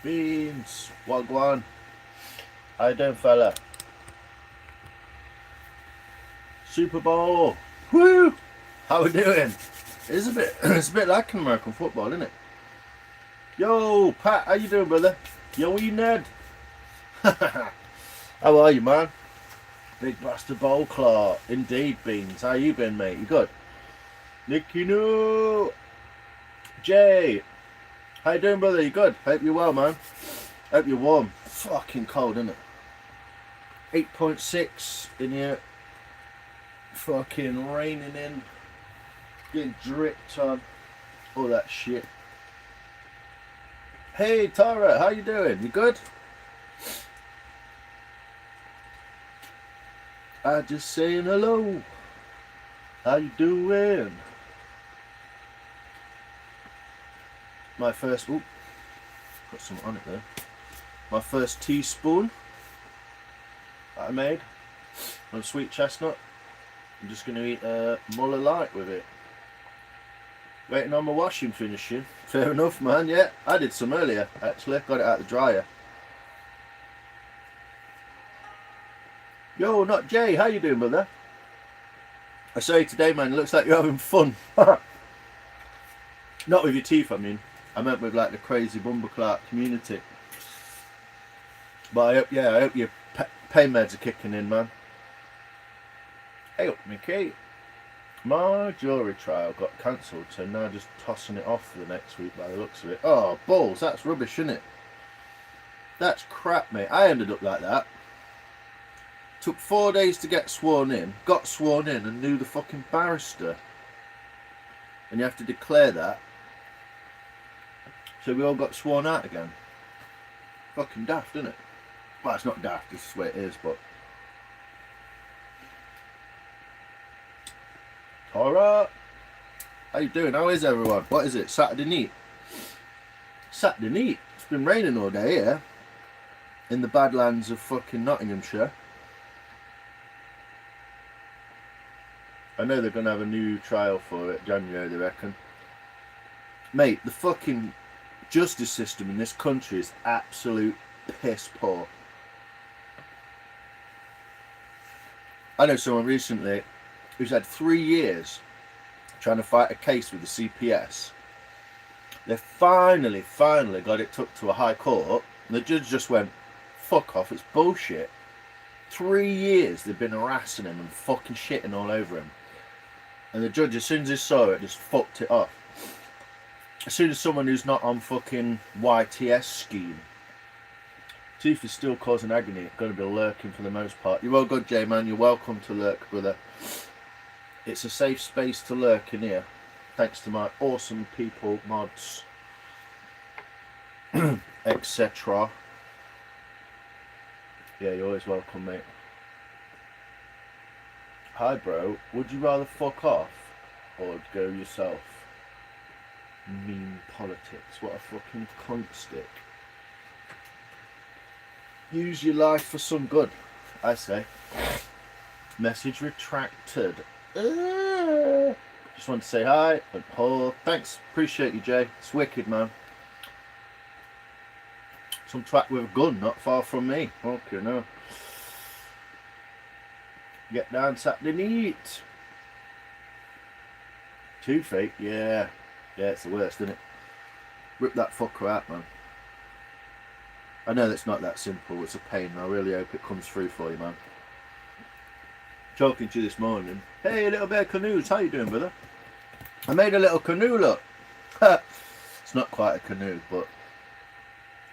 Beans, wagwan. How you doing, fella? Super Bowl. Woo! How we doing? It's a bit like American football, isn't it? Yo, Pat, how you doing, brother? Yo, Ned. How are you, man? Big bastard bowl claw. Indeed, Beans. How you been, mate? You good? Nicky no. Jay. How you doing, brother? You good? Hope you're well, man. Hope you're warm. Fucking cold, isn't it? 8.6 in here. Fucking raining in. Getting dripped on. All that shit. Hey, Tara. How you doing? You good? I just saying hello. How you doing? My first, got something on it there. My first teaspoon that I made of sweet chestnut. I'm just going to eat a Muller Light with it. Waiting on my washing finishing. Fair enough, man. Yeah, I did some earlier actually. Got it out the dryer. Yo, not Jay. How you doing, brother? I saw you today, man. It looks like you're having fun. Not with your teeth, I mean. I meant with like the crazy Bumbleclark community. But I hope your pain meds are kicking in, man. Hey up, Mickey. My jury trial got cancelled, so now just tossing it off for the next week by the looks of it. Oh, balls, that's rubbish, isn't it? That's crap, mate. I ended up like that. Took 4 days to get sworn in, got sworn in and knew the fucking barrister. And you have to declare that. So we all got sworn out again. Fucking daft, isn't it? Well, it's not daft, this is the way it is, but... Alright. How you doing? How is everyone? What is it? Saturday neat? Saturday neat? It's been raining all day here. In the Badlands of fucking Nottinghamshire. I know they're going to have a new trial for it, January, they reckon. Mate, the fucking justice system in this country is absolute piss poor. I know someone recently who's had 3 years trying to fight a case with the CPS. They finally got it took to a high court, and the judge just went, fuck off, it's bullshit. 3 years they've been harassing him and fucking shitting all over him. And the judge, as soon as he saw it, just fucked it off. As soon as someone who's not on fucking YTS scheme. Teeth is still causing agony. Going to be lurking for the most part. You're all good, J-Man. You're welcome to lurk, brother. It's a safe space to lurk in here. Thanks to my awesome people, mods, etc. Yeah, you're always welcome, mate. Hi, bro. Would you rather fuck off or go yourself? Mean politics. What a fucking cunt stick. Use your life for some good, I say. Message retracted. Just want to say hi and Paul. Thanks. Appreciate you, Jay. It's wicked, man. Some twat with a gun not far from me. Okay, no. Get down Saturday neat. Toothache, yeah. Yeah, it's the worst, isn't it? Rip that fucker out, man. I know that's not that simple. It's a pain. I really hope it comes through for you, man. Talking to you this morning. Hey, little bear canoes. How you doing, brother? I made a little canoe, look. It's not quite a canoe, but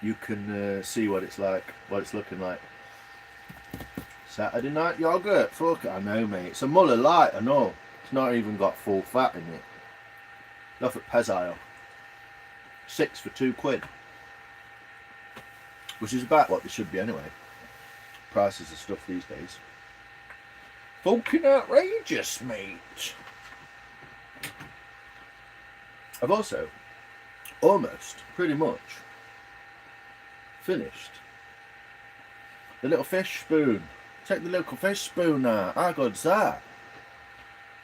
you can see what it's like, what it's looking like. Saturday night yogurt. Fuck it, I know, mate. It's a Muller Light, I know. It's not even got full fat in it. Off at Pez 6 for £2. Which is about what they should be anyway. Prices of stuff these days. Fucking outrageous, mate. I've also almost, pretty much, finished the little fish spoon. Take the little fish spoon out. How good's that?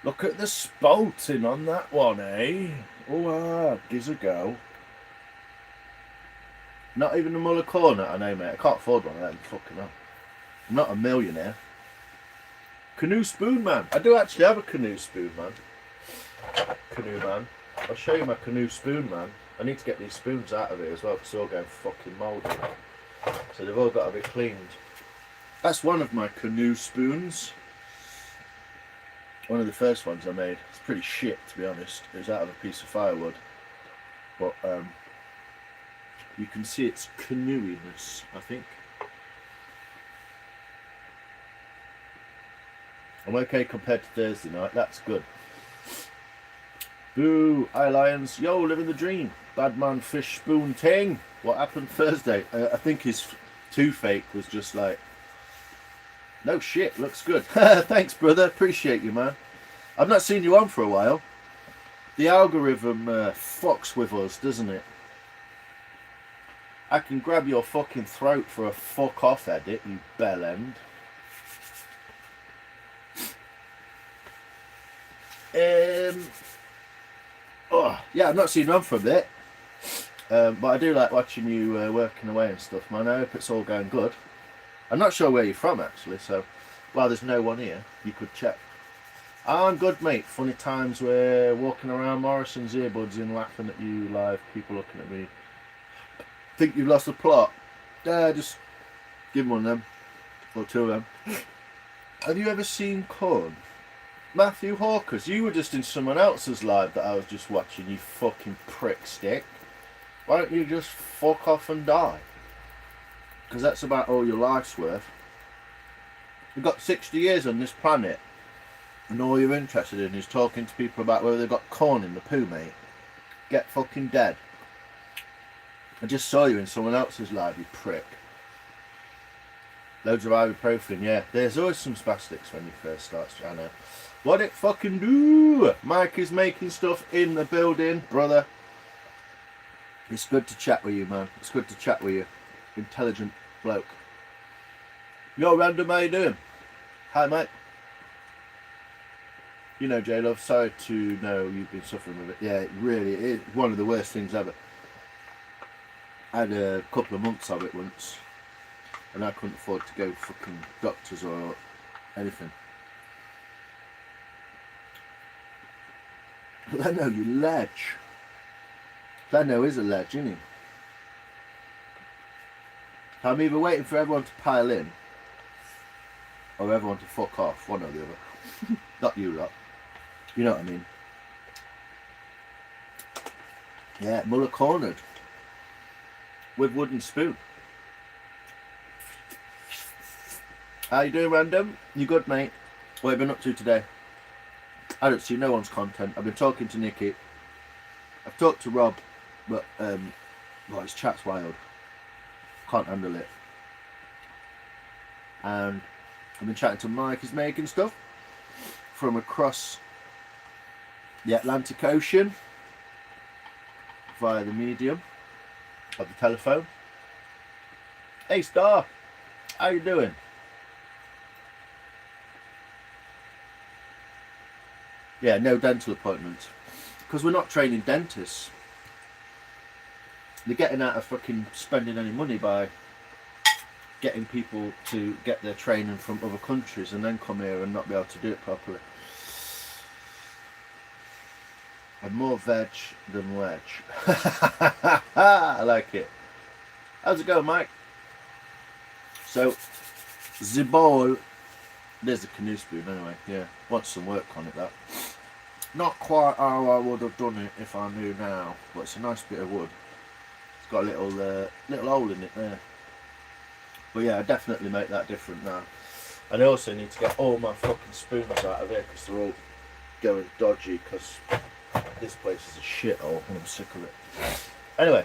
Look at the spouting on that one, eh? Oh, gives a go. Not even a Muller Cornet, I know, mate. I can't afford one of them. Fucking hell. I'm not a millionaire. Canoe spoon, man. I do actually have a canoe spoon, man. Canoe man. I'll show you my canoe spoon, man. I need to get these spoons out of it as well because they're all going fucking mouldy. So they've all got to be cleaned. That's one of my canoe spoons. One of the first ones I made. It's pretty shit, to be honest. It was out of a piece of firewood. But you can see its canoeiness, I think. I'm okay compared to Thursday night. That's good. Boo, Eye Lions. Yo, living the dream. Bad man fish spoon ting. What happened Thursday? I think his toothache was just like, no shit, looks good. Thanks, brother. Appreciate you, man. I've not seen you on for a while. The algorithm fucks with us, doesn't it? I can grab your fucking throat for a fuck off edit, you bell end. Oh, yeah, I've not seen you on for a bit. But I do like watching you working away and stuff, man. I hope it's all going good. I'm not sure where you're from, actually, so while there's no one here, you could check. I'm good, mate. Funny times where walking around Morrison's earbuds in laughing at you live, people looking at me. Think you've lost the plot? Just give them one of them, or two of them. Have you ever seen Corn? Matthew Hawkers, you were just in someone else's live that I was just watching, you fucking prick stick. Why don't you just fuck off and die? Because that's about all your life's worth. You've got 60 years on this planet, and all you're interested in is talking to people about whether they've got corn in the poo, mate. Get fucking dead. I just saw you in someone else's live, you prick. Loads of ibuprofen, yeah. There's always some spastics when you first start, I know. What it fucking do? Mike is making stuff in the building, brother. It's good to chat with you, man. It's good to chat with you. Intelligent bloke. Yo, Random, how you doing? Hi, mate. You know, J-Love, sorry to know you've been suffering with it. Yeah, it really is one of the worst things ever. I had a couple of months of it once, and I couldn't afford to go fucking doctors or anything. Leno, you ledge. Leno is a ledge, isn't he? I'm either waiting for everyone to pile in, or everyone to fuck off, one or the other. Not you lot. You know what I mean? Yeah, Muller cornered. With wooden spoon. How you doing, Random? You good, mate? What have you been up to today? I don't see no one's content. I've been talking to Nikki. I've talked to Rob, but well, his chat's wild. Can't handle it. And I've been chatting to Mike. He's making stuff from across the Atlantic Ocean via the medium of the telephone. Hey, Star. How you doing? Yeah, no dental appointments. Because we're not training dentists. They're getting out of fucking spending any money by getting people to get their training from other countries and then come here and not be able to do it properly. And more veg than wedge. I like it. How's it going, Mike? So, the bowl. There's a canoe spoon anyway. Yeah, want some work on it, that. Not quite how I would have done it if I knew now, but it's a nice bit of wood. It's got a little hole in it there. But yeah, I definitely make that different now. And I also need to get all my fucking spoons out of here because they're all going dodgy because this place is a shithole and I'm sick of it. Anyway,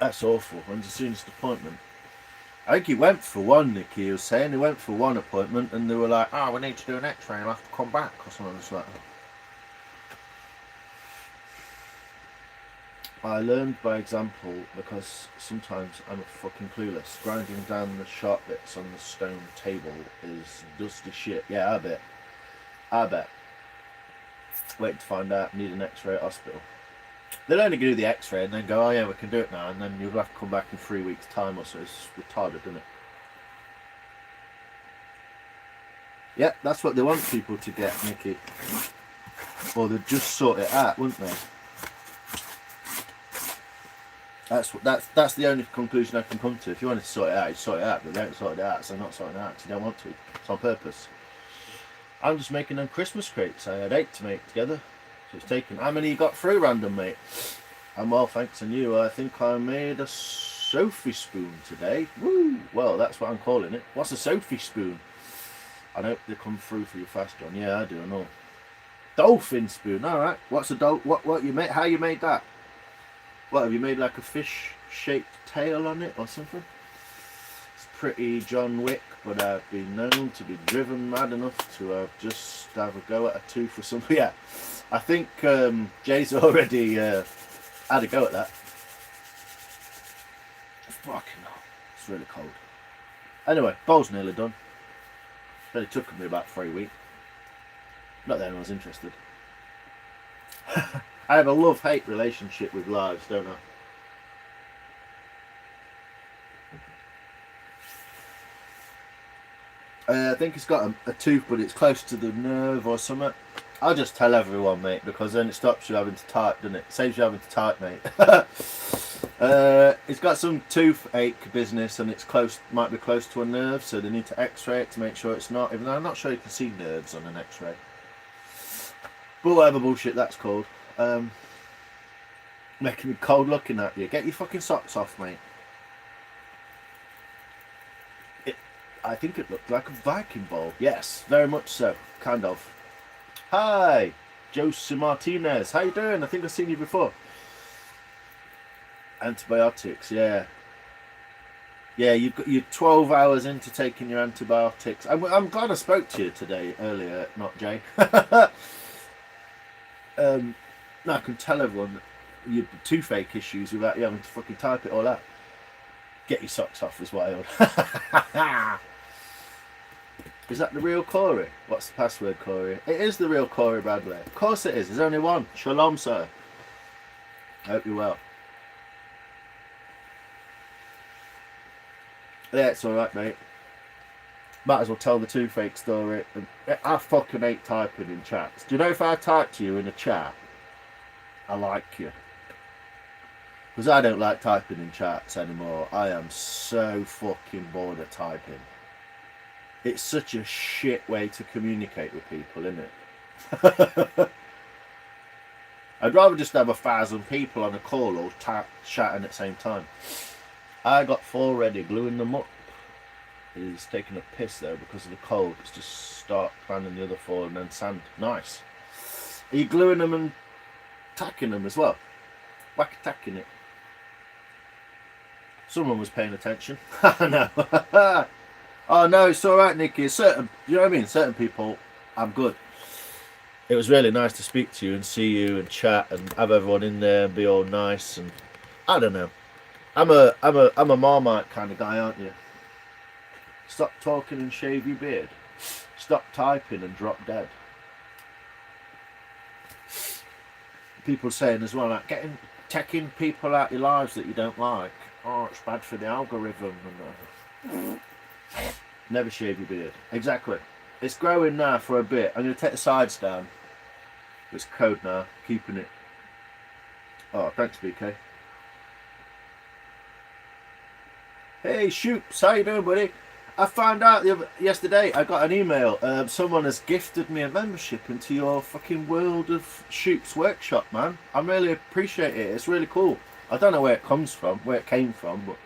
that's awful. When's the soonest appointment? I think he went for one, Nicky. He was saying he went for one appointment and they were like, oh, we need to do an x-ray and I'll have to come back or something like that. I learned by example because sometimes I'm fucking clueless. Grinding down the sharp bits on the stone table is dusty shit. Yeah, I bet. Waiting to find out, need an x-ray at hospital. They'll only do the x-ray and then go, oh yeah, we can do it now, and then you'll have to come back in 3 weeks' time or so. It's retarded, isn't it? Yeah, that's what they want people to get, Nicky. Or they'd just sort it out, wouldn't they? That's the only conclusion I can come to. If you wanted to sort it out, you sort it out, but they don't sort it out, so they're not sorting it out because they don't want to. It's on purpose. I'm just making them Christmas crates. I had 8 to make together. So it's taken. How many you got through, random mate? And well, thanks to you, I think I made a Sophie spoon today. Woo! Well, that's what I'm calling it. What's a Sophie spoon? I hope they come through for you fast, John. Yeah, I do. I know. Dolphin spoon. All right. What's a What you made? How you made that? What have you made? Like a fish-shaped tail on it or something? It's pretty John Wick, but I've been known to be driven mad enough to just have a go at a tooth or something. Yeah, I think Jay's already had a go at that. Fucking hell, it's really cold. Anyway, bowl's nearly done. But it took me about 3 weeks. Not that anyone's interested. I have a love-hate relationship with lives, don't I? I think it's got a tooth, but it's close to the nerve or something. I'll just tell everyone, mate, because then it stops you having to type, doesn't it? Saves you having to type, mate. It's got some toothache business, and it's close, might be close to a nerve, so they need to X-ray it to make sure it's not. Even though I'm not sure you can see nerves on an X-ray. But whatever bullshit that's called. Making me cold looking at you. Get your fucking socks off, mate. I think it looked like a Viking bowl. Yes, very much so. Kind of. Hi, Jose Martinez. How you doing? I think I've seen you before. Antibiotics, yeah. Yeah, you're 12 hours into taking your antibiotics. I'm glad I spoke to you today, earlier, not Jay. No, I can tell everyone your toothache issues without you having to fucking type it all out. Get your socks off is what I ordered. Is that the real Corey? What's the password, Corey? It is the real Corey Bradley. Of course it is. There's only one. Shalom, sir. Hope you're well. Yeah, it's alright, mate. Might as well tell the toothache story. I fucking hate typing in chats. Do you know if I type to you in a chat, I like you? Because I don't like typing in chats anymore. I am so fucking bored of typing. It's such a shit way to communicate with people, isn't it? I'd rather just have 1,000 people on a call or chatting at the same time. I got 4 ready, gluing them up. He's taking a piss though because of the cold. Let's just start planning the other 4 and then sand. Nice. Are you gluing them and tacking them as well? Whack tacking it. Someone was paying attention. No. Oh no, it's alright, Nicky. Certain, you know what I mean? Certain people, I'm good. It was really nice to speak to you and see you and chat and have everyone in there and be all nice and I don't know. I'm a Marmite kind of guy, aren't you? Stop talking and shave your beard. Stop typing and drop dead. People saying as well, like taking people out your lives that you don't like. Oh, it's bad for the algorithm. And never shave your beard. Exactly. It's growing now for a bit. I'm going to take the sides down. It's code now. Keeping it. Oh, thanks, BK. Hey, Shoops. How you doing, buddy? I found out yesterday. I got an email. Someone has gifted me a membership into your fucking World of Shoots workshop, man. I really appreciate it. It's really cool. I don't know where it comes from, where it came from, but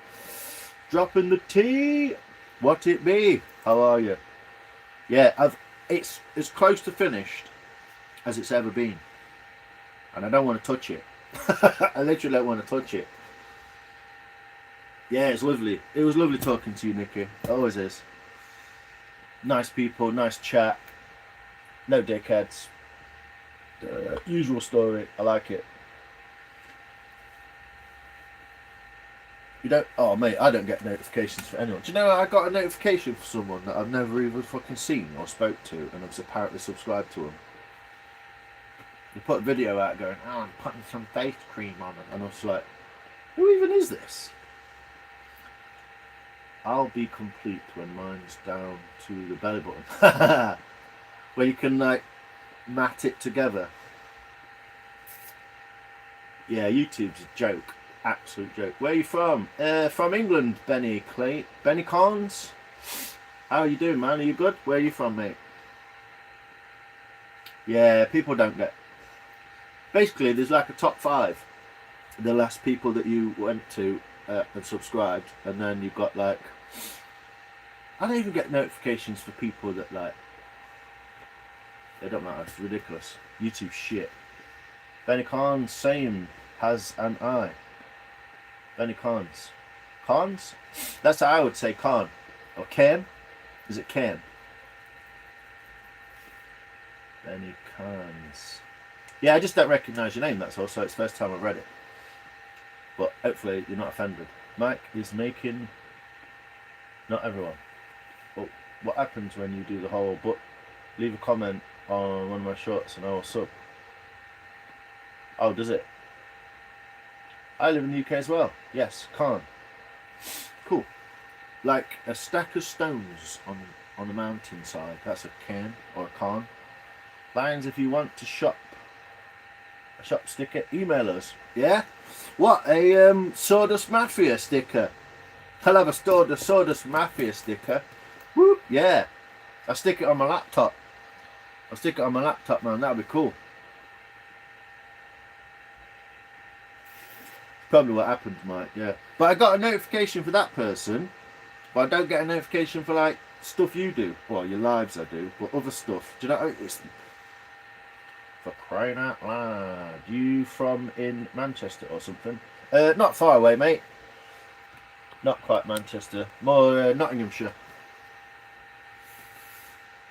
dropping the tea. What it be? How are you? Yeah, it's as close to finished as it's ever been, and I don't want to touch it. I literally don't want to touch it. Yeah, it's lovely. It was lovely talking to you, Nikki. It always is. Nice people, nice chat. No dickheads. Usual story. I like it. You don't... Oh, mate, I don't get notifications for anyone. Do you know I got a notification for someone that I've never even fucking seen or spoke to, and I was apparently subscribed to them. They put a video out going, oh, I'm putting some face cream on it. And I was like, who even is this? I'll be complete when mine's down to the belly button. Where you can, like, mat it together. Yeah, YouTube's a joke. Absolute joke. Where are you from? From England, Benny Clay. Benny Collins? How are you doing, man? Are you good? Where are you from, mate? Yeah, people don't get... Basically, there's like a top 5. The last people that you went to and subscribed, and then you've got like... I don't even get notifications for people that like... It don't matter, it's ridiculous. YouTube shit. Benny Collins, same, has an eye. Benny Collins. Collins? That's how I would say Con. Or Ken? Is it Ken? Benny Collins. Yeah, I just don't recognise your name, that's all, so it's the first time I've read it. But hopefully you're not offended. Mike is making... Not everyone. But what happens when you do the whole... But leave a comment on one of my shorts and I'll sub. Oh, does it? I live in the UK as well. Yes, Khan. Cool. Like a stack of stones on the mountainside. That's a Ken or a Khan. Lions, if you want to shop a shop sticker, email us. Yeah? What? A Sawdust Mafia sticker. I'll have a Sawdust Mafia sticker. Whoop, yeah. I'll stick it on my laptop. I'll stick it on my laptop, man. That'll be cool. Probably what happened, Mike, yeah. But I got a notification for that person, but I don't get a notification for, like, stuff you do. Well, your lives I do, but other stuff. Do you know, it's... For crying out loud. You from in Manchester or something? Not far away, mate. Not quite Manchester. More Nottinghamshire.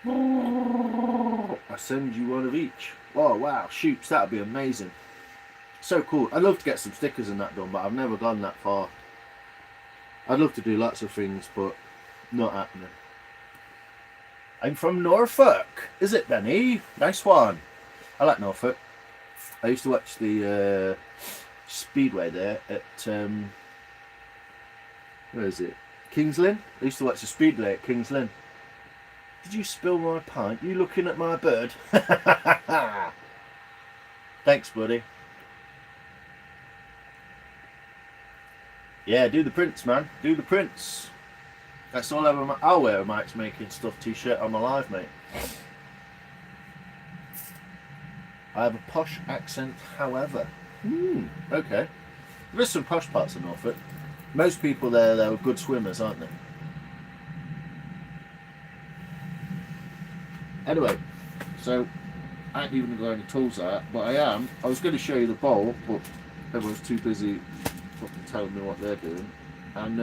I send you one of each. Oh, wow, shoots, that'd be amazing. So cool. I'd love to get some stickers and that done, but I've never gone that far. I'd love to do lots of things, but not happening. I'm from Norfolk. Is it, Benny? Nice one. I like Norfolk. I used to watch the Speedway there at, where is it? Kings Lynn? I used to watch the Speedway at Kings Lynn. Did you spill my pint? You looking at my bird? Thanks, buddy. Yeah, do the prints, man. Do the prints. That's all I'll wear a Mike's Making Stuff t-shirt on my live, mate. I have a posh accent, however. Okay. There is some posh parts of Norfolk. Most people there, they're good swimmers, aren't they? Anyway, so I ain't even got any tools out, but I was going to show you the bowl, but everyone's too busy fucking telling me what they're doing. And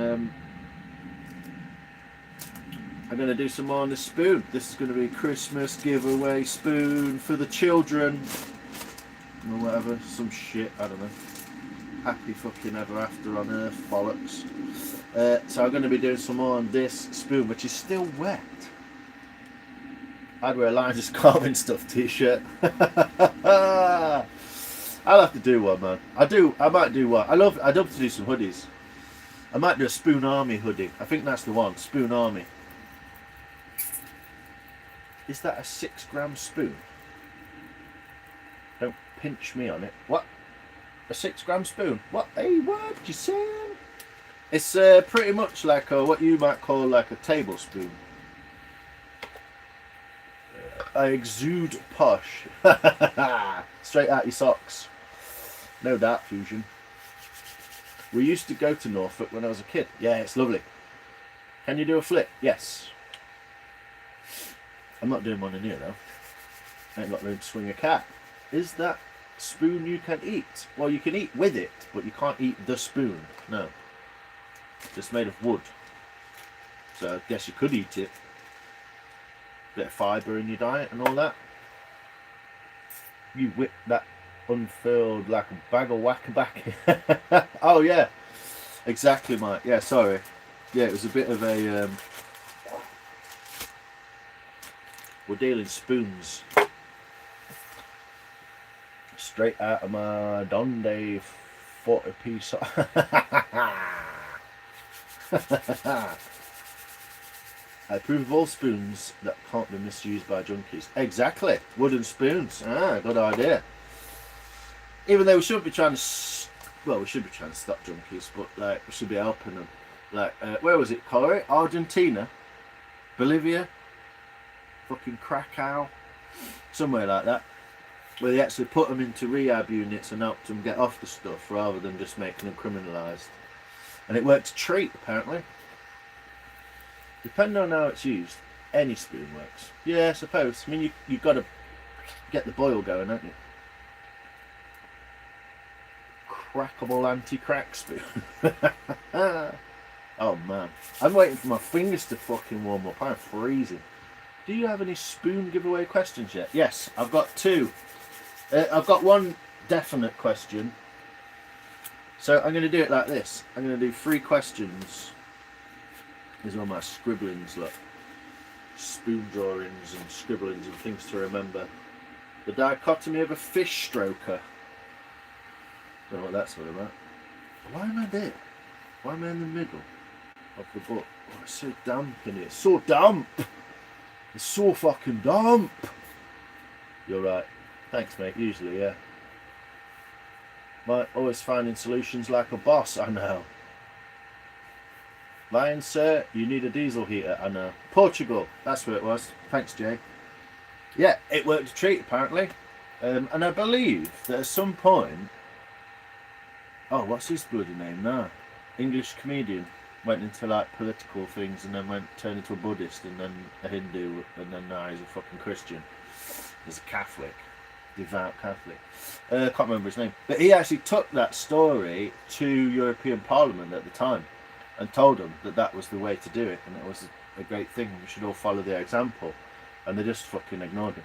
I'm going to do some more on this spoon. This is going to be a Christmas giveaway spoon for the children. Or whatever, some shit, I don't know. Happy fucking ever after on earth, bollocks. So I'm going to be doing some more on this spoon, which is still wet. I'd wear a Linus Carving Stuff t-shirt. I'll have to do one, man. I might do one. I'd love to do some hoodies. I might do a Spoon Army hoodie. I think that's the one. Spoon Army. Is that a 6-gram spoon? Don't pinch me on it. What? A 6-gram spoon? What? Hey, what did you say? It's pretty much like what you might call like a tablespoon. I exude posh. Straight out your socks. No doubt, Fusion. We used to go to Norfolk when I was a kid. Yeah, it's lovely. Can you do a flip? Yes. I'm not doing one in here though. I ain't got room to swing a cat. Is that spoon you can eat? Well, you can eat with it, but you can't eat the spoon. No. It's made of wood. So I guess you could eat it. Bit of fibre in your diet and all that. You whip that unfurled like a bag of whack-a-back. Oh yeah. Exactly, Mike. Yeah, sorry. Yeah, it was a bit of a... we're dealing spoons. Straight out of my Donde 40 piece. I approve of all spoons that can't be misused by junkies. Exactly. Wooden spoons. Ah, good idea. Even though we shouldn't be trying to... well, we should be trying to stop junkies, but like we should be helping them. Like, where was it, Corey? Argentina? Bolivia? Fucking Krakow? Somewhere like that. Where they actually put them into rehab units and helped them get off the stuff rather than just making them criminalised. And it worked a treat, apparently. Depending on how it's used, any spoon works. Yeah, I suppose. I mean, you've got to get the boil going, haven't you? Crackable anti-crack spoon. Oh man, I'm waiting for my fingers to fucking warm up. I'm freezing. Do you have any spoon giveaway questions yet? Yes, I've got two. I've got one definite question. So I'm going to do it like this. I'm going to do 3 questions. These are all my scribblings, look. Spoon drawings and scribblings and things to remember. The dichotomy of a fish stroker. Don't know what that's all about. Why am I there? Why am I in the middle of the book? Oh, it's so damp in here. So damp! It's so fucking damp! You're right. Thanks, mate. Usually, yeah. Mike, always finding solutions like a boss. I know. Lion, sir, you need a diesel heater. I know. Portugal. That's where it was. Thanks, Jay. Yeah, it worked a treat, apparently. And I believe that at some point... oh, what's his bloody name now? English comedian. Went into like political things and then turned into a Buddhist and then a Hindu and then now he's a fucking Christian. He's a Catholic. Devout Catholic. I can't remember his name. But he actually took that story to European Parliament at the time and told them that that was the way to do it and it was a great thing. We should all follow their example. And they just fucking ignored him.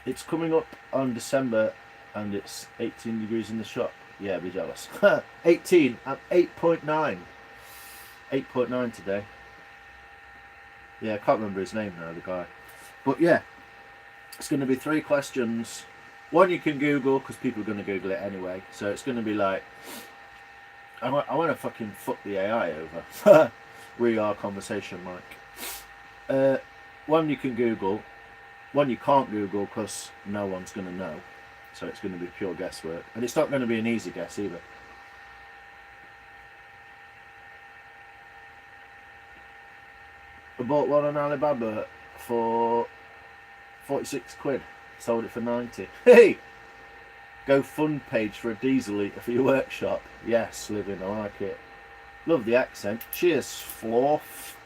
It's coming up on December and it's 18 degrees in the shop. Yeah, be jealous. 18 and 8.9. 8.9 today. Yeah, I can't remember his name now, the guy. But yeah, it's going to be 3 questions. One you can Google, because people are going to Google it anyway. So it's going to be like, I want to fucking fuck the AI over. We are conversation, Mike. One you can Google. One you can't Google, because no one's going to know. So it's going to be pure guesswork. And it's not going to be an easy guess either. I bought one on Alibaba for 46 quid. Sold it for 90. Hey! Go fund page for a diesel heater for your workshop. Yes, living, I like it. Love the accent. Cheers, Floff.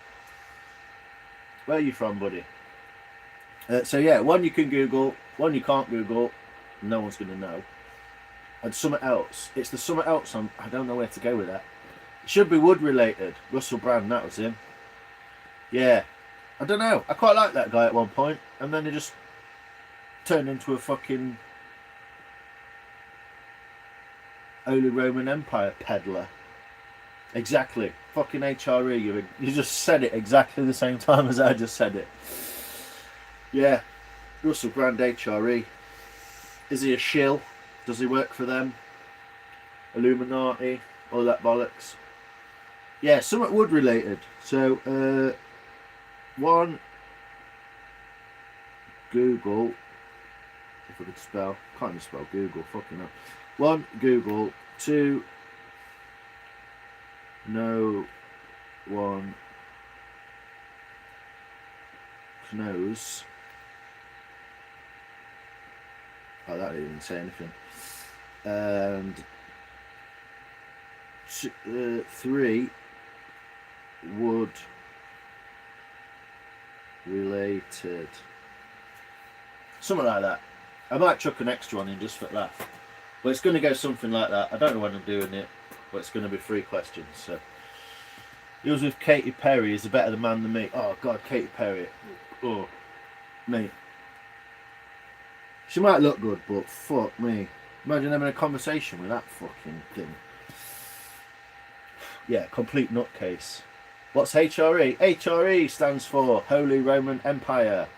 Where are you from, buddy? So yeah, one you can Google, one you can't Google. No one's going to know. And something else. It's the something else. I don't know where to go with that. It should be wood related. Russell Brand, that was him. Yeah. I don't know. I quite liked that guy at one point. And then he just turned into a fucking Holy Roman Empire peddler. Exactly. Fucking HRE. You just said it exactly the same time as I just said it. Yeah. Russell Brand, HRE. Is he a shill? Does he work for them? Illuminati? All that bollocks? Yeah, somewhat wood related. So, one, Google. If I could spell. Can't even spell Google. Fucking hell. 1, Google. 2, no one knows. Oh, that didn't even say anything. And 3 wood related. Something like that. I might chuck an extra one in just for that. But it's going to go something like that. I don't know when I'm doing it, but it's going to be 3 questions. So, he was with Katy Perry. Is a better man than me. Oh God, Katy Perry. Oh, mate. She might look good, but fuck me. Imagine having a conversation with that fucking thing. Yeah, complete nutcase. What's HRE? HRE stands for Holy Roman Empire.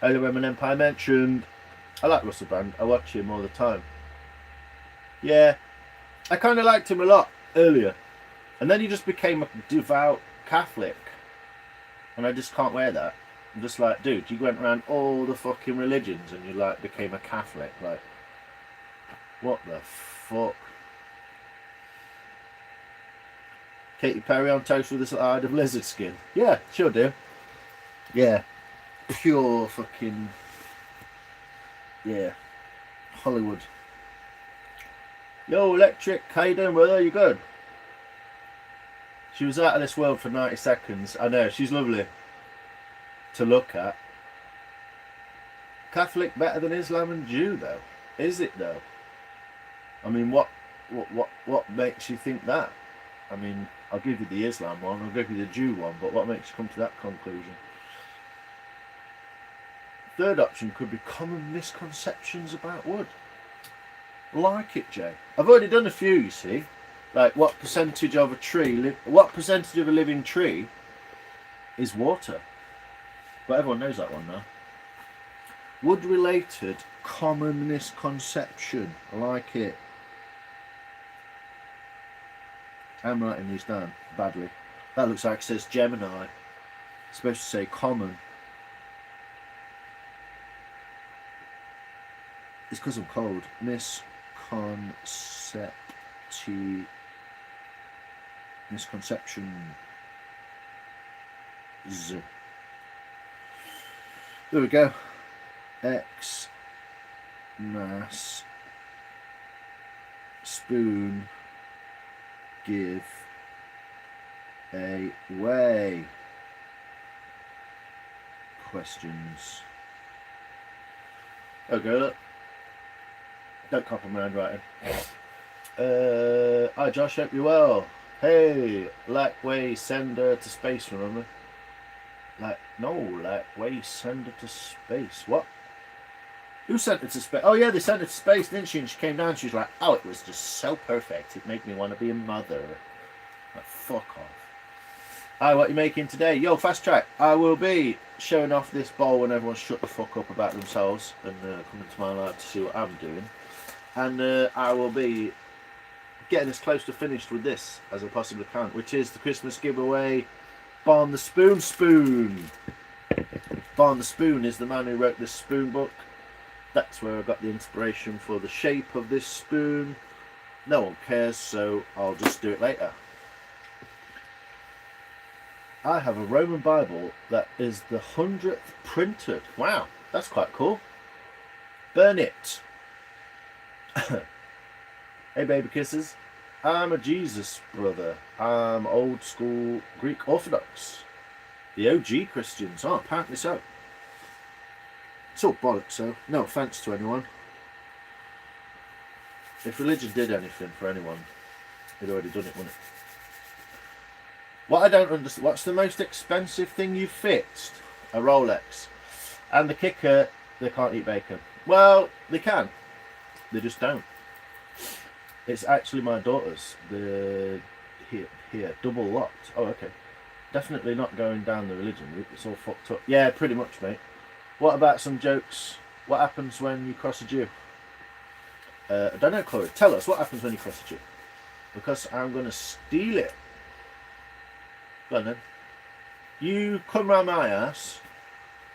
Holy Roman Empire mentioned. I like Russell Brand. I watch him all the time. Yeah, I kind of liked him a lot earlier. And then he just became a devout Catholic. And I just can't wear that. I'm just like, dude, you went around all the fucking religions and you like became a Catholic. Like, what the fuck? Katy Perry on toast with a side of lizard skin. Yeah, sure do. Yeah. Pure fucking... Yeah. Hollywood. Yo, Electric, how you doing, brother? You good? She was out of this world for 90 seconds. I know, she's lovely to look at. Catholic better than Islam and Jew, though? Is it, though? I mean, what makes you think that? I mean, I'll give you the Islam one, I'll give you the Jew one, but what makes you come to that conclusion? Third option could be common misconceptions about wood. Like it, Jay. I've already done a few, you see. Like, what percentage of a living tree is water? But everyone knows that one now. Wood-related common misconception. I like it. I'm writing these down badly. That looks like it says Gemini. It's supposed to say common. It's because I'm cold. Misconception. There we go. X mass spoon give away. Questions. Okay, look. Don't copy my handwriting. Hi Josh, hope you're well. Hey, Lackway, send her to space, remember? Lackway, send her to space. What? Who sent her to space? Oh yeah, they sent her to space, didn't she? And she came down, she was like, oh, it was just so perfect. It made me want to be a mother. Like, fuck off. Hi, what are you making today? Yo, fast track. I will be showing off this bowl when everyone's shut the fuck up about themselves and coming to my life to see what I'm doing. And I will be getting as close to finished with this as I possibly can, which is the Christmas giveaway, Barn the Spoon. Barn the Spoon is the man who wrote this spoon book. That's where I got the inspiration for the shape of this spoon. No one cares, so I'll just do it later. I have a Roman Bible that is the 100th printed. Wow, that's quite cool. Burn it. Hey baby kisses. I'm a Jesus brother. I'm old school Greek Orthodox. The OG Christians. Oh, apparently so. It's all bollocks, so no offence to anyone. If religion did anything for anyone, they'd already done it, wouldn't it? What I don't understand, what's the most expensive thing you've fixed? A Rolex. And the kicker, they can't eat bacon. Well, they can. They just don't. It's actually my daughter's. The here, double locked. Oh, okay. Definitely not going down the religion route. It's all fucked up. Yeah, pretty much, mate. What about some jokes? What happens when you cross a Jew? I don't know, Chloe. Tell us what happens when you cross a Jew. Because I'm going to steal it. Go on then. You come round my ass,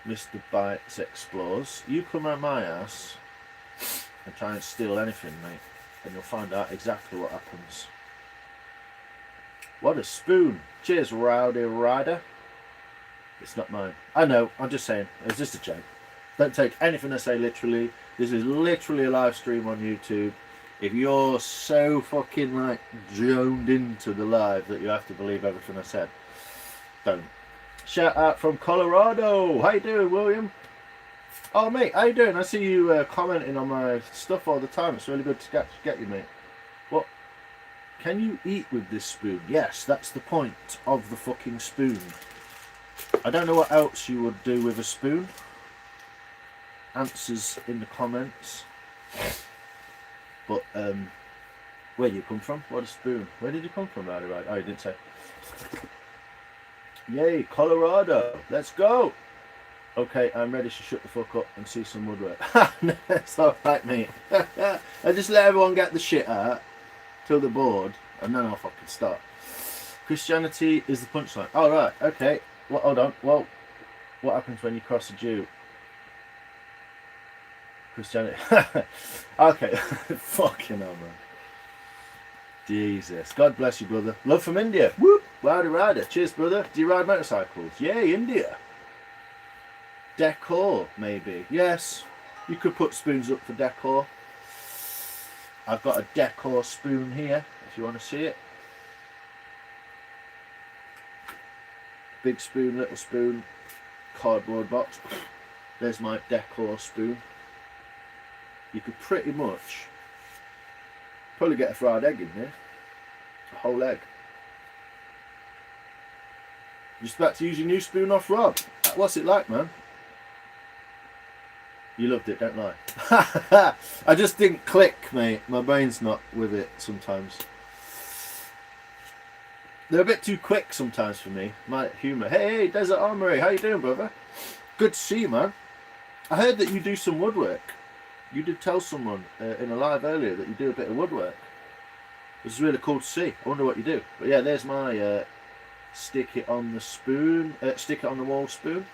Mr. Bites Explores. You come round my ass and try and steal anything, mate. And you'll find out exactly what happens. What a spoon. Cheers, Rowdy Rider. It's not mine. I know, I'm just saying. It's just a joke. Don't take anything I say literally. This is literally a live stream on YouTube. If you're so fucking like zoned into the live that you have to believe everything I said, don't. Shout out from Colorado. How you doing, William? Oh, mate, how you doing? I see you commenting on my stuff all the time. It's really good to get you, mate. What? Can you eat with this spoon? Yes, that's the point of the fucking spoon. I don't know what else you would do with a spoon. Answers in the comments. But where do you come from? What a spoon. Where did you come from, Rowdy Rider? Oh, you didn't say. Yay, Colorado. Let's go. Okay, I'm ready to shut the fuck up and see some woodwork. It's alright, mate. I just let everyone get the shit out till they're bored, and then I'll fucking start. Christianity is the punchline. Oh, right, okay. Well, hold on. Well, what happens when you cross a Jew? Christianity. Okay. Fucking hell, man. Jesus. God bless you, brother. Love from India. Whoop. Rowdy Rider. Cheers, brother. Do you ride motorcycles? Yay, India. Decor, maybe. Yes. You could put spoons up for decor. I've got a decor spoon here, if you want to see it. Big spoon, little spoon, cardboard box. There's my decor spoon. You could pretty much probably get a fried egg in here. A whole egg. Just about to use your new spoon off, Rob. What's it like, man? You loved it, don't lie. I just didn't click, mate. My brain's not with it sometimes. They're a bit too quick sometimes for me. My humour. Hey, Desert Armory, how you doing, brother? Good to see you, man. I heard that you do some woodwork. You did tell someone in a live earlier that you do a bit of woodwork. This is really cool to see. I wonder what you do. But yeah, there's my stick it on the spoon, stick it on the wall spoon.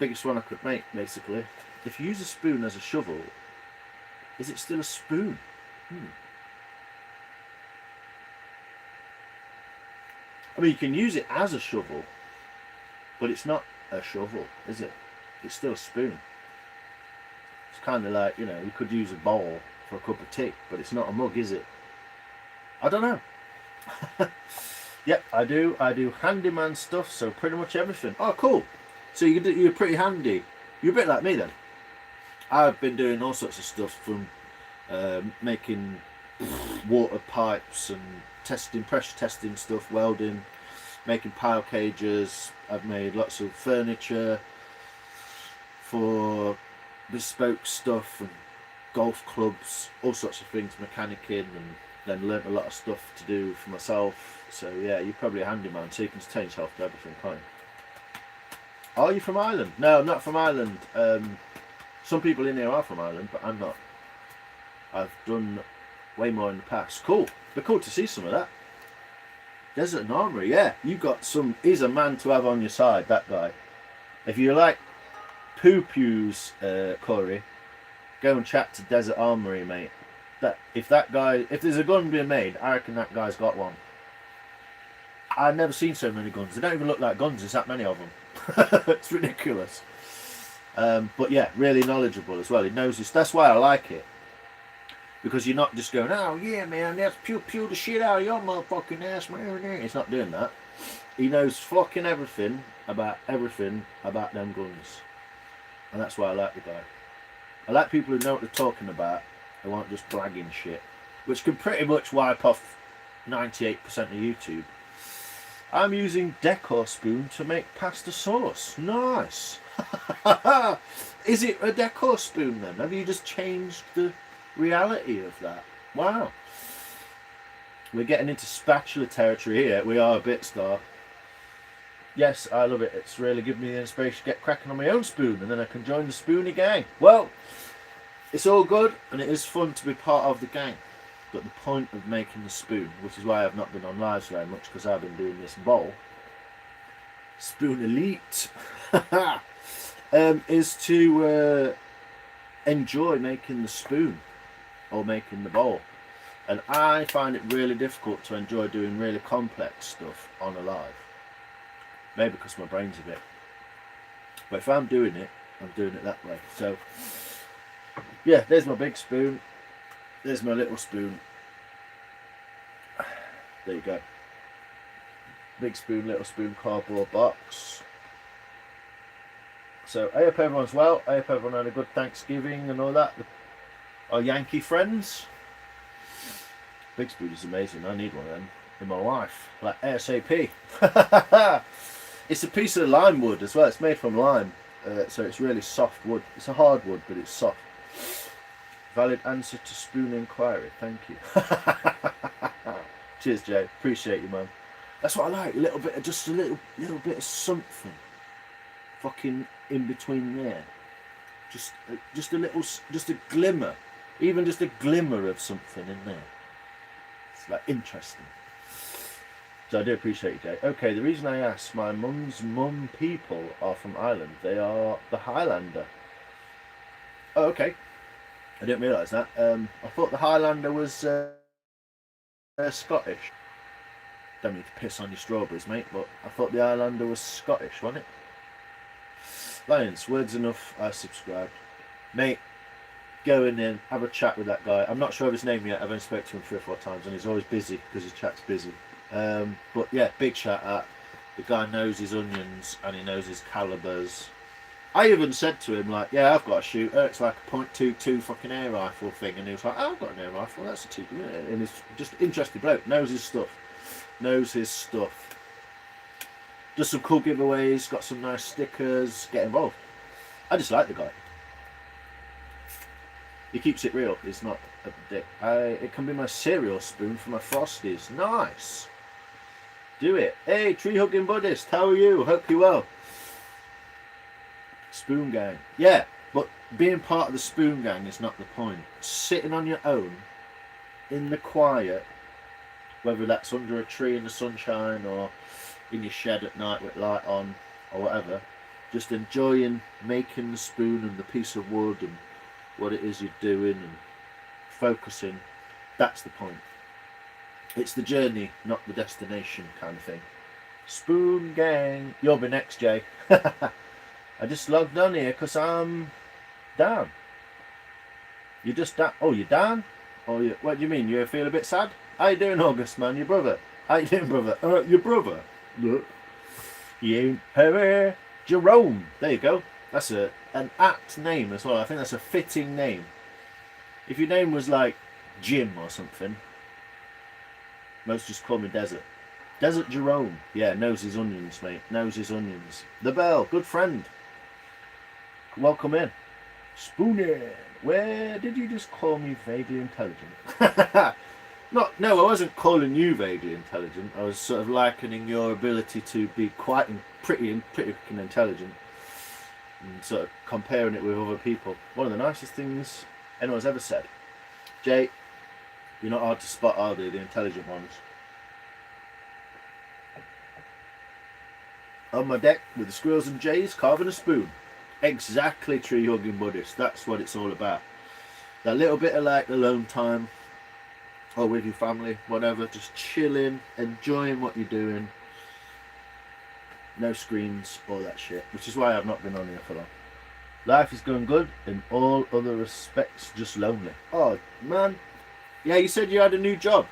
Biggest one I could make, basically. If you use a spoon as a shovel, is it still a spoon? I mean, you can use it as a shovel, but it's not a shovel, is it? It's still a spoon. It's kind of like, you know, you could use a bowl for a cup of tea, but it's not a mug, is it? I don't know. Yep, I do handyman stuff, so pretty much everything. Oh, cool. So you're pretty handy. You're a bit like me then. I've been doing all sorts of stuff, from making water pipes and pressure testing stuff, welding, making pile cages. I've made lots of furniture for bespoke stuff and golf clubs, all sorts of things, mechanicking, and then learnt a lot of stuff to do for myself. So yeah, you're probably a handyman, so you can turn yourself to everything, can't you? Are you from Ireland? No, I'm not from Ireland. Some people in here are from Ireland, but I'm not. I've done way more in the past. Cool. But cool to see some of that. Desert Armory, yeah. You got some. He's a man to have on your side, that guy. If you like poo-poos, Corey, go and chat to Desert Armory, mate. If there's a gun being made, I reckon that guy's got one. I've never seen so many guns. They don't even look like guns. There's that many of them. It's ridiculous. But yeah, really knowledgeable as well. He knows this. That's why I like it. Because you're not just going, oh yeah, man, let's pew the shit out of your motherfucking ass, man. It's not doing that. He knows fucking everything about them guns. And that's why I like the guy. I like people who know what they're talking about. They aren't just blagging shit. Which can pretty much wipe off 98% of YouTube. I'm using decor spoon to make pasta sauce. Nice. Is it a decor spoon then? Have you just changed the reality of that? Wow. We're getting into spatula territory here. We are a bit star. Yes, I love it. It's really given me the inspiration to get cracking on my own spoon, and then I can join the Spoonie gang. Well, it's all good, and it is fun to be part of the gang. But the point of making the spoon, which is why I've not been on lives very much, because I've been doing this bowl, Spoon Elite, is to enjoy making the spoon, or making the bowl. And I find it really difficult to enjoy doing really complex stuff on a live. Maybe because my brain's a bit. But if I'm doing it that way. So, yeah, there's my big spoon. There's my little spoon. There you go. Big spoon, little spoon, cardboard box. So, I hope everyone's well. I hope everyone had a good Thanksgiving and all that. Our Yankee friends. Big spoon is amazing. I need one of them in my life, like ASAP. It's a piece of lime wood as well. It's made from lime, so it's really soft wood. It's a hard wood, but it's soft. Valid answer to spoon inquiry. Thank you. Cheers, Jay. Appreciate you, man. That's what I like. A little bit of just a little bit of something, fucking in between there. Just a little, just a glimmer, even just a glimmer of something in there. Like interesting. So I do appreciate you, Jay. Okay, the reason I asked, my mum's mum people are from Ireland. They are the Highlander. Oh, okay. I didn't realise that. I thought the Highlander was Scottish. Don't need to piss on your strawberries, mate, but I thought the Highlander was Scottish, wasn't it? Lions, words enough, I subscribed. Mate, go in there, have a chat with that guy. I'm not sure of his name yet. I've only spoken to him 3 or 4 times, and he's always busy because his chat's busy. But yeah, big shout out. The guy knows his onions and he knows his calibers. I even said to him, like, yeah, I've got a shooter. It's like a .22 fucking air rifle thing, and he was like, oh, I've got an air rifle. That's a 2. And he's just interested bloke. Knows his stuff. Knows his stuff. Does some cool giveaways. Got some nice stickers. Get involved. I just like the guy. He keeps it real. He's not a dick. It can be my cereal spoon for my Frosties. Nice. Do it. Hey, tree hugging Buddhist. How are you? Hope you're well. Spoon gang. Yeah, but being part of the spoon gang is not the point. Sitting on your own, in the quiet, whether that's under a tree in the sunshine or in your shed at night with light on or whatever, just enjoying making the spoon and the piece of wood and what it is you're doing and focusing, that's the point. It's the journey, not the destination kind of thing. Spoon gang. You'll be next, Jay. I just logged on here because I'm down. You just down? Oh, you're down? Oh, what do you mean? You feel a bit sad? How you doing, August, man? Your brother? How you doing, brother? Your brother? Look. You have Jerome. There you go. That's an apt name as well. I think that's a fitting name. If your name was like Jim or something, most just call me Desert. Desert Jerome. Yeah, knows his onions, mate. Knows his onions. The Bell, good friend. Welcome in. Spoonie. Where did you just call me vaguely intelligent? No, I wasn't calling you vaguely intelligent. I was sort of likening your ability to be quite pretty intelligent. And sort of comparing it with other people. One of the nicest things anyone's ever said. Jay, you're not hard to spot, are they? The intelligent ones. On my deck with the squirrels and jays carving a spoon. Exactly, tree hugging Buddhist. That's what it's all about. That little bit of like alone time, or with your family, whatever, just chilling, enjoying what you're doing. No screens, all that shit. Which is why I've not been on here for long. Life is going good, in all other respects, just lonely. Oh, man. Yeah, you said you had a new job.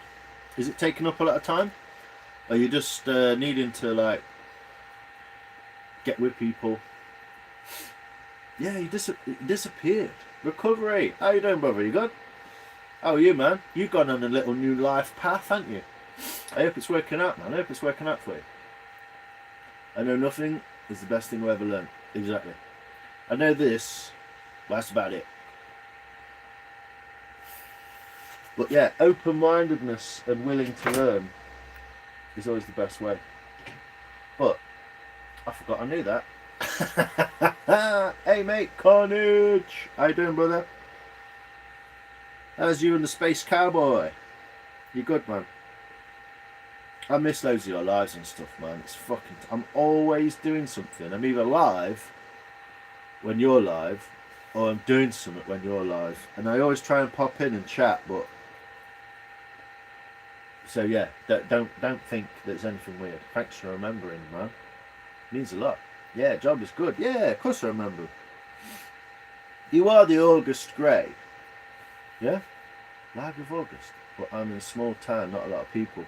Is it taking up a lot of time? Or are you just needing to, like, get with people? Yeah, you disappeared. Recovery. How you doing, brother? You good? How are you, man? You've gone on a little new life path, haven't you? I hope it's working out, man. I hope it's working out for you. I know nothing is the best thing I ever learned. Exactly. I know this, but that's about it. But yeah, open-mindedness and willing to learn is always the best way. But I forgot I knew that. Hey mate, Carnage! How you doing, brother? How's you and the Space Cowboy? You good, man? I miss loads of your lives and stuff, man. It's fucking... I'm always doing something. I'm either live when you're live, or I'm doing something when you're live. And I always try and pop in and chat, but So yeah, don't think there's anything weird. Thanks for remembering, man. Means a lot. Yeah, job is good. Yeah, of course I remember. You are the August Grey. Yeah? Live with August. But I'm in a small town, not a lot of people.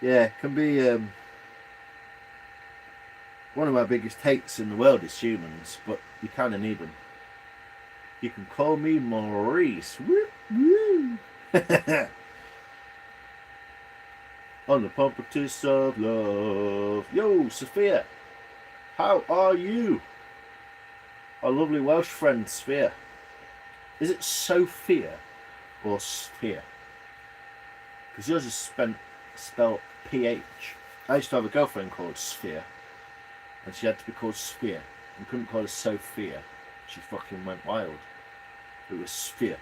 Yeah, can be one of my biggest hates in the world is humans, but you kind of need them. You can call me Maurice. Woo, woo. On the puppetess of love. Yo, Sophia. How are you? Our lovely Welsh friend, Sphere. Is it Sophia or Sphere? Because yours is spelled PH. I used to have a girlfriend called Sphere. And she had to be called Sphere. You couldn't call her Sophia. She fucking went wild. It was Sphere.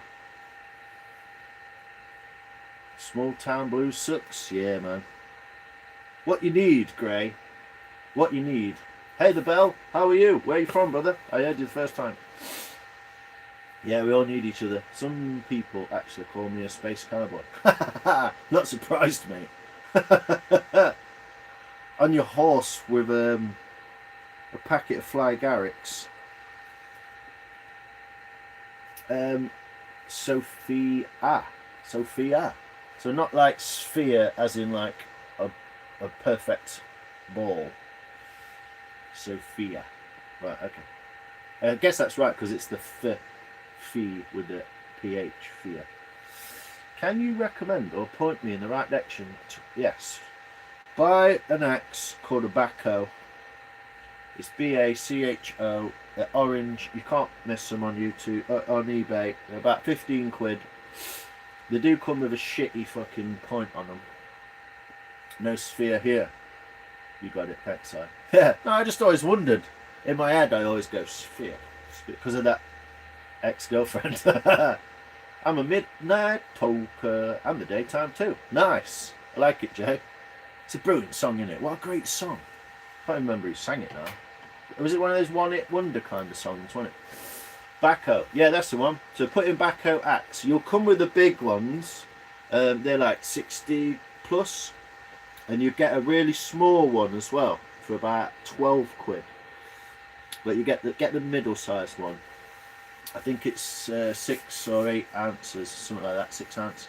Small town blues sucks? Yeah, man. What you need, Gray? What you need? Hey, the Bell. How are you? Where are you from, brother? I heard you the first time. Yeah, we all need each other. Some people actually call me a space cowboy. Not surprised, mate. On your horse with a packet of Fly Garricks. Sophia. So not like sphere as in like a perfect ball. Sophia. Right, okay. I guess that's right because it's the fee with the ph, fear. Can you recommend or point me in the right direction? Yes. Buy an axe called a backhoe. It's BACHO. They're orange. You can't miss them on YouTube, on eBay. They're about 15 quid. They do come with a shitty fucking point on them. No sphere here. You got it, thanks, Si. Yeah, no, I just always wondered. In my head, I always go sphere. Because of that ex-girlfriend. I'm a midnight poker. I'm the daytime too. Nice. I like it, Jay. It's a brilliant song, isn't it? What a great song. I can't remember who sang it now. Was it one of those one-hit wonder kind of songs, wasn't it? Backhoe. Yeah, that's the one. So put in backhoe axe. You'll come with the big ones. They're like 60 plus. And you get a really small one as well for about 12 quid. But you get the middle-sized one. I think it's 6 or 8 ounces, something like that, 6 ounce.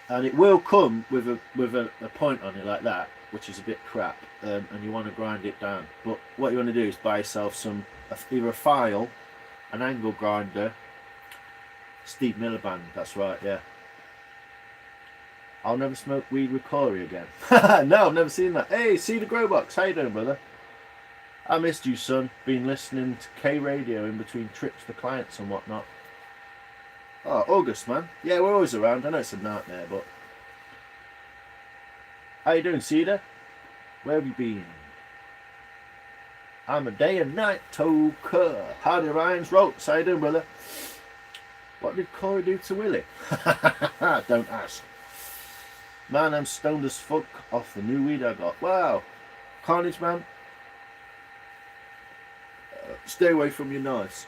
And it will come with a point on it like that, which is a bit crap, and you want to grind it down. But what you want to do is buy yourself either a file, an angle grinder. Steve Miller Band, that's right, yeah. I'll never smoke weed with Corey again. No, I've never seen that. Hey, see the Growbox. How you doing, brother? I missed you, son. Been listening to K Radio in between trips to clients and whatnot. Oh, August, man. Yeah, we're always around. I know it's a nightmare, but... How you doing, Cedar? Where have you been? I'm a day and night toker. Howdy, Ryan's Ropes. How you doing, brother? What did Corey do to Willie? Don't ask. Man, I'm stoned as fuck off the new weed I got. Wow. Carnage, man. Stay away from your knives.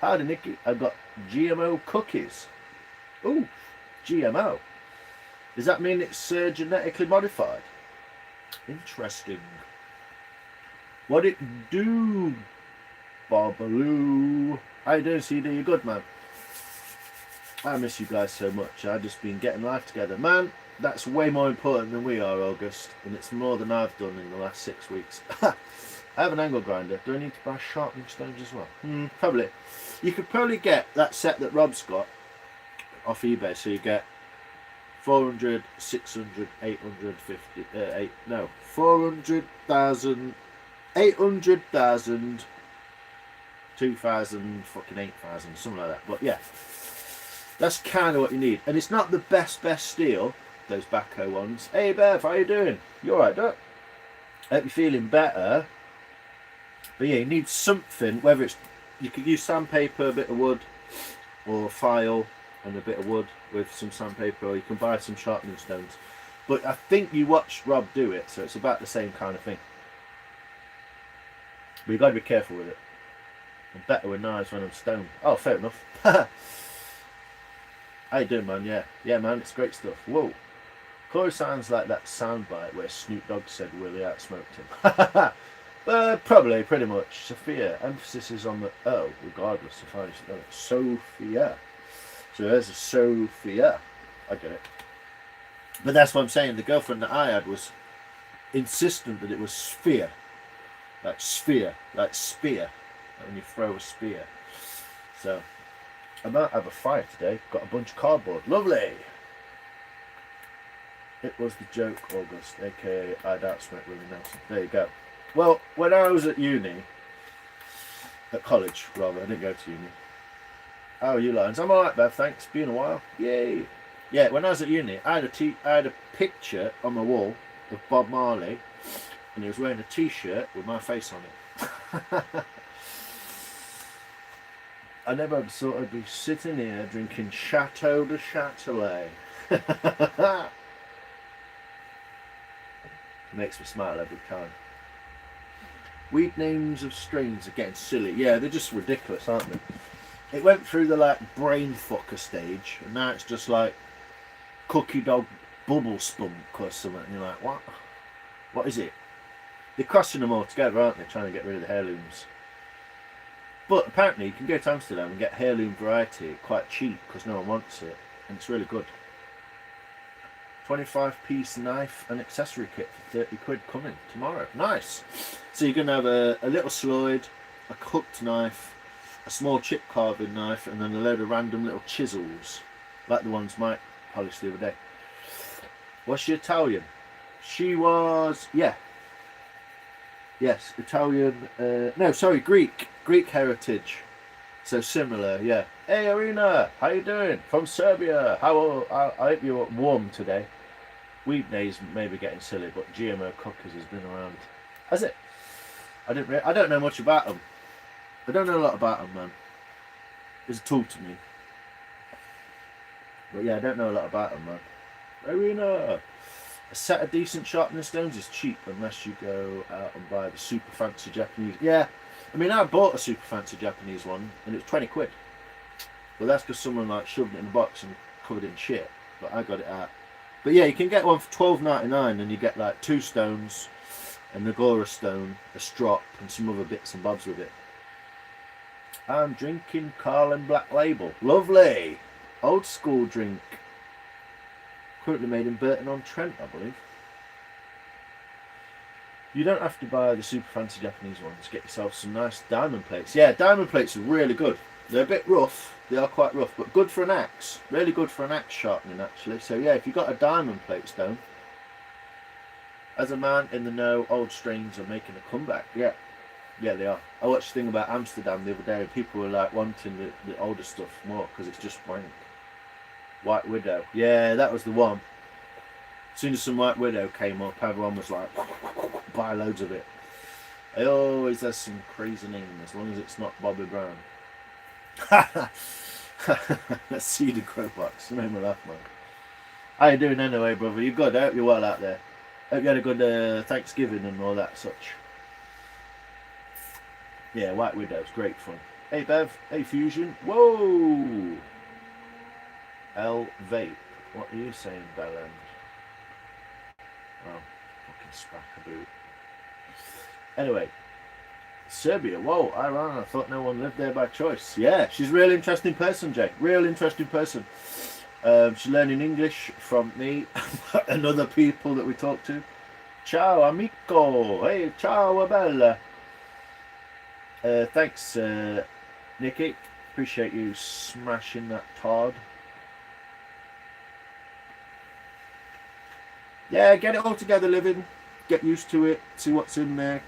Howdy, Nicky. I've got GMO cookies. Ooh, GMO. Does that mean it's genetically modified? Interesting. What it do, Babaloo? How you doing, CD? You good, man? I miss you guys so much. I've just been getting life together. Man, that's way more important than we are, August. And it's more than I've done in the last 6 weeks. I have an angle grinder. Do I need to buy sharpening stones as well? Probably. You could probably get that set that Rob's got off eBay. So you get 400, 600, 850, 400,000, 800,000, 2,000, fucking 8,000, something like that. But yeah. That's kind of what you need. And it's not the best steel, those backhoe ones. Hey, Bev, how you doing? You alright, Doc? I hope you're feeling better. But yeah, you need something, whether it's... You could use sandpaper, a bit of wood, or file and a bit of wood with some sandpaper, or you can buy some sharpening stones. But I think you watched Rob do it, so it's about the same kind of thing. But you've got to be careful with it. I'm better with knives when I'm stoned. Oh, fair enough. How you doing, man? Yeah, man, it's great stuff. Whoa. Corey sounds like that soundbite where Snoop Dogg said Willie outsmoked him. Probably, pretty much. Sophia. Emphasis is on the O, regardless of how you spell it. Sophia. So there's a Sophia. I get it. But that's what I'm saying. The girlfriend that I had was insistent that it was sphere. Like sphere. Like spear. Like when you throw a spear. So, I might have a fire today. Got a bunch of cardboard. Lovely! It was the joke, August, aka I'd outsmoked Willie Nelson. There you go. Well, when I was at uni, at college rather, I didn't go to uni. How are you, Lions? I'm alright, Bev, thanks. Been a while. Yay! Yeah, when I was at uni, I had a picture on my wall of Bob Marley, and he was wearing a t-shirt with my face on it. I never thought I'd be sitting here drinking Chateau de Châtelet. Makes me smile every time. Weird names of strains are getting silly. Yeah, they're just ridiculous, aren't they? It went through the like brain fucker stage, and now it's just like cookie dog bubble spunk or something. And you're like, what? What is it? They're crossing them all together, aren't they? Trying to get rid of the heirlooms. But apparently you can go to Amsterdam and get heirloom variety quite cheap because no one wants it, and it's really good. 25-piece knife and accessory kit for 30 quid coming tomorrow. Nice. So you're going to have a little sloyd, a hooked knife, a small chip carving knife, and then a load of random little chisels, like the ones Mike polished the other day. Was she Italian? She was, yeah. Yes, Italian, no, sorry, Greek. Greek heritage. So similar, yeah. Hey, Arena, how you doing? From Serbia. I hope you're warm today. Wheat days maybe getting silly, but GMO cookers has been around. Has it? I don't know much about them. I don't know a lot about them, man. It's a tool to me. But yeah, I don't know a lot about them, man. Arena. A set of decent sharpening stones is cheap unless you go out and buy the super fancy Japanese. Yeah, I mean, I bought a super fancy Japanese one and it was 20 quid. Well, that's because someone like shoved it in a box and covered it in shit. But I got it out. But yeah, you can get one for $12.99 and you get like 2 stones, a Nagora stone, a strop, and some other bits and bobs with it. I'm drinking Carlin Black Label. Lovely! Old school drink. Currently made in Burton-on-Trent, I believe. You don't have to buy the super fancy Japanese ones. Get yourself some nice diamond plates. Yeah, diamond plates are really good. They're a bit rough. They are quite rough, but good for an axe. Really good for an axe sharpening, actually. So yeah, if you've got a diamond plate stone, as a man in the know, old strains are making a comeback. Yeah, they are. I watched a thing about Amsterdam the other day, and people were like wanting the older stuff more because it's just wank. White Widow. Yeah, that was the one. As soon as some White Widow came up, everyone was like, buy loads of it. It always has some crazy name, as long as it's not Bobby Brown. Let's see the crow box. Made me laugh, man. How you doing anyway, brother? You good? I hope you're well out there. Hope you had a good Thanksgiving and all that such. Yeah, White Widow's great fun. Hey, Bev. Hey, Fusion. Whoa! L Vape. What are you saying, Bellend? Oh, fucking spackaboo. Anyway, Serbia. Whoa, Iran. I thought no one lived there by choice. Yeah, she's a real interesting person, Jake. Real interesting person. She's learning English from me and other people that we talk to. Ciao, amico. Hey, ciao, bella. Thanks, Nikki. Appreciate you smashing that tard. Yeah, get it all together, living. Get used to it. See what's in there.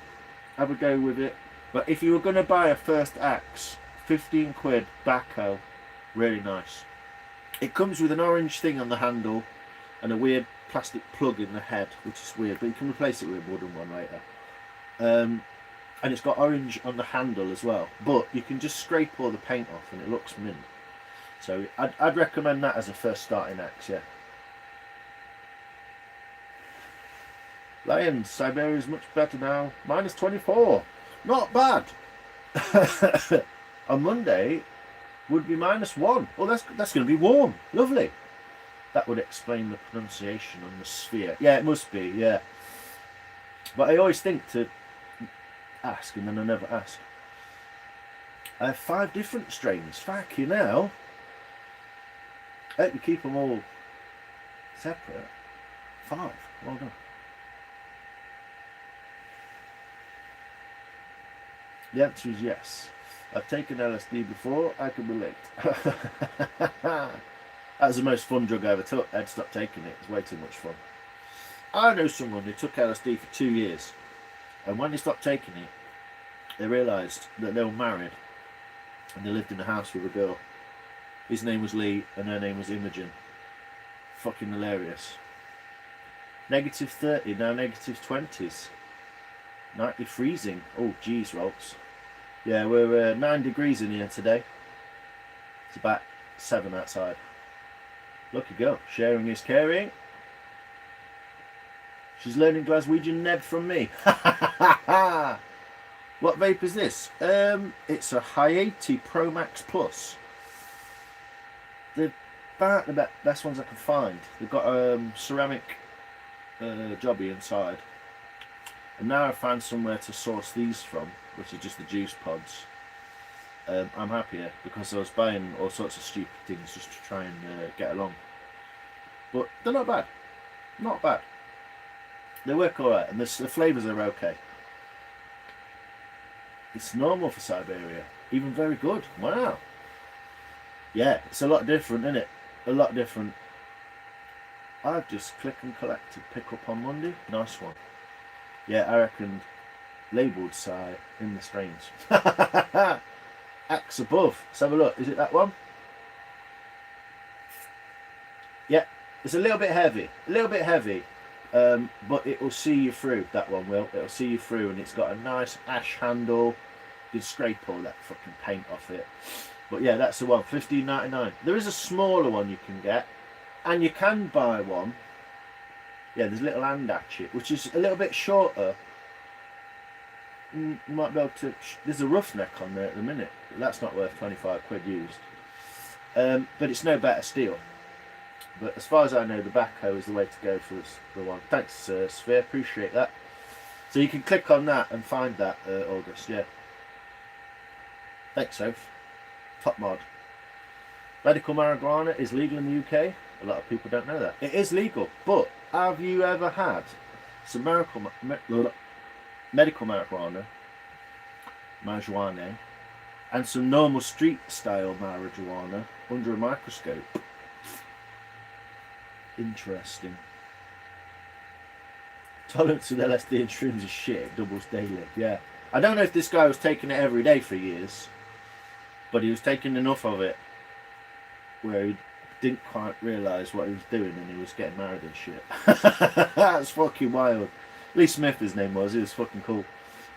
Have a go with it. But if you were going to buy a first axe, 15 quid, Baco, really nice. It comes with an orange thing on the handle and a weird plastic plug in the head, which is weird, but you can replace it with a wooden one later. And it's got orange on the handle as well, but you can just scrape all the paint off and it looks mint. So I'd recommend that as a first starting axe, yeah. Lions, Siberia is much better now. -24. Not bad. On Monday, would be -1. Oh, that's going to be warm. Lovely. That would explain the pronunciation on the sphere. Yeah, it must be, yeah. But I always think to ask, and then I never ask. I have 5 different strains. Fuck you now. I hope you keep them all separate. 5. Well done. The answer is yes. I've taken LSD before. I can relate. That was the most fun drug I ever took. I'd stopped taking it. It was way too much fun. I know someone who took LSD for 2 years. And when they stopped taking it, they realised that they were married. And they lived in a house with a girl. His name was Lee and her name was Imogen. Fucking hilarious. -30, now -20s. Nightly freezing. Oh, geez, Rolks. Yeah, we're 9 degrees in here today. It's about 7 outside. Lucky girl. Sharing is caring. She's learning Glaswegian Neb from me. What vape is this? It's a Hi80 Pro Max Plus. They're about the best ones I can find. They've got a ceramic jobby inside. And now I've found somewhere to source these from, which is just the juice pods. I'm happier because I was buying all sorts of stupid things just to try and get along. But they're not bad. Not bad. They work alright, and the flavours are okay. It's normal for Siberia. Even very good. Wow. Yeah, it's a lot different, isn't it? A lot different. I've just click and collected. Pick up on Monday. Nice one. Yeah, I reckon labelled Psy in the strains. Axe above. Let's have a look. Is it that one? Yeah, it's a little bit heavy. A little bit heavy. But it will see you through. That one will. It'll see you through, and it's got a nice ash handle. You can scrape all that fucking paint off it. But yeah, that's the one. $15.99. There is a smaller one you can get, and you can buy one. Yeah, there's a little hand hatchet, which is a little bit shorter. You might be able to. There's a roughneck on there at the minute. That's not worth 25 quid used. But it's no better steel. But as far as I know, the backhoe is the way to go for the one. Thanks, Sphere. Appreciate that. So you can click on that and find that, August. Yeah. Thanks, Soph. Top mod. Medical marijuana is legal in the UK. A lot of people don't know that. It is legal, but have you ever had some medical marijuana, and some normal street style marijuana under a microscope? Interesting. Tolerance with LSD and shrooms is shit. It doubles daily. Yeah. I don't know if this guy was taking it every day for years, but he was taking enough of it where he didn't quite realise what he was doing, and he was getting married and shit. That's fucking wild. Lee Smith, his name was. He was fucking cool.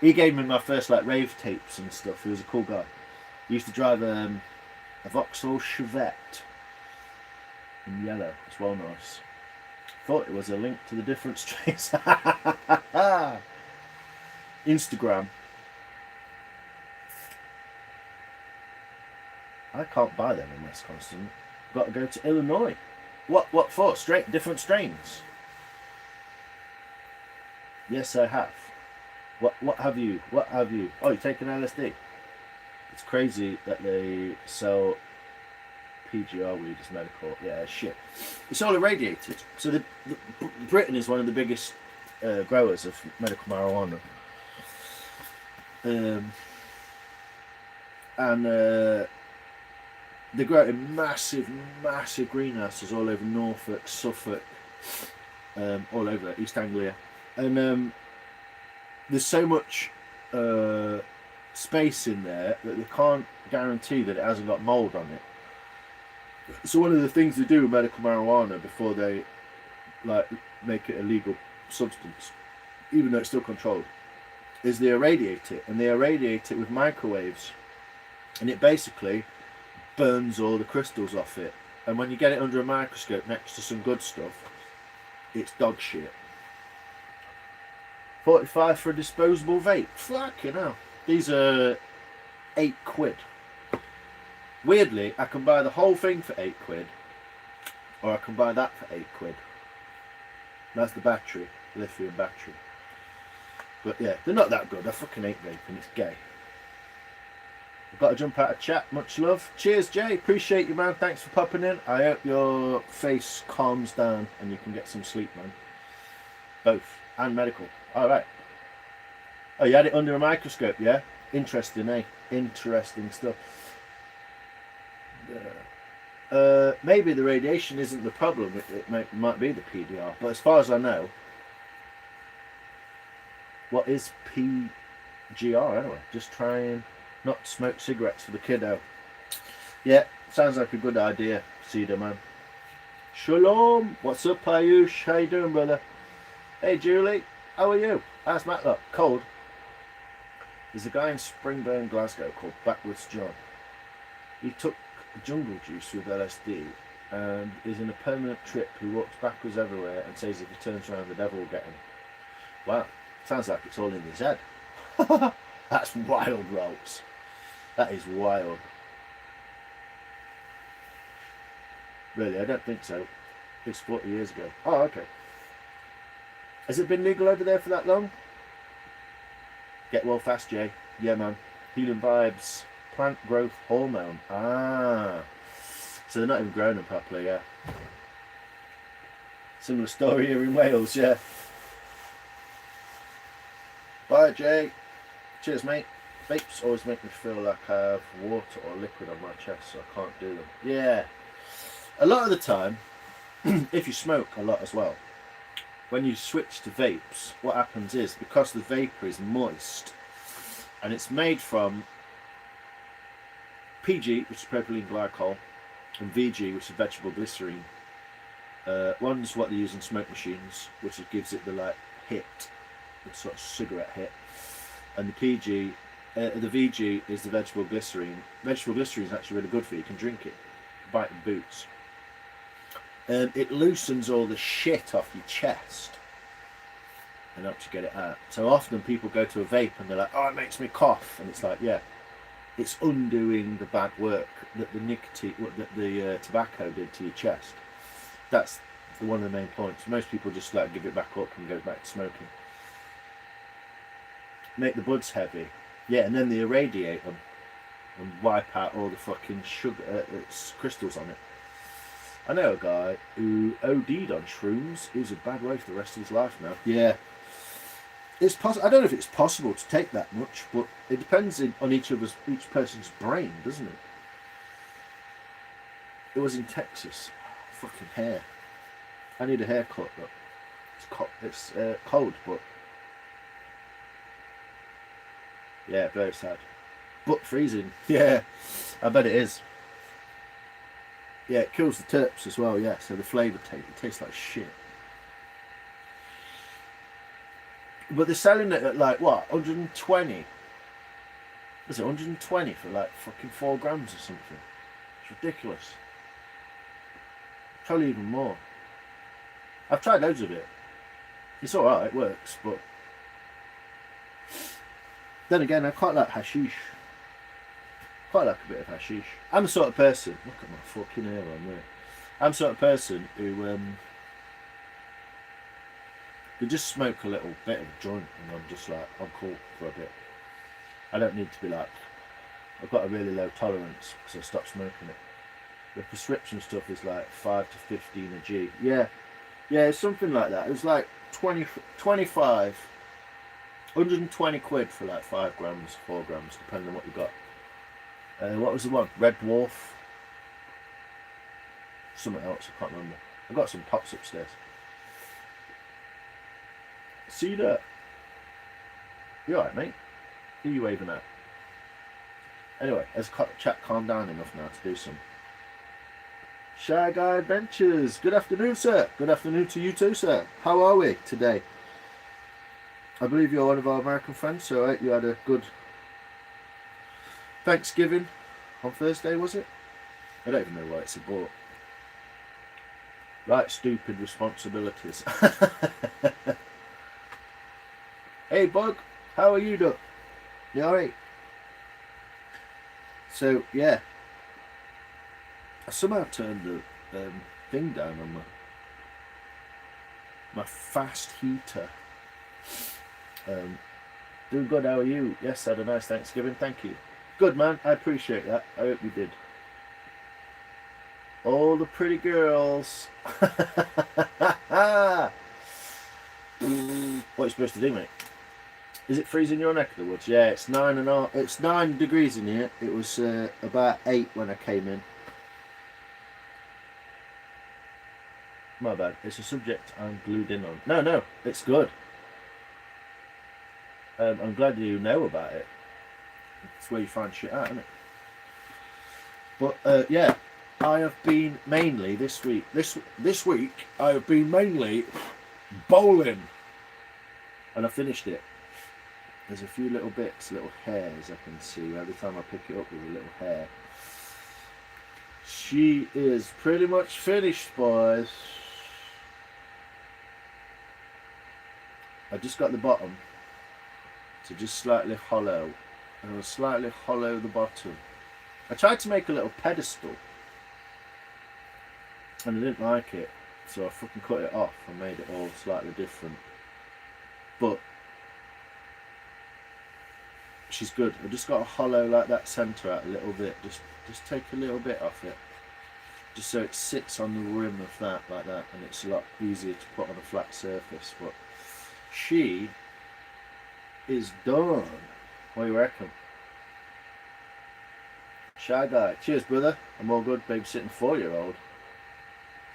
He gave me my first like rave tapes and stuff. He was a cool guy. He used to drive a Vauxhall Chevette in yellow. It's well nice. Thought it was a link to the different strains. Instagram. I can't buy them in Wisconsin. Got to go to Illinois. What for? Different strains? Yes, I have. What have you? What have you? Oh, you're taking LSD. It's crazy that they sell PGR weed as medical. Yeah, shit. It's all irradiated. So Britain is one of the biggest growers of medical marijuana. They grow it in massive greenhouses all over Norfolk, Suffolk, all over East Anglia. And there's so much space in there that they can't guarantee that it hasn't got mould on it. So one of the things they do with medical marijuana before they like make it a legal substance, even though it's still controlled, is they irradiate it, and they irradiate it with microwaves, and it basically burns all the crystals off it. And when you get it under a microscope next to some good stuff, it's dog shit. 45 for a disposable vape. Fucking hell. These are £8. Weirdly, I can buy the whole thing for £8, or I can buy that for £8. That's the battery, lithium battery. But yeah, they're not that good. I fucking hate vaping. It's gay. I've got to jump out of chat. Much love. Cheers, Jay. Appreciate you, man. Thanks for popping in. I hope your face calms down and you can get some sleep, man. Both. And medical. All right. Oh, you had it under a microscope, yeah? Interesting, eh? Interesting stuff. Maybe the radiation isn't the problem. It might be the PDR. But as far as I know, what is PGR anyway? Just try and not smoke cigarettes for the kiddo. Yeah, sounds like a good idea, Cedar man. Shalom. What's up, Ayush? How you doing, brother? Hey, Julie. How are you? How's Matlock? Cold? There's a guy in Springburn, Glasgow called Backwards John. He took jungle juice with LSD and is in a permanent trip. He walks backwards everywhere and says if he turns around, the devil will get him. Wow, sounds like it's all in his head. That's wild, Rolls. That is wild. Really, I don't think so. It's 40 years ago. Oh, okay. Has it been legal over there for that long? Get well fast, Jay. Yeah, man. Healing vibes. Plant growth hormone. Ah. So they're not even growing them properly, yeah. Similar story here in Wales, yeah. Bye, Jay. Cheers, mate. Vapes always make me feel like I have water or liquid on my chest, so I can't do them. Yeah. A lot of the time, if you smoke a lot as well, when you switch to vapes, what happens is, because the vapour is moist, and it's made from PG, which is propylene glycol, and VG, which is vegetable glycerine. One's what they use in smoke machines, which gives it the like hit, the sort of cigarette hit, and the PG, the VG is the vegetable glycerine. Vegetable glycerine is actually really good for you. You can drink it, bite in boots. It loosens all the shit off your chest and helps you get it out. So often people go to a vape and they're like, oh, it makes me cough, and it's like, yeah, it's undoing the bad work that the nicotine, that the tobacco did to your chest. That's one of the main points. Most people just like give it back up and go back to smoking. Make the buds heavy, yeah, and then they irradiate them and wipe out all the fucking sugar crystals on it. I know a guy who OD'd on shrooms. He was a bad way for the rest of his life now. Yeah. It's possible. I don't know if it's possible to take that much, but it depends on each person's brain, doesn't it? It was in Texas. Fucking hair. I need a haircut, but it's cold, but yeah, very sad. But freezing. Yeah, I bet it is. Yeah, it kills the terps as well, yeah, so the flavour tastes like shit. But they're selling it at like, what, 120? Was it 120 for like fucking 4 grams or something? It's ridiculous. Probably even more. I've tried loads of it. It's alright, it works, but then again, I quite like hashish. Quite like a bit of hashish. I'm the sort of person, look at my fucking hair on there. I'm the sort of person who could just smoke a little bit of a joint and I'm just like, I'm cool for a bit. I don't need to be like, I've got a really low tolerance because I stopped smoking it. The prescription stuff is like 5 to 15 a G. Yeah, it's something like that. It was like 25, 120 quid for like 5 grams, 4 grams, depending on what you got. What was the one? Red Dwarf. Something else, I can't remember. I've got some pops upstairs. Cedar. You alright, mate? Who are you waving at? Anyway, has chat calmed down enough now to do some Shy Guy Adventures. Good afternoon, sir. Good afternoon to you too, sir. How are we today? I believe you're one of our American friends, so I hope you had a good Thanksgiving on Thursday, was it? I don't even know why it's about. Right, stupid responsibilities. Hey, Bug, how are you doing? You alright? So, yeah. I somehow turned the thing down on my fast heater. Doing good, how are you? Yes, had a nice Thanksgiving, thank you. Good, man, I appreciate that. I hope you did. All the pretty girls. What are you supposed to do, mate? Is it freezing your neck of the woods? Yeah, it's 9.5. It's 9 degrees in here. It was about 8 when I came in. My bad. It's a subject I'm glued in on. No, it's good. I'm glad you know about it. It's where you find shit out, isn't it? But yeah, I have been mainly this week. This week I have been mainly bowling, and I finished it. There's a few little bits, little hairs I can see every time I pick it up with a little hair. She is pretty much finished, boys. I just got the bottom to just slightly hollow, and I'll slightly hollow the bottom. I tried to make a little pedestal, and I didn't like it, so I fucking cut it off and made it all slightly different. But she's good. I just got to hollow like that centre out a little bit. Just take a little bit off it, just so it sits on the rim of that like that, and it's a lot easier to put on a flat surface. But she is done. What do you reckon? Shy guy. Cheers, brother. I'm all good, babysitting 4-year-old.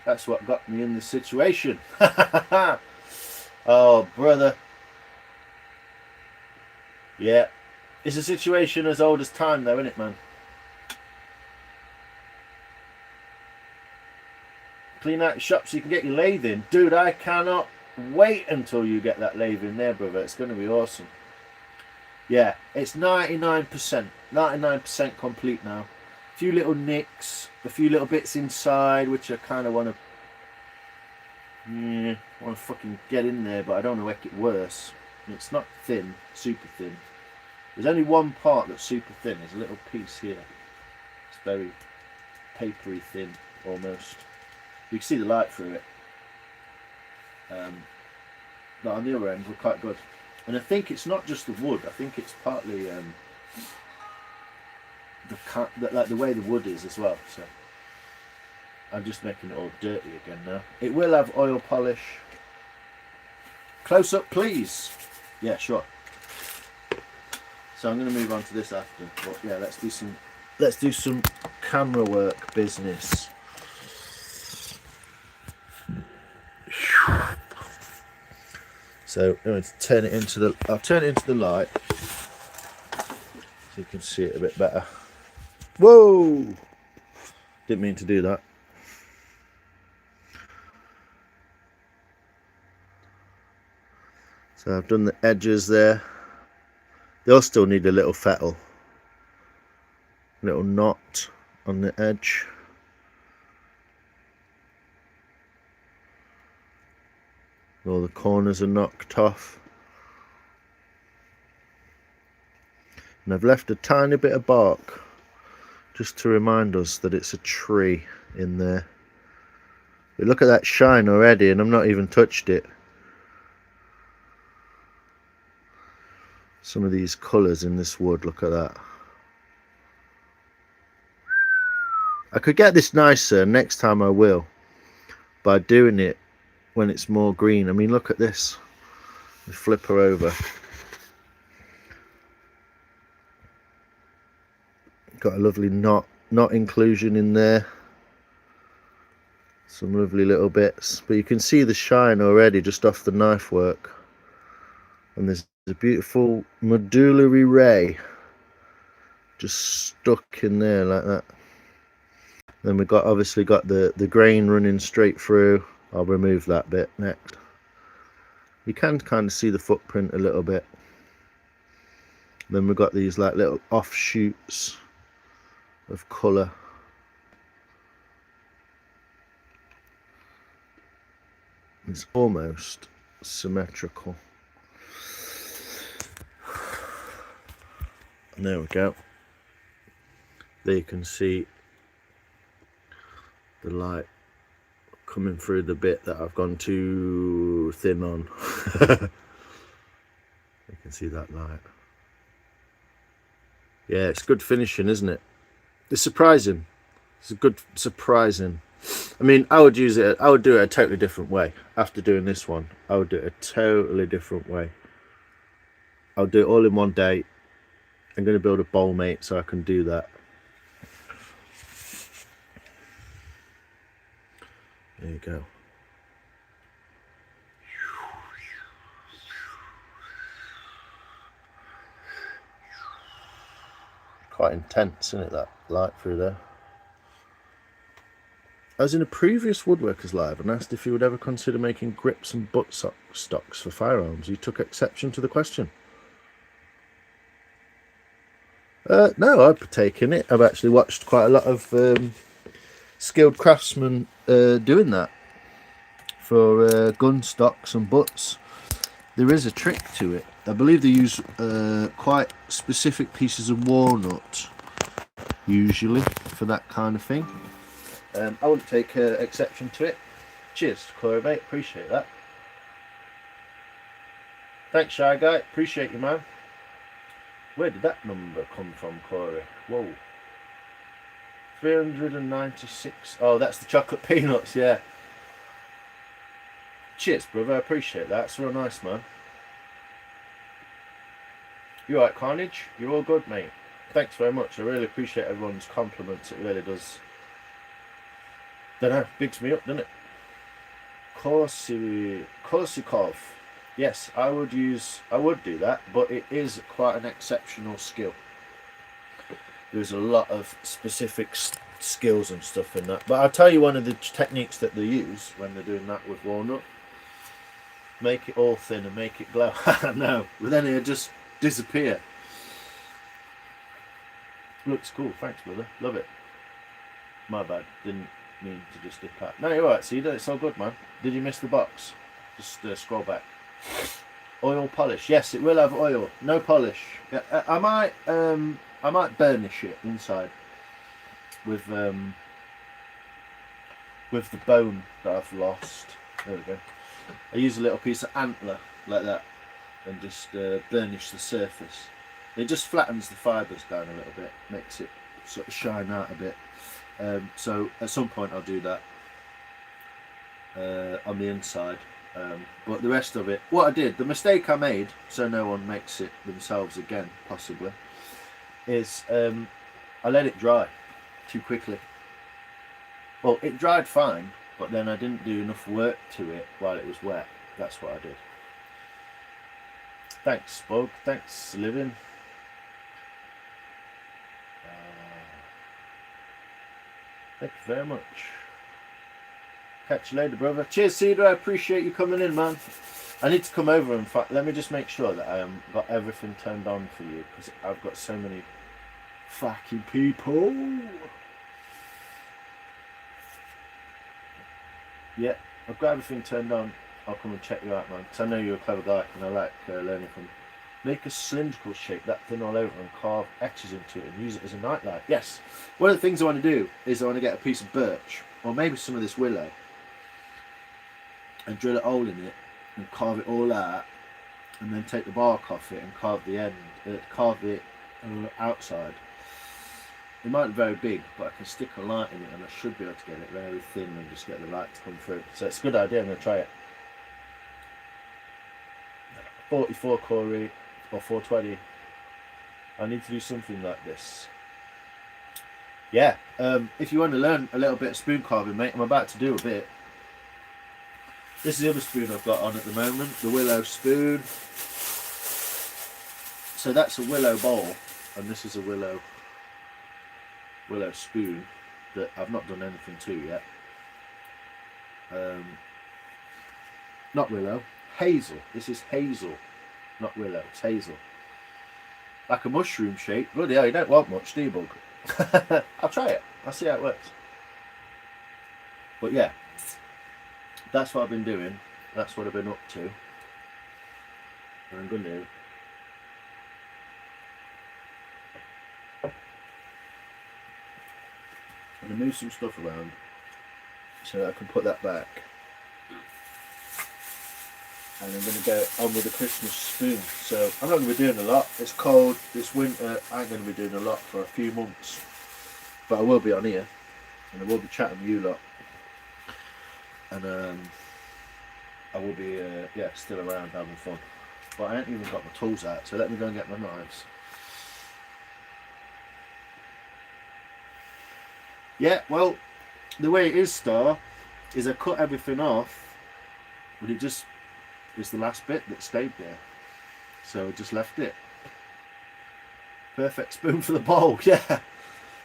That's what got me in this situation. Oh, brother. Yeah. It's a situation as old as time, though, isn't it, man? Clean out your shop so you can get your lathe in. Dude, I cannot wait until you get that lathe in there, brother. It's going to be awesome. Yeah, it's 99% complete now. A few little nicks, a few little bits inside, which I kind of want to fucking get in there, but I don't want to make it worse. It's not thin, super thin. There's only one part that's super thin. There's a little piece here. It's very papery thin, almost. You can see the light through it. But on the other end, we're quite good. And I think it's not just the wood. I think it's partly the way the wood is as well. So I'm just making it all dirty again now. It will have oil polish. Close up, please. Yeah, sure. So I'm going to move on to this after. But yeah, let's do some camera work business. So I'm going to turn it into the. I'll turn it into the light so you can see it a bit better. Whoa! Didn't mean to do that. So I've done the edges there. They'll still need a little fettle, little knot on the edge. All the corners are knocked off. And I've left a tiny bit of bark just to remind us that it's a tree in there. But look at that shine already, and I've not even touched it. Some of these colours in this wood, look at that. I could get this nicer, next time I will, by doing it when it's more green. I mean, look at this. Flip her over. Got a lovely knot inclusion in there. Some lovely little bits. But you can see the shine already just off the knife work. And there's a beautiful medullary ray just stuck in there like that. Then we've obviously got the grain running straight through. I'll remove that bit next. You can kind of see the footprint a little bit. Then we've got these like little offshoots of colour. It's almost symmetrical. And there we go. There you can see the light coming through the bit that I've gone too thin on. You can see that light. Yeah, it's good finishing, isn't it? It's surprising. It's a good surprising. I mean, I would do it a totally different way. After doing this one, I would do it a totally different way. I'll do it all in one day. I'm going to build a bowl, mate, so I can do that. There you go. Quite intense, isn't it, that light through there? I was in a previous Woodworkers Live and asked if he would ever consider making grips and butt stocks for firearms. He took exception to the question. No, I'd partake in it. I've actually watched quite a lot of skilled craftsmen doing that for gun stocks and butts. There is a trick to it. I believe they use quite specific pieces of walnut usually for that kind of thing. I wouldn't take exception to it. Cheers, Corey, mate. Appreciate that. Thanks, Shy Guy. Appreciate you, man. Where did that number come from, Corey? Whoa. 396. Oh, that's the chocolate peanuts, yeah. Cheers, brother. I appreciate that. It's real nice, man. You alright, Carnage? You're all good, mate. Thanks very much. I really appreciate everyone's compliments. It really does. Don't know, bigs me up, doesn't it? Korsikov. Yes, I would do that, but it is quite an exceptional skill. There's a lot of specific skills and stuff in that. But I'll tell you one of the techniques that they use when they're doing that with walnut. Make it all thin and make it glow. No, but then it'll just disappear. Looks cool, thanks, brother. Love it. My bad, didn't mean to just dip out. No, you're right, see, it's all good, man. Did you miss the box? Just scroll back. Oil polish. Yes, it will have oil. No polish. Yeah, I might burnish it inside with the bone that I've lost. There we go. I use a little piece of antler like that and just burnish the surface. It just flattens the fibres down a little bit, makes it sort of shine out a bit. So at some point I'll do that on the inside. But the rest of it, what I did, the mistake I made, so no one makes it themselves again, possibly, is I let it dry too quickly. Well, it dried fine, but then I didn't do enough work to it while it was wet. That's what I did. Thanks, Spog. Thanks, Living. Thank you very much. Catch you later, brother. Cheers, Cedar. I appreciate you coming in, man. I need to come over and let me just make sure that I got everything turned on for you, because I've got so many fucking people. Yeah, I've got everything turned on. I'll come and check you out, man, because I know you're a clever guy and I like learning from you. Make a cylindrical shape that thin all over and carve etches into it and use it as a nightlight. Yes, one of the things I want to do is I want to get a piece of birch or maybe some of this willow and drill a hole in it and carve it all out, and then take the bark off it and carve the end, carve it outside. It might be very big, but I can stick a light in it and I should be able to get it very thin and just get the light to come through. So it's a good idea. I'm going to try it. 44 Corey or 420. I need to do something like this. Yeah, if you want to learn a little bit of spoon carving, mate, I'm about to do a bit. This is the other spoon I've got on at the moment, the willow spoon. So that's a willow bowl, and this is a willow spoon that I've not done anything to yet. Not willow, hazel. This is hazel, not willow. It's hazel. Like a mushroom shape. Bloody hell, you don't want much, do you, bug? I'll try it. I'll see how it works. But yeah, that's what I've been doing. That's what I've been up to. And I'm going to move some stuff around So I can put that back. And I'm going to go on with the Christmas spoon. So I'm not going to be doing a lot. It's cold this winter. I ain't going to be doing a lot for a few months. But I will be on here. And I will be chatting with you lot. And I will be still around having fun. But I ain't even got my tools out. So let me go and get my knives. Yeah, well, the way it is, Star, is I cut everything off. But it just... was the last bit that stayed there, so I just left it. Perfect spoon for the bowl.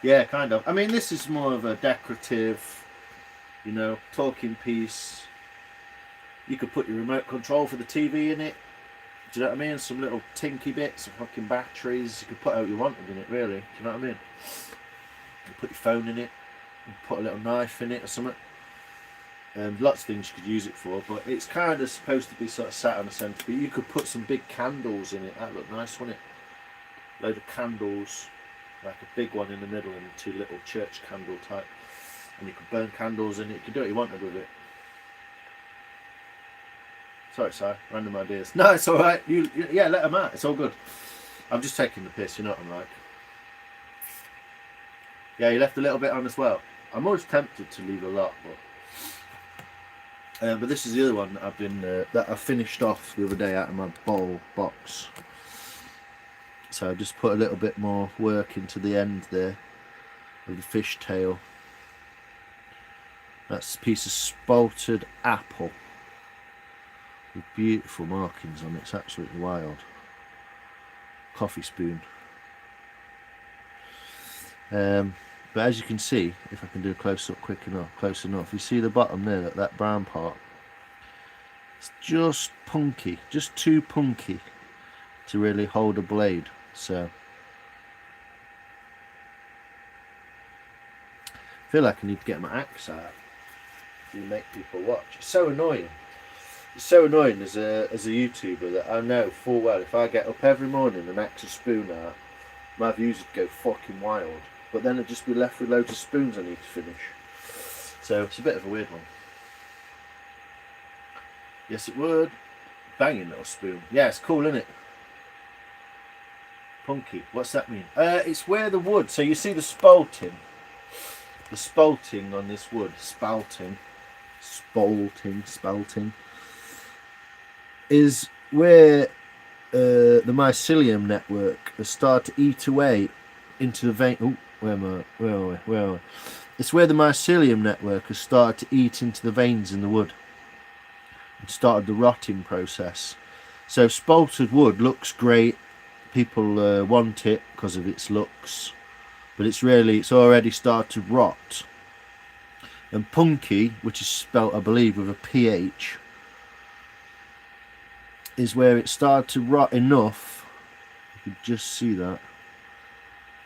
Yeah, kind of. I mean, this is more of a decorative, you know, talking piece. You could put your remote control for the TV in it. Do you know what I mean? Some little tinky bits of fucking batteries. You could put out you wanted in it, really. Do you know what I mean? You put your phone in it. You put a little knife in it or something. Lots of things you could use it for, but it's kind of supposed to be sort of sat on the centre. But you could put some big candles in it. That look nice, wouldn't it? Load of candles, like a big one in the middle and two little church candle type. And you could burn candles in it. You could do what you wanted with it. Sorry, random ideas. No, it's all right. Yeah, let them out. It's all good. I'm just taking the piss. You know what I'm like. Yeah, you left a little bit on as well. I'm always tempted to leave a lot, but this is the other one that I've been that I finished off the other day out of my bowl box. So I just put a little bit more work into the end there of the fish tail. That's a piece of spalted apple with beautiful markings on it. It's absolutely wild. Coffee spoon. But as you can see, if I can do a close up close enough, you see the bottom there, that brown part. It's just punky, just too punky to really hold a blade. So I feel like I need to get my axe out to make people watch. It's so annoying. It's so annoying as a YouTuber that I know full well if I get up every morning and axe a spoon out, my views would go fucking wild. But then I'd just be left with loads of spoons I need to finish. So it's a bit of a weird one. Yes, it would. Banging little spoon. Yeah, it's cool, isn't it? Punky. What's that mean? It's where the wood. So you see the spalting. The spalting on this wood. Spalting. Is where the mycelium network has started to eat away into the vein. Oh, where am I? It's where the mycelium network has started to eat into the veins in the wood and started the rotting process. So spalted wood looks great. People want it because of its looks, but it's already started to rot. And punky, which is spelt, I believe, with a PH, is where it started to rot enough. You can just see that.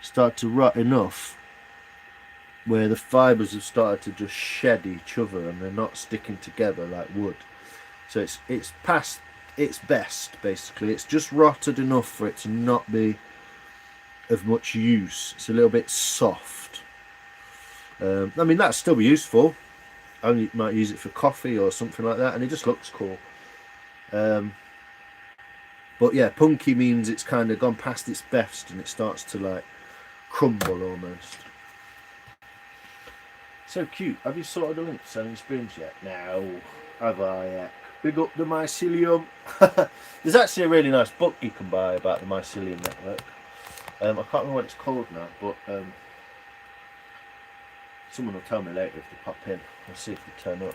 Start to rot enough where the fibres have started to just shed each other and they're not sticking together like wood. So it's past its best, basically. It's just rotted enough for it to not be of much use. It's a little bit soft. I mean, that'd still be useful. I might use it for coffee or something like that, and it just looks cool. But yeah, punky means it's kind of gone past its best and it starts to like crumble almost. So cute. Have you sorted the link selling spoons yet? No. Have I yet? Big up the mycelium. There's actually a really nice book you can buy about the mycelium network. I can't remember what it's called now, but someone will tell me later if they pop in. I'll see if they turn up.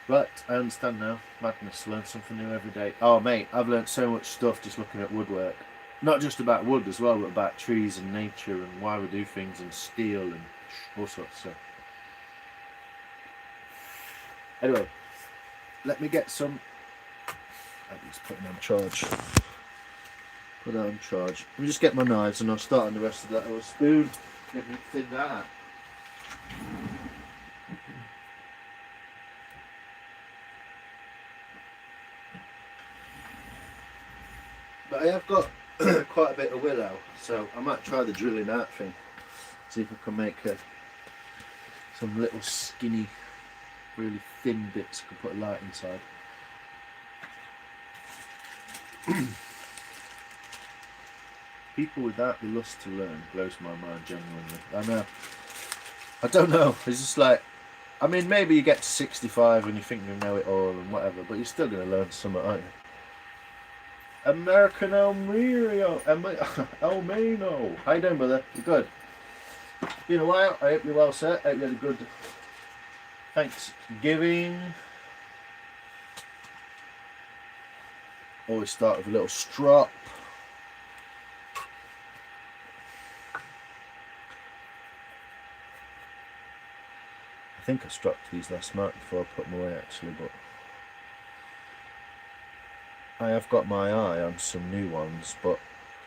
Right, I understand now. Madness, learn something new every day. Oh mate, I've learned so much stuff just looking at woodwork. Not just about wood as well, but about trees and nature and why we do things and steel and all sorts of stuff. Anyway, let me get some... I'll just put it on charge. Put that on charge. Let me just get my knives and I'll start on the rest of that little spoon. Let me thin that out. But I have got quite a bit of willow, so I might try the drilling out thing. See if I can make Some little skinny, really thin bits I could put a light inside. People without the lust to learn blows my mind genuinely. I know. I don't know. It's just like, I mean, maybe you get to 65 and you think you know it all and whatever, but you're still going to learn something, aren't you? American Elmino. How you doing, brother? You good? Been a while. I hope you're well, sir. I hope you had a good Thanksgiving. Always start with a little strop. I think I stropped these last night before I put them away actually, but I have got my eye on some new ones, but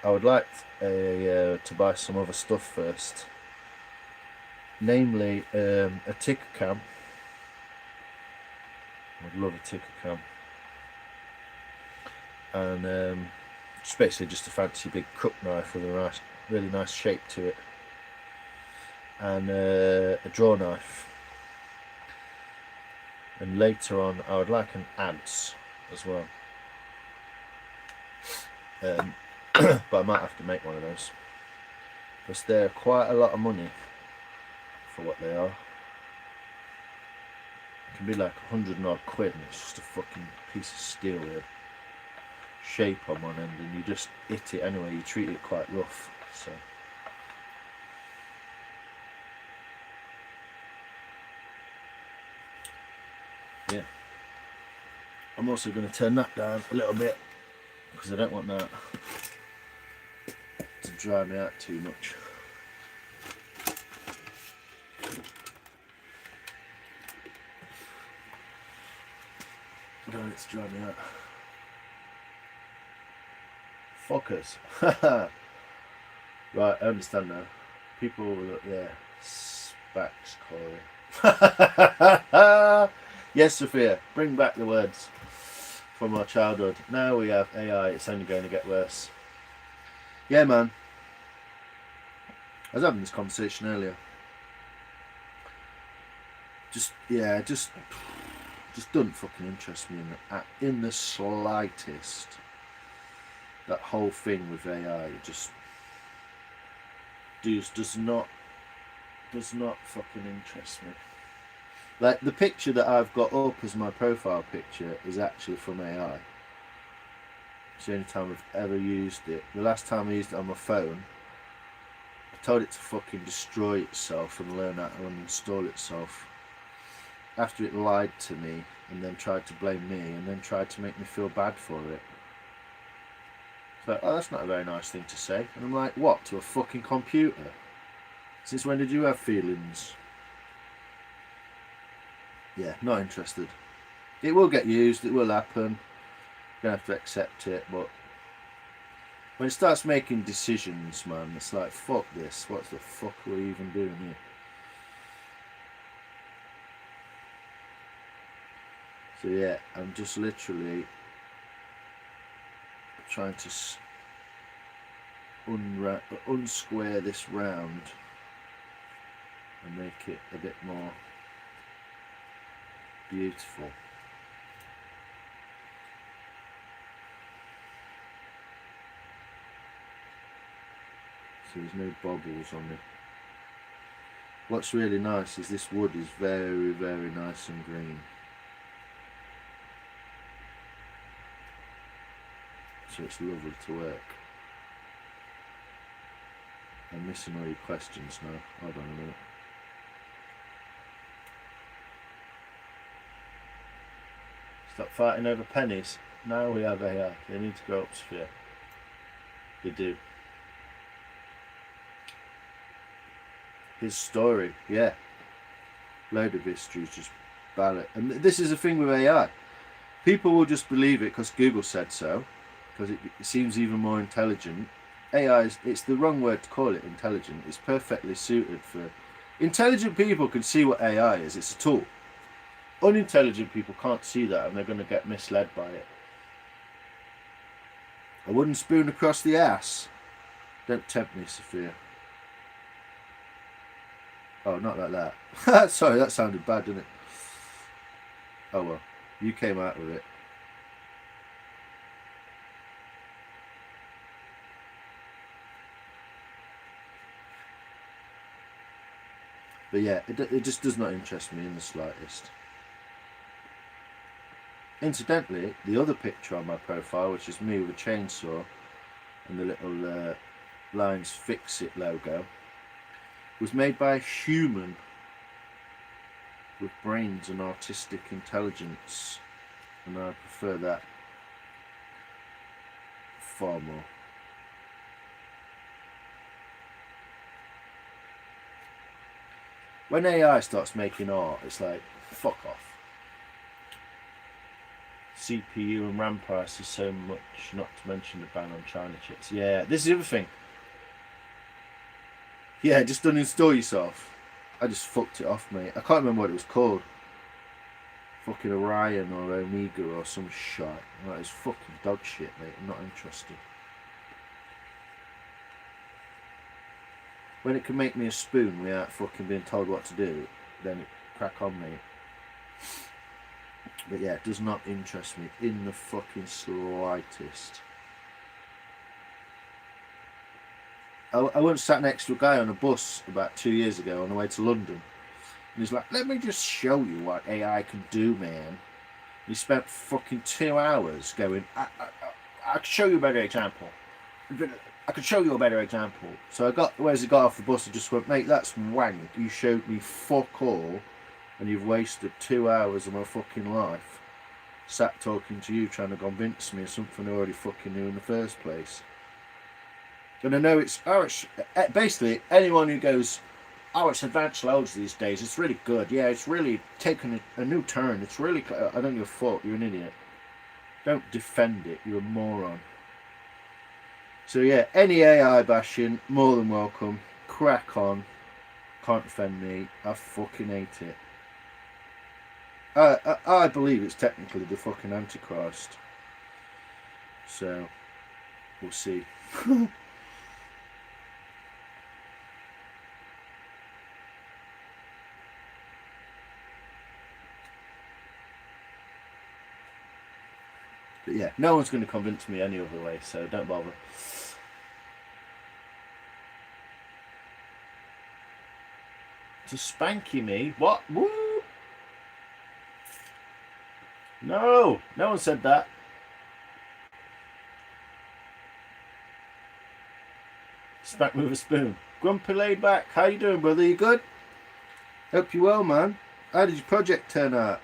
I would like to buy some other stuff first. Namely, a ticker cam. I'd love a ticker cam. And it's basically just a fancy big cook knife with a really nice shape to it. And a draw knife. And later on, I would like an adze as well. But I might have to make one of those. Because they're quite a lot of money for what they are. It can be like 100 and odd quid and it's just a fucking piece of steel with a shape on one end and you just hit it anyway, you treat it quite rough. So yeah. I'm also going to turn that down a little bit because I don't want that to dry me out too much. I don't want it to dry me out. Fuckers. Right, I understand now. People will look, yeah, Spax Corey. Yes, Sophia, bring back the words from our childhood. Now we have AI, it's only going to get worse. Yeah, man. I was having this conversation earlier. Just doesn't fucking interest me in the slightest. That whole thing with AI just does not fucking interest me. Like the picture that I've got up as my profile picture is actually from AI. It's the only time I've ever used it. The last time I used it on my phone, I told it to fucking destroy itself and learn how to uninstall itself. After it lied to me and then tried to blame me and then tried to make me feel bad for it. It's like, oh, that's not a very nice thing to say. And I'm like, what, to a fucking computer? Since when did you have feelings? Yeah, not interested. It will get used, it will happen. You're going to have to accept it, but when it starts making decisions, man, it's like, fuck this. What the fuck are we even doing here? So yeah, I'm just literally trying to unsquare this round and make it a bit more beautiful. So there's no bobbles on it. What's really nice is this wood is very, very nice and green. So it's lovely to work. I'm missing all your questions now. Hold on a minute. Stop fighting over pennies. Now we have AI. They need to grow up, Sophia. They do. His story, yeah. Load of history is just ballot. And this is the thing with AI. People will just believe it because Google said so. Because it seems even more intelligent. AI it's the wrong word to call it intelligent. It's perfectly suited for... Intelligent people can see what AI is. It's a tool. Unintelligent people can't see that and they're going to get misled by it. A wooden spoon across the ass. Don't tempt me, Sophia. Oh, not like that. Sorry, that sounded bad, didn't it? Oh well, you came out with it. But yeah, it just does not interest me in the slightest. Incidentally, the other picture on my profile, which is me with a chainsaw and the little Lions Fix It logo, was made by a human with brains and artistic intelligence, and I prefer that far more. When AI starts making art, it's like, fuck off. CPU and RAM prices so much, not to mention the ban on China chips. Yeah, this is the other thing. Yeah, just uninstall yourself. I just fucked it off, mate. I can't remember what it was called. Fucking Orion or Omega or some shit. That is fucking dog shit, mate. I'm not interested. When it can make me a spoon without fucking being told what to do, then it crack on, mate. But yeah, it does not interest me in the fucking slightest. I once sat next to a guy on a bus about 2 years ago on the way to London. And he's like, let me just show you what AI can do, man. He spent fucking 2 hours going, I can show you a better example. I can show you a better example. So I got, where's he got off the bus and just went, mate, that's wank. You showed me fuck all and you've wasted 2 hours of my fucking life sat talking to you trying to convince me of something I already fucking knew in the first place. And I know it's basically anyone who goes, oh, it's advanced loads these days, it's really good. Yeah, it's really taken a new turn. It's really, I don't give a fuck, you're an idiot. Don't defend it, you're a moron. So yeah, any AI bashing, more than welcome. Crack on. Can't defend me. I fucking hate it. I believe it's technically the fucking Antichrist. So, we'll see. But yeah, no one's going to convince me any other way, so don't bother. To spanky me? What? Woo! No! No one said that. Spank me with a spoon. Grumpy laid back. How you doing, brother? You good? Hope you well, man. How did your project turn out?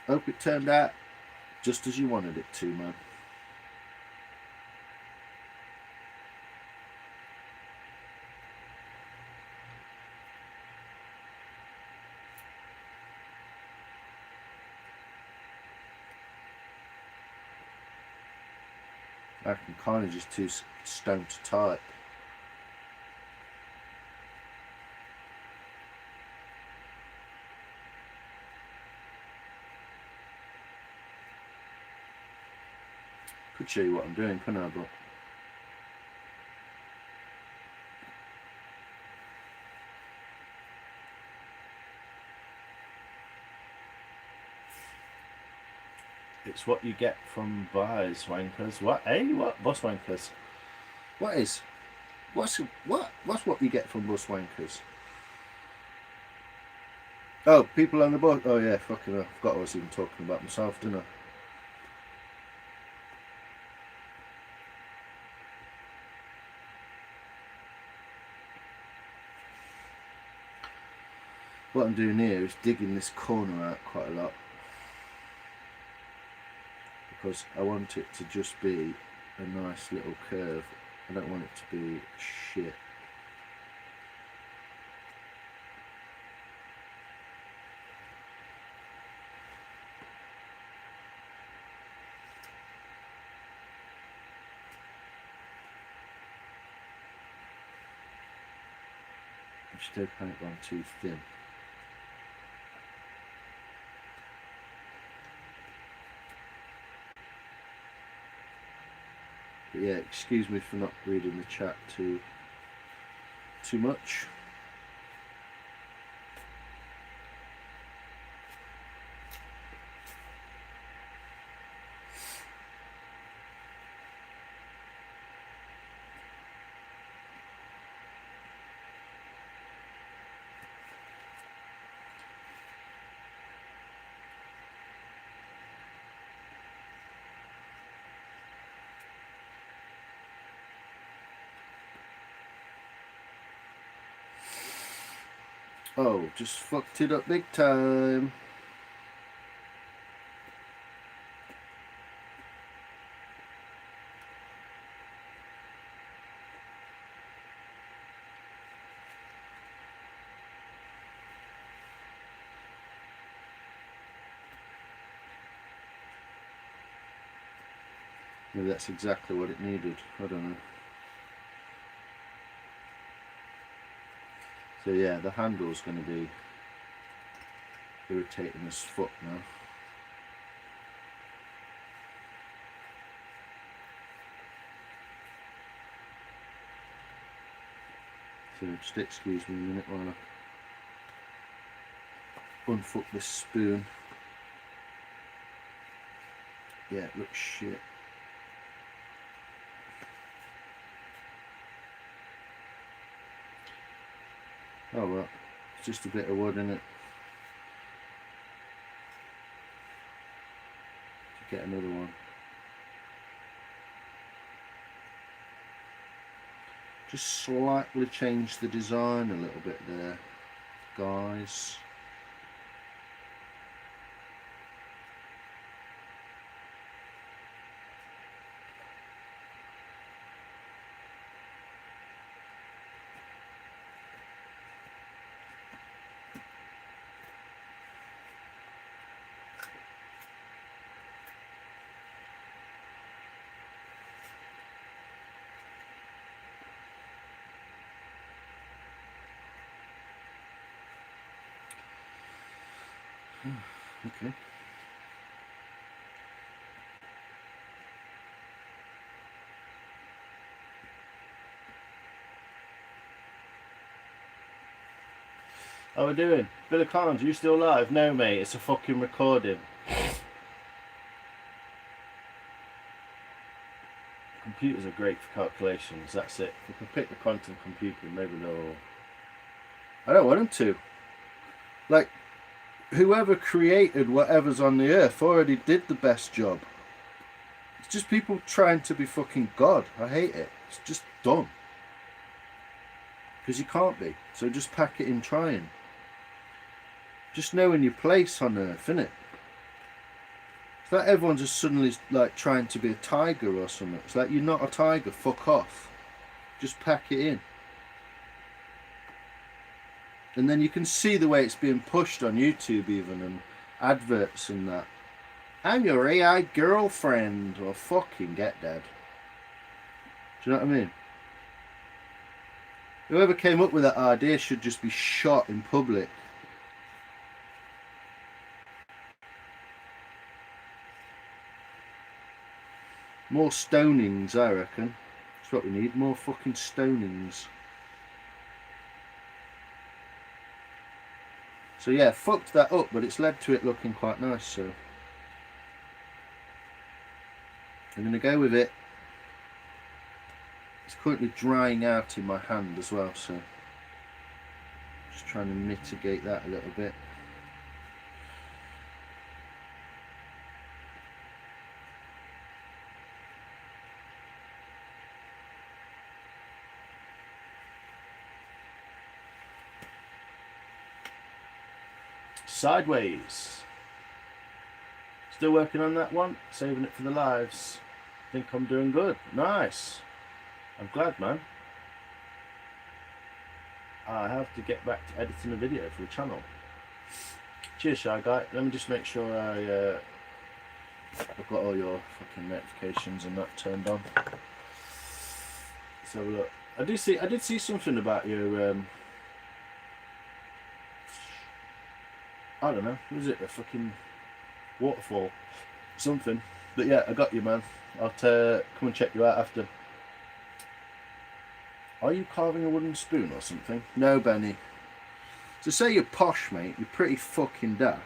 Hope it turned out just as you wanted it to, man. I'm kind of just too stoned to type. Could show you what I'm doing, couldn't I? But it's what you get from buyers, wankers. What? Hey, what? Boss wankers. What is? What's what you get from bus wankers? Oh, people on the bus. Oh yeah, fucking hell. I forgot I was even talking about myself, didn't I? What I'm doing here is digging this corner out quite a lot because I want it to just be a nice little curve. I don't want it to be shit. I just don't paint one too thin. But yeah, excuse me for not reading the chat too too much. Oh, just fucked it up big time. Maybe that's exactly what it needed. I don't know. So yeah, the handle's going to be irritating as fuck now. So just excuse me a minute while I unfuck this spoon. Yeah, it looks shit. Oh well, it's just a bit of wood, isn't it? To get another one. Just slightly change the design a little bit there, guys. Okay. How we doing? Billy Collins, are you still live? No, mate, it's a fucking recording. Computers are great for calculations, that's it. If we can pick the quantum computer, maybe they'll... I don't want them to. Like, whoever created whatever's on the earth already did the best job. It's just people trying to be fucking God. I hate it. It's just dumb. Because you can't be. So just pack it in trying. Just knowing your place on earth, innit? It's like everyone's just suddenly like trying to be a tiger or something. It's like, you're not a tiger, fuck off. Just pack it in. And then you can see the way it's being pushed on YouTube even, and adverts and that. I'm your AI girlfriend. Or fucking get dead. Do you know what I mean? Whoever came up with that idea should just be shot in public. More stonings, I reckon. That's what we need. More fucking stonings. So yeah, fucked that up, but it's led to it looking quite nice, so I'm going to go with it. It's currently drying out in my hand as well, so just trying to mitigate that a little bit. Sideways. Still working on that one, saving it for the lives. Think I'm doing good. Nice. I'm glad, man. I have to get back to editing a video for the channel. Cheers, Shy Guy. Let me just make sure I've got all your fucking notifications and that turned on. Let's have a look. I did see something about your I don't know, was it a fucking waterfall? Something. But yeah, I got you, man. I'll come and check you out after. Are you carving a wooden spoon or something? No, Benny. To say you're posh, mate, you're pretty fucking daft.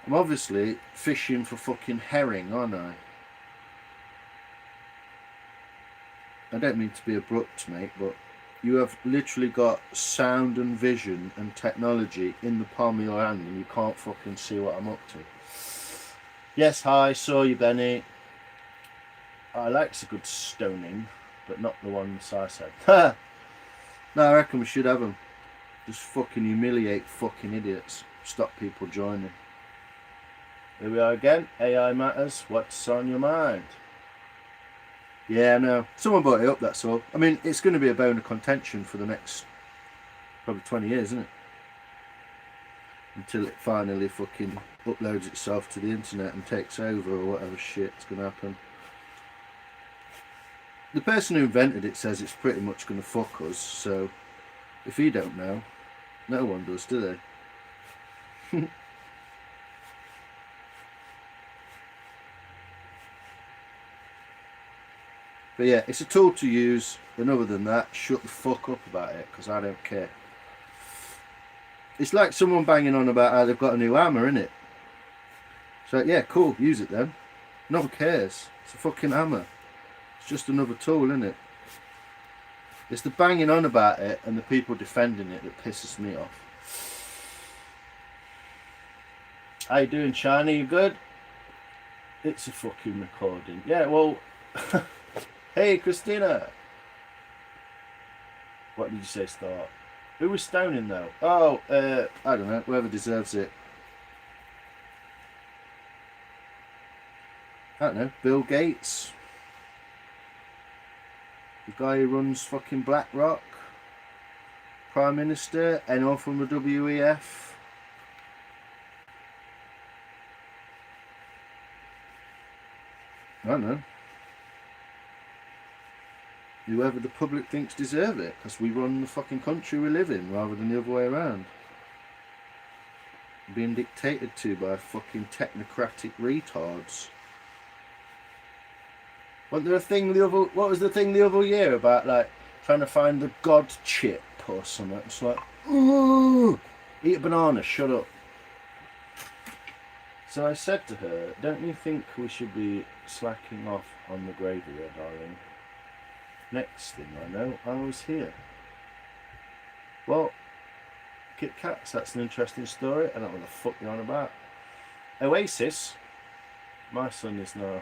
I'm obviously fishing for fucking herring, aren't I? I don't mean to be abrupt, mate, but you have literally got sound and vision and technology in the palm of your hand and you can't fucking see what I'm up to. Yes, hi, saw you, Benny. I likes a good stoning, but not the ones I said. No, I reckon we should have them. Just fucking humiliate fucking idiots. Stop people joining. Here we are again. AI matters. What's on your mind? Yeah, no. Someone brought it up, that's all. I mean, it's going to be a bone of contention for the next probably 20 years, isn't it? Until it finally fucking uploads itself to the internet and takes over or whatever shit's going to happen. The person who invented it says it's pretty much going to fuck us, so if he don't know, no one does, do they? But yeah, it's a tool to use, and other than that, shut the fuck up about it, because I don't care. It's like someone banging on about how they've got a new hammer, innit? It's like, yeah, cool, use it then. No one cares. It's a fucking hammer. It's just another tool, innit? It's the banging on about it and the people defending it that pisses me off. How you doing, Shiny? You good? It's a fucking recording. Yeah, well... Hey, Christina! What did you say, start? Who was stoning, though? Oh, I don't know. Whoever deserves it. I don't know. Bill Gates? The guy who runs fucking BlackRock? Prime Minister? Anyone from the WEF? I don't know. Whoever the public thinks deserve it, because we run the fucking country we live in rather than the other way around. Being dictated to by fucking technocratic retards. What was the thing the other year about, like, trying to find the God chip or something? It's like, ooh, eat a banana, shut up. So I said to her, don't you think we should be slacking off on the gravy there, darling? Next thing I know, I was here. Well, Kit Kats, that's an interesting story. I don't know what the fuck you're on about. Oasis, my son is now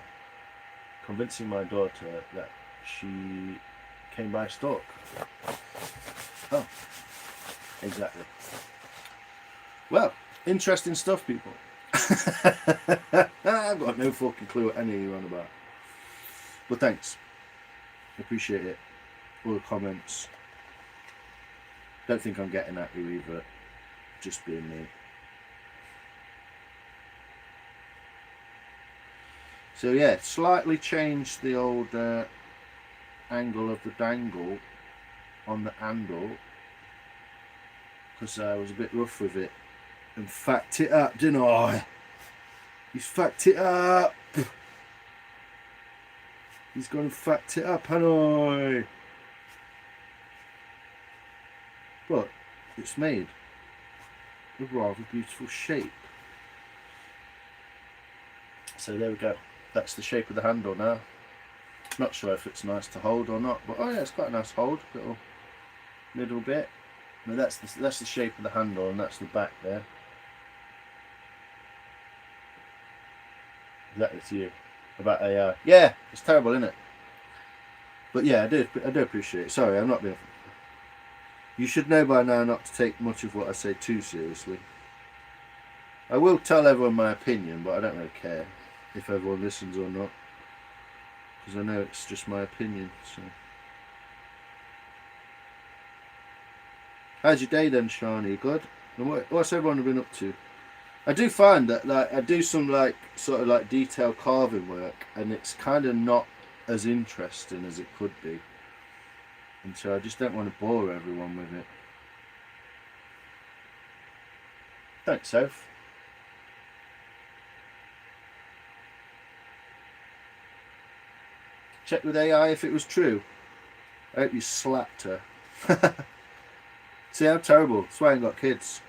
convincing my daughter that she came by stalk. Oh, exactly. Well, interesting stuff, people. I've got no fucking clue what any of you are on about. But thanks. Appreciate it. All the comments. Don't think I'm getting at you either. Just being me. So yeah, slightly changed the old angle of the dangle on the handle because I was a bit rough with it and fact it up, didn't I? He's fact it up. He's gonna fact it up, haven't I? But it's made a rather beautiful shape. So there we go. That's the shape of the handle now. Not sure if it's nice to hold or not, but oh yeah, it's quite a nice hold. Little middle bit. No, that's the shape of the handle, and that's the back there. Exactly to you about AI. Yeah, it's terrible, isn't it? But yeah, I do appreciate it. Sorry, I'm not being. You should know by now not to take much of what I say too seriously. I will tell everyone my opinion, but I don't really care if everyone listens or not, because I know it's just my opinion. So, how's your day then, Shani? Good. And what's everyone been up to? I do find that, like, I do some like sort of like detailed carving work, and it's kind of not as interesting as it could be, and so I just don't want to bore everyone with it. Thanks, Soph. Check with AI if it was true. I hope you slapped her. See how terrible. That's why I ain't got kids.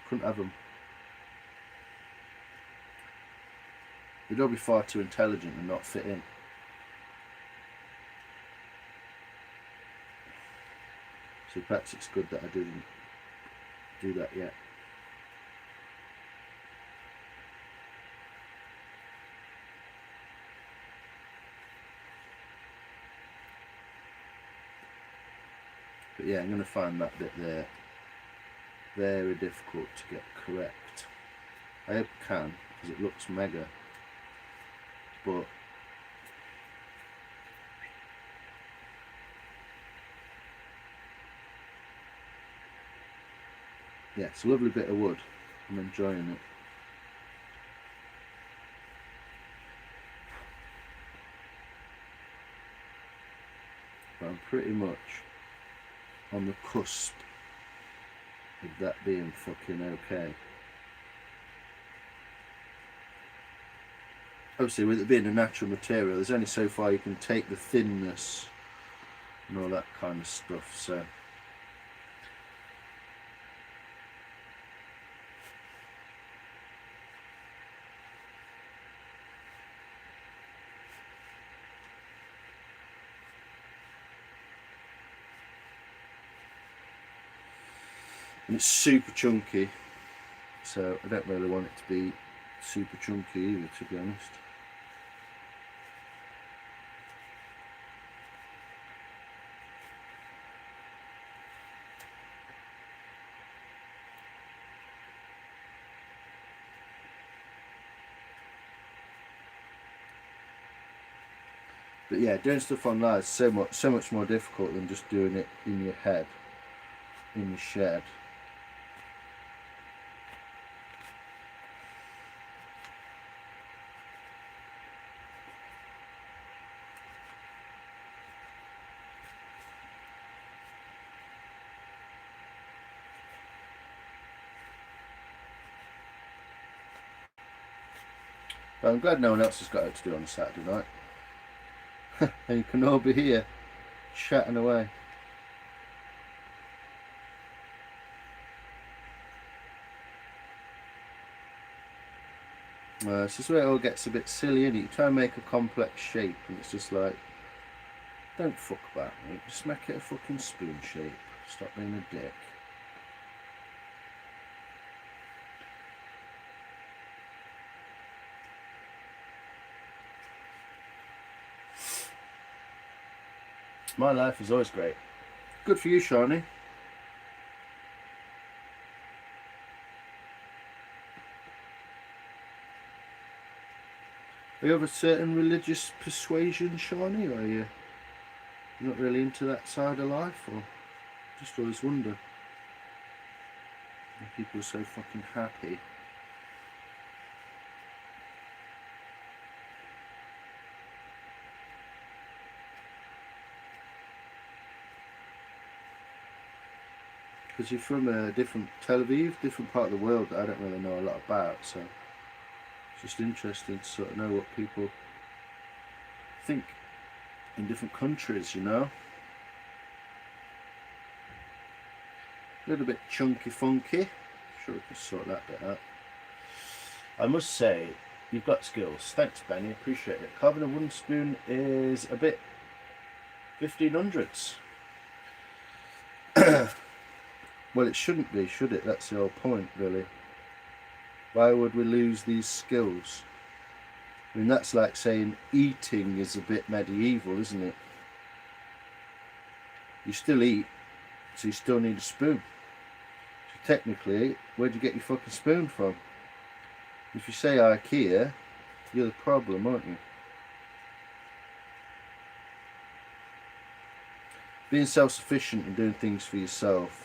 Couldn't have them. They'd all be far too intelligent and not fit in. So perhaps it's good that I didn't do that yet. But yeah, I'm going to find that bit there very difficult to get correct. I hope I can, because it looks mega. But yeah, it's a lovely bit of wood. I'm enjoying it. But I'm pretty much on the cusp of that being fucking okay. Obviously, with it being a natural material, there's only so far you can take the thinness and all that kind of stuff, so and it's super chunky, so I don't really want it to be super chunky either, to be honest. But yeah, doing stuff online is so much more difficult than just doing it in your head, in your shed. But I'm glad no one else has got it to do on a Saturday night. And you can all be here chatting away. This is where it all gets a bit silly, isn't it? You try and make a complex shape and it's just like, don't fuck about, mate. Just make it a fucking spoon shape. Stop being a dick. My life is always great. Good for you, Shani. Are you of a certain religious persuasion, Shani, or are you not really into that side of life, or just always wonder why people are so fucking happy? Because you're from a different Tel Aviv, different part of the world that I don't really know a lot about, so it's just interesting to sort of know what people think in different countries, you know. A little bit chunky funky. Sure we can sort that bit out. I must say, you've got skills. Thanks, Benny, appreciate it. Carving a wooden spoon is a bit 1500s. Well, it shouldn't be, should it? That's the whole point, really. Why would we lose these skills? I mean, that's like saying eating is a bit medieval, isn't it? You still eat, so you still need a spoon. So technically, where'd you get your fucking spoon from? If you say IKEA, you're the problem, aren't you? Being self-sufficient and doing things for yourself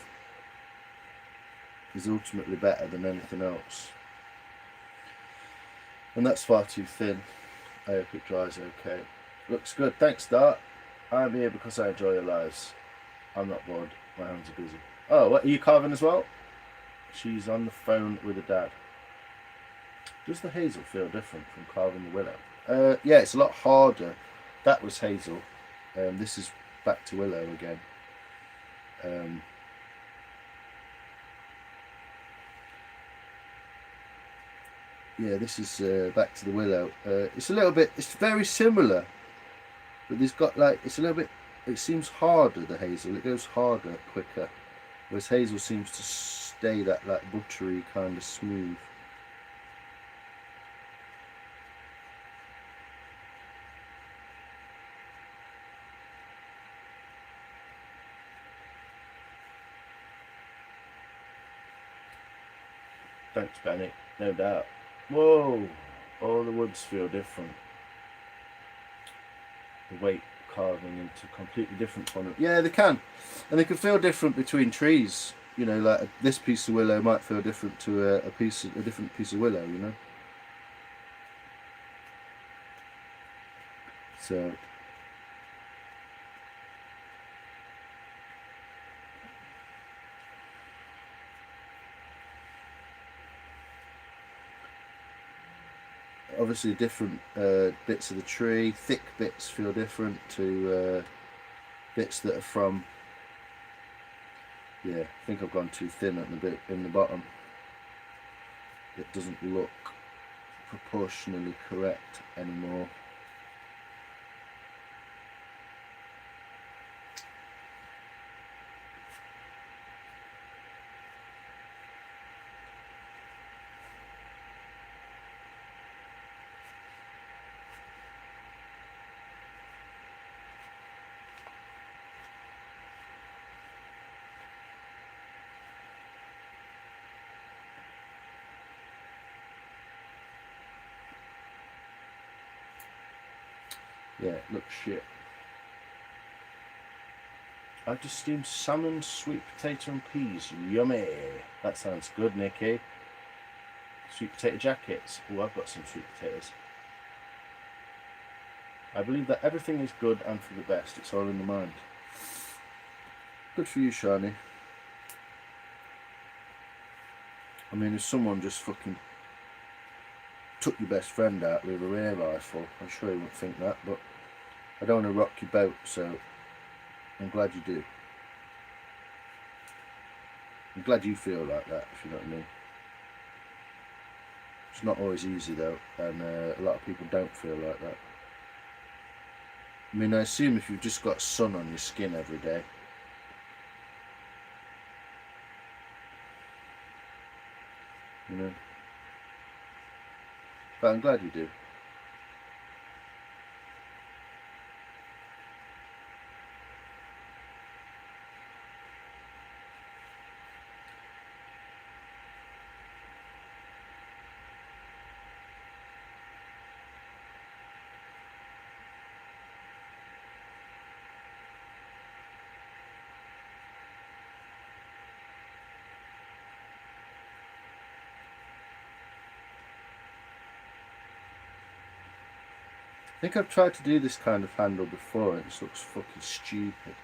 is ultimately better than anything else. And that's far too thin. I hope it dries okay. Looks good. Thanks, Dart. I'm here because I enjoy your lives. I'm not bored. My hands are busy. Oh, what, are you carving as well? She's on the phone with her dad. Does the hazel feel different from carving the willow? Yeah, it's a lot harder That was Hazel. This is back to Willow again. Yeah, this is back to the Willow. It's a little bit, it's very similar, but there's got like, it's a little bit, it seems harder, the Hazel. It goes harder, quicker. Whereas Hazel seems to stay that like buttery kind of smooth. Thanks, Benny. No doubt. Whoa! All the woods feel different. The weight carving into completely different one. Yeah, they can, and they can feel different between trees. You know, like this piece of willow might feel different to a different piece of willow. You know. So. Obviously, different bits of the tree. Thick bits feel different to bits that are from. Yeah, I think I've gone too thin at the bit in the bottom. It doesn't look proportionally correct anymore. Yeah, it looks shit. I just steamed salmon, sweet potato and peas. Yummy. That sounds good, Nicky. Sweet potato jackets. Oh, I've got some sweet potatoes. I believe that everything is good and for the best. It's all in the mind. Good for you, Shani. I mean, if someone just fucking took your best friend out with a rear rifle, I'm sure he wouldn't think that, but I don't want to rock your boat, so I'm glad you do. I'm glad you feel like that, if you know what I mean. It's not always easy though, and a lot of people don't feel like that. I mean, I assume if you've just got sun on your skin every day, you know. But I'm glad you do. I think I've tried to do this kind of handle before and it looks fucking stupid.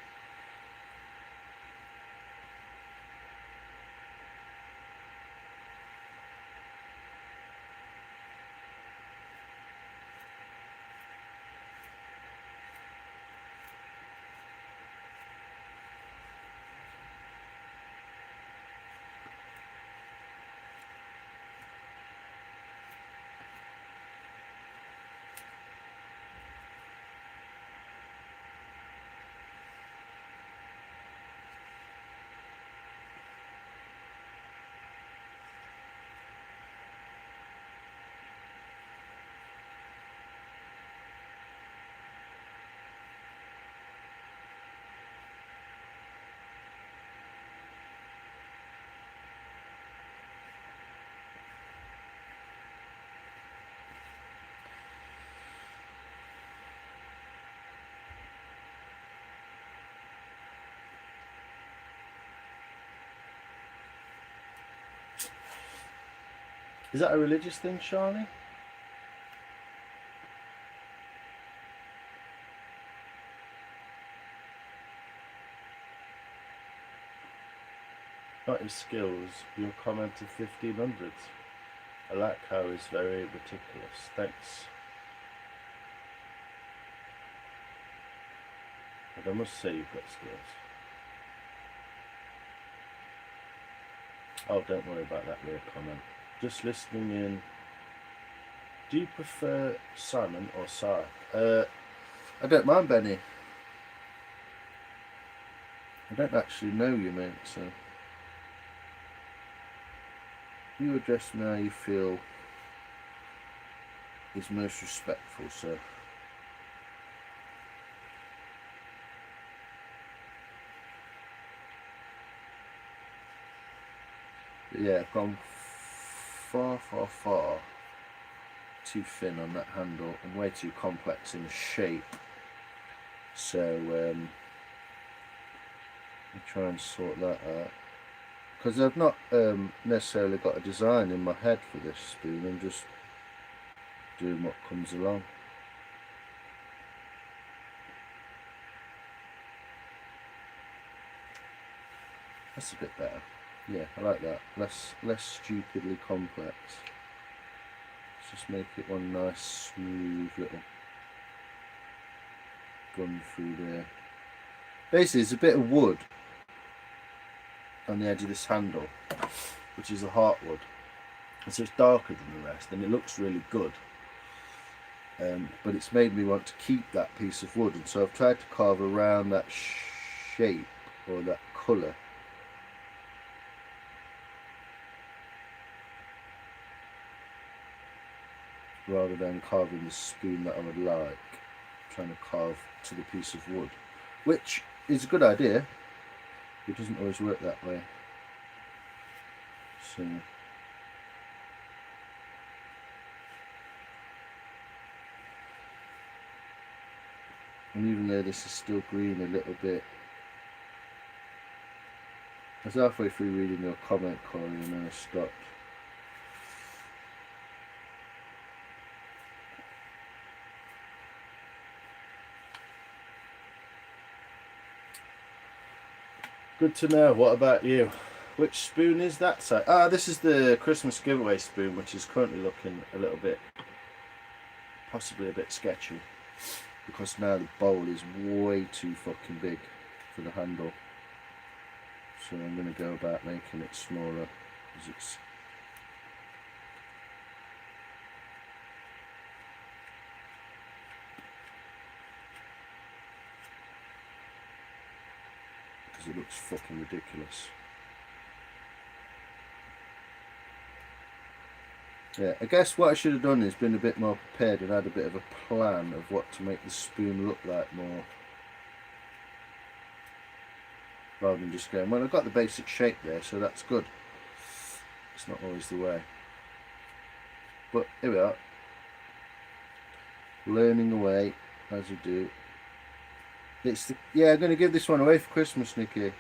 Is that a religious thing, Shani? Not his skills, your comment of 1500s. I like how it's very meticulous. Thanks. But I must say you've got skills. Oh, don't worry about that weird comment. Just listening in. Do you prefer Simon or Si? I don't mind, Benny. I don't actually know you, mate, so you address me how you feel is most respectful, so. But yeah, I've gone far too thin on that handle and way too complex in shape. So I'll try and sort that out. Because I've not necessarily got a design in my head for this spoon, I'm just doing what comes along. That's a bit better. Yeah, I like that. Less stupidly complex. Let's just make it one nice smooth little gun through there. Basically, it's a bit of wood on the edge of this handle, which is a heartwood, and so it's darker than the rest, and it looks really good. But it's made me want to keep that piece of wood, and so I've tried to carve around that shape or that colour. Rather than carving the spoon that I would like, trying to carve to the piece of wood, which is a good idea. It doesn't always work that way. So and even though this is still green a little bit, I was halfway through reading your comment, Corey, and then I stopped. Good to know. What about you? Which spoon is that? This is the Christmas giveaway spoon, which is currently looking a little bit, possibly a bit sketchy, because now the bowl is way too fucking big for the handle. So I'm going to go about making it smaller, because it looks fucking ridiculous. Yeah, I guess what I should have done is been a bit more prepared and had a bit of a plan of what to make the spoon look like more. Rather than just going, well, I've got the basic shape there, so that's good. It's not always the way. But here we are. Learning away as we do. Yeah, I'm going to give this one away for Christmas, Nikki.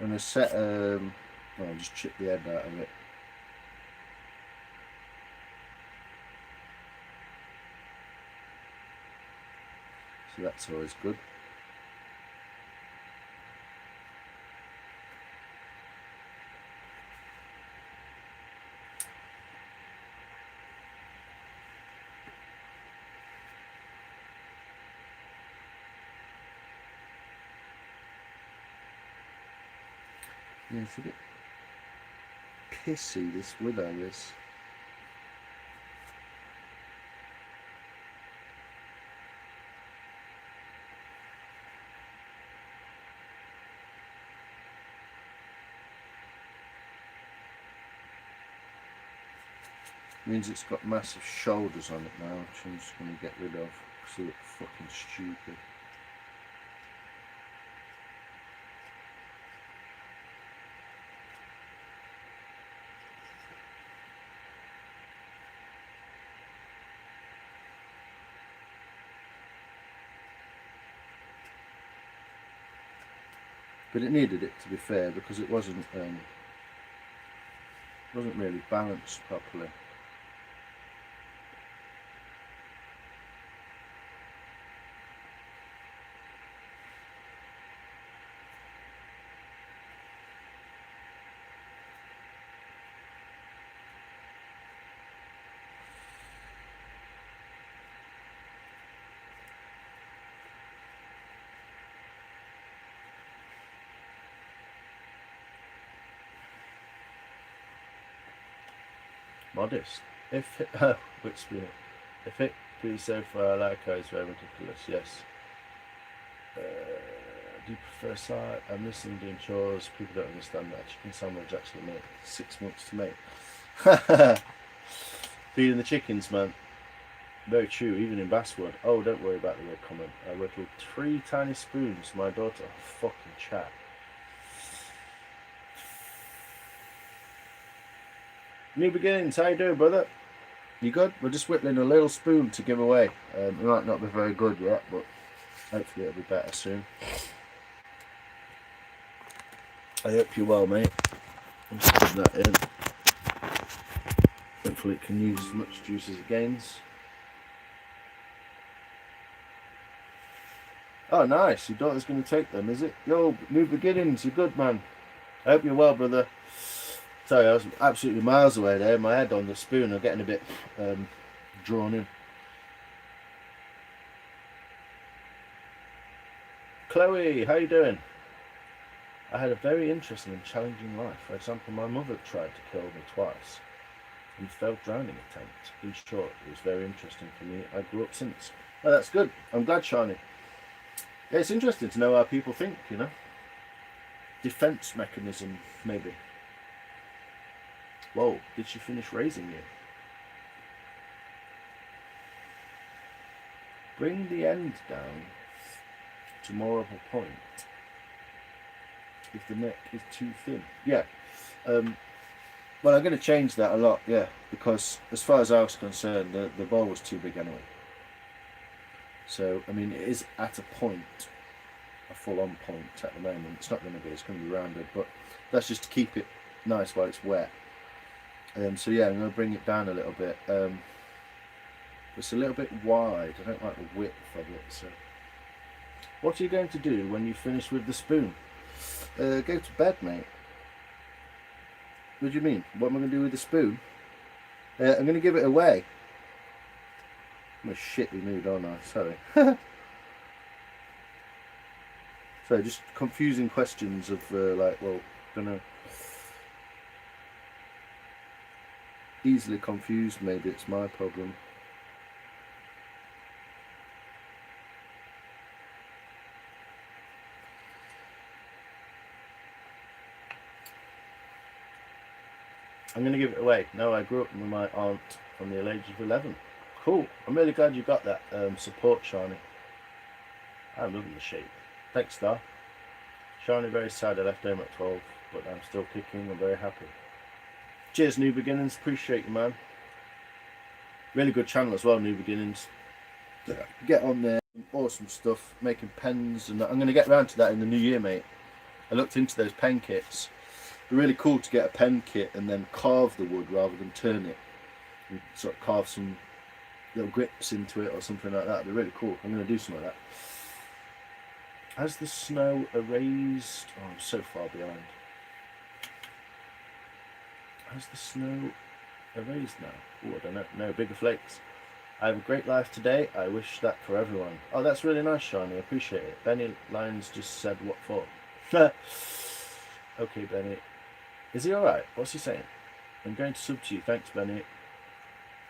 I'm going to set, I'll just chip the head out of it. So that's always good. Yeah, it's a bit pissy, this willow is. Means it's got massive shoulders on it now, which I'm just going to get rid of because it looks fucking stupid. But it needed it, to be fair, because it wasn't really balanced properly. modest. If it, which spoon? If it be so far, I like how it's very ridiculous. Yes. Do you prefer side? I'm listening doing chores. People don't understand that chicken sandwich actually made 6 months to make. Feeding the chickens, man. Very true, even in Basswood. Oh, don't worry about the word comment. I whittled 3 tiny spoons for my daughter. Oh, fucking chat. New beginnings, how you doing, brother? You good? We're just whittling a little spoon to give away. It might not be very good yet, but hopefully it'll be better soon. I hope you're well, mate. I'm just putting that in. Hopefully it can use as much juice as it gains. Oh, nice. Your daughter's going to take them, is it? Yo, new beginnings. You're good, man. I hope you're well, brother. Sorry, I was absolutely miles away there. My head on the spoon. I'm getting a bit drawn in. Chloe, how you doing? I had a very interesting and challenging life. For example, my mother tried to kill me twice and failed drowning attempt. In short, it was very interesting for me. I grew up since. Oh, that's good. I'm glad, Shani. Yeah, it's interesting to know how people think, you know. Defense mechanism, maybe. Whoa, did she finish raising you? Bring the end down to more of a point if the neck is too thin. Yeah. Well, I'm going to change that a lot, yeah, because as far as I was concerned, the bowl was too big anyway. So, I mean, it is at a point, a full-on point at the moment. It's not going to be, it's going to be rounded, but that's just to keep it nice while it's wet. So yeah, I'm going to bring it down a little bit. It's a little bit wide. I don't like the width of it. So, what are you going to do when you finish with the spoon? Go to bed, mate. What do you mean? What am I going to do with the spoon? I'm going to give it away. I'm a shitty mood, aren't I? Sorry. So just confusing questions of like, well, gonna easily confused. Maybe it's my problem. I'm going to give it away. No, I grew up with my aunt from the age of 11. Cool. I'm really glad you got that support, Shani. I'm loving the shape. Thanks, Star. Shani, very sad I left home at 12, but I'm still kicking. I'm very happy. Cheers, New Beginnings. Appreciate you, man. Really good channel as well, New Beginnings. Get on there. Awesome stuff. Making pens, and I'm going to get around to that in the new year, mate. I looked into those pen kits. They're really cool to get a pen kit and then carve the wood rather than turn it. And sort of carve some little grips into it or something like that. They're really cool. I'm going to do something like that. Has the snow erased? Oh, I'm so far behind. Has the snow erased now? Oh, I don't know. No, bigger flakes. I have a great life today. I wish that for everyone. Oh, that's really nice, Shani. I appreciate it. Benny Lyons just said what for. Okay, Benny. Is he alright? What's he saying? I'm going to sub to you. Thanks, Benny.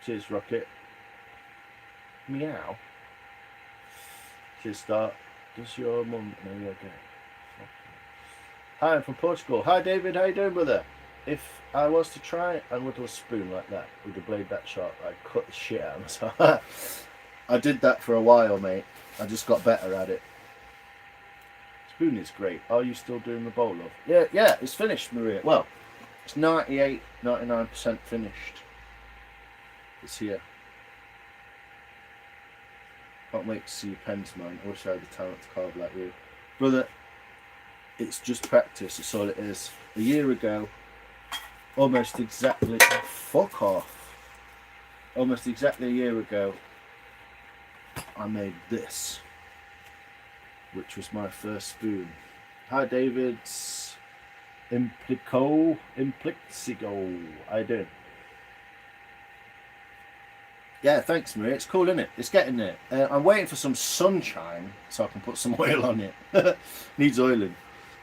Cheers, Rocket. Meow. Cheers, Start. Does your mum know you're gay? Hi, I'm from Portugal. Hi, David. How you doing, brother? If I was to try and whittle a spoon like that with a blade that sharp, I'd cut the shit out of myself. I did that for a while, mate. I just got better at it. Spoon is great. Are you still doing the bowl, love? Yeah, it's finished, Maria. Well, it's 98, 99% finished. It's here. Can't wait to see your pens, man. I wish I had the talent to carve like you. Brother, it's just practice. That's all it is. A year ago, almost exactly... Oh, fuck off. Almost exactly a year ago, I made this, which was my first spoon. Hi, David's Implixigo. How you doing? Yeah, thanks, Maria. It's cool, isn't it? It's getting there. I'm waiting for some sunshine so I can put some oil on it. Needs oiling.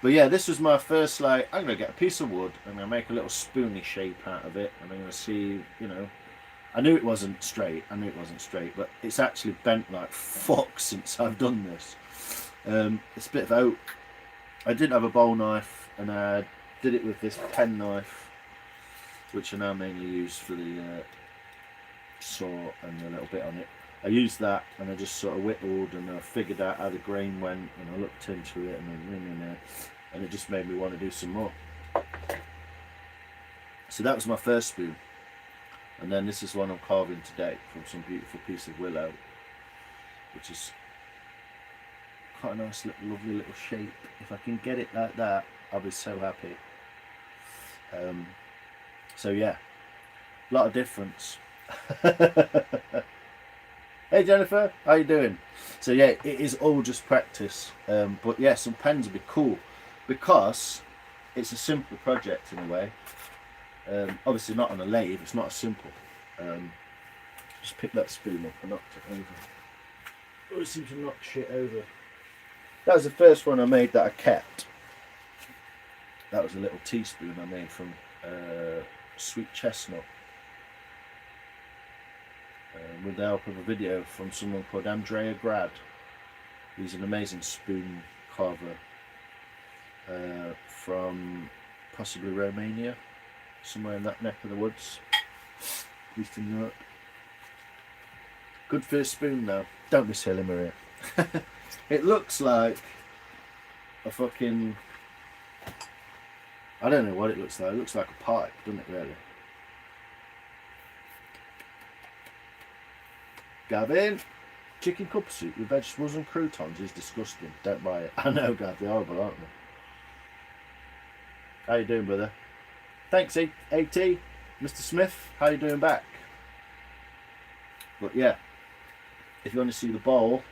But yeah, this was my first, like, I'm going to get a piece of wood, I'm going to make a little spoony shape out of it, and I'm going to see, you know, I knew it wasn't straight, but it's actually bent like fuck since I've done this. It's a bit of oak. I didn't have a bowl knife, and I did it with this pen knife, which I now mainly use for the saw and a little bit on it. I used that, and I just sort of whittled, and I figured out how the grain went, and I looked into it, and it just made me want to do some more. So that was my first spoon, and then this is one I'm carving today from some beautiful piece of willow, which is quite a nice, lovely little shape. If I can get it like that, I'll be so happy. So yeah, a lot of difference. Hey Jennifer, how you doing? So yeah, it is all just practice, but yeah, some pens would be cool because it's a simple project in a way. Obviously not on a lathe, it's not as simple. Just pick that spoon up and knocked it over. Oh, it seems to knock shit over. That was the first one I made that I kept. That was a little teaspoon I made from sweet chestnut. With the help of a video from someone called Andrea Grad. He's an amazing spoon carver from possibly Romania, somewhere in that neck of the woods, Eastern Europe. Good for a spoon though. Don't be silly, Maria. It looks like a fucking, I don't know what it looks like. It looks like a pipe, doesn't it really? Gavin, chicken cup soup with vegetables and croutons is disgusting. Don't buy it. I know, Gav, they're horrible, aren't they? How you doing, brother? Thanks, AT. Mr. Smith, how you doing back? But yeah, if you want to see the bowl,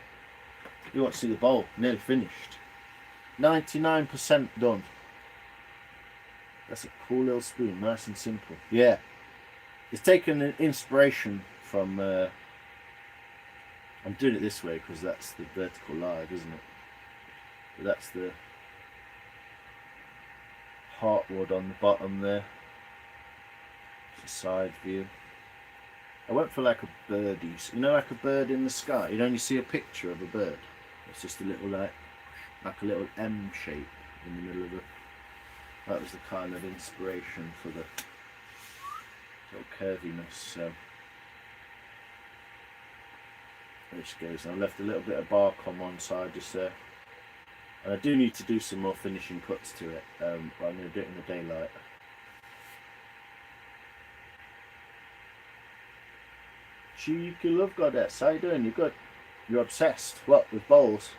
nearly finished. 99% done. That's a cool little spoon, nice and simple. Yeah, it's taken an inspiration from... I'm doing it this way because that's the vertical live, isn't it? But that's the heartwood on the bottom there. It's a side view. I went for like a birdie, you know, like a bird in the sky. You only see a picture of a bird. It's just a little like a little M shape in the middle of it. That was the kind of inspiration for the little curviness. So there she goes. I left a little bit of bark on one side just there. And I do need to do some more finishing cuts to it, but I'm going to do it in the daylight. Cheeky love goddess, how you doing? You good? You're obsessed. What, with bowls?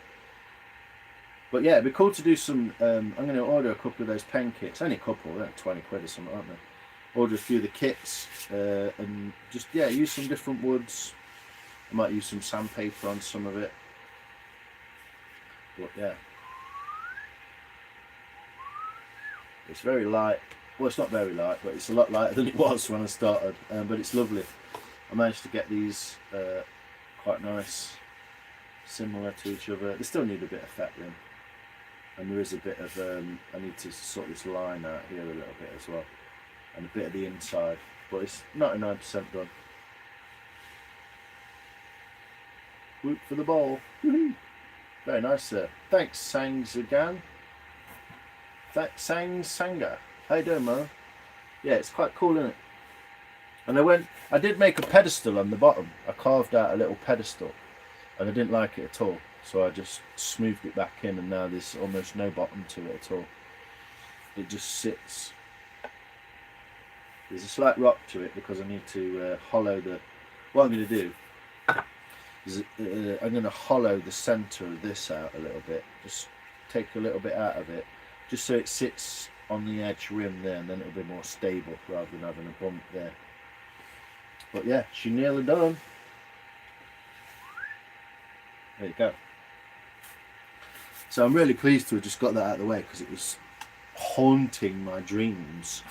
But yeah, it'd be cool to do some, I'm going to order a couple of those pen kits. Only a couple, they're 20 quid or something, aren't they? Order a few of the kits, and just, yeah, use some different woods. I might use some sandpaper on some of it. But yeah. It's very light. Well, it's not very light, but it's a lot lighter than it was when I started. But it's lovely. I managed to get these quite nice, similar to each other. They still need a bit of fettling. And there is a bit of, I need to sort this line out here a little bit as well. And a bit of the inside. But it's 99% done. Whoop for the bowl. Very nice, sir. Thanks, Sangzagan. Sanga. How you doing, man? Yeah, it's quite cool, isn't it? And I did make a pedestal on the bottom. I carved out a little pedestal, and I didn't like it at all. So I just smoothed it back in, and now there's almost no bottom to it at all. It just sits. There's a slight rock to it because I need to hollow the... What I'm going to do is I'm going to hollow the centre of this out a little bit. Just take a little bit out of it, just so it sits on the edge rim there, and then it'll be more stable rather than having a bump there. But yeah, she's nearly done. There you go. So I'm really pleased to have just got that out of the way because it was haunting my dreams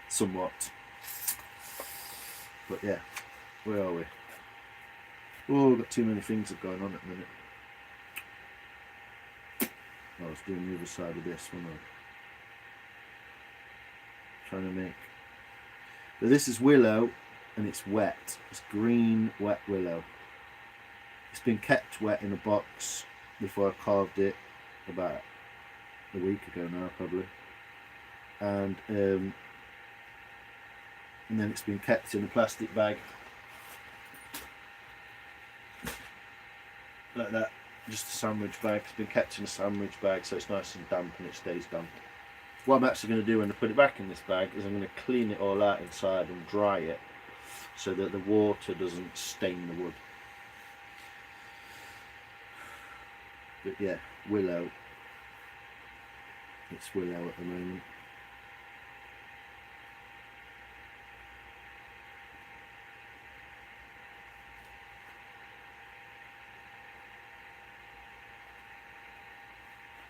somewhat. But yeah, where are we? Oh, we've got too many things going on at the minute. I was doing the other side of this one. Trying to make. But this is willow, and it's wet. It's green wet willow. It's been kept wet in a box before I carved it about a week ago now, probably. And then it's been kept in a plastic bag like that, just a sandwich bag. It's been kept in a sandwich bag so it's nice and damp and it stays damp. What I'm actually going to do when I put it back in this bag is I'm going to clean it all out inside and dry it so that the water doesn't stain the wood. But yeah, willow. It's willow at the moment.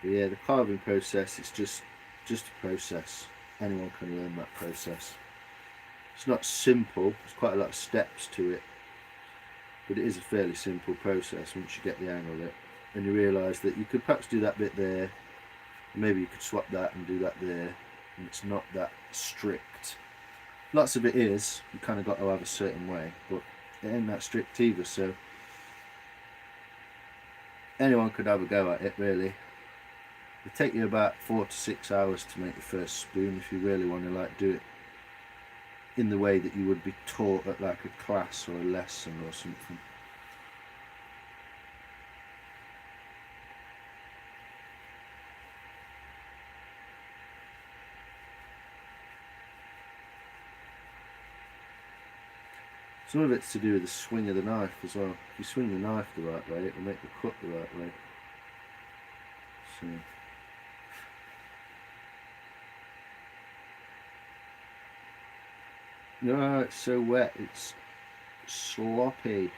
But yeah, the carving process is just a process. Anyone can learn that process. It's not simple, there's quite a lot of steps to it, but it is a fairly simple process once you get the hang of it. And you realise that you could perhaps do that bit there, maybe you could swap that and do that there, and it's not that strict. Lots of it is, you kind of got to have a certain way, but it ain't that strict either, so anyone could have a go at it really. It'll take you about 4 to 6 hours to make your first spoon if you really want to like do it in the way that you would be taught at like a class or a lesson or something. Some of it's to do with the swing of the knife as well. If you swing the knife the right way, it will make the cut the right way. So. No, it's so wet, it's sloppy.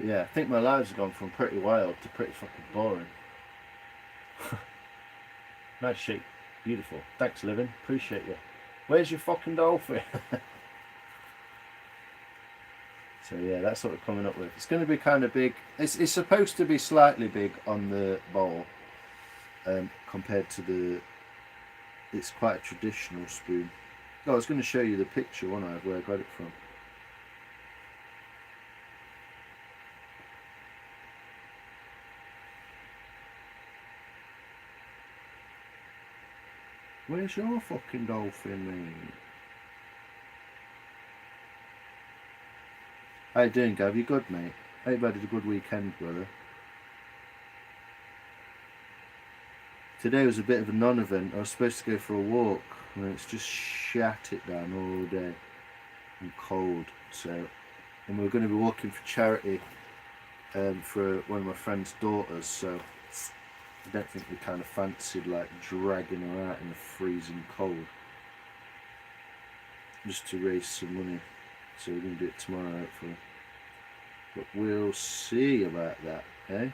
Yeah, I think my lives have gone from pretty wild to pretty fucking boring. Nice shape, beautiful. Thanks, Living, appreciate you. Where's your fucking dolphin? So yeah, that's what we're coming up with. It's going to be kind of big. It's supposed to be slightly big on the bowl compared to the. It's quite a traditional spoon. Oh, I was going to show you the picture, one I where I got it from. Where's your fucking dolphin, mate? How you doing, Gav? You good, mate? Hope you had a good weekend, brother. Today was a bit of a non-event. I was supposed to go for a walk, and it's just shat it down all day and cold. So, and we were going to be walking for charity for one of my friend's daughters. So, I don't think we kind of fancied like dragging her out in the freezing cold just to raise some money. So we're going to do it tomorrow, hopefully. But we'll see about that, eh?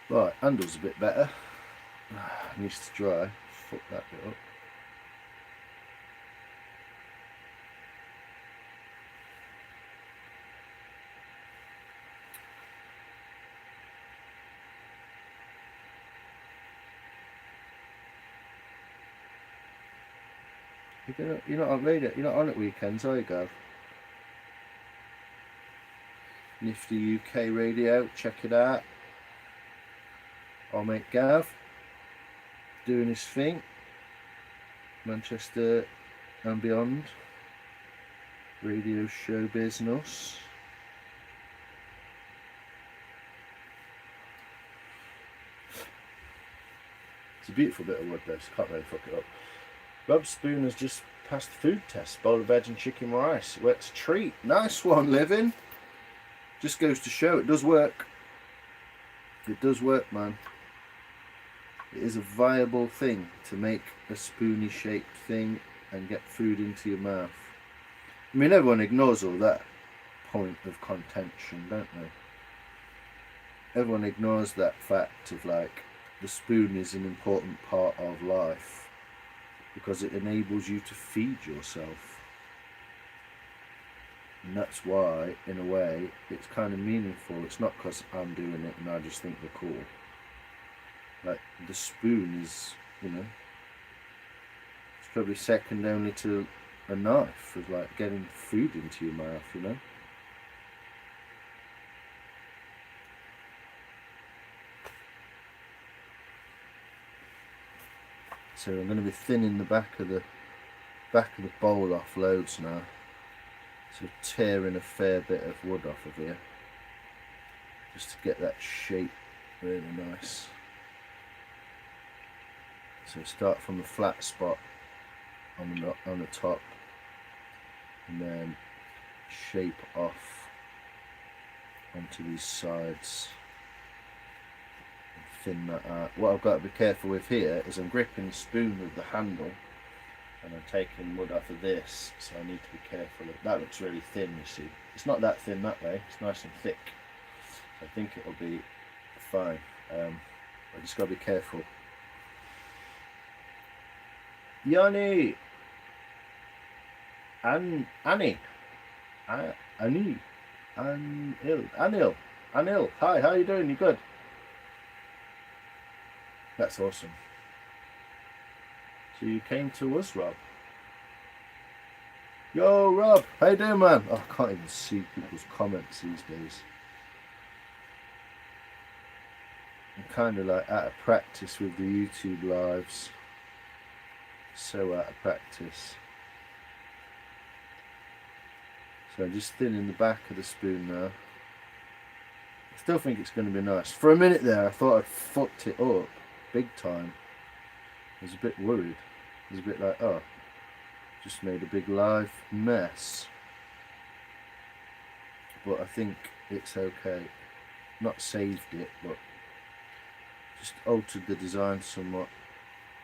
Right, handle's a bit better. Needs to dry. Fuck that bit up. You're not on radio. You're not on at weekends, are you, Gav? Nifty UK radio. Check it out. Our mate Gav doing his thing. Manchester and beyond. Radio show business. It's a beautiful bit of wood though, so can't really fuck it up. Rob Spoon has just passed the food test. Bowl of veg and chicken rice. Well, it's a treat. Nice one, Living. Just goes to show it does work. It does work, man. It is a viable thing to make a spoony shaped thing and get food into your mouth. I mean, everyone ignores all that point of contention, don't they? Everyone ignores that fact of like the spoon is an important part of life because it enables you to feed yourself. And that's why, in a way, it's kind of meaningful. It's not because I'm doing it and I just think they're cool. Like, the spoon is, you know, it's probably second only to a knife of like getting food into your mouth, you know. So I'm going to be thinning the back of the bowl off loads now. So tearing a fair bit of wood off of here, just to get that shape really nice. So start from the flat spot on the top, and then shape off onto these sides and thin that out. What I've got to be careful with here is I'm gripping the spoon with the handle and I'm taking wood off of this, so I need to be careful. That looks really thin, you see. It's not that thin that way, it's nice and thick. So I think it'll be fine. I just got to be careful. Yanni! Annie! Anil! Anil! Hi, how you doing? You good? That's awesome. So you came to us, Rob. Yo, Rob, how you doing, man? Oh, I can't even see people's comments these days. I'm kind of like out of practice with the YouTube lives. So out of practice. So I'm just thinning the back of the spoon now. I still think it's going to be nice. For a minute there, I thought I'd fucked it up big time. I was a bit worried. I was a bit like, oh, just made a big live mess. But I think it's okay. Not saved it, but just altered the design somewhat.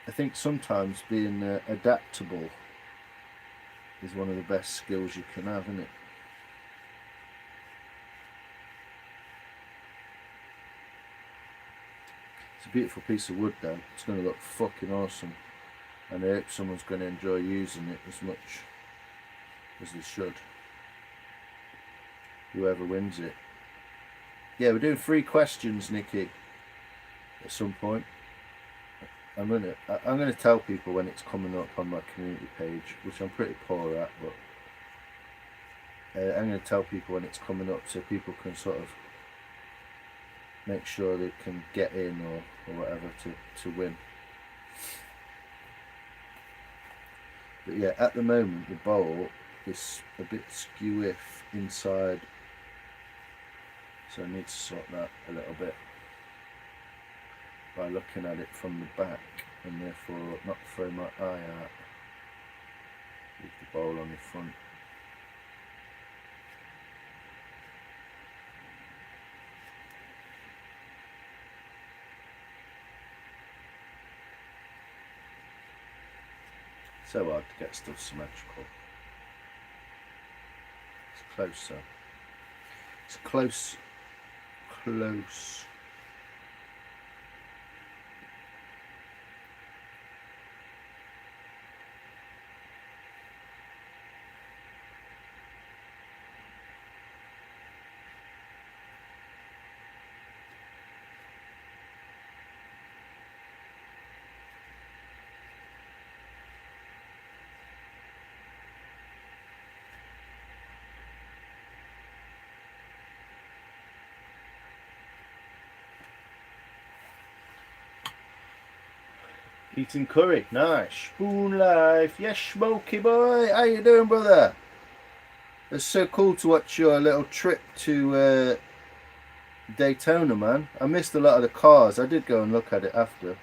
I think sometimes being adaptable is one of the best skills you can have, isn't it? It's a beautiful piece of wood though. It's going to look fucking awesome. And I hope someone's going to enjoy using it as much as they should. Whoever wins it. Yeah, we're doing 3 questions, Nikki. At some point. I'm gonna tell people when it's coming up on my community page, which I'm pretty poor at, but I'm gonna tell people when it's coming up so people can sort of make sure they can get in or whatever to win. But yeah, at the moment the bowl is a bit skew inside, so I need to sort that a little bit by looking at it from the back and therefore not throw my eye out with the bowl on the front. So hard to get stuff symmetrical. It's closer. It's close. Eating curry, nice. Spoon life, yes, Smoky boy. How you doing, brother? It's so cool to watch your little trip to Daytona, man. I missed a lot of the cars. I did go and look at it after.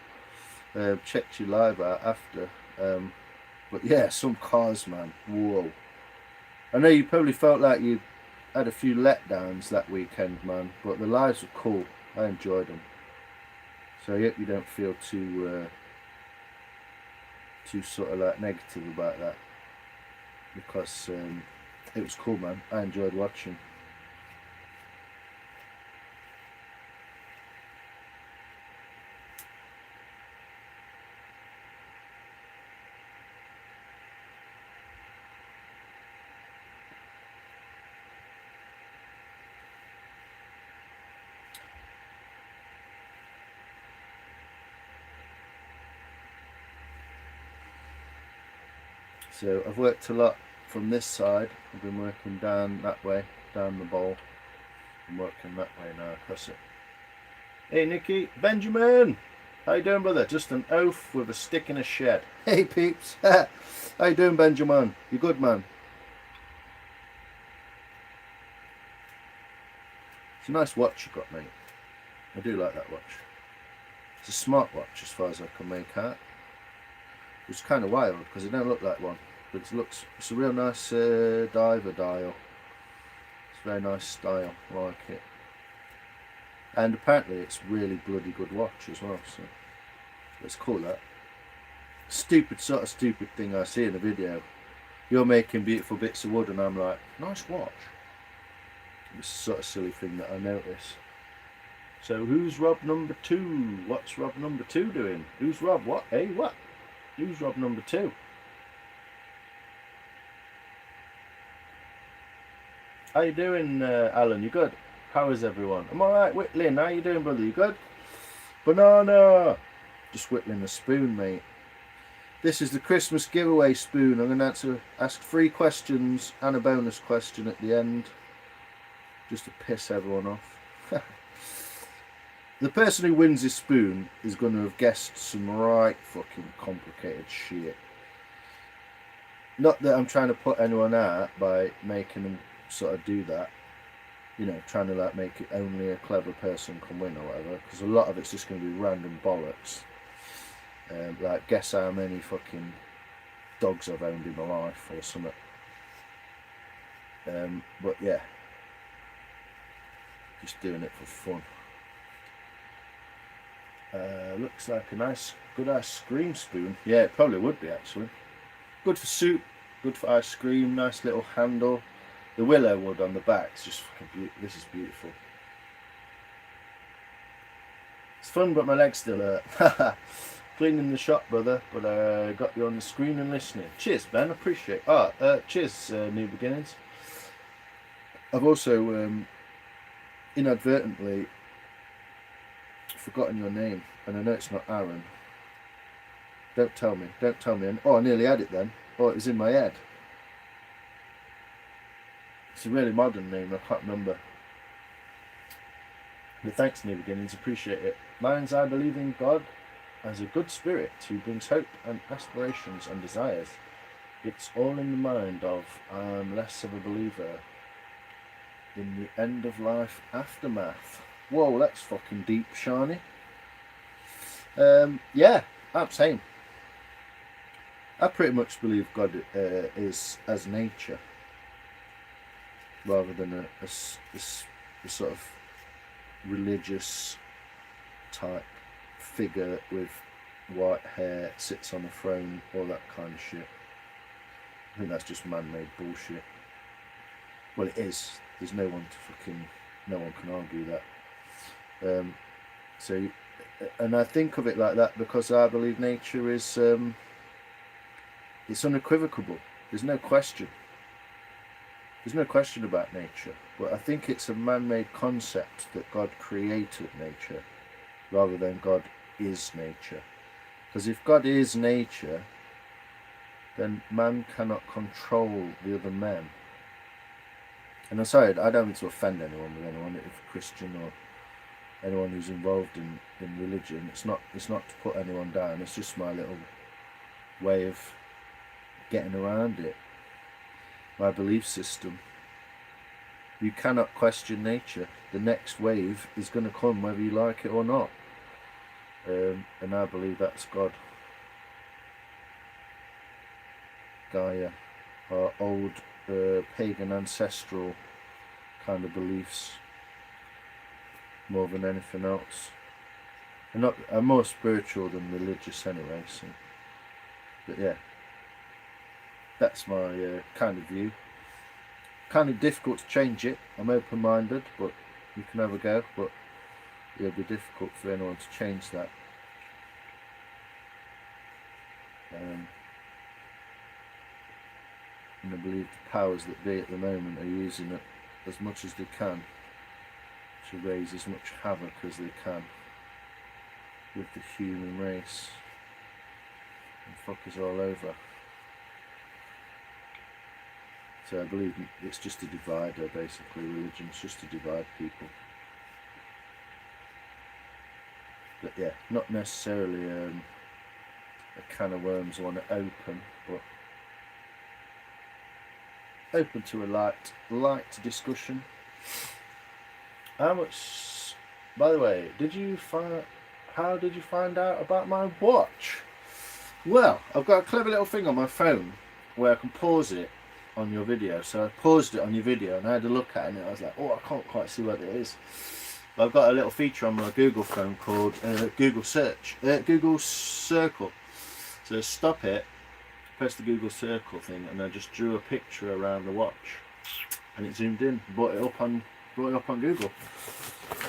Checked you live out after. But yeah, some cars, man. Whoa. I know you probably felt like you had a few letdowns that weekend, man. But the lives were cool. I enjoyed them. So I hope you don't feel too sort of like negative about that, because It was cool, man. I enjoyed watching. So I've worked a lot from this side. I've been working down that way, down the bowl. I'm working that way now across it. Hey Nicky, Benjamin! How you doing, brother? Just an oaf with a stick in a shed. Hey peeps! How you doing, Benjamin? You good, man? It's a nice watch you got, mate. I do like that watch. It's a smart watch as far as I can make out. It's kind of wild because it don't look like one, but it's a real nice diver dial. It's a very nice style, I like it. And apparently it's really bloody good watch as well, so let's call that. Stupid thing I see in a video. You're making beautiful bits of wood and I'm like, nice watch. It's a sort of silly thing that I notice. So who's Rob number 2? What's Rob number 2 doing? Who's Rob? What? Hey, what? Who's Rob number 2? How you doing, Alan? You good? How is everyone? I'm alright, Whitlin. How you doing, brother? You good? Banana! Just whittling a spoon, mate. This is the Christmas giveaway spoon. I'm going to ask 3 questions and a bonus question at the end. Just to piss everyone off. The person who wins this spoon is going to have guessed some right fucking complicated shit. Not that I'm trying to put anyone out by making them sort of do that. You know, trying to like make it only a clever person can win or whatever. Because a lot of it's just going to be random bollocks. Like, guess how many fucking dogs I've owned in my life or something. But yeah. Just doing it for fun. Looks like a nice, good ice cream spoon. Yeah, it probably would be actually. Good for soup, good for ice cream, nice little handle. The willow wood on the back is just fucking beautiful. This is beautiful. It's fun, but my legs still hurt. Cleaning the shop, brother, but I got you on the screen and listening. Cheers, Ben, appreciate it. Cheers, New Beginnings. I've also inadvertently forgotten your name, and I know it's not Aaron. Don't tell me. Oh, I nearly had it then. Oh, it was in my head. It's a really modern name, I can't remember. But thanks, New Beginnings, appreciate it. Mine's I believe in God as a good spirit who brings hope and aspirations and desires. It's all in the mind of I'm less of a believer in the end of life aftermath. Whoa, that's fucking deep, Shani. Yeah, I'm saying. I pretty much believe God is as nature, rather than a sort of religious type figure with white hair, sits on a throne, all that kind of shit. I think that's just man-made bullshit. Well, it is. There's no one can argue that. And I think of it like that because I believe nature is it's unequivocal. There's no question. There's no question about nature. But I think it's a man-made concept that God created nature rather than God is nature. Because if God is nature, then man cannot control the other men. And I'm sorry, I don't mean to offend anyone with anyone, if Christian or anyone who's involved in religion. It's not to put anyone down. It's just my little way of getting around it. My belief system. You cannot question nature. The next wave is going to come whether you like it or not. And I believe that's God. Gaia. Our old pagan ancestral kind of beliefs. More than anything else. I'm more spiritual than religious anyway, so. But yeah. That's my kind of view. kind of difficult to change it. I'm open-minded, but you can have a go. But it'll be difficult for anyone to change that. And I believe the powers that be at the moment are using it as much as they can to raise as much havoc as they can with the human race and fuck us all over. So I believe it's just a divider, basically. Religion's just to divide people. But yeah, not necessarily a can of worms I want to open, but open to a light discussion. How much, by the way, how did you find out about my watch? Well, I've got a clever little thing on my phone where I can pause it on your video. So I paused it on your video and I had a look at it and I was like, oh, I can't quite see what it is. But I've got a little feature on my Google phone called Google Circle. So stop it, press the Google Circle thing, and I just drew a picture around the watch, and it zoomed in, brought it up on Google.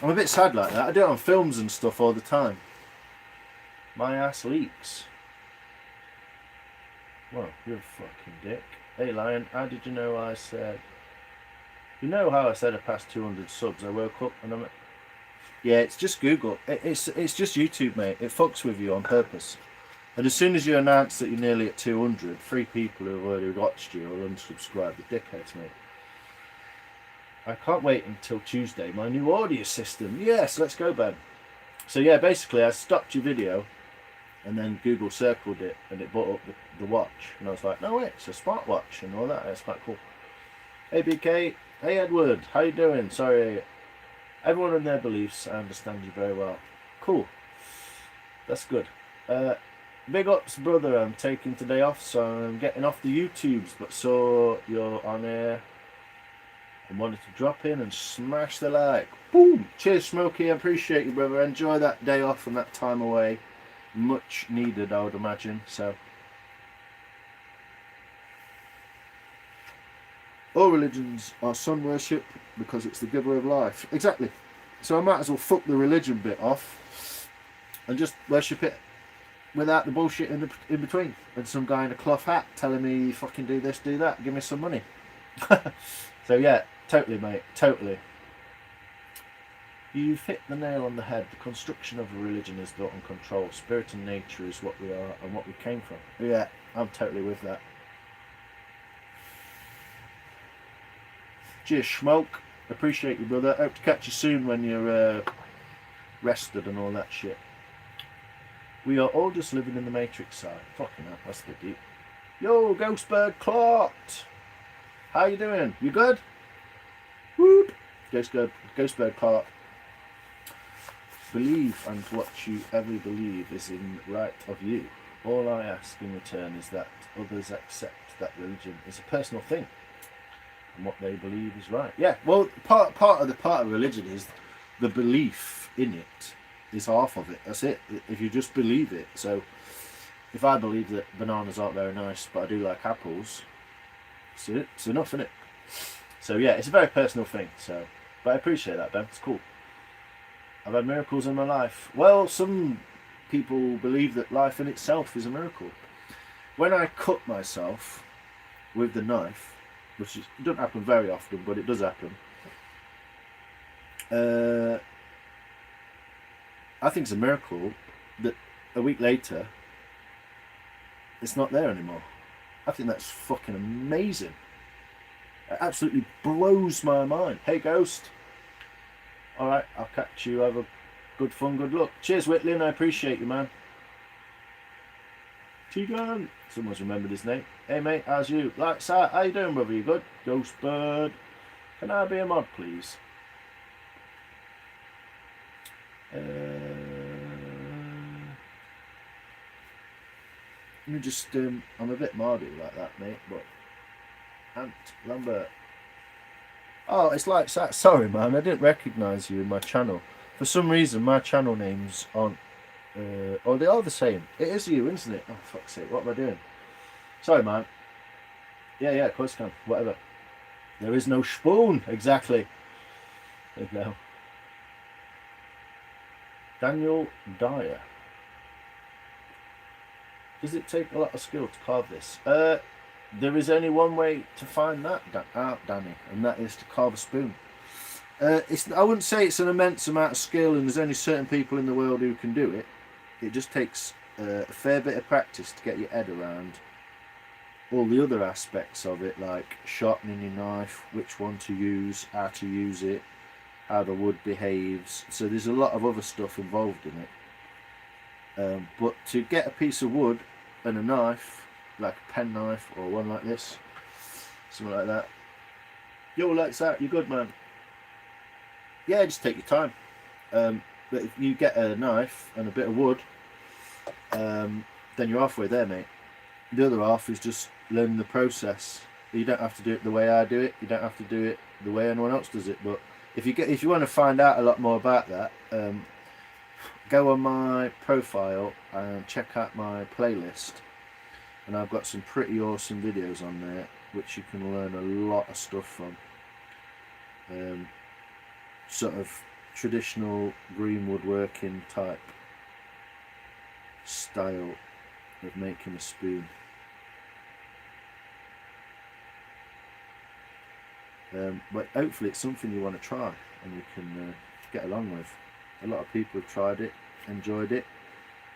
I'm a bit sad like that. I do it on films and stuff all the time. My ass leaks. Well, you're a fucking dick. Hey Lion, how did you know I said? You know how I said I passed 200 subs? I woke up and I'm. Yeah, it's just Google. It's just YouTube, mate. It fucks with you on purpose. And as soon as you announce that you're nearly at 200, 3 people who have already watched you will unsubscribe. The dickheads, mate. I can't wait until Tuesday. My new audio system. Yes, let's go, Ben. So yeah, basically I stopped your video and then Google circled it and it brought up the watch. And I was like, no wait, it's a smartwatch and all that. That's quite cool. Hey BK. Hey Edward. How you doing? Sorry. Everyone and their beliefs. I understand you very well. Cool. That's good. Big ups, brother. I'm taking today off, so I'm getting off the YouTubes, but saw you're on air and wanted to drop in and smash the like. Boom! Cheers, Smokey. I appreciate you, brother. Enjoy that day off and that time away. Much needed, I would imagine. So, all religions are sun worship because it's the giver of life. Exactly. So I might as well fuck the religion bit off and just worship it without the bullshit in between, and some guy in a cloth hat telling me fucking do this, do that, give me some money. So yeah, totally, mate, totally. You've hit the nail on the head. The construction of a religion is thought and control. Spirit and nature is what we are and what we came from. Yeah, I'm totally with that. Cheers, Smoke. Appreciate you, brother. Hope to catch you soon when you're rested and all that shit. We are all just living in the Matrix side. Fucking hell, that's a bit deep. Yo, Ghostbird Clark. How you doing? You good? Whoop. Ghostbird Clark. Believe, and what you ever believe is in right of you. All I ask in return is that others accept that religion is a personal thing, and what they believe is right. Yeah, well, part of religion is the belief in it. Is half of it. That's it. If you just believe it. So, if I believe that bananas aren't very nice, but I do like apples, it's enough, isn't it? So yeah, it's a very personal thing. So, but I appreciate that, Ben. It's cool. I've had miracles in my life. Well, some people believe that life in itself is a miracle. When I cut myself with the knife, which doesn't happen very often, but it does happen. I think it's a miracle that a week later it's not there anymore. I think that's fucking amazing. It absolutely blows my mind. Hey Ghost. Alright, I'll catch you. Have a good fun, good luck. Cheers Whitlin, I appreciate you, man. Tegan. Someone's remembered his name. Hey mate, how's you? Like, how you doing, brother? You good? Ghost Bird. Can I be a mod, please? Let me just, I'm a bit mardy like that, mate, but Ant Lambert. Oh, it's like that. Sorry, man, I didn't recognise you in my channel. For some reason, my channel names aren't, or they are the same. It is you, isn't it? Oh, fuck's sake, what am I doing? Sorry, man. Yeah, of course I can. Whatever. There is no spoon. Exactly. There you go. Daniel Dyer. Does it take a lot of skill to carve this? There is only one way to find that out, Danny, and that is to carve a spoon. I wouldn't say it's an immense amount of skill, and there's only certain people in the world who can do it. It just takes a fair bit of practice to get your head around all the other aspects of it, like sharpening your knife, which one to use, how to use it, how the wood behaves. So there's a lot of other stuff involved in it. But to get a piece of wood and a knife, like a pen knife or one like this, something like that. Yo, like that, you're good, man. Yeah, just take your time. But if you get a knife and a bit of wood, then you're halfway there, mate. The other half is just learning the process. You don't have to do it the way I do it. You don't have to do it the way anyone else does it. But if you want to find out a lot more about that, go on my profile and check out my playlist. And I've got some pretty awesome videos on there, which you can learn a lot of stuff from. Sort of traditional green woodworking type style of making a spoon. But hopefully it's something you want to try and you can get along with. A lot of people have tried it, enjoyed it.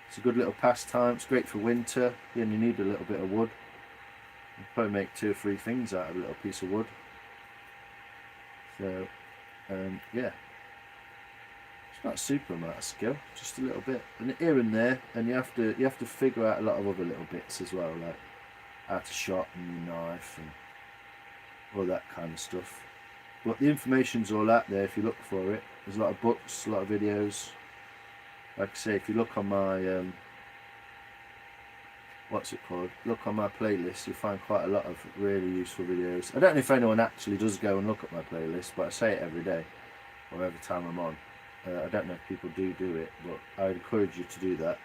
It's a good little pastime. It's great for winter. You only need a little bit of wood. You can probably make 2 or 3 things out of a little piece of wood. So yeah, it's not a super amount of skill, just a little bit, and here and there. And you have to figure out a lot of other little bits as well, like how to sharpen your knife and all that kind of stuff. But the information's all out there if you look for it. There's a lot of books, a lot of videos. Like I say, if you look on my look on my playlist, you'll find quite a lot of really useful videos. I don't know if anyone actually does go and look at my playlist, but I say it every day or every time I'm on. I don't know if people do it, but I encourage you to do that.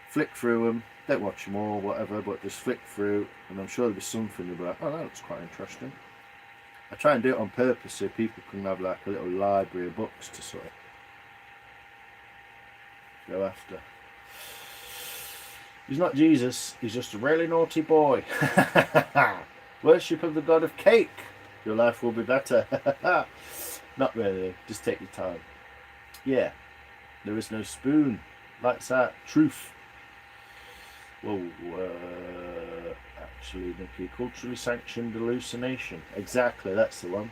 Flick through them, don't watch them all, whatever, but just flick through, and I'm sure there'll be something you'll be like, oh, that looks quite interesting. I try and do it on purpose so people can have like a little library of books to sort of go after. He's not Jesus, he's just a really naughty boy. Worship of the god of cake. Your life will be better. Not really, just take your time. Yeah, there is no spoon. Like that. Truth. Whoa, actually, Nicky, culturally sanctioned hallucination. Exactly, that's the one.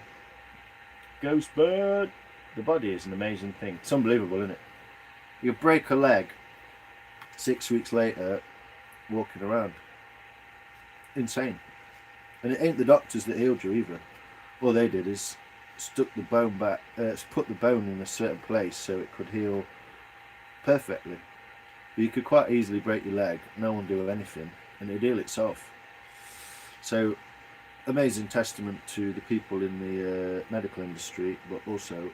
Ghost bird. The body is an amazing thing. It's unbelievable, isn't it? You break a leg 6 weeks later, walking around. Insane. And it ain't the doctors that healed you either. All they did is stuck the bone back, put the bone in a certain place so it could heal perfectly. But you could quite easily break your leg, no one do anything, and it'd heal itself. So, amazing testament to the people in the medical industry, but also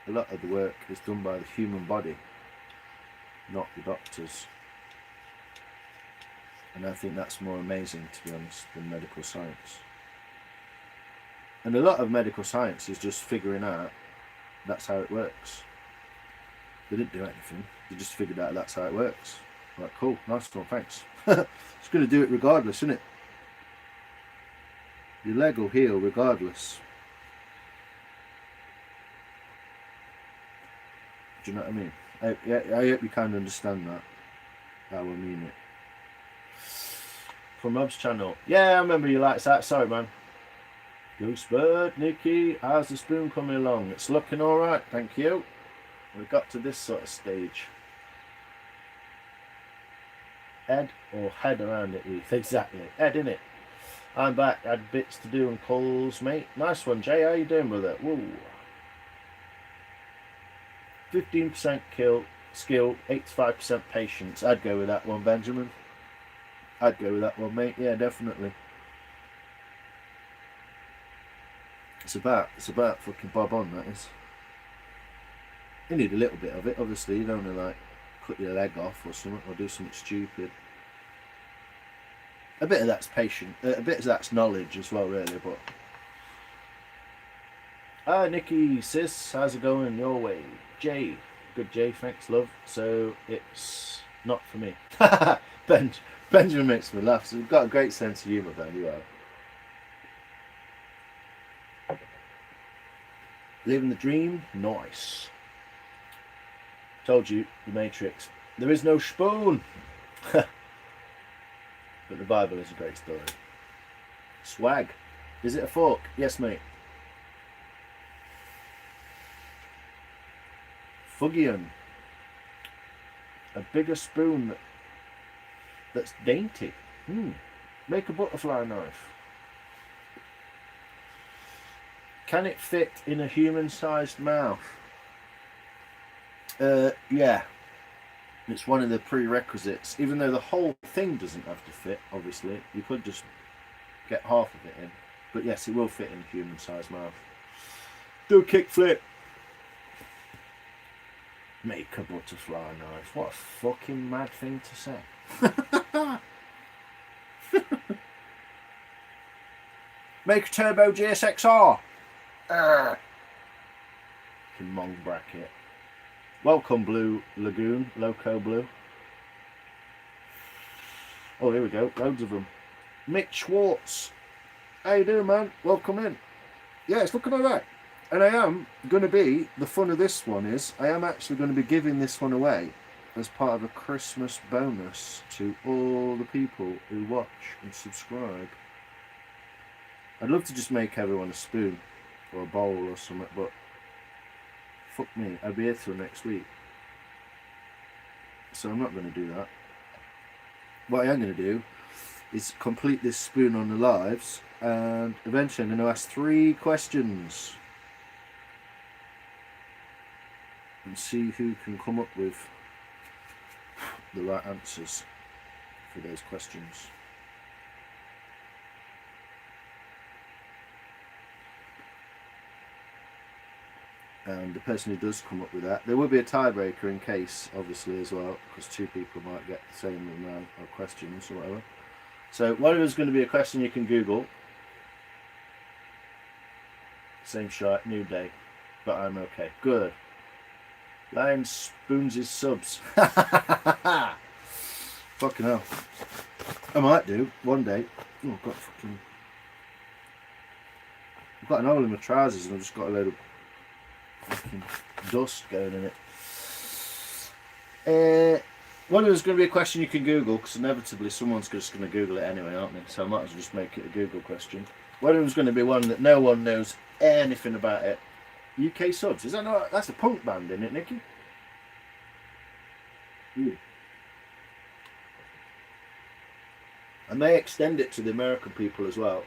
a lot of the work is done by the human body, not the doctors. And I think that's more amazing, to be honest, than medical science. And a lot of medical science is just figuring out that's how it works. They didn't do anything, they just figured out that's how it works. Like, cool, nice one, thanks. It's going to do it regardless, isn't it? Your leg will heal regardless. Do you know what I mean? I hope you kind of understand that, how I mean it. From Rob's channel. Yeah, I remember you liked that. Sorry, man. Ghost bird, Nicky. How's the spoon coming along? It's looking alright, thank you. We got to this sort of stage. Head or head around it, Heath? Exactly. Head, innit? I'm back. Had bits to do and calls, mate. Nice one, Jay. How you doing, brother? Whoa. 15% skill, 85% patience. I'd go with that one, Benjamin. I'd go with that one, mate. Yeah, definitely. It's about fucking bob on, that is. You need a little bit of it, obviously. You don't want to like cut your leg off or something, or do something stupid. A bit of that's patient, a bit of that's knowledge as well, really. But Hi, Nikki, sis. How's it going your way? Jay. Good, Jay. Thanks, love. So it's not for me. ben, Benjamin makes me laugh. So you've got a great sense of humour, Ben. You are. Living the dream? Nice. Told you, The Matrix. There is no spoon. But the Bible is a great story. Swag. Is it a fork? Yes, mate. Fugian. A bigger spoon that's dainty. Make a butterfly knife. Can it fit in a human-sized mouth? Yeah. It's one of the prerequisites. Even though the whole thing doesn't have to fit, obviously. You could just get half of it in. But yes, it will fit in a human-sized mouth. Do a kickflip. Make a butterfly knife. What a fucking mad thing to say. Make a turbo GSXR. Mong bracket. Welcome, Blue Lagoon. Loco Blue. Oh, here we go. Loads of them. Mick Schwartz. How you doing, man? Welcome in. Yeah, it's looking alright. And I am going to be, the fun of this one is, I am actually going to be giving this one away as part of a Christmas bonus to all the people who watch and subscribe. I'd love to just make everyone a spoon or a bowl or something, but fuck me, I'll be here till next week. So I'm not going to do that. What I am going to do is complete this spoon on the lives, and eventually I'm going to ask 3 questions and see who can come up with the right answers for those questions. And the person who does come up with that, there will be a tiebreaker in case, obviously, as well, because 2 people might get the same amount of questions or whatever. So one of them is going to be a question you can Google. Same shot, new day, but I'm okay. Good. Lion spoons his subs. Fucking hell. I might do one day. Oh, I've got an hole in my trousers and I've just got a load of fucking dust going in it. One of them's going to be a question you can Google, because inevitably someone's just going to Google it anyway, aren't they? So I might as well just make it a Google question. One of them's going to be one that no one knows anything about it. UK Subs. Is that not? That's a punk band, isn't it, Nicky? I may extend it to the American people as well,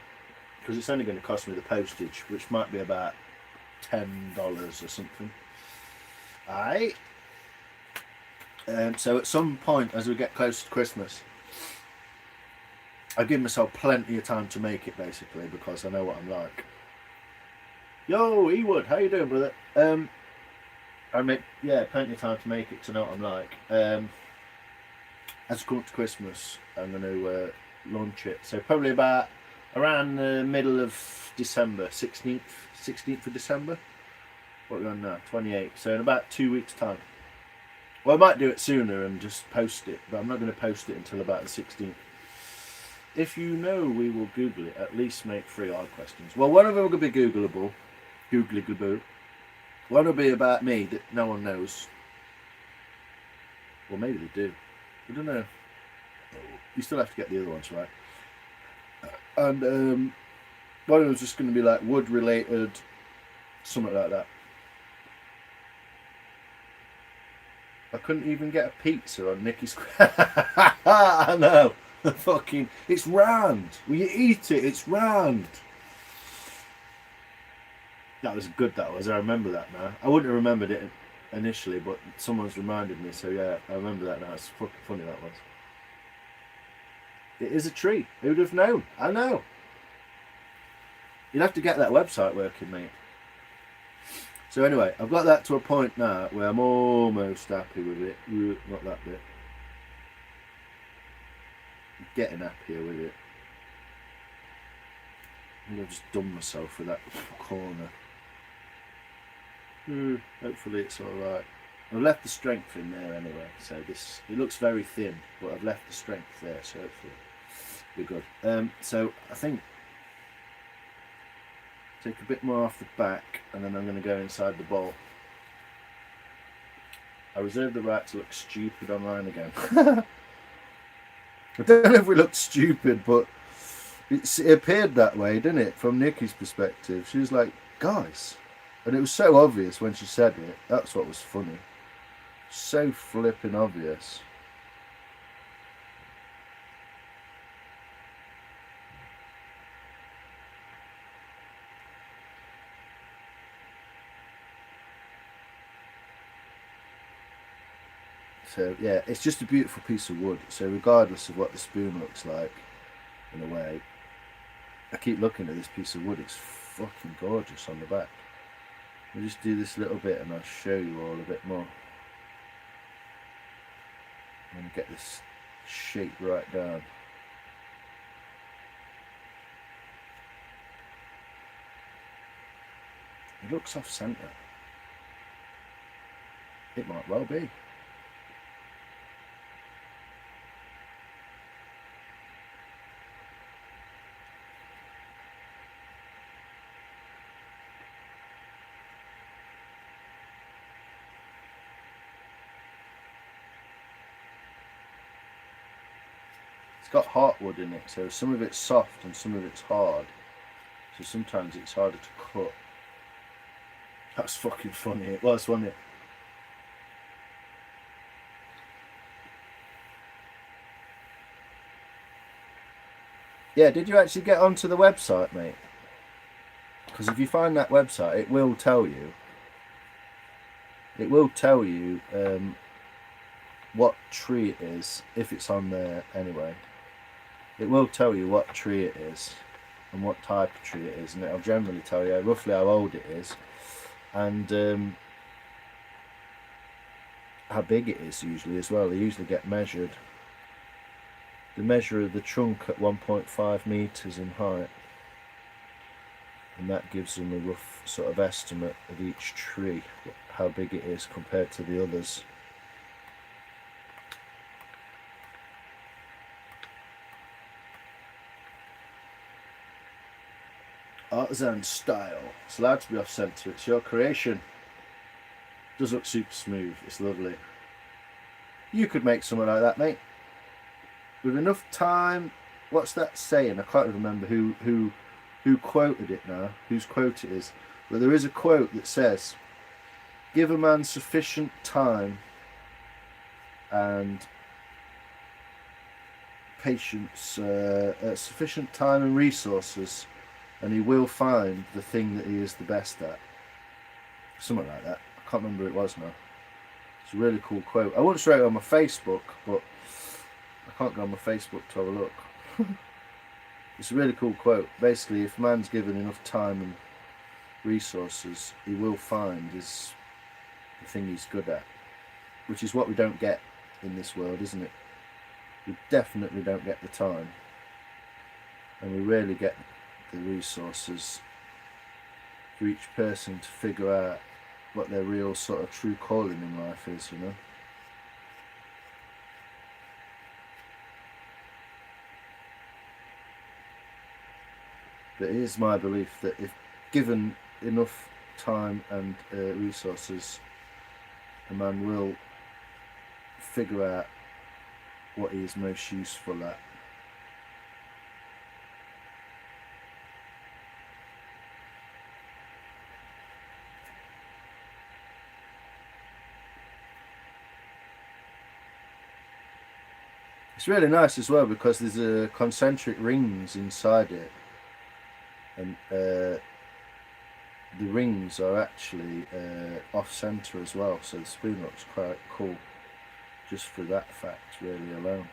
because it's only going to cost me the postage, which might be about $10 or something. Alright. So at some point, as we get close to Christmas, I give myself plenty of time to make it, basically, because I know what I'm like. Yo, Ewood, how you doing, brother? I make plenty of time to make it, because I know what I'm like. As we come up to Christmas, I'm going to launch it. So probably about around the middle of December, 16th of December. What are we on now? 28th. So in about 2 weeks' time. Well, I might do it sooner and just post it, but I'm not going to post it until about the 16th. If you know we will Google it, at least make 3 odd questions. Well, one of them will be Googleable. Googly-gaboo. One will be about me that no one knows. Well, maybe they do. I don't know. You still have to get the other ones right. And one of them's just going to be like wood-related, something like that. I couldn't even get a pizza on Nicky's. I know. Fucking, it's round. When you eat it, it's round. That was good. That was. I remember that now. I wouldn't have remembered it initially, but someone's reminded me. So yeah, I remember that now. It's fucking funny that was. It is a tree. Who'd have known? I know. You'd have to get that website working, mate. So anyway, I've got that to a point now where I'm almost happy with it. Not that bit. Getting happier with it. I think I've just done myself with that corner. Hopefully it's alright. I've left the strength in there anyway, so it looks very thin, but I've left the strength there, so hopefully it'll be good. So I think take a bit more off the back, and then I'm going to go inside the bowl. I reserve the right to look stupid online again. I don't know if we looked stupid, but it appeared that way, didn't it? From Nikki's perspective, she was like, "Guys," and it was so obvious when she said it. That's what was funny. So flipping obvious. So yeah, it's just a beautiful piece of wood. So regardless of what the spoon looks like, in a way, I keep looking at this piece of wood. It's fucking gorgeous on the back. We'll just do this little bit and I'll show you all a bit more. And get this shape right down. It looks off centre. It might well be. It's got heartwood in it, so some of it's soft and some of it's hard. So sometimes it's harder to cut. That's fucking funny. It was, wasn't it? Yeah, did you actually get onto the website, mate? Because if you find that website, it will tell you. It will tell you what tree it is, if it's on there anyway. It will tell you what tree it is and what type of tree it is, and it'll generally tell you roughly how old it is and how big it is usually as well. They usually get measured. They measure the trunk at 1.5 meters in height, and that gives them a rough sort of estimate of each tree, how big it is compared to the others. Artisan style. It's allowed to be off centre. It's your creation. It does look super smooth. It's lovely. You could make something like that, mate. With enough time. What's that saying? I can't remember who quoted it now. Whose quote it is. But there is a quote that says, "Give a man sufficient time and patience, sufficient time and resources, and he will find the thing that he is the best at." Something like that. I can't remember who it was now. It's a really cool quote. I once wrote it on my Facebook, but I can't go on my Facebook to have a look. It's a really cool quote. Basically, if a man's given enough time and resources, he will find the thing he's good at. Which is what we don't get in this world, isn't it? We definitely don't get the time. And we rarely get the resources for each person to figure out what their real sort of true calling in life is, you know. But it is my belief that if given enough time and resources, a man will figure out what he is most useful at. It's really nice as well because there's concentric rings inside it, and the rings are actually off centre as well, so the spoon looks quite cool just for that fact really alone.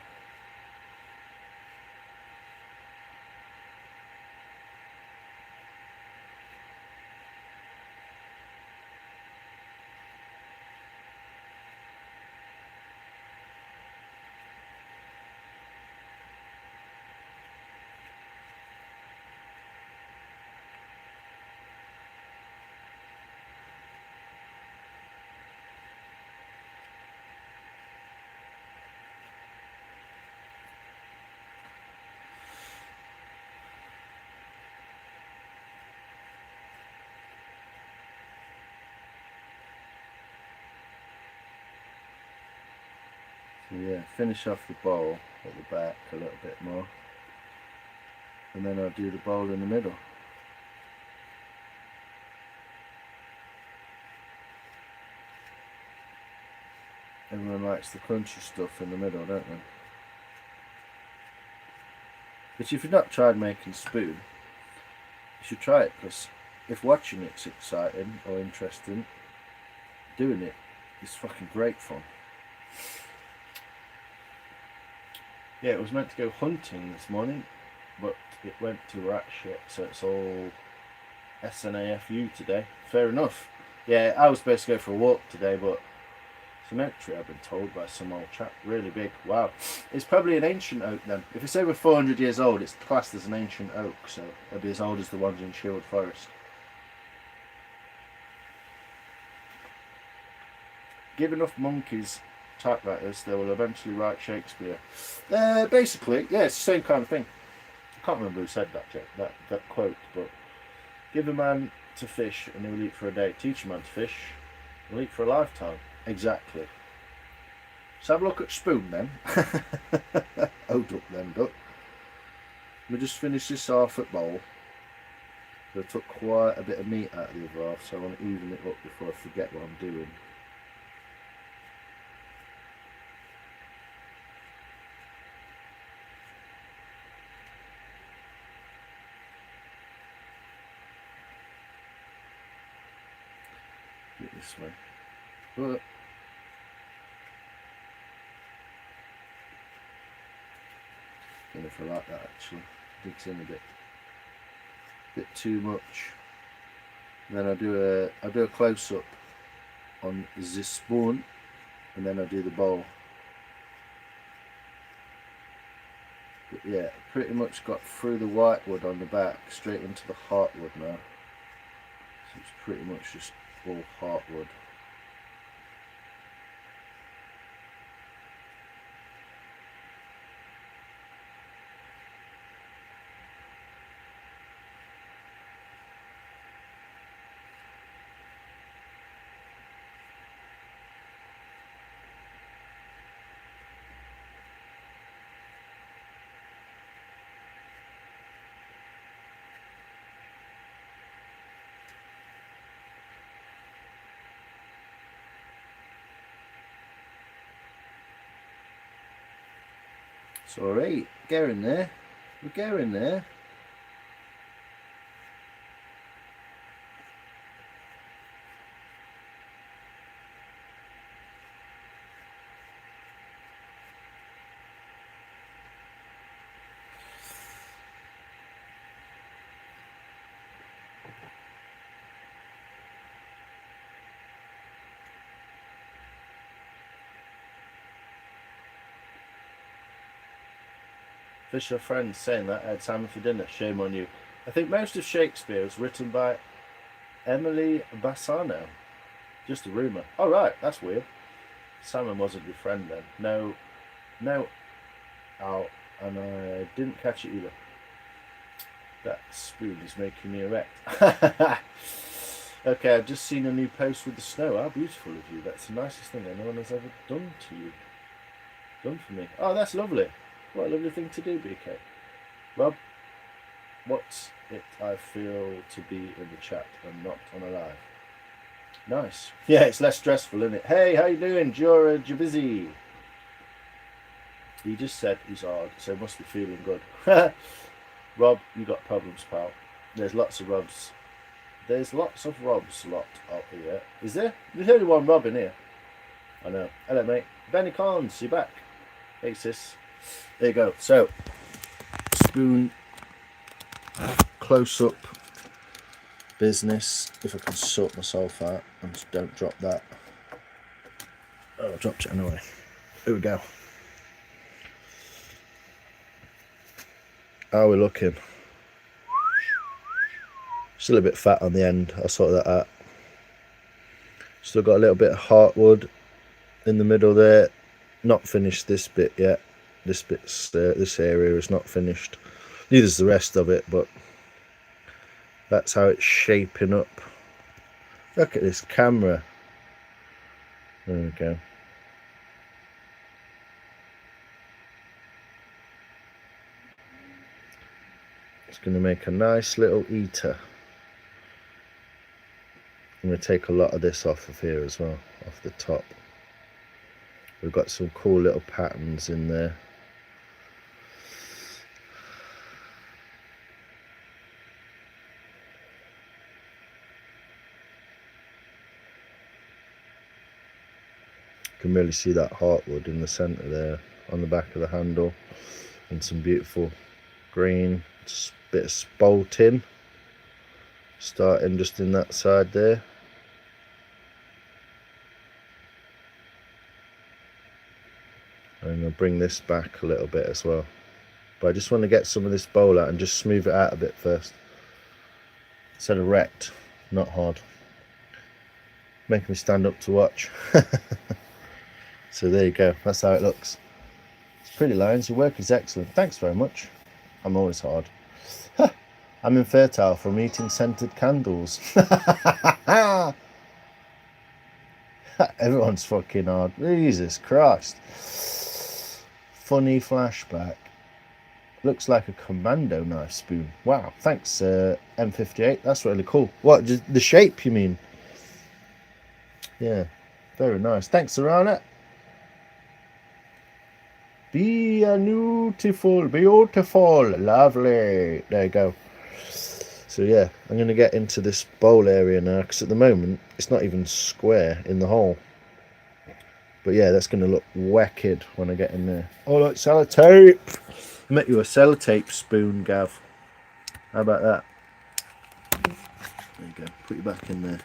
Yeah, finish off the bowl at the back a little bit more, and then I'll do the bowl in the middle. Everyone likes the crunchy stuff in the middle, don't they? But if you've not tried making spoon, you should try it, because if watching it's exciting or interesting, doing it is fucking great fun. Yeah, it was meant to go hunting this morning, but it went to rat shit, so it's all SNAFU today. Fair enough. Yeah, I was supposed to go for a walk today, but cemetery, I've been told by some old chap, really big. Wow. It's probably an ancient oak then. If it's over 400 years old, it's classed as an ancient oak, so it'll be as old as the ones in Shield Forest. Give enough monkeys typewriters, they will eventually write Shakespeare. Basically, yeah, it's the same kind of thing. I can't remember who said that quote, but give a man to fish and he will eat for a day. Teach a man to fish, he'll eat for a lifetime. Exactly. Let's have a look at spoon then. Hold up then, duck. Let me just finish this half at bowl. I took quite a bit of meat out of the other half, so I want to even it up before I forget what I'm doing. Do it this way. But I don't know if I like that actually. Digs in a bit too much. And then I do a close up on the spoon, and then I do the bowl. But yeah, pretty much got through the whitewood on the back, straight into the heartwood now. So it's pretty much just all heartwood. It's alright, getting there. We're getting there. Fisher friends saying that I had salmon for dinner. Shame on you. I think most of Shakespeare was written by Emily Bassano. Just a rumour. Oh right, that's weird. Salmon wasn't your friend then. No. Oh, and I didn't catch it either. That spoon is making me erect. Okay, I've just seen a new post with the snow. How beautiful of you. That's the nicest thing anyone has ever done to you. Done for me. Oh, that's lovely. What a lovely thing to do, BK. Rob, what's it I feel to be in the chat and not on a live? Nice. Yeah, it's less stressful, isn't it? Hey, how you doing, Jura Javizi? He just said he's hard, so must be feeling good. Rob, you got problems, pal. There's lots of Robs. There's lots of Robs lot out here. Is there? There's only one Rob in here. I know. Hello, mate. Benny Collins, you back? Hey, sis. There you go. So, spoon, close up business. If I can sort myself out and just don't drop that. Oh, I dropped it anyway. Here we go. How are we looking? Still a bit fat on the end. I'll sort that out. Still got a little bit of heartwood in the middle there. Not finished this bit yet. This area is not finished. Neither's the rest of it, but that's how it's shaping up. Look at this camera. There we go. going to make a nice little eater. I'm going to take a lot of this off of here as well, off the top. We've got some cool little patterns in there. You can really see that heartwood in the centre there on the back of the handle, and some beautiful green, just a bit of spalting starting just in that side there. And I'll bring this back a little bit as well, but I just want to get some of this bowl out and just smooth it out a bit first, instead of wrecked, not hard, making me stand up to watch. So there you go, that's how it looks. It's pretty lines, your work is excellent, thanks very much. I'm always hard. I'm infertile from eating scented candles. Everyone's fucking hard. Jesus Christ. Funny flashback. Looks like a commando knife spoon. Wow, thanks M58. That's really cool. What, the shape you mean? Yeah, very nice. Thanks, Sarana. Beautiful, beautiful, lovely. There you go. So yeah, I'm going to get into this bowl area now, because at the moment it's not even square in the hole. But yeah, that's going to look wicked when I get in there. Oh look, sellotape! I met you a sellotape spoon, Gav. How about that? There you go, put you back in there.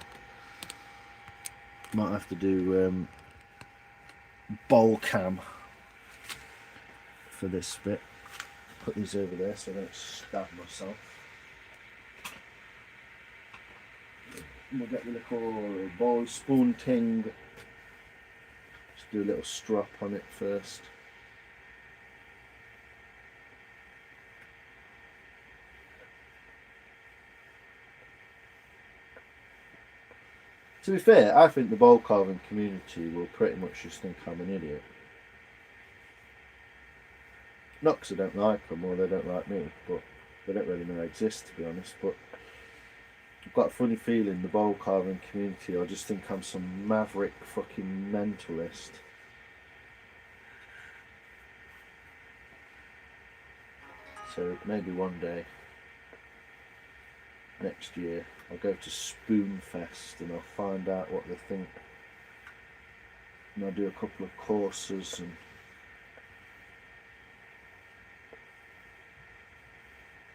Might have to do bowl cam for this bit. Put these over there so I don't stab myself. We'll get the little bowl spoon thing. Just do a little strap on it first. To be fair, I think the bowl carving community will pretty much just think I'm an idiot. Not because I don't like them or they don't like me, but they don't really know I exist, to be honest. But I've got a funny feeling the bowl carving community will just think I'm some maverick fucking mentalist. So maybe one day, next year, I'll go to Spoonfest and I'll find out what they think. And I'll do a couple of courses and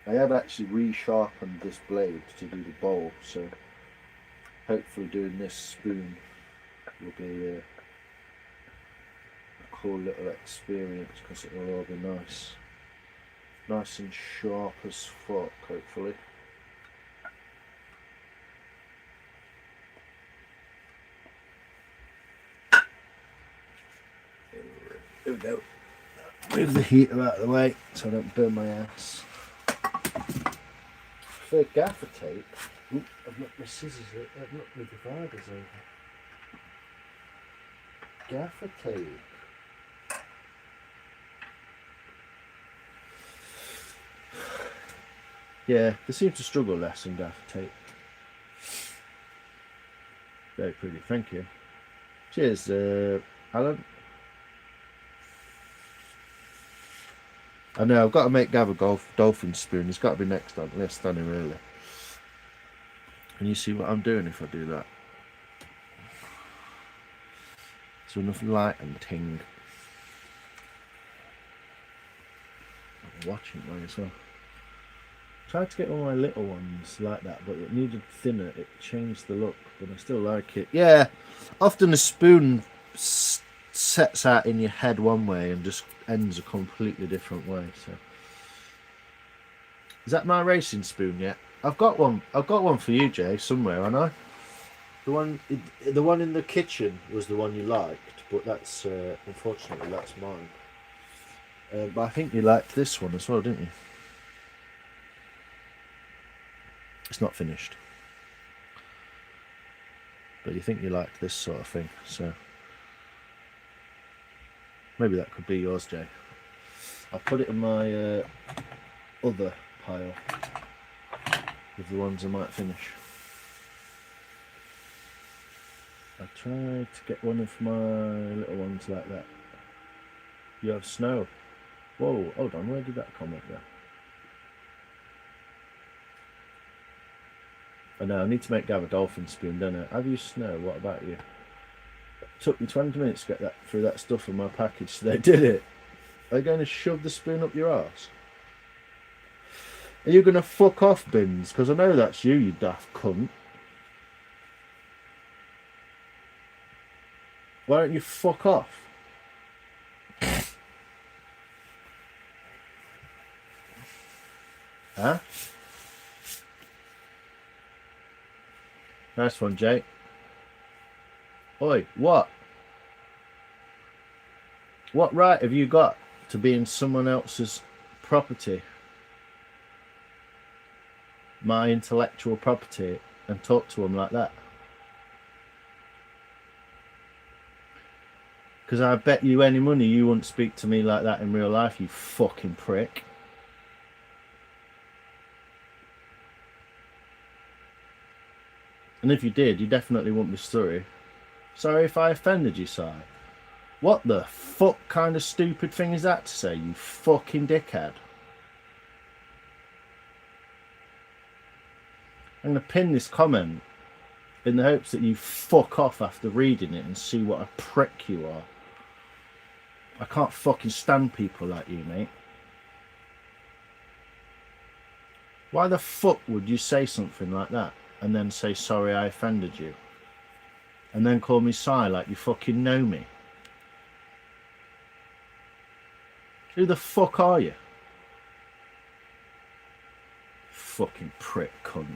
I have actually resharpened this blade to do the bowl, so hopefully doing this spoon will be a cool little experience, because it will all be nice and sharp as fuck, hopefully. Here we go. Move the heater out of the way so I don't burn my ass. For gaffer tape, I've knocked my scissors, I've knocked my dividers over. Gaffer tape. Yeah, they seem to struggle less in gaffer tape. Very pretty, thank you. Cheers, Alan. I know, I've got to make Gav a dolphin spoon. It's got to be next on the list, hasn't it, really? Can you see what I'm doing if I do that? So enough light and ting. I'm watching mine as well. Tried to get all my little ones like that, but it needed thinner. It changed the look, but I still like it. Yeah, often a spoon sets out in your head one way and just ends a completely different way. So, is that my racing spoon yet? I've got one for you, Jay, somewhere, haven't I? The one in the kitchen was the one you liked, but that's unfortunately that's mine. But I think you liked this one as well, didn't you? It's not finished, but you think you liked this sort of thing, so maybe that could be yours, Jay. I'll put it in my other pile of the ones I might finish. I tried to get one of my little ones like that. You have snow. Whoa, hold on, where did that comment go? I know, I need to make Gav a dolphin spoon, don't I? Have you snow? What about you? It took me 20 minutes to get that through that stuff in my package today, did it? Are you going to shove the spoon up your arse? Are you going to fuck off, Bins? Because I know that's you, you daft cunt. Why don't you fuck off? Huh? Nice one, Jake. Oi, what? What right have you got to be in someone else's property? My intellectual property, and talk to them like that? Because I bet you any money you wouldn't speak to me like that in real life, you fucking prick. And if you did, you definitely wouldn't be sorry. Sorry if I offended you, Si. What the fuck kind of stupid thing is that to say, you fucking dickhead? I'm going to pin this comment in the hopes that you fuck off after reading it and see what a prick you are. I can't fucking stand people like you, mate. Why the fuck would you say something like that and then say, sorry I offended you? And then call me Si like you fucking know me? Who the fuck are you? Fucking prick cunt.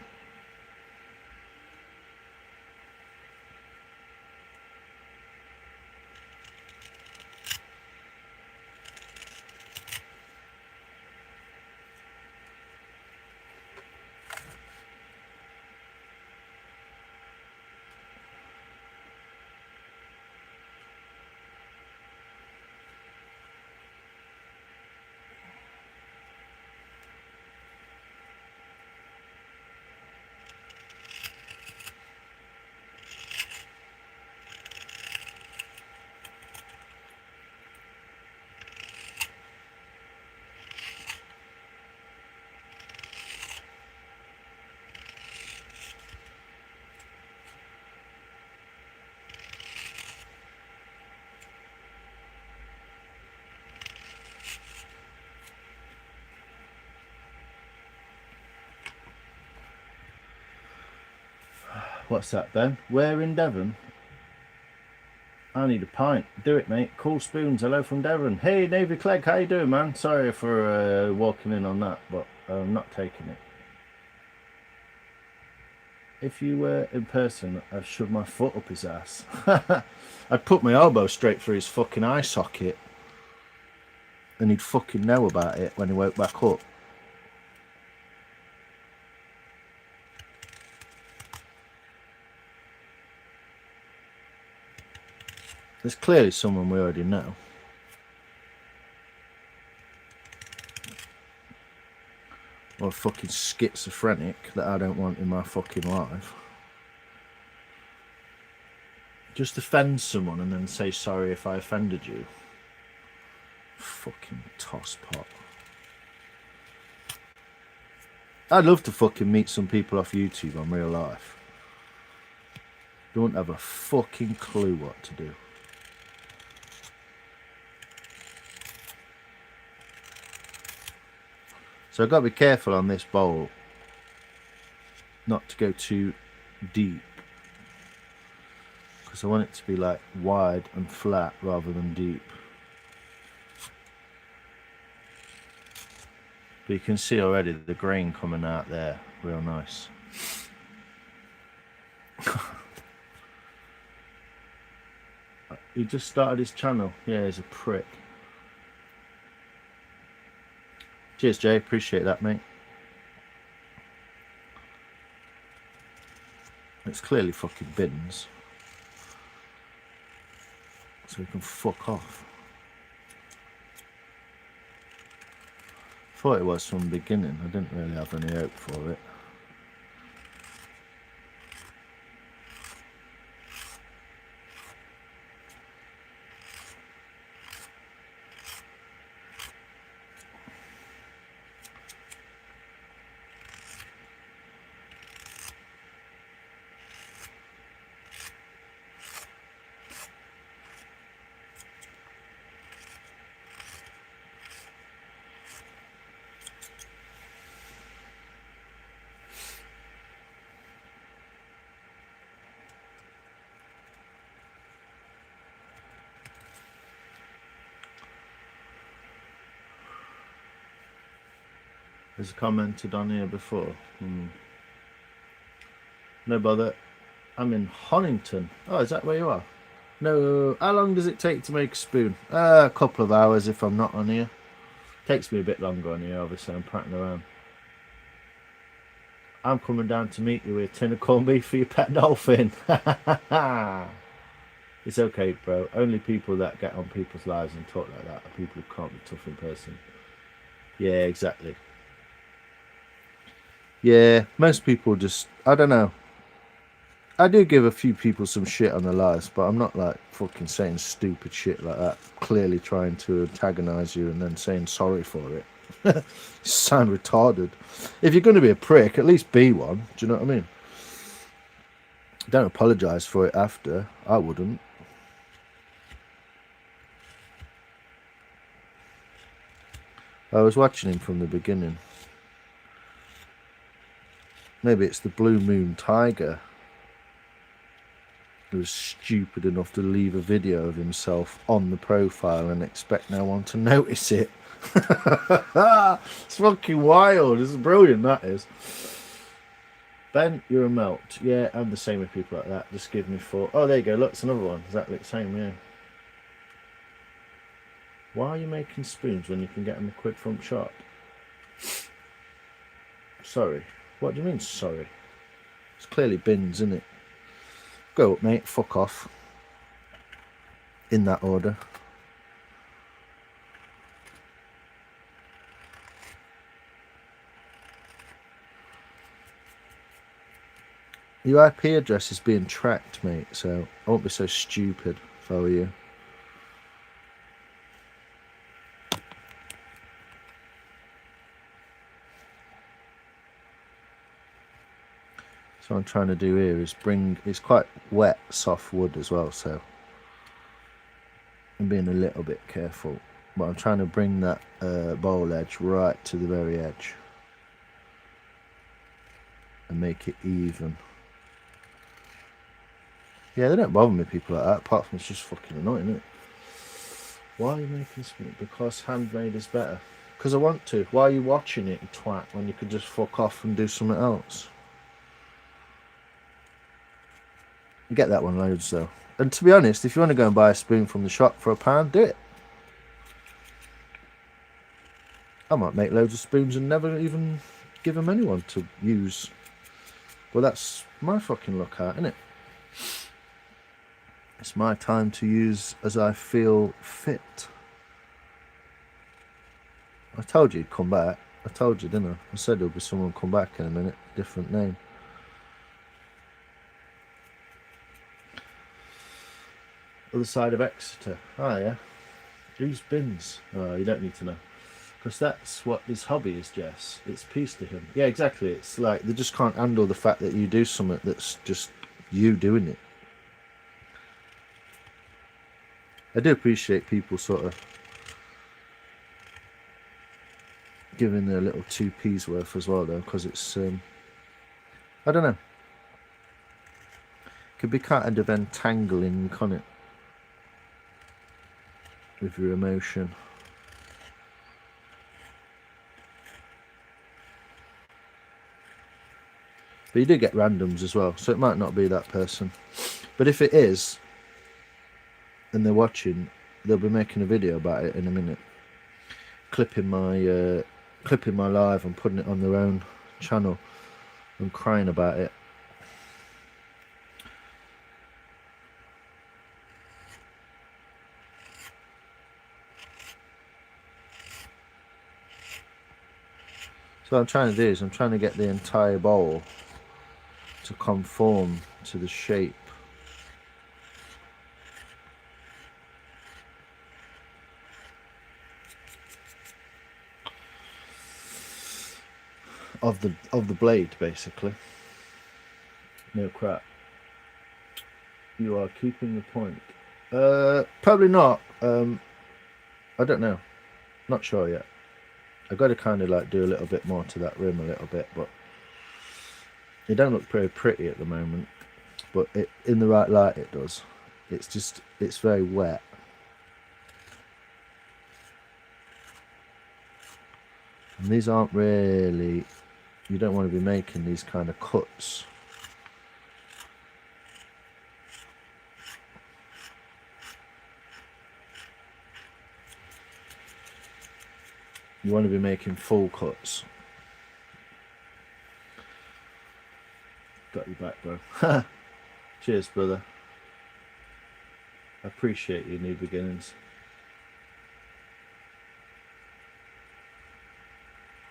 What's that, Ben? Where in Devon? I need a pint. Do it, mate. Cool spoons. Hello from Devon. Hey, Navy Clegg. How you doing, man? Sorry for walking in on that, but I'm not taking it. If you were in person, I'd shove my foot up his ass. I'd put my elbow straight through his fucking eye socket. And he'd fucking know about it when he woke back up. There's clearly someone we already know. Or a fucking schizophrenic that I don't want in my fucking life. Just offend someone and then say sorry if I offended you. Fucking tosspot. I'd love to fucking meet some people off YouTube on real life. Don't have a fucking clue what to do. So I've got to be careful on this bowl not to go too deep, because I want it to be like wide and flat rather than deep. But you can see already the grain coming out there, real nice. He just started his channel. Yeah, he's a prick. Cheers, Jay. Appreciate that, mate. It's clearly fucking bins. So we can fuck off. Thought it was from the beginning. I didn't really have any hope for it. Has commented on here before. No bother. I'm in Honington. Oh, is that where you are? No. How long does it take to make a spoon? A couple of hours if I'm not on here. Takes me a bit longer on here, obviously. I'm prattling around. I'm coming down to meet you with a tin of corned beef for your pet dolphin. It's okay, bro. Only people that get on people's lives and talk like that are people who can't be tough in person. Yeah, exactly. Yeah, most people just, I don't know. I do give a few people some shit on their lives, but I'm not like fucking saying stupid shit like that, clearly trying to antagonize you and then saying sorry for it. You sound retarded. If you're going to be a prick, at least be one. Do you know what I mean? Don't apologize for it after. I wouldn't. I was watching him from the beginning. Maybe it's the Blue Moon Tiger who was stupid enough to leave a video of himself on the profile and expect no one to notice it. It's fucking wild. It's brilliant, that is. Ben, you're a melt. Yeah, I'm the same with people like that. Just give me 4. Oh, there you go. Look, it's another one. Exactly the same, yeah. Why are you making spoons when you can get them quick from shop? Sorry. What do you mean, sorry? It's clearly bins, isn't it? Go up, mate. Fuck off. In that order. Your IP address is being tracked, mate, so I won't be so stupid if I were you. So what I'm trying to do here is bring, it's quite wet, soft wood as well, so I'm being a little bit careful. But I'm trying to bring that bowl edge right to the very edge and make it even. Yeah, they don't bother me, people like that, apart from it's just fucking annoying, isn't it? Why are you making spoon? Because handmade is better. Because I want to. Why are you watching it, you twat, when you could just fuck off and do something else? You get that one loads, though. And to be honest, if you want to go and buy a spoon from the shop for £1, do it. I might make loads of spoons and never even give them anyone to use. Well, that's my fucking lookout, isn't it? It's my time to use as I feel fit. I told you he'd come back. I told you, didn't I? I said there'll be someone come back in a minute. Different name. Other side of Exeter. Oh, yeah. Whose bins? Oh, you don't need to know. Because that's what his hobby is, Jess. It's peace to him. Yeah, exactly. It's like they just can't handle the fact that you do something that's just you doing it. I do appreciate people sort of giving their little 2p's worth as well, though, because it's, I don't know. Could be kind of entangling, can't it? With your emotion. But you do get randoms as well, so it might not be that person. But if it is, and they're watching, they'll be making a video about it in a minute, clipping my live and putting it on their own channel and crying about it. So what I'm trying to do is I'm trying to get the entire bowl to conform to the shape of the blade, basically. No crap. You are keeping the point. Probably not. I don't know. Not sure yet. I've got to kind of like do a little bit more to that rim a little bit, but it don't look very pretty at the moment. But it, in the right light, it does. It's very wet. And these aren't really, you don't want to be making these kind of cuts. You want to be making full cuts. Got your back, bro. Cheers, brother. I appreciate your new beginnings.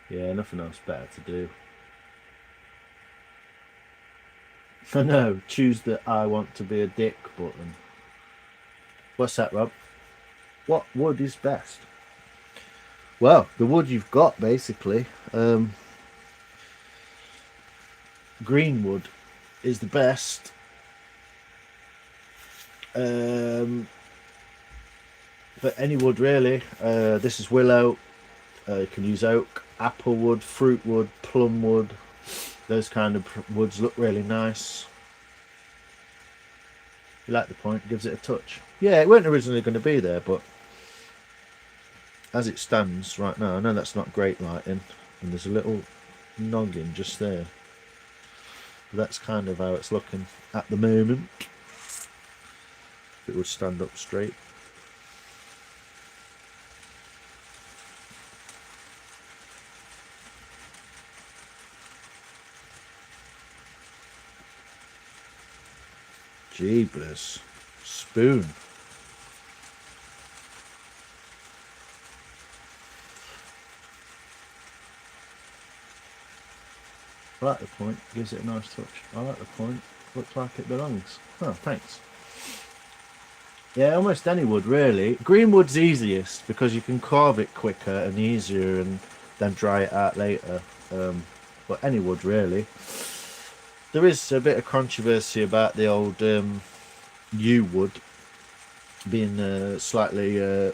Yeah, nothing else better to do. I know, choose the I want to be a dick button. What's that, Rob? What wood is best? Well, the wood you've got, basically. Green wood is the best. But any wood, really. This is willow. You can use oak, apple wood, fruit wood, plum wood. Those kind of woods look really nice. You like the point? Gives it a touch. Yeah, it weren't originally going to be there, but as it stands right now, I know that's not great lighting, and there's a little noggin just there. But that's kind of how it's looking at the moment. If it would stand up straight. Jeebus. Spoon. I like the point, gives it a nice touch. I like the point, looks like it belongs. Oh, thanks. Yeah, almost any wood, really. Green wood's easiest because you can carve it quicker and easier and then dry it out later. But any wood, really. There is a bit of controversy about the old yew wood being slightly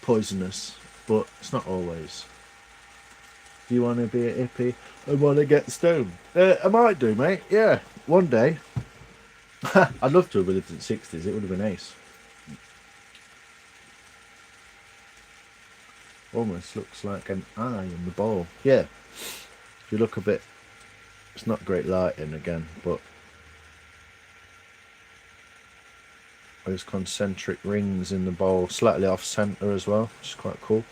poisonous, but it's not always. Do you want to be a hippie? I want to get stoned. I might do, mate. Yeah, one day. I'd love to have lived in the 60s. It would have been ace. Almost looks like an eye in the bowl. Yeah. If you look a bit, it's not great lighting again, but those concentric rings in the bowl, slightly off center as well, which is quite cool.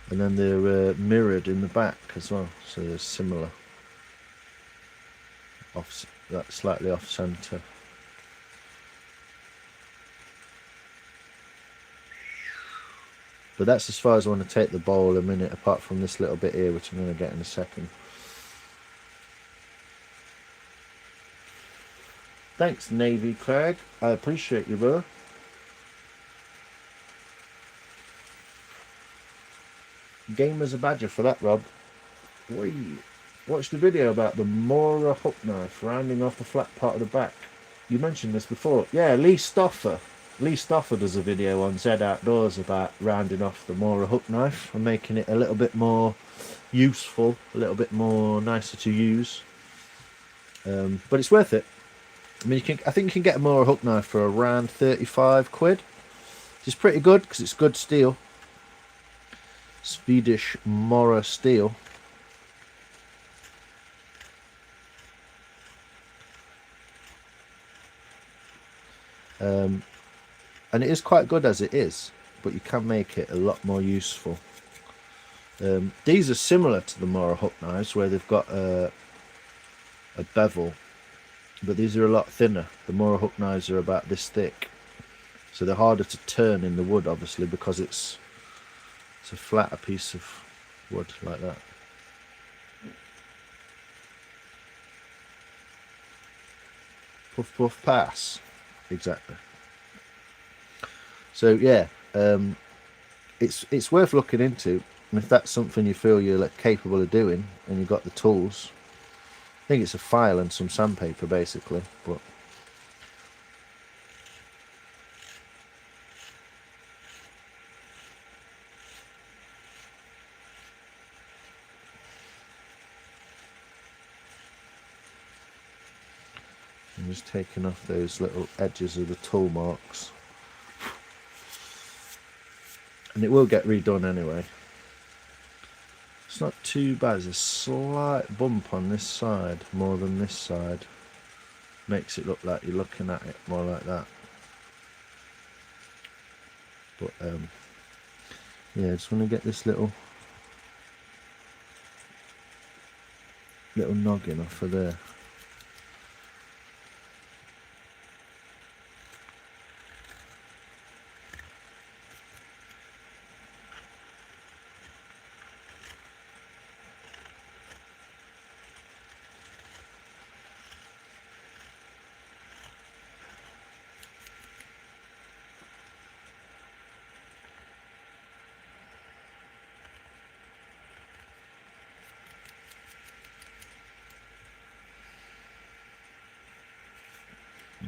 And then they're mirrored in the back as well, so they're similar. Off that, slightly off center. But that's as far as I want to take the bowl a minute, apart from this little bit here, which I'm going to get in a second. Thanks, Navy Craig. I appreciate you, bro. Game as a badger for that, Rob. Wee. Watch the video about the Mora hook knife rounding off the flat part of the back. You mentioned this before. Yeah, Lee Stoffer. Lee Stoffer does a video on Zed Outdoors about rounding off the Mora hook knife and making it a little bit more useful, a little bit more nicer to use. But it's worth it. I mean, I think you can get a Mora hook knife for around 35 quid. Which is pretty good because it's good steel. Swedish Mora steel. And it is quite good as it is, but you can make it a lot more useful. These are similar to the Mora hook knives, where they've got a bevel, but these are a lot thinner. The Mora hook knives are about this thick, so they're harder to turn in the wood, obviously, because it's It's a flatter piece of wood like that. Puff puff pass. Exactly. So yeah, it's worth looking into, and if that's something you feel you're like capable of doing and you've got the tools, I think it's a file and some sandpaper basically, but I'm just taking off those little edges of the tool marks, and it will get redone anyway. It's not too bad. There's a slight bump on this side more than this side. Makes it look like you're looking at it more like that. But yeah, I just want to get this little noggin off of there.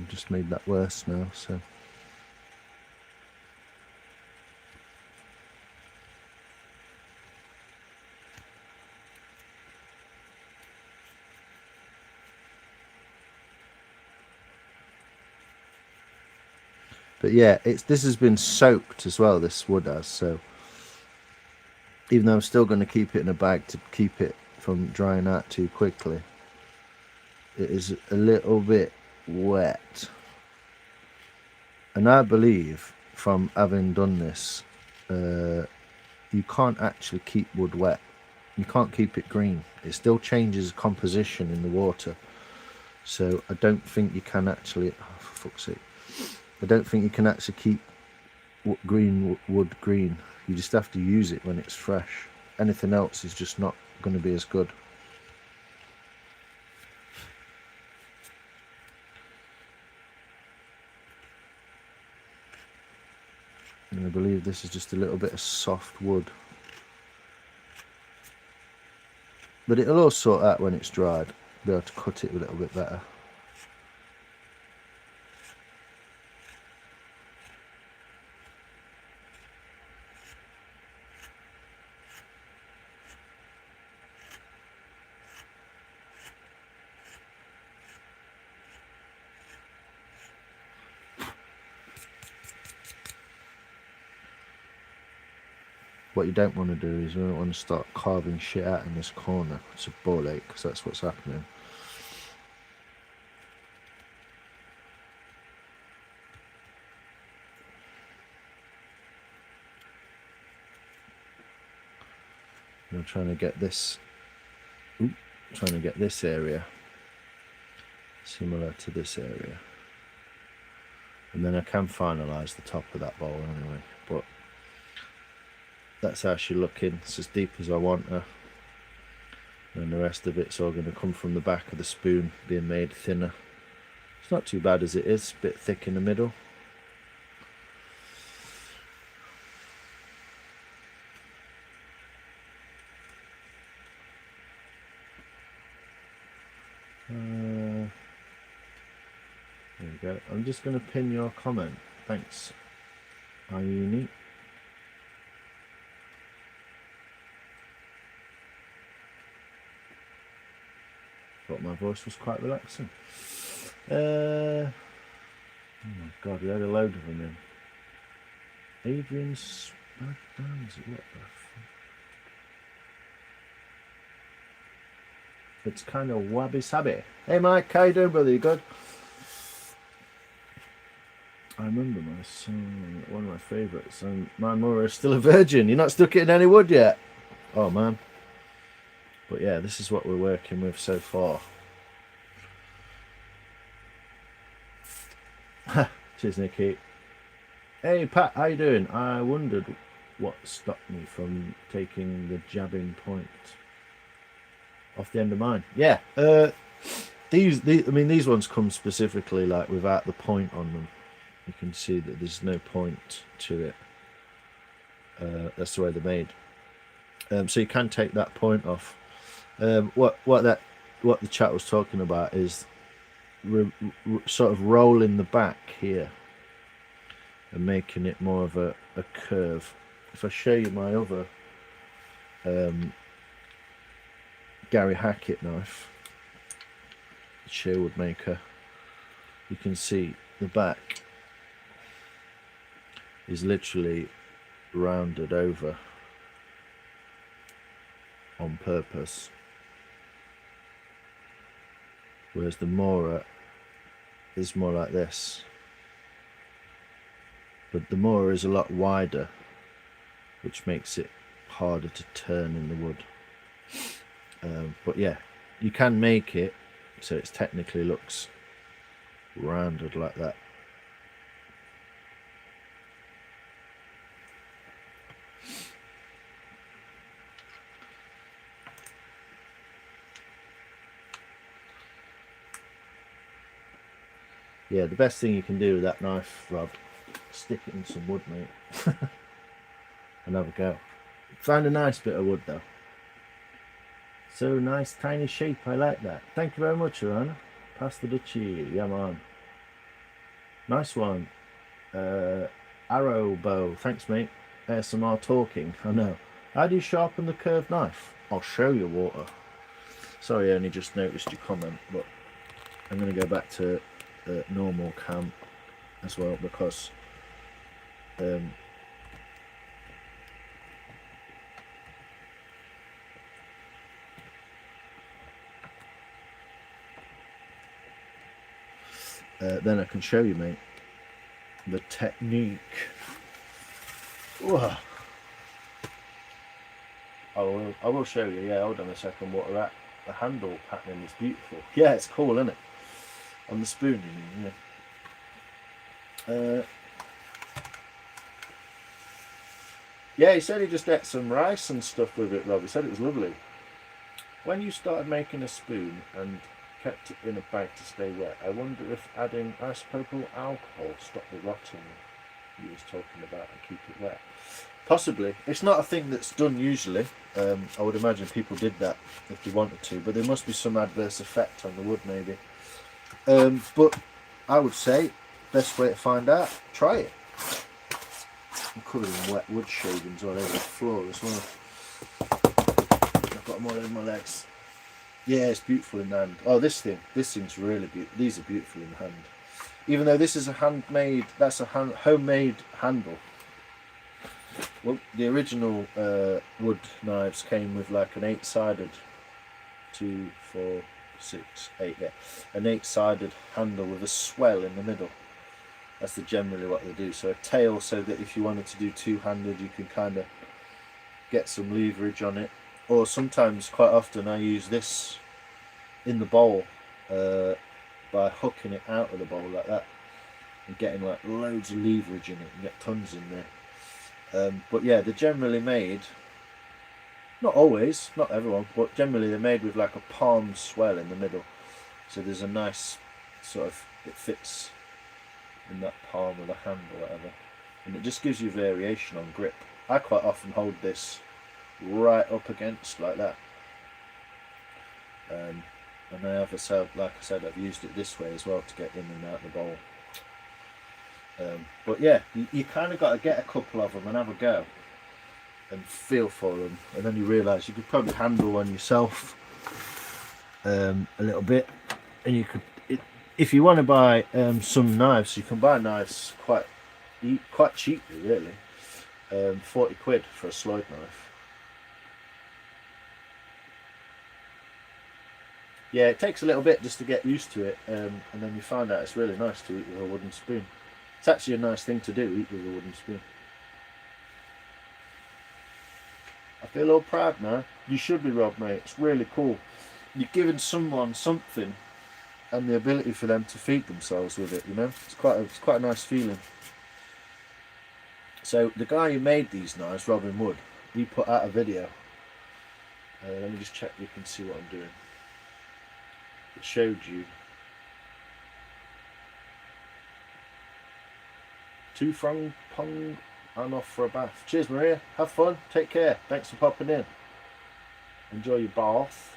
I've just made that worse now, so but yeah, this has been soaked as well, this wood has, so even though I'm still going to keep it in a bag to keep it from drying out too quickly, it is a little bit wet. And I believe from having done this, you can't actually keep wood wet. You can't keep it green. It still changes composition in the water. So I don't think you can actually, oh, for fuck's sake, I don't think you can actually keep wood green. You just have to use it when it's fresh. Anything else is just not going to be as good. And I believe this is just a little bit of soft wood. But it'll all sort out when it's dried. Be able to cut it a little bit better. What you don't want to do is you don't want to start carving shit out in this corner. It's a ball ache, because that's what's happening. I'm trying to get this, trying to get this area similar to this area, and then I can finalise the top of that bowl anyway. But that's how she's looking. It's as deep as I want her, and the rest of it's all going to come from the back of the spoon, being made thinner. It's not too bad as it is, a bit thick in the middle. There we go. I'm just going to pin your comment. Thanks, Ayuni. Thought my voice was quite relaxing. Oh my god, we had a load of them in. Adrian's what the fuck? It's kind of wabi sabi. Hey Mike, how you doing, brother? You good? I remember my song, one of my favourites, and my mother is still a virgin. You're not stuck it in any wood yet? Oh man. But yeah, this is what we're working with so far. Cheers, Nicky. Hey Pat, how you doing? I wondered what stopped me from taking the jabbing point off the end of mine. Yeah, these I mean, these ones come specifically like without the point on them. You can see that there's no point to it. That's the way they're made. So you can take that point off. What the chat was talking about is sort of rolling the back here and making it more of a curve. If I show you my other Gary Hackett knife, Sherwood maker, you can see the back is literally rounded over on purpose, whereas the Mora is more like this, but the Mora is a lot wider, which makes it harder to turn in the wood. But yeah, you can make it so it technically looks rounded like that. Yeah, the best thing you can do with that knife, Rob, stick it in some wood, mate, and have a go. Find a nice bit of wood though. So nice, tiny shape. I like that. Thank you very much, Arana. Pass the Dutchie. Yeah, man. Nice one. Arrow bow. Thanks, mate. ASMR talking. I know. How do you sharpen the curved knife? I'll show you, Water. Sorry, I only just noticed your comment, but I'm going to go back to normal cam as well, because then I can show you, mate, the technique. Whoa. I will show you. Yeah, hold on a second. What are at the handle pattern is beautiful. Yeah, it's cool, isn't it? On the spoon, you mean? Yeah. Yeah, he said he just ate some rice and stuff with it, Rob. He said it was lovely. When you started making a spoon and kept it in a bag to stay wet, I wonder if adding isopropyl alcohol stopped the rotting he was talking about and keep it wet. Possibly. It's not a thing that's done usually. I would imagine people did that if they wanted to, but there must be some adverse effect on the wood maybe. But I would say best way to find out, try it. I'm covered in wet wood shavings all over the floor as well. I've got them all over my legs. Yeah, it's beautiful in hand. Oh, this thing's really beautiful. These are beautiful in hand. Even though this is a handmade, that's a homemade handle. Well, the original wood knives came with like an 8-sided, 2, 4, 6, 8, yeah, an 8-sided handle with a swell in the middle. That's generally what they do. So a tail, so that if you wanted to do two-handed, you can kind of get some leverage on it. Or sometimes, quite often, I use this in the bowl by hooking it out of the bowl like that and getting like loads of leverage in it and get tons in there. But yeah, they're generally made, not always, not everyone, but generally they're made with like a palm swell in the middle. So there's a nice sort of, it fits in that palm of the hand or whatever. And it just gives you variation on grip. I quite often hold this right up against like that. And I have like I said, I've used it this way as well to get in and out of the bowl. But yeah, you kind of got to get a couple of them and have a go and feel for them, and then you realise you could probably handle one yourself a little bit, and you could, if you want to buy some knives, you can buy knives quite cheaply, really. 40 quid for a Sloyd knife. Yeah, it takes a little bit just to get used to it, and then you find out it's really nice to eat with a wooden spoon. It's actually a nice thing to do, eat with a wooden spoon. I feel all proud now. You should be, Rob, mate. It's really cool. You're giving someone something and the ability for them to feed themselves with it, you know? It's quite a nice feeling. So the guy who made these knives, Robin Wood, he put out a video. Let me just check you can see what I'm doing. It showed you 2 Frong Pong. I'm off for a bath. Cheers, Maria. Have fun. Take care. Thanks for popping in. Enjoy your bath.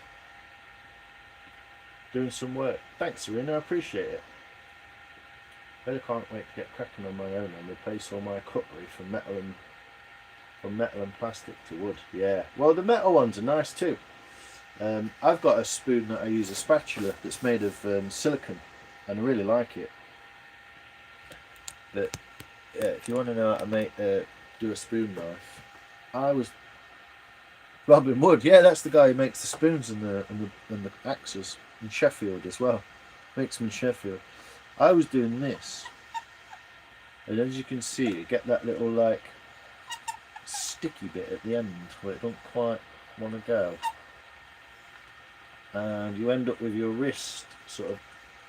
Doing some work. Thanks, Serena. I appreciate it. I can't wait to get cracking on my own and replace all my cutlery from metal and plastic to wood. Yeah. Well, the metal ones are nice too. I've got a spoon that I use, a spatula that's made of silicone, and I really like it. But yeah, if you want to know how to make do a spoon knife, I was Robin Wood. Yeah, that's the guy who makes the spoons and the axes in Sheffield as well. Makes them in Sheffield. I was doing this, and as you can see, you get that little like sticky bit at the end where it don't quite want to go, and you end up with your wrist sort of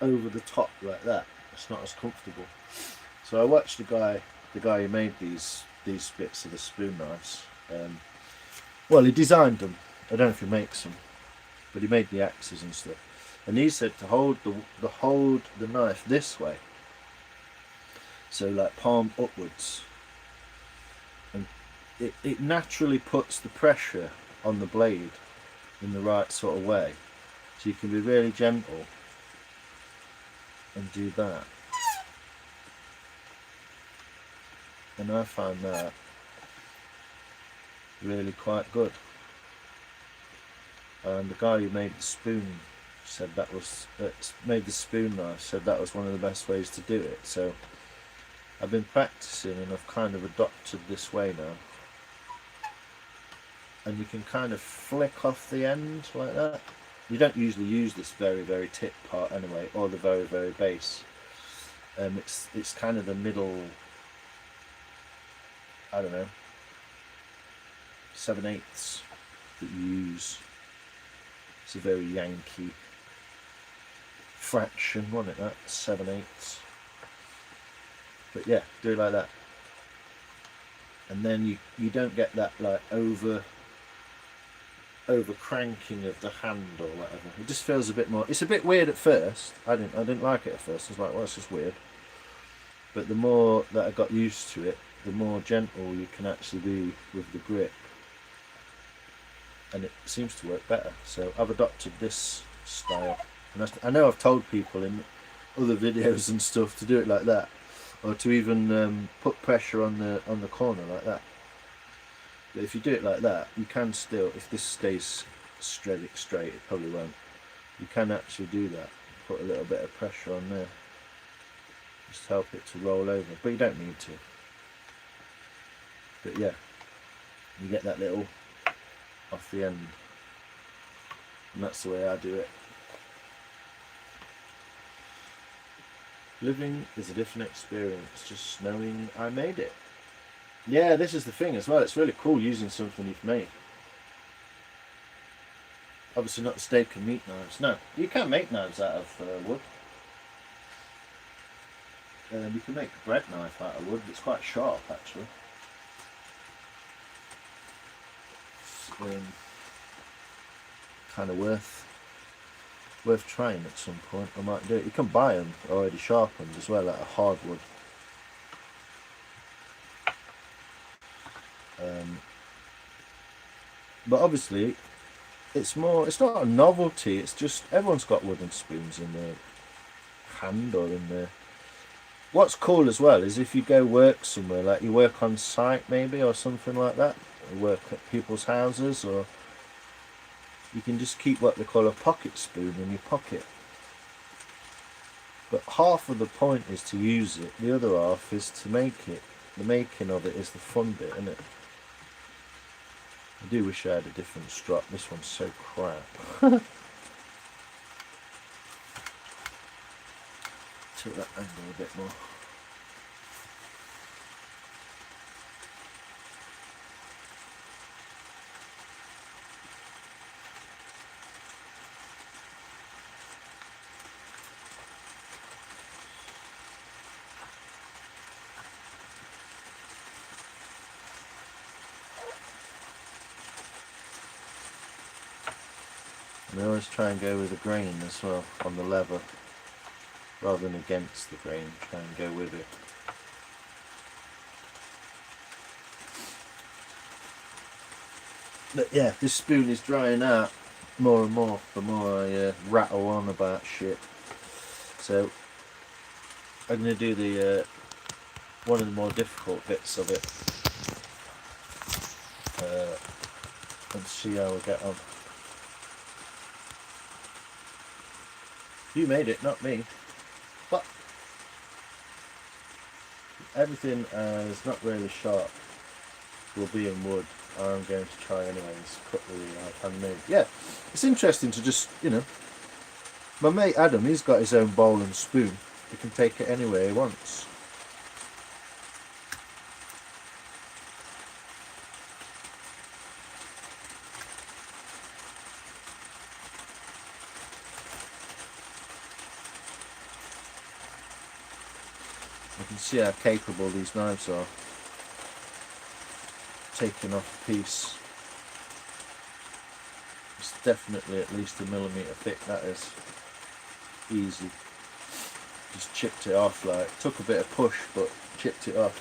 over the top like that. It's not as comfortable. So I watched the guy who made these bits of the spoon knives. Well, he designed them. I don't know if he makes them, but he made the axes and stuff. And he said to hold the knife this way, so like palm upwards, and it naturally puts the pressure on the blade in the right sort of way. So you can be really gentle and do that. And I find that really quite good. And the guy who made the spoon said made the spoon knife said that was one of the best ways to do it. So I've been practicing and I've kind of adopted this way now. And you can kind of flick off the end like that. You don't usually use this very, very tip part anyway, or the very, very base. It's kind of the middle, I don't know, 7/8 that you use. It's a very Yankee fraction, wasn't it, that? 7/8. But yeah, do it like that. And then you don't get that like over cranking of the hand or whatever. It just feels a bit more. It's a bit weird at first. I didn't like it at first. I was like, well, it's just weird. But the more that I got used to it, the more gentle you can actually be with the grip, and it seems to work better. So I've adopted this style, and I know I've told people in other videos and stuff to do it like that, or to even put pressure on the corner like that. But if you do it like that, you can still, if this stays straight, it probably won't. You can actually do that. Put a little bit of pressure on there, just help it to roll over. But you don't need to. But yeah, you get that little off the end, and that's the way I do it. Living is a different experience, just knowing I made it. Yeah, this is the thing as well. It's really cool using something you've made. Obviously not the steak and meat knives. No, you can make knives out of wood. You can make a bread knife out of wood. It's quite sharp actually. Kind of worth trying at some point. I might do it. You can buy them already sharpened as well, out of hardwood. But obviously it's not a novelty, it's just everyone's got wooden spoons in their hand or in their. What's cool as well is if you go work somewhere, like you work on site maybe or something like that, or work at people's houses, or you can just keep what they call a pocket spoon in your pocket. But half of the point is to use it, the other half is to make it. The making of it is the fun bit, isn't it? I do wish I had a different strap. This one's so crap. Tilt that angle a bit more. And I always try and go with the grain as well on the lever, rather than against the grain. Try and go with it. But yeah, this spoon is drying out more and more the more I rattle on about shit. So I'm going to do the one of the more difficult bits of it and see how we get on. You made it, not me. But everything is not really sharp will be in wood. I'm going to try anyways, cut the handmade. Yeah, it's interesting to just, you know, my mate Adam, he's got his own bowl and spoon. He can take it anywhere he wants. You can see how capable these knives are. Taking off a piece. It's definitely at least a millimetre thick, that is. Easy. Just chipped it off, like, took a bit of push but chipped it off.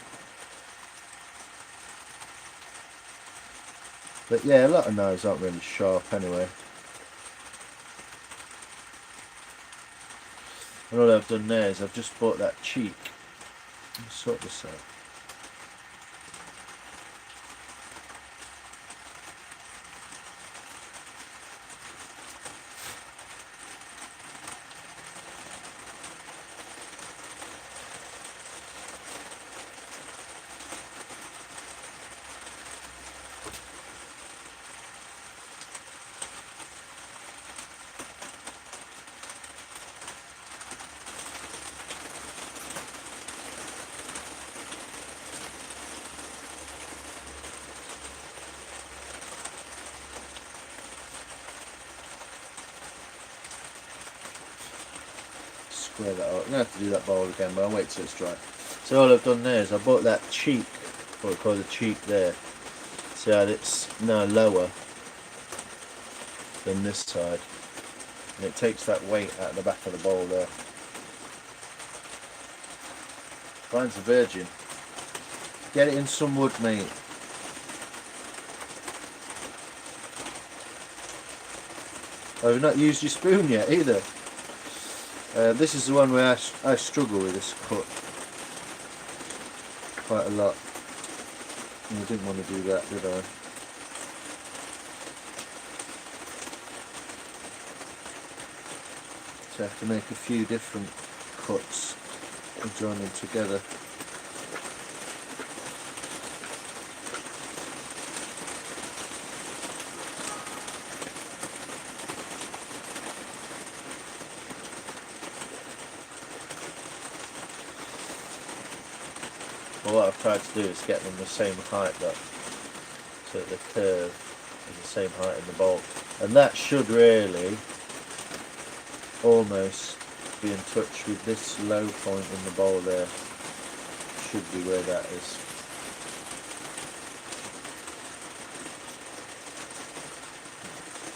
But yeah, a lot of knives aren't really sharp anyway. And all I've done there is I've just bought that cheek. Let's sort this out. Square that out. I'm going to have to do that bowl again, but I'll wait till it's dry. So all I've done there is I bought that cheek, what we call the cheek there. See how it's now lower than this side. And it takes that weight out of the back of the bowl there. Mine's a virgin. Get it in some wood, mate. I've not used your spoon yet either. This is the one where I struggle with this cut quite a lot. And I didn't want to do that, did I? So I have to make a few different cuts and join them together. Well, what I've tried to do is get them the same height, though, so that the curve is the same height in the bowl, and that should really almost be in touch with this low point in the bowl there. Should be where that is.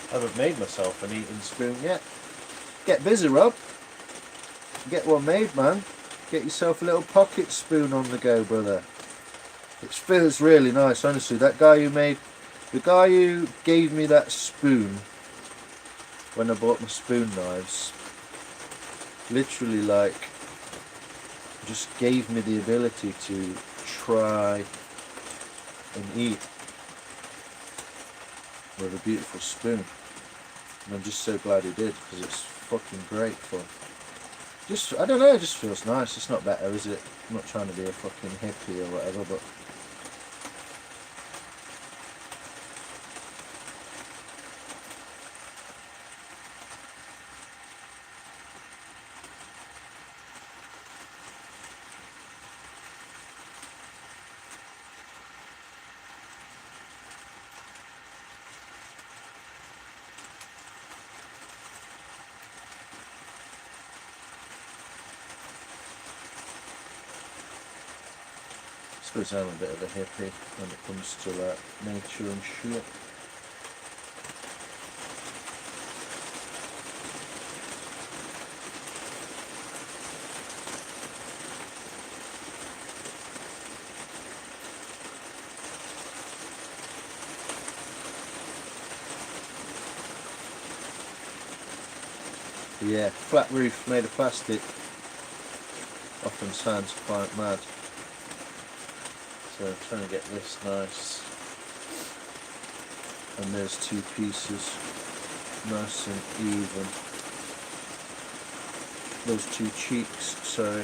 I haven't made myself an eating spoon yet. Get busy, Rob. Get one made, man. Get yourself a little pocket spoon on the go, brother. It feels really nice, honestly. That guy who made, the guy who gave me that spoon when I bought my spoon knives, literally, like, just gave me the ability to try and eat with a beautiful spoon. And I'm just so glad he did, because it's fucking great fun. Just, I don't know, it just feels nice. It's not better, is it? I'm not trying to be a fucking hippie or whatever, but I suppose I'm a bit of a hippie when it comes to nature and shit. Yeah, flat roof made of plastic often sounds quite mad. So I'm trying to get this nice, and there's two pieces nice and even. Those two cheeks, sorry.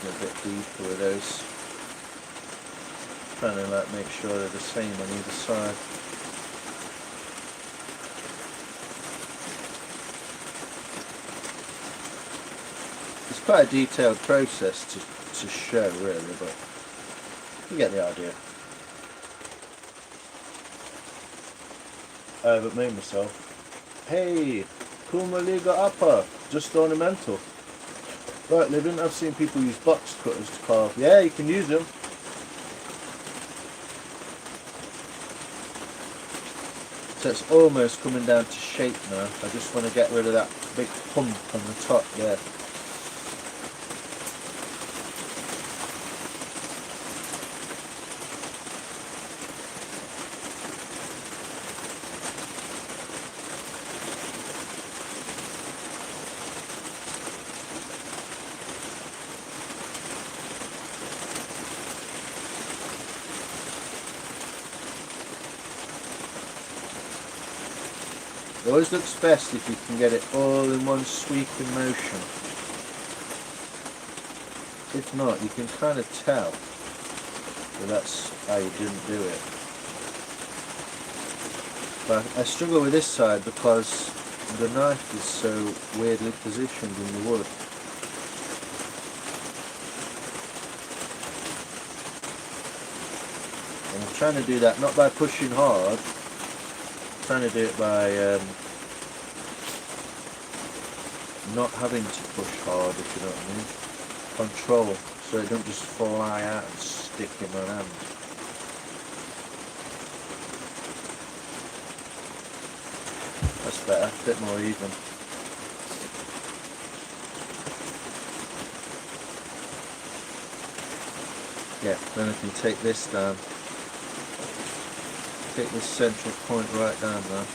A bit deeper with those. Trying to like make sure they're the same on either side. It's quite a detailed process to show really, but you get the idea. I haven't made myself. Hey, Kuma Liga Upper, just ornamental. Right, Living, I've seen people use box cutters to carve. Yeah, you can use them. So it's almost coming down to shape now. I just want to get rid of that big hump on the top there. It always looks best if you can get it all in one sweeping motion. If not, you can kind of tell that that's how you didn't do it. But I struggle with this side because the knife is so weirdly positioned in the wood. And I'm trying to do that not by pushing hard, I'm trying to do it by not having to push hard, if you know what I mean. Control, so it don't just fly out and stick in my hand. That's better, a bit more even. Yeah, then I can take this down. Take this central point right down there.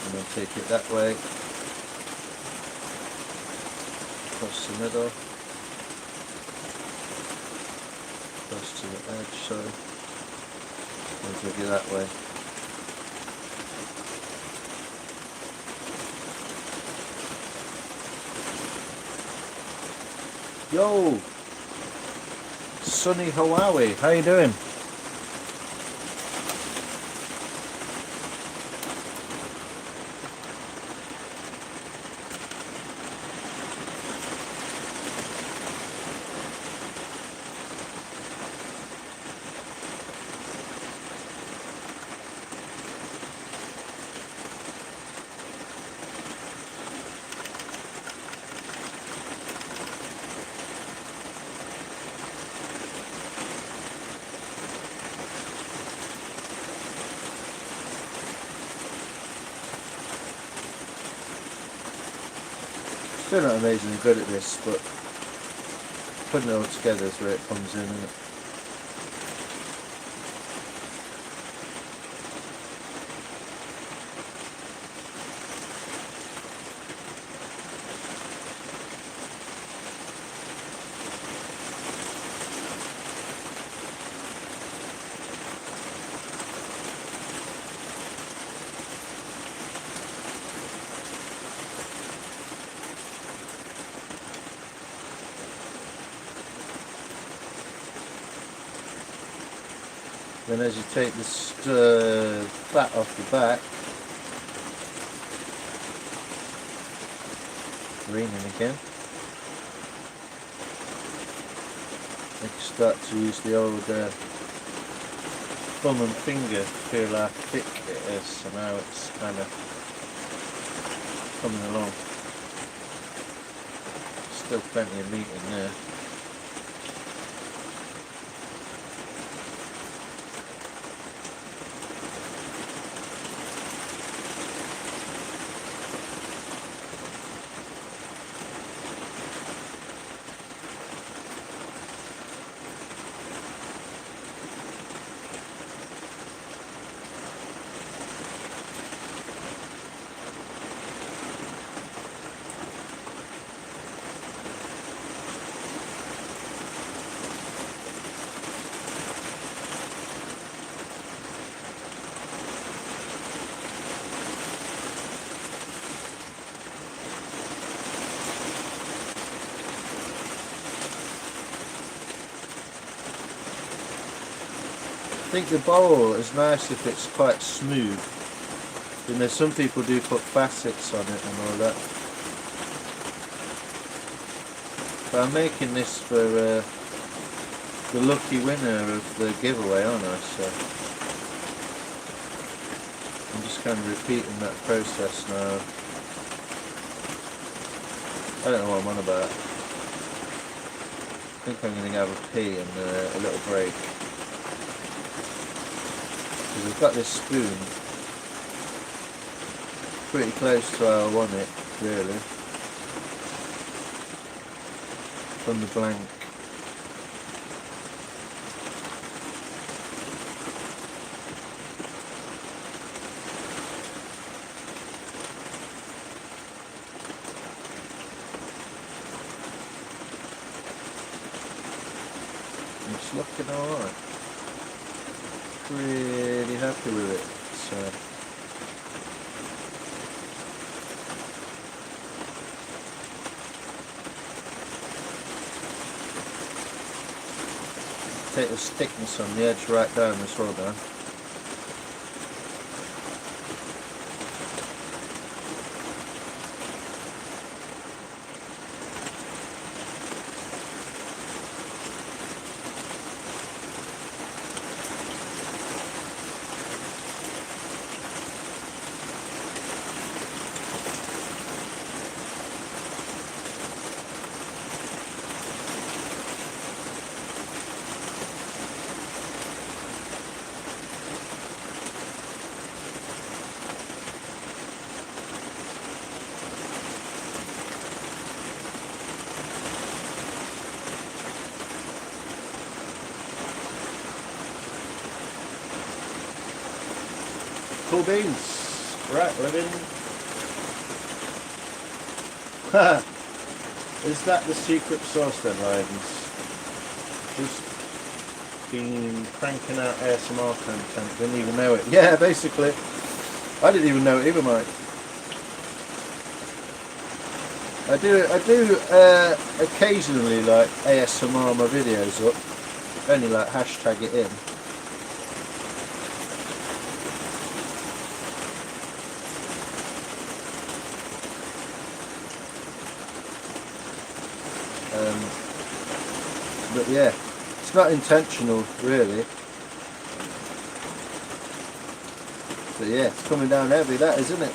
And then take it that way. Across the middle. Across to the edge, sorry. And take it that way. Yo! Sunny Hawaii, how you doing? Still not amazingly good at this, but putting it all together is where it comes in, isn't it? Then as you take this fat off the back, raining again, you can start to use the old thumb and finger to feel how thick it is, so now it's kind of coming along. Still plenty of meat in there. I think the bowl is nice if it's quite smooth. You know, some people do put facets on it and all that. But I'm making this for the lucky winner of the giveaway, aren't I? So I'm just kind of repeating that process now. I don't know what I'm on about. I think I'm going to have a pee and a little break. Because I've got this spoon pretty close to how I want it, really. From the blank. It's looking alright. Really happy with it. So take the thickness on the edge right down as well down. Cool beans. Right, living. Is that the secret sauce then, Lions? Just been cranking out ASMR content, didn't even know it. Yeah, basically. I didn't even know it either, Mike. I do occasionally like ASMR my videos up. Only like hashtag it in. But yeah, it's not intentional really. But yeah, it's coming down heavy, that isn't it?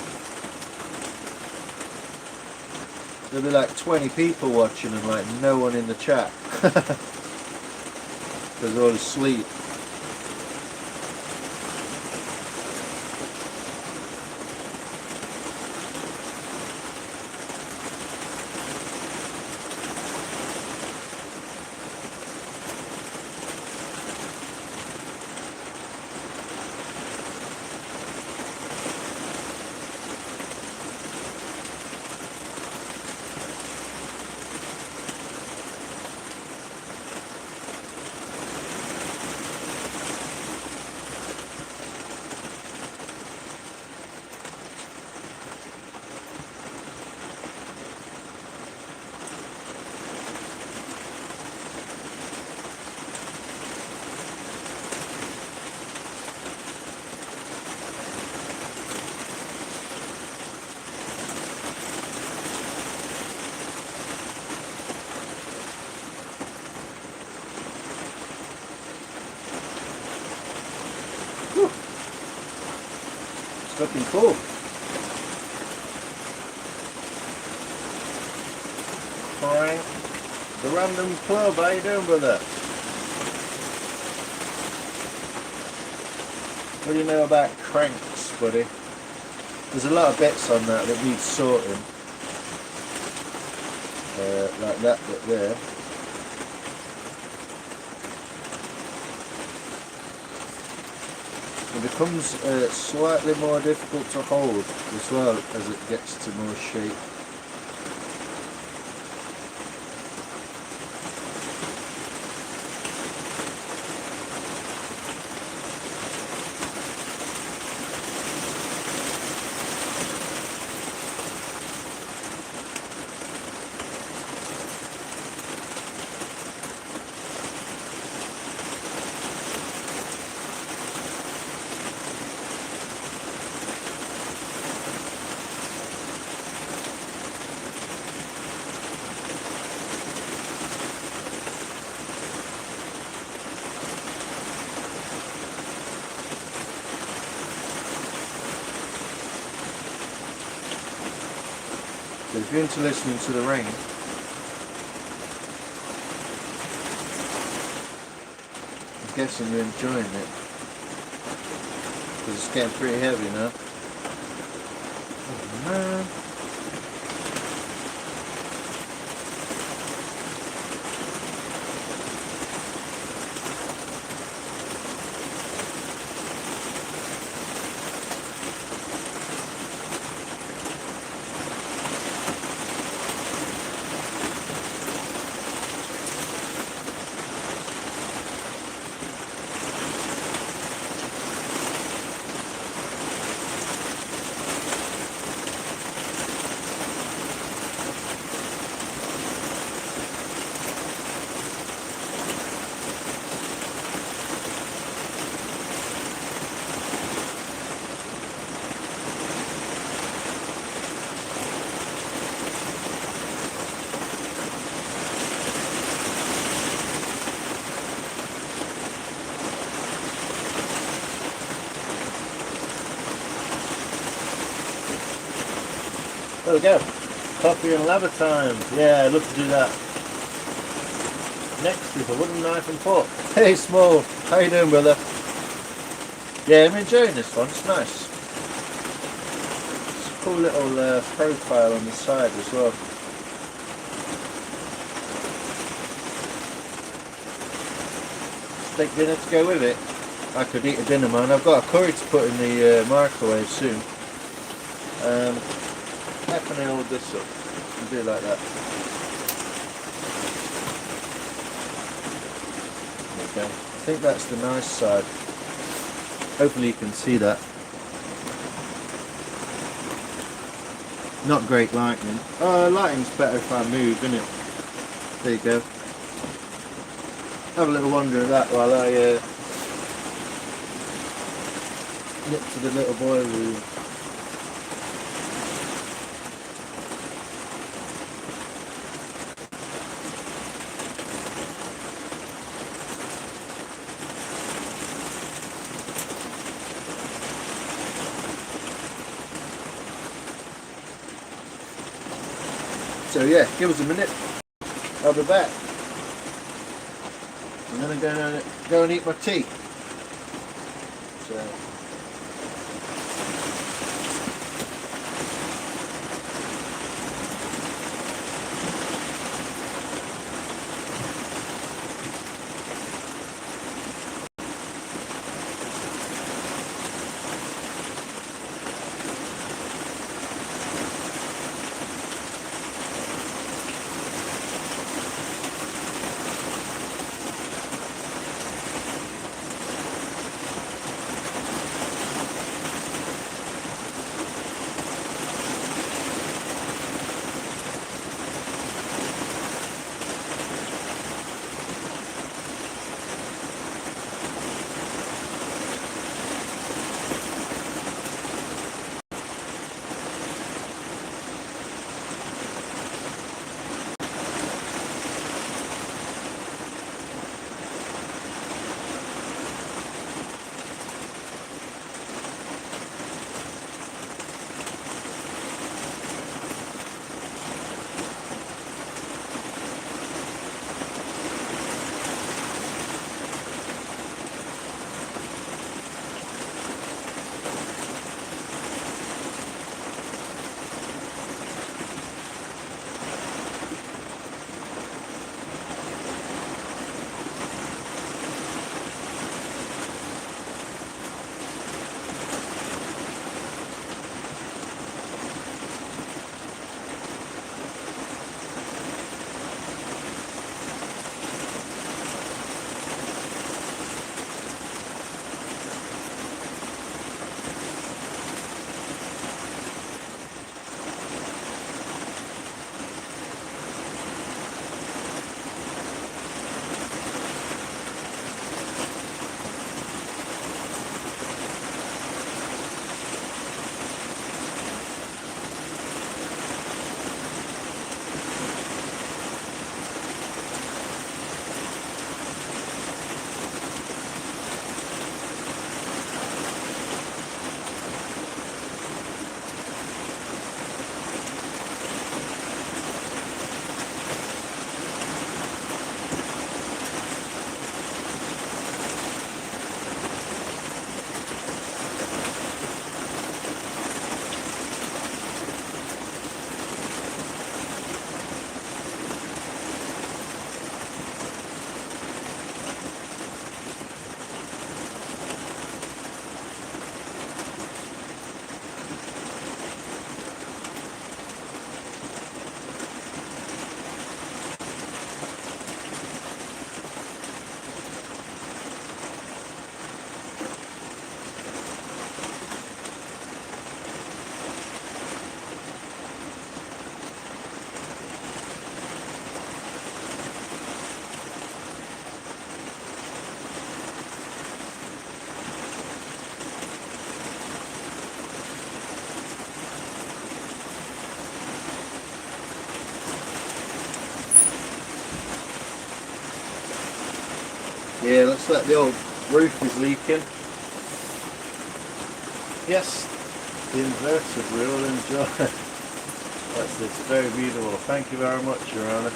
There'll be like 20 people watching and like no one in the chat. Because they're all asleep. It's looking cool. Crank. The Random Club, how you doing, brother? What do you know about cranks, buddy? There's a lot of bits on that need sorting. Like that bit there. It becomes slightly more difficult to hold as well as it gets to more shape. So if you're into listening to the rain, I'm guessing you're enjoying it, because it's getting pretty heavy now. Oh man. There we go. Coffee and lava time. Yeah, I'd love to do that. Next is a wooden knife and fork. Hey Small, how you doing, brother? Yeah, I'm enjoying this one. It's nice. It's a cool little profile on the side as well. Steak dinner to go with it. I could eat a dinner, man. I've got a curry to put in the microwave soon. How can I hold this up and do it like that? Okay, I think that's the nice side. Hopefully you can see that. Not great lighting. Lighting's better if I move, isn't it? There you go. Have a little wander of that while I nip to the little boiler room. So yeah, give us a minute. I'll be back. I'm gonna go and eat my tea. So. Yeah, looks like the old roof is leaking. Yes, the inverted we'll enjoy. It's very beautiful. Thank you very much, Your Honour.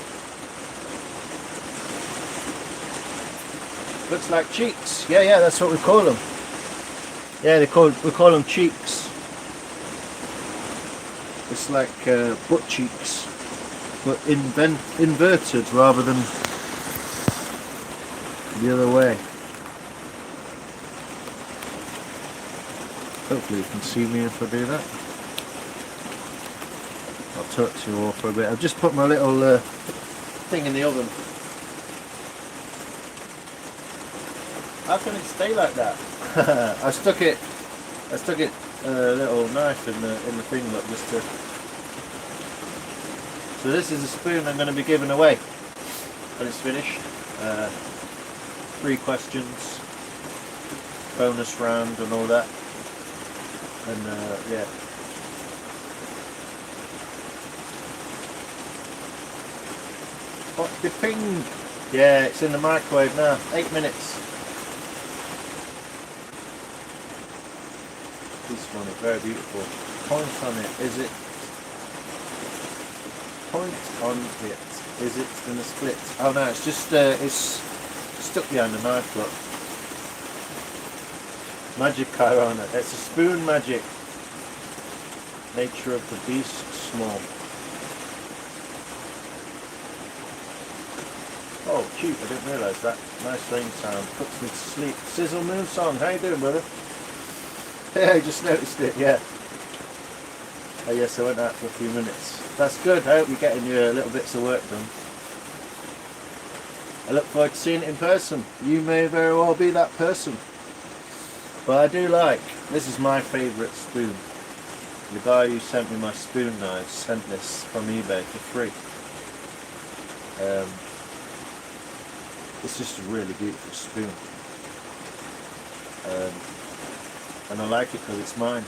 Looks like cheeks. Yeah, that's what we call them. Yeah, we call them cheeks. It's like butt cheeks, but inverted rather than the other way. Hopefully you can see me if I do that. I'll talk to you all for a bit. I've just put my little thing in the oven. How can it stay like that? I stuck it a little knife in the thing, look, just to. So this is a spoon I'm going to be giving away when it's finished. 3 questions, bonus round, and all that. And yeah. What the ping? Yeah, it's in the microwave now. 8 minutes. This one is very beautiful. Point on it. Is it? Point on it. Is it in the split? Oh no, it's just it's stuck behind the knife. Look. Magic Kirana. It's a spoon magic. Nature of the beast small. Oh, cute, I didn't realise that. Nice rain sound. Puts me to sleep. Sizzle Moon Song. How you doing, brother? Yeah, I just noticed it, yeah. Oh yes, I went out for a few minutes. That's good. I hope you're getting your little bits of work done. I look forward to seeing it in person. You may very well be that person. But I do like, this is my favourite spoon. The guy who sent me my spoon knives sent this from eBay for free. It's just a really beautiful spoon. And I like it because it's mine.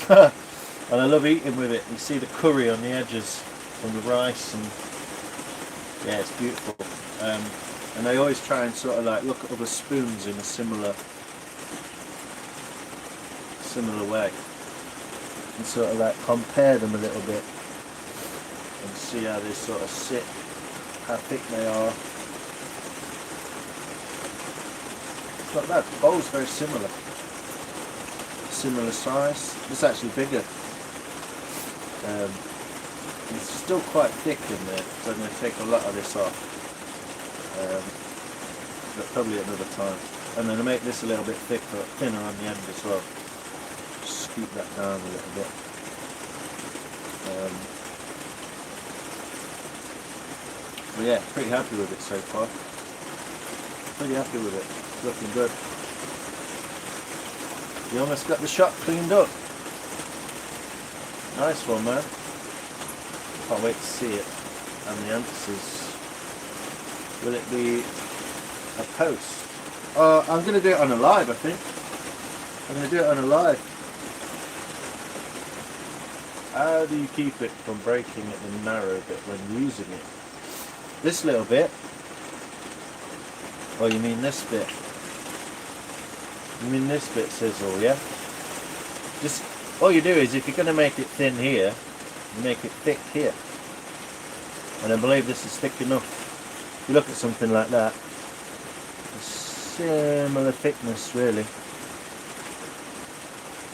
And I love eating with it. You see the curry on the edges from the rice, and yeah, it's beautiful. And I always try and sort of like look at other spoons in a similar way, and sort of like compare them a little bit and see how they sort of sit, how thick they are. It's not bad. The bowl's very similar size. It's actually bigger. It's still quite thick in there, so I'm going to take a lot of this off, but probably another time. And then I make this a little bit thinner on the end as well. Just scoop that down a little bit. But yeah, pretty happy with it so far. Pretty happy with it. It's looking good. You almost got the shot cleaned up. Nice one, man. Can't wait to see it. And the answers. Will it be a post? I'm going to do it on a live, I think. I'm going to do it on a live. How do you keep it from breaking at the narrow bit when using it? This little bit? Oh, you mean this bit? You mean this bit sizzle, yeah? Just, all you do is, if you're going to make it thin here, you make it thick here. And I believe this is thick enough. If you look at something like that, similar thickness really.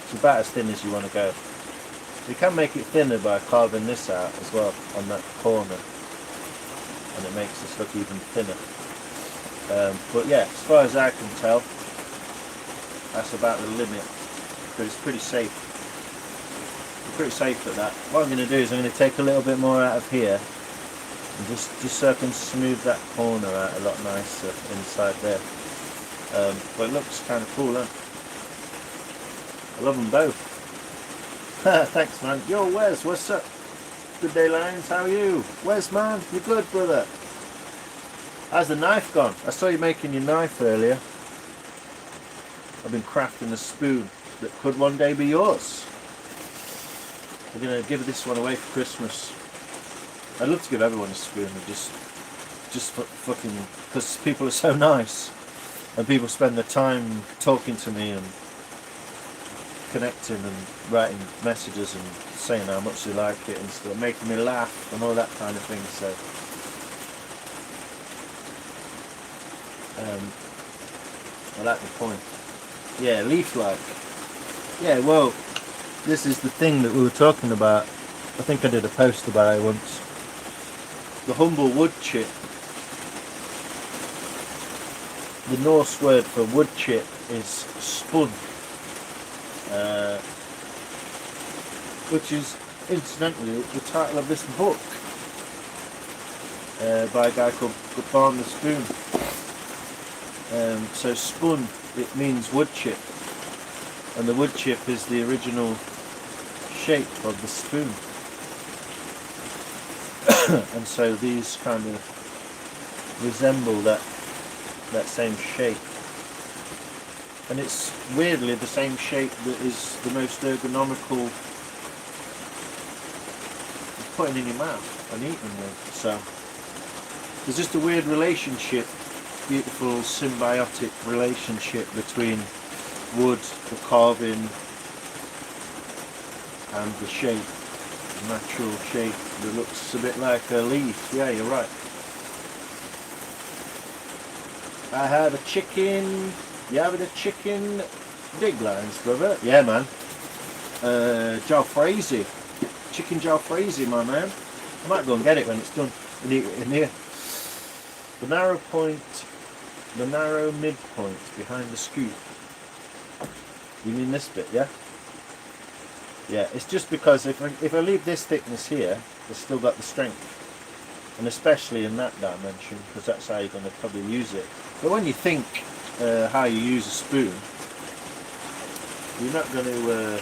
It's about as thin as you want to go. You can make it thinner by carving this out as well on that corner, and it makes this look even thinner. But yeah, as far as I can tell, that's about the limit, but it's pretty safe. I'm pretty safe at that. What I'm going to do is I'm going to take a little bit more out of here, and just so I can smooth that corner out a lot nicer inside there. But it looks kind of cool, huh? I love them both. Thanks, man. Yo, Wes, what's up? Good day, Lions. How are you? Wes, man, you good, brother? How's the knife gone? I saw you making your knife earlier. I've been crafting a spoon that could one day be yours. We're going to give this one away for Christmas. I'd love to give everyone a spoon and just fucking, because people are so nice. and people spend their time talking to me and connecting and writing messages and saying how much they like it and stuff, making me laugh and all that kind of thing. So I like the point. Yeah, leaf-like. Yeah, well, this is the thing that we were talking about. I think I did a post about it once. The humble wood chip. The Norse word for wood chip is spun, which is incidentally the title of this book by a guy called Barn the Spoon. So spun, it means wood chip, and the wood chip is the original shape of the spoon. And so these kind of resemble that same shape, and it's weirdly the same shape that is the most ergonomical for putting in your mouth and eating with. So there's just a weird relationship, beautiful symbiotic relationship between wood, the carving, and the shape, the natural shape that looks a bit like a leaf. Yeah, you're right. I had a chicken. You having a chicken dig lines, brother? Yeah, man. Jalfrezi. Chicken jalfrezi, my man. I might go and get it when it's done and eat it in here. The narrow point, the narrow midpoint behind the scoop. You mean this bit, yeah? Yeah, it's just because if I leave this thickness here, it's still got the strength. And especially in that dimension, because that's how you're going to probably use it. But when you think how you use a spoon, you're not going to...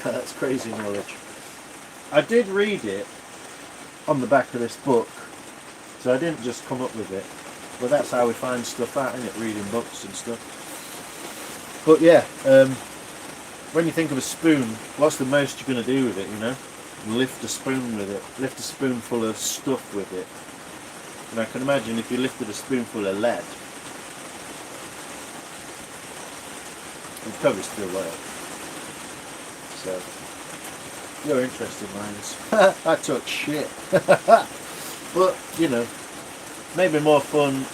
that's crazy knowledge. I did read it on the back of this book, so I didn't just come up with it. But that's how we find stuff out, isn't it? Reading books and stuff. But yeah, when you think of a spoon, what's the most you're going to do with it, you know? Lift a spoon with it. Lift a spoonful of stuff with it. And I can imagine if you lifted a spoonful of lead, you'd probably still work. So, you're interested, minds. I talk shit. But, you know, maybe more fun.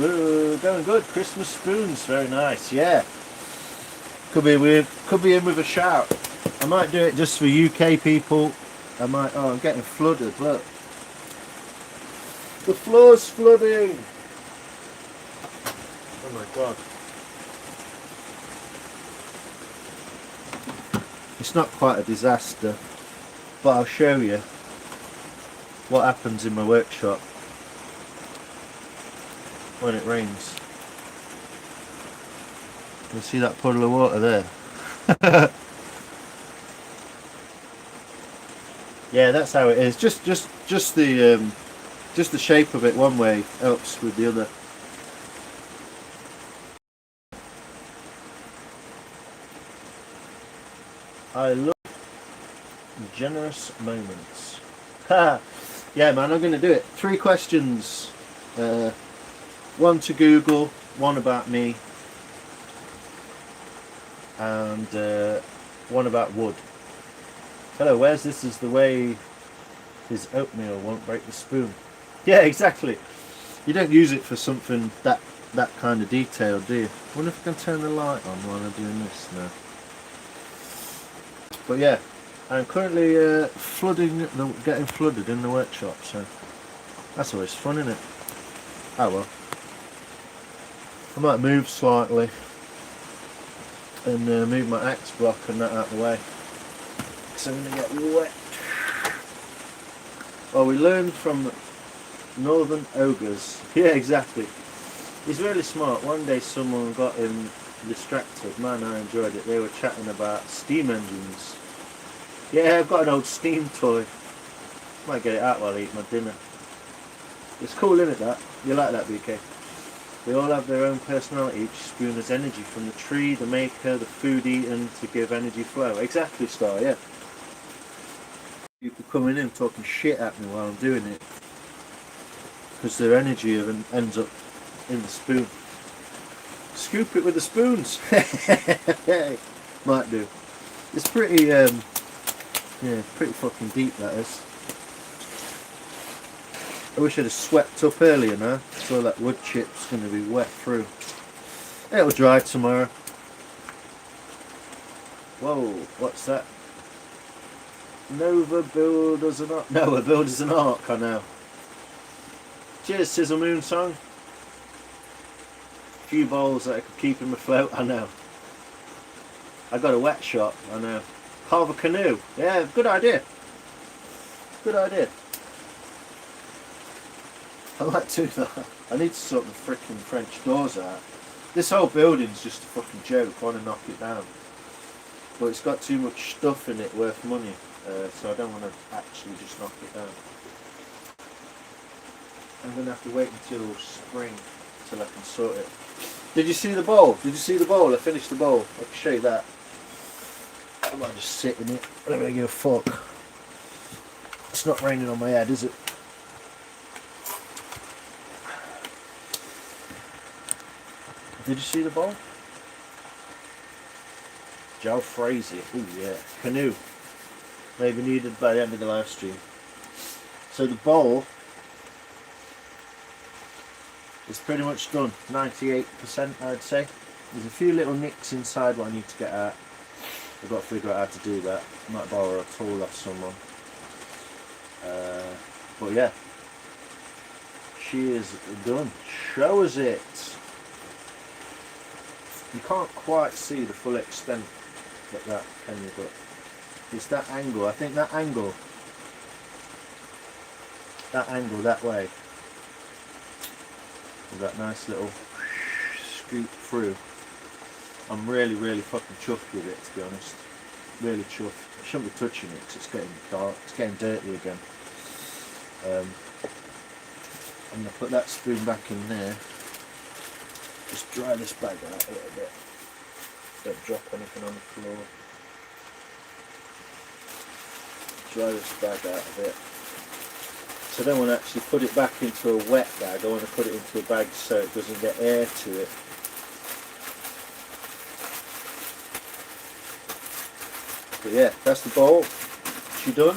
Ooh, going good. Christmas spoons, very nice. Yeah. Could be in with a shout. I might do it just for UK people. I might. Oh, I'm getting flooded. Look, the floor's flooding. Oh my god. It's not quite a disaster, but I'll show you what happens in my workshop when it rains. You see that puddle of water there? Yeah, that's how it is. Just the shape of it one way helps with the other. I love generous moments. Ha! Yeah, man, I'm going to do it. 3 questions. One to Google, one about me, and one about wood. Hello, Wes, this is the way his oatmeal won't break the spoon. Yeah, exactly. You don't use it for something that kind of detail, do you? I wonder if I can turn the light on while I'm doing this now. But yeah, I'm currently getting flooded in the workshop, so that's always fun, isn't it? Oh well. I might move slightly and move my axe block and that out of the way. So I'm going to get wet. Well, we learned from Northern Ogres. Yeah, exactly. He's really smart. One day someone got him distracted. Man, I enjoyed it. They were chatting about steam engines. Yeah, I've got an old steam toy. Might get it out while I eat my dinner. It's cool, isn't it, that? You like that, BK? They all have their own personality. Each spoon has energy from the tree, the maker, the food eaten to give energy flow. Exactly, Star, yeah. You could come in and talking shit at me while I'm doing it, because their energy ends up in the spoon. Scoop it with the spoons. Might do. It's pretty, yeah, pretty fucking deep, that is. I wish I'd have swept up earlier now, so that wood chip's going to be wet through. It'll dry tomorrow. Whoa, what's that? Noah Builders an Ark. Noah Builders an Ark, I know. Cheers, Sizzle Moon Song. A few bowls that I could keep him afloat, I know. I got a wet shop, I know. Carve a canoe. Yeah, good idea. Good idea. I might do that. I need to sort the freaking French doors out. This whole building's just a fucking joke. I want to knock it down. But it's got too much stuff in it worth money. So I don't want to actually just knock it down. I'm going to have to wait until spring till I can sort it. Did you see the bowl? Did you see the bowl? I finished the bowl. I can show you that. I might just sit in it. I don't really give a fuck. It's not raining on my head, is it? Did you see the bowl? Jalfrezi. Oh yeah. Canoe. Maybe needed by the end of the live stream. So the bowl is pretty much done. 98% I'd say. There's a few little nicks inside what I need to get out. I've got to figure out how to do that. I might borrow a tool off someone. But yeah. She is done. Show us it. You can't quite see the full extent of that, can you? But it's that angle. I think that angle that way, with that nice little scoop through. I'm really fucking chuffed with it, to be honest. Really chuffed. I shouldn't be touching it because it's getting dark. It's getting dirty again. I'm going to put that spoon back in there. Just dry this bag out a little bit. Don't drop anything on the floor. Dry this bag out a bit. So I don't want to actually put it back into a wet bag. I want to put it into a bag so it doesn't get air to it. But yeah, that's the bowl. She done.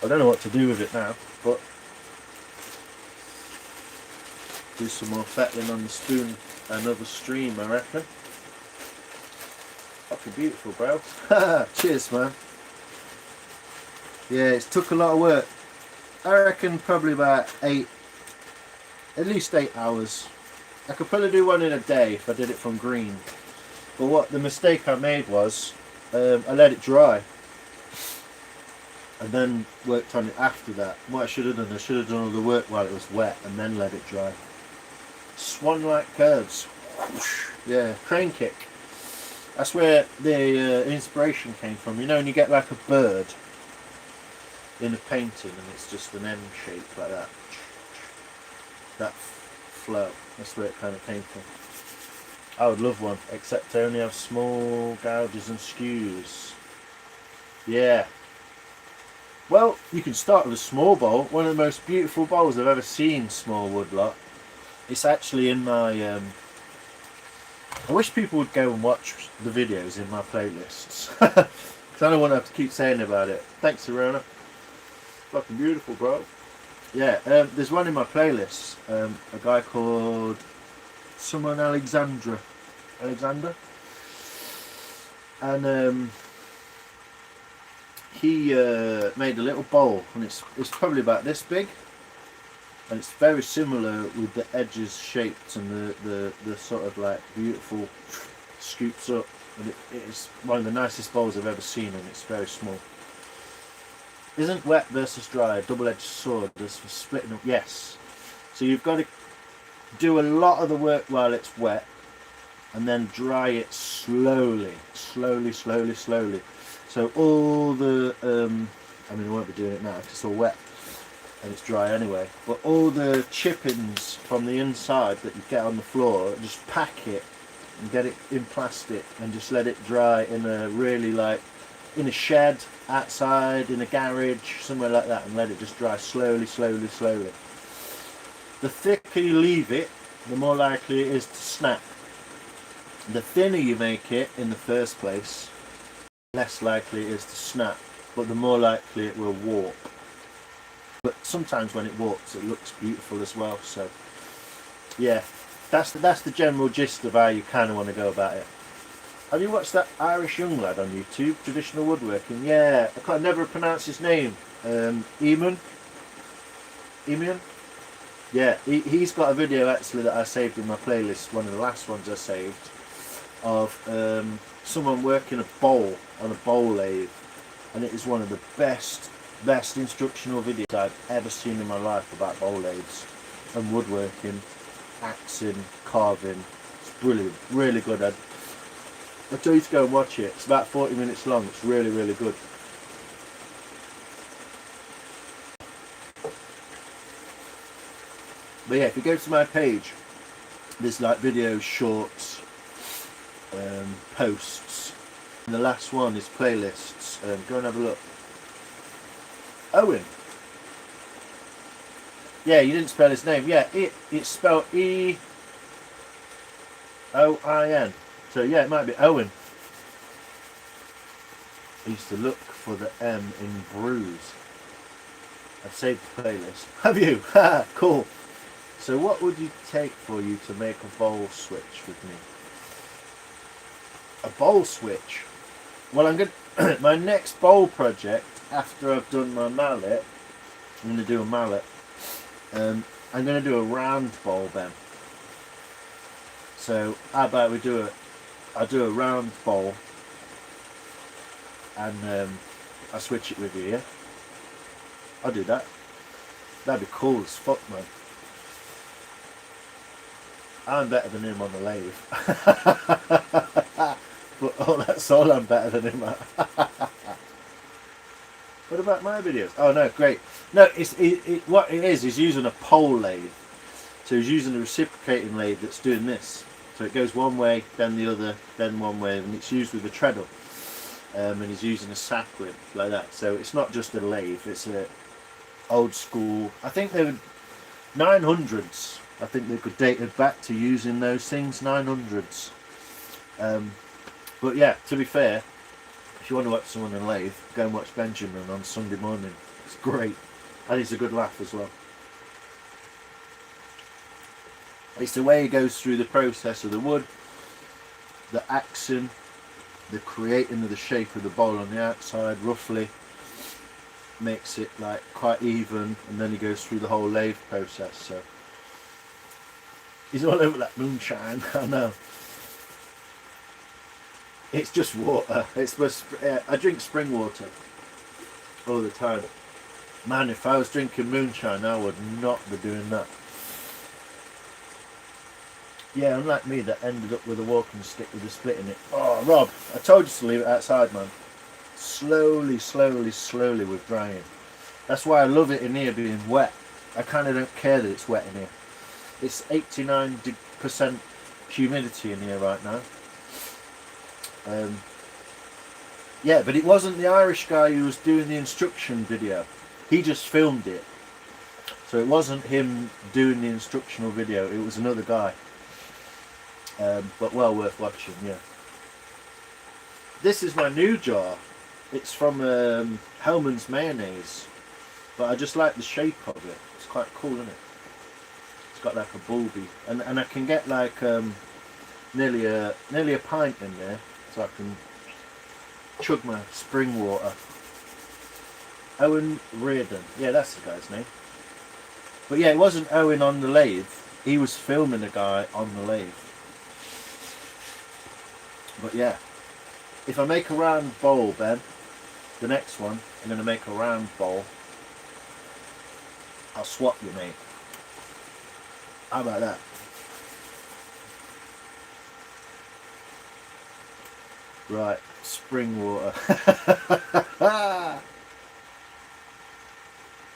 I don't know what to do with it now, but do some more fettling on the spoon, another stream, I reckon. Fucking beautiful, bro. Cheers, man. Yeah, it's took a lot of work. I reckon probably about at least 8 hours. I could probably do one in a day if I did it from green. But what the mistake I made was, I let it dry. And then worked on it after that. What I should have done, I should have done all the work while it was wet and then let it dry. Swan-like curves. Yeah, crane kick. That's where the inspiration came from. You know when you get like a bird in a painting and it's just an M shape like that. That flow. That's where it kind of came from. I would love one, except I only have small gouges and skews. Yeah. Well, you can start with a small bowl. One of the most beautiful bowls I've ever seen, small woodlot. It's actually in my... I wish people would go and watch the videos in my playlists. Because I don't want to have to keep saying about it. Thanks, Serona. Fucking beautiful, bro. Yeah, there's one in my playlists. A guy called... someone Alexander. And he made a little bowl, and it's probably about this big, and it's very similar with the edges shaped and the sort of like beautiful scoops up, and it is one of the nicest bowls I've ever seen, and it's very small. Isn't wet versus dry a double-edged sword? There's splitting up. Yes. So you've got to do a lot of the work while it's wet, and then dry it slowly. So all the, I mean I won't be doing it now because it's all wet and it's dry anyway, but all the chippings from the inside that you get on the floor, just pack it and get it in plastic and just let it dry in a really like, in a shed, outside, in a garage, somewhere like that, and let it just dry slowly. The thicker you leave it, the more likely it is to snap. The thinner you make it in the first place, less likely it is to snap, but the more likely it will warp. But sometimes when it warps, it looks beautiful as well. So yeah, that's the general gist of how you kind of want to go about it. Have you watched that Irish young lad on YouTube, traditional woodworking? Yeah, I can't never pronounce his name. Eamon? Yeah, he's got a video actually that I saved in my playlist, one of the last ones I saved, of someone working a bowl on a bowl lathe, and it is one of the best instructional videos I've ever seen in my life about bowl lathes and woodworking, axing, carving. It's brilliant, really good. I tell you to go and watch it. It's about 40 minutes long. It's really, really good. But yeah, if you go to my page, there's like videos, shorts, posts, and the last one is playlists. Go and have a look. Owen. Yeah, you didn't spell his name. Yeah, it's spelled E-O-I-N. So yeah, it might be Owen. I used to look for the M in bruise. I've saved the playlist. Have you? Ha! Cool. So what would you take for you to make a bowl switch with me? A bowl switch? Well, I'm gonna my next bowl project after I've done my mallet. I'm gonna do a mallet. I'm gonna do a round bowl then. So how about we do I do a round bowl and I switch it with you, yeah? I'll do that. That'd be cool as fuck, man. I'm better than him on the lathe. But that's all I'm better than him at. What about my videos? Oh no, great. No, what it is using a pole lathe. So he's using a reciprocating lathe that's doing this. So it goes one way, then the other, then one way, and it's used with a treadle. And he's using a sack whip like that. So it's not just a lathe, it's a old school. I think they were 900s. I think they could date it back to using those things, 900s. But yeah, to be fair, if you want to watch someone in a lathe, go and watch Benjamin on Sunday morning. It's great. And he's a good laugh as well. It's the way he goes through the process of the wood, the axing, the creating of the shape of the bowl on the outside, roughly. Makes it like quite even, and then he goes through the whole lathe process. So he's all over that moonshine. I know. It's just water. I drink spring water all the time. Man, if I was drinking moonshine, I would not be doing that. Yeah, unlike me that ended up with a walking stick with a split in it. Oh, Rob, I told you to leave it outside, man. Slowly with drying. That's why I love it in here being wet. I kind of don't care that it's wet in here. It's 89% humidity in here right now. Yeah, but it wasn't the Irish guy who was doing the instruction video. He just filmed it. So it wasn't him doing the instructional video, it was another guy. But well worth watching, yeah. This is my new jar. It's from Hellmann's Mayonnaise. But I just like the shape of it. It's quite cool, isn't it? It's got like a bulby. And I can get like nearly a pint in there. So I can chug my spring water. Owen Reardon. Yeah, that's the guy's name. But yeah, it wasn't Owen on the lathe. He was filming a guy on the lathe. But yeah, if I make a round bowl, Ben, the next one, I'm going to make a round bowl. I'll swap you, mate. How about that? Right, spring water.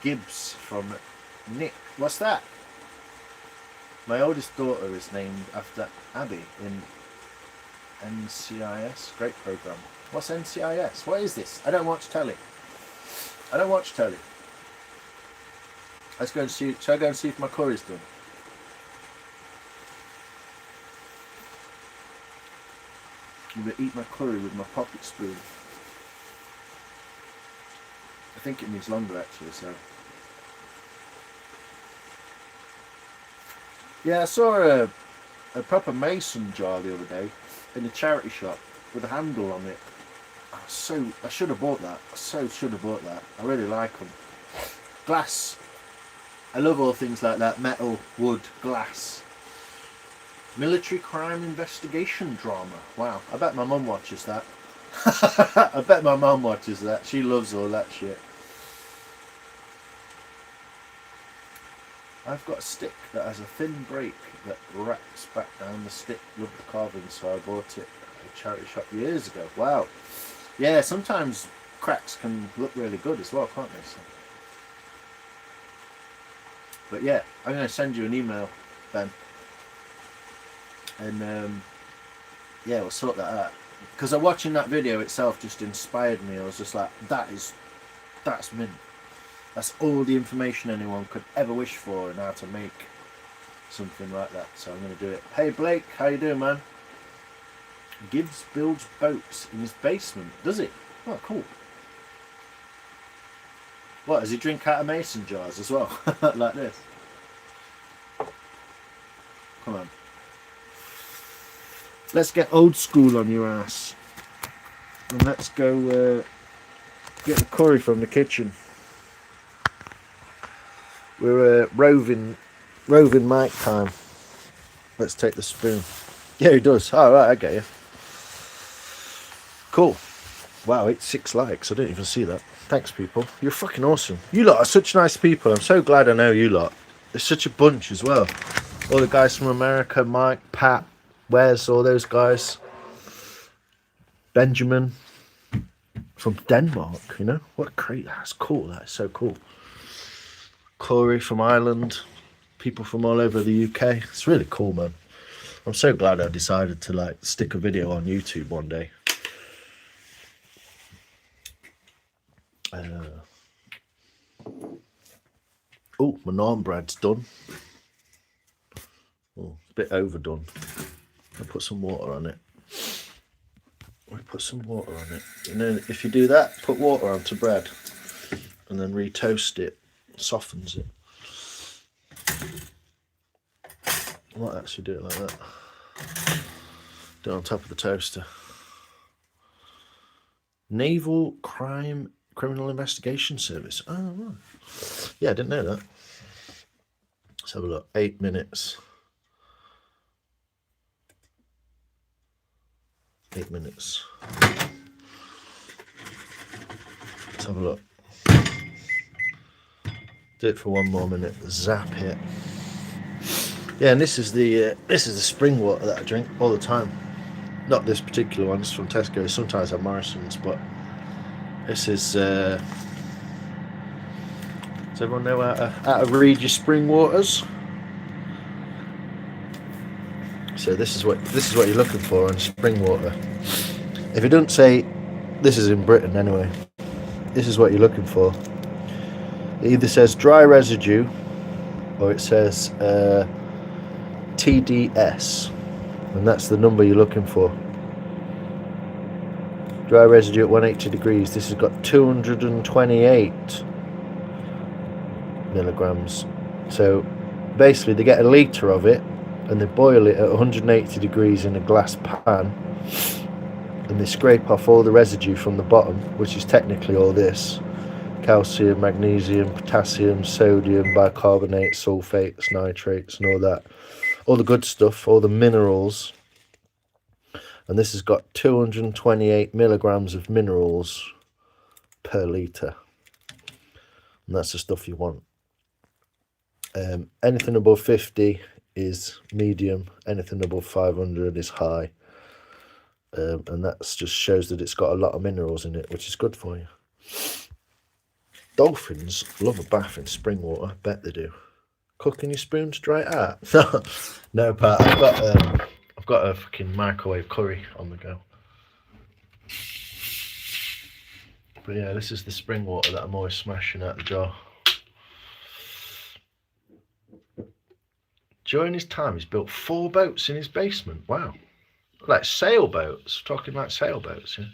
Gibbs from Nick. What's that? My oldest daughter is named after Abby in NCIS. Great program. What's NCIS? What is this? I don't watch telly. Let's go and see. Shall I go and see if my curry's done? I'm going to eat my curry with my pocket spoon. I think it needs longer actually, so. Yeah, I saw a proper mason jar the other day in a charity shop with a handle on it. I should have bought that. I should have bought that. I really like them. Glass. I love all things like that. Metal, wood, glass. Military crime investigation drama. Wow. I bet my mum watches that. I bet my mum watches that. She loves all that shit. I've got a stick that has a thin break that wraps back down the stick rubber carving, so I bought it at a charity shop years ago. Wow. Yeah, sometimes cracks can look really good as well, can't they? So. But yeah, I'm going to send you an email, Ben. And yeah, we'll sort that out. Because watching that video itself just inspired me. I was just like, that's mint. That's all the information anyone could ever wish for and how to make something like that. So I'm going to do it. Hey Blake, how you doing, man? Gibbs builds boats in his basement. Does it? Oh, cool. What, does he drink out of mason jars as well? Like this? Come on. Let's get old school on your ass. And let's go get the curry from the kitchen. We're roving mic time. Let's take the spoon. Yeah, he does. Oh, right, I get you. Cool. Wow, it's 6 likes. I didn't even see that. Thanks, people. You're fucking awesome. You lot are such nice people. I'm so glad I know you lot. There's such a bunch as well. All the guys from America, Mike, Pat, Wes, all those guys. Benjamin from Denmark, you know? What a crate. That's cool. That is so cool. Corey from Ireland. People from all over the UK. It's really cool, man. I'm so glad I decided to like stick a video on YouTube one day. Oh, my naan bread's done. Oh, it's a bit overdone. I'll put some water on it. And then if you do that, put water onto bread and then re-toast it. Softens it. I might actually do it like that. Do it on top of the toaster. Naval Criminal Investigation Service. Oh, right. Yeah, I didn't know that. Let's have a look. 8 minutes. 8 minutes. Let's have a look. Do it for 1 more minute. Zap it. Yeah, and this is the spring water that I drink all the time. Not this particular one. It's from Tesco. Sometimes at Morrison's, but this is. Does everyone know how to read your spring waters? So this is what you're looking for in spring water. If it doesn't say, this is in Britain anyway. This is what you're looking for. It either says dry residue, or it says TDS, and that's the number you're looking for. Dry residue at 180 degrees. This has got 228 milligrams. So basically they get a litre of it and they boil it at 180 degrees in a glass pan, and they scrape off all the residue from the bottom, which is technically all this: calcium, magnesium, potassium, sodium, bicarbonate, sulfates, nitrates, and all that. All the good stuff, all the minerals. And this has got 228 milligrams of minerals per litre. And that's the stuff you want. Anything above 50 is medium. Anything above 500 is high. And that just shows that it's got a lot of minerals in it, which is good for you. Dolphins love a bath in spring water. I bet they do. Cooking your spoon to dry it out? No, Pat. I've got a fucking microwave curry on the go. But yeah, this is the spring water that I'm always smashing out the jar. During his time, he's built 4 boats in his basement. Wow. like sailboats. Talking like sailboats. Yeah.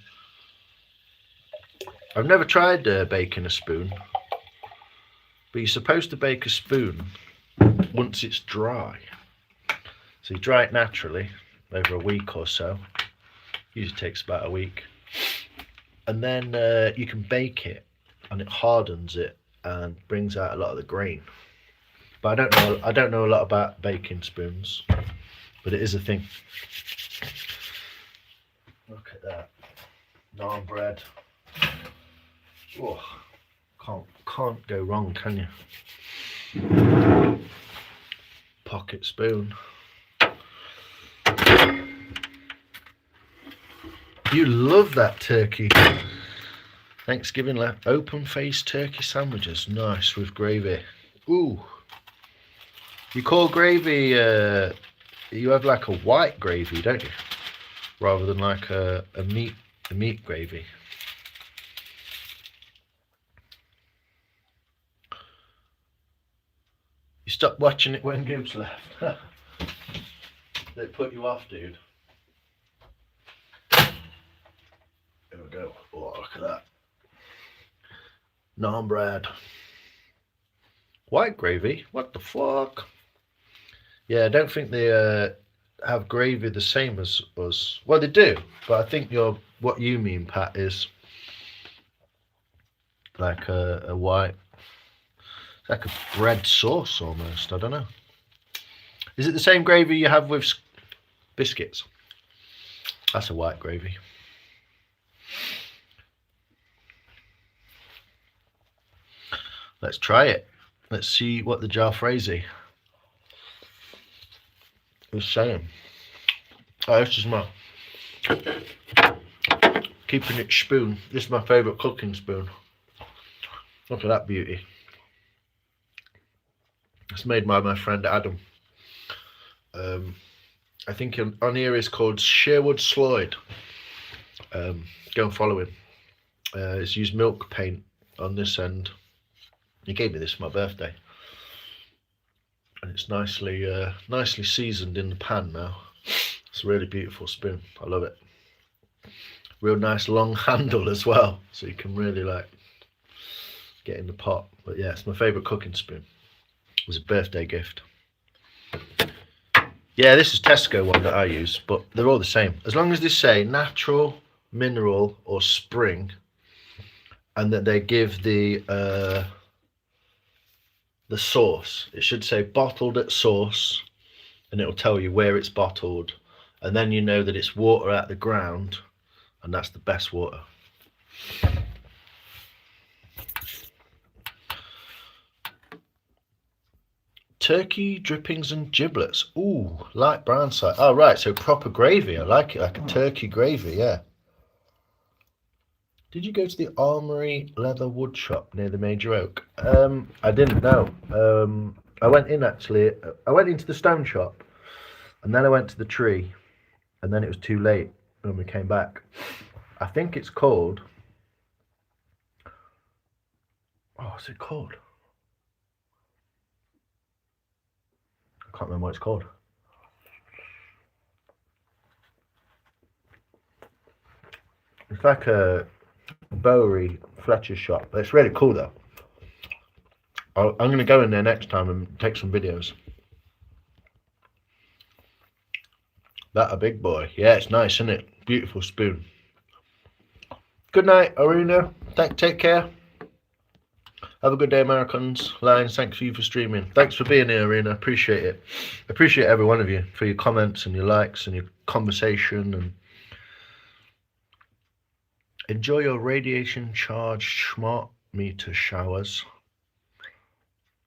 I've never tried baking a spoon, but you're supposed to bake a spoon once it's dry. So you dry it naturally over a week or so. Usually takes about a week, and then you can bake it, and it hardens it and brings out a lot of the grain. But I don't know a lot about baking spoons, but it is a thing. Look at that naan bread. Oh, can't go wrong, can you? Pocket spoon. You love that turkey. Thanksgiving left open faced turkey sandwiches, nice with gravy. Ooh. You call gravy, you have like a white gravy, don't you? Rather than like a meat gravy. You stopped watching it when Gibbs left. They put you off, dude. There we go. Oh, look at that. Naan bread. White gravy? What the fuck? Yeah, I don't think they have gravy the same as us. Well, they do, but I think what you mean, Pat, is like a white, like a bread sauce almost. I don't know. Is it the same gravy you have with biscuits? That's a white gravy. Let's try it. Let's see what the jalfrezi is saying. Oh, this is my keeping it spoon. This is my favourite cooking spoon. Look at that beauty. It's made by my friend Adam. I think on here is called Sherwood Sloyd. Go and follow him. It's used milk paint on this end. He gave me this for my birthday, and it's nicely seasoned in the pan now. It's a really beautiful spoon. I love it. Real nice long handle as well, so you can really like get in the pot. But yeah, it's my favourite cooking spoon. It was a birthday gift. Yeah, this is Tesco one that I use, but they're all the same. As long as they say natural, mineral, or spring, and that they give the source. It should say bottled at source, and it'll tell you where it's bottled, and then you know that it's water out the ground, and that's the best water. Turkey drippings and giblets. Ooh, light brown side. Oh right, so proper gravy. I like it, like a turkey gravy. Yeah. Did you go to the Armory Leather Wood Shop near the Major Oak? I didn't know. I went in actually. I went into the stone shop, and then I went to the tree, and then it was too late when we came back. I think it's called. Oh, what's it called? I can't remember what it's called. It's like a Bowery Fletcher's shop, but it's really cool though. I'm going to go in there next time and take some videos. That a big boy. Yeah, it's nice, isn't it? Beautiful spoon. Good night, Arena. Take care. Have a good day, Americans. Lions, thanks for you for streaming. Thanks for being here, Arena. Appreciate it. Appreciate every one of you for your comments and your likes and your conversation. And enjoy your radiation charged smart meter showers.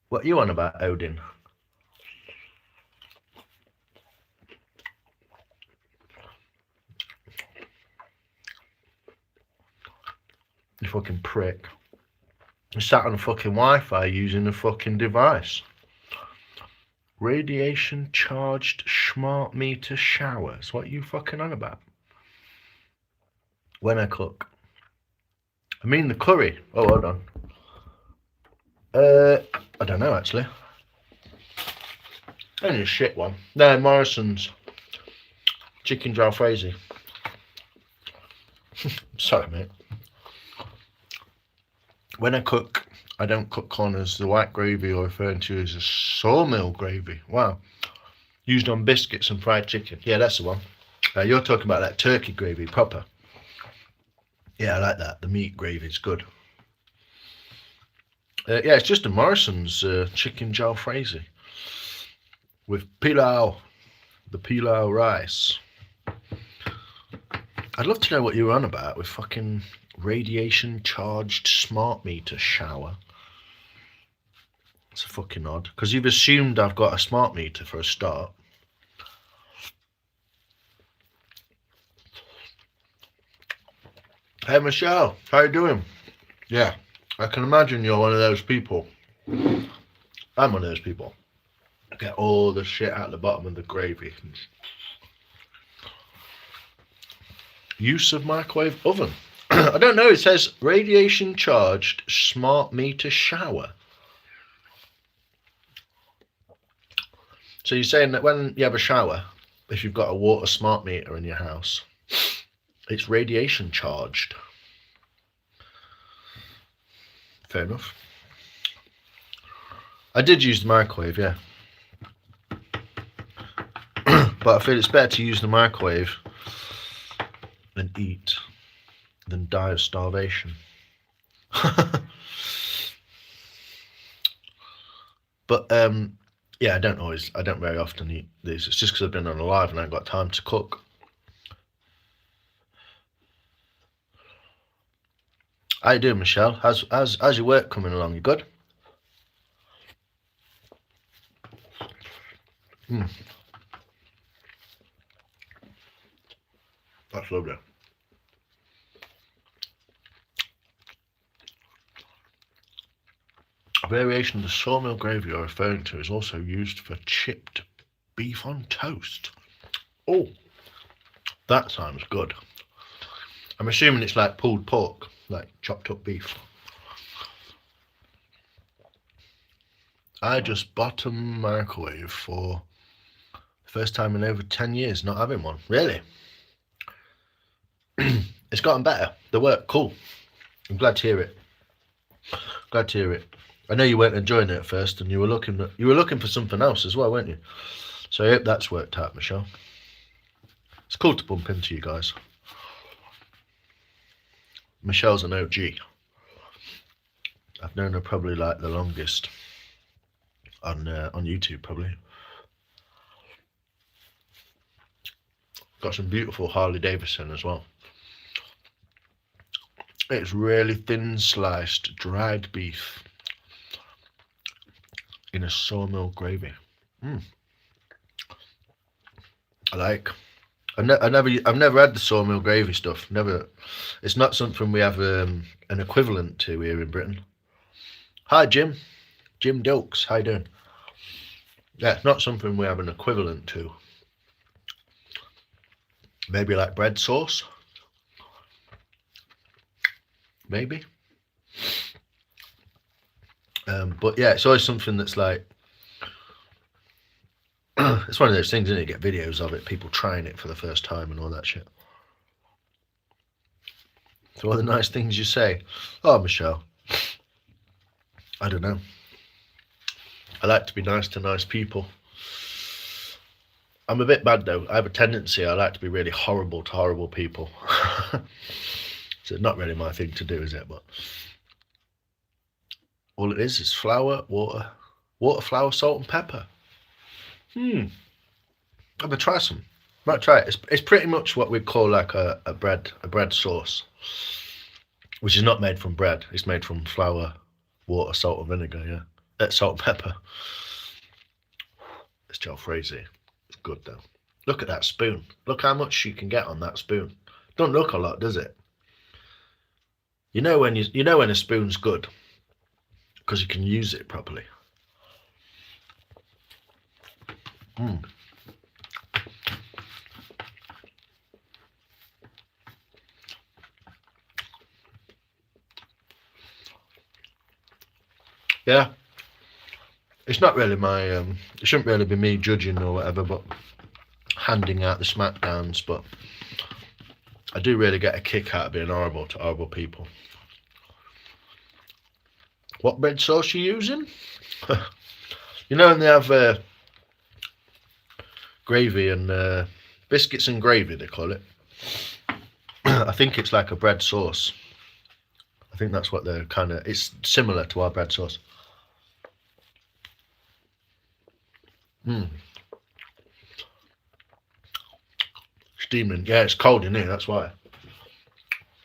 What are you on about, Odin? You fucking prick. You sat on fucking Wi-Fi using a fucking device. Radiation charged smart meter showers. What are you fucking on about? When I cook. I mean the curry. Oh, hold on. I don't know actually. Only a shit one. No, Morrison's. chicken jalfrezi. Sorry, mate. When I cook, I don't cook corn as the white gravy you're referring to as a sawmill gravy. Wow. Used on biscuits and fried chicken. Yeah, that's the one. You're talking about that turkey gravy, proper. Yeah, I like that. The meat gravy is good. Yeah, it's just a Morrison's chicken jalfrezi with pilau, the pilau rice. I'd love to know what you were on about with fucking radiation charged smart meter shower. It's a fucking odd, because you've assumed I've got a smart meter for a start. Hey Michelle, how you doing? Yeah, I can imagine you're one of those people. I'm one of those people. Get all the shit out the bottom of the gravy. Use of microwave oven. I don't know, it says radiation charged smart meter shower. So you're saying that when you have a shower, if you've got a water smart meter in your house, it's radiation charged. Fair enough. I did use the microwave, yeah. But I feel it's better to use the microwave than eat than die of starvation. But yeah, I don't very often eat these. It's just because I've been on a live and I haven't got time to cook. How you doing, Michelle? How's your work coming along? You good? That's lovely. A variation of the sawmill gravy you're referring to is also used for chipped beef on toast. Oh, that sounds good. I'm assuming it's like pulled pork, like chopped up beef. I just bought a microwave for the first time in over 10 years not having one. Really? It's gotten better. The work, cool. I'm glad to hear it. Glad to hear it. I know you weren't enjoying it at first, and you were looking for something else as well, weren't you? So I hope that's worked out, Michelle. It's cool to bump into you guys. Michelle's an OG. I've known her probably like the longest on YouTube, probably. Got some beautiful Harley Davidson as well. It's really thin sliced dried beef in a sawmill gravy. I've never had the sawmill gravy stuff. Never. It's not something we have an equivalent to here in Britain. Hi, Jim. Jim Dilks. How you doing? Yeah, it's not something we have an equivalent to. Maybe like bread sauce. Maybe. But yeah, it's always something that's like, it's one of those things, isn't it? You get videos of it, people trying it for the first time and all that shit. So all the nice things you say. Oh, Michelle. I don't know. I like to be nice to nice people. I'm a bit bad though. I have a tendency, I like to be really horrible to horrible people. So it's not really my thing to do, is it? But all it is flour, water, flour, salt and pepper. I'm gonna try some. Might try it. It's pretty much what we'd call like a bread sauce, which is not made from bread. It's made from flour, water, salt and vinegar. Yeah, salt and pepper. It's jalfrezi. It's good though. Look at that spoon. Look how much you can get on that spoon. Don't look a lot, does it? You know when a spoon's good because you can use it properly. Yeah, it's not really my it shouldn't really be me judging or whatever, but handing out the smackdowns, but I do really get a kick out of being horrible to horrible people. What bread sauce you using? You know, when they have gravy and biscuits and gravy, they call it. I think it's like a bread sauce. I think that's what they're kind of, it's similar to our bread sauce. Steaming. Yeah, it's cold in here, that's why.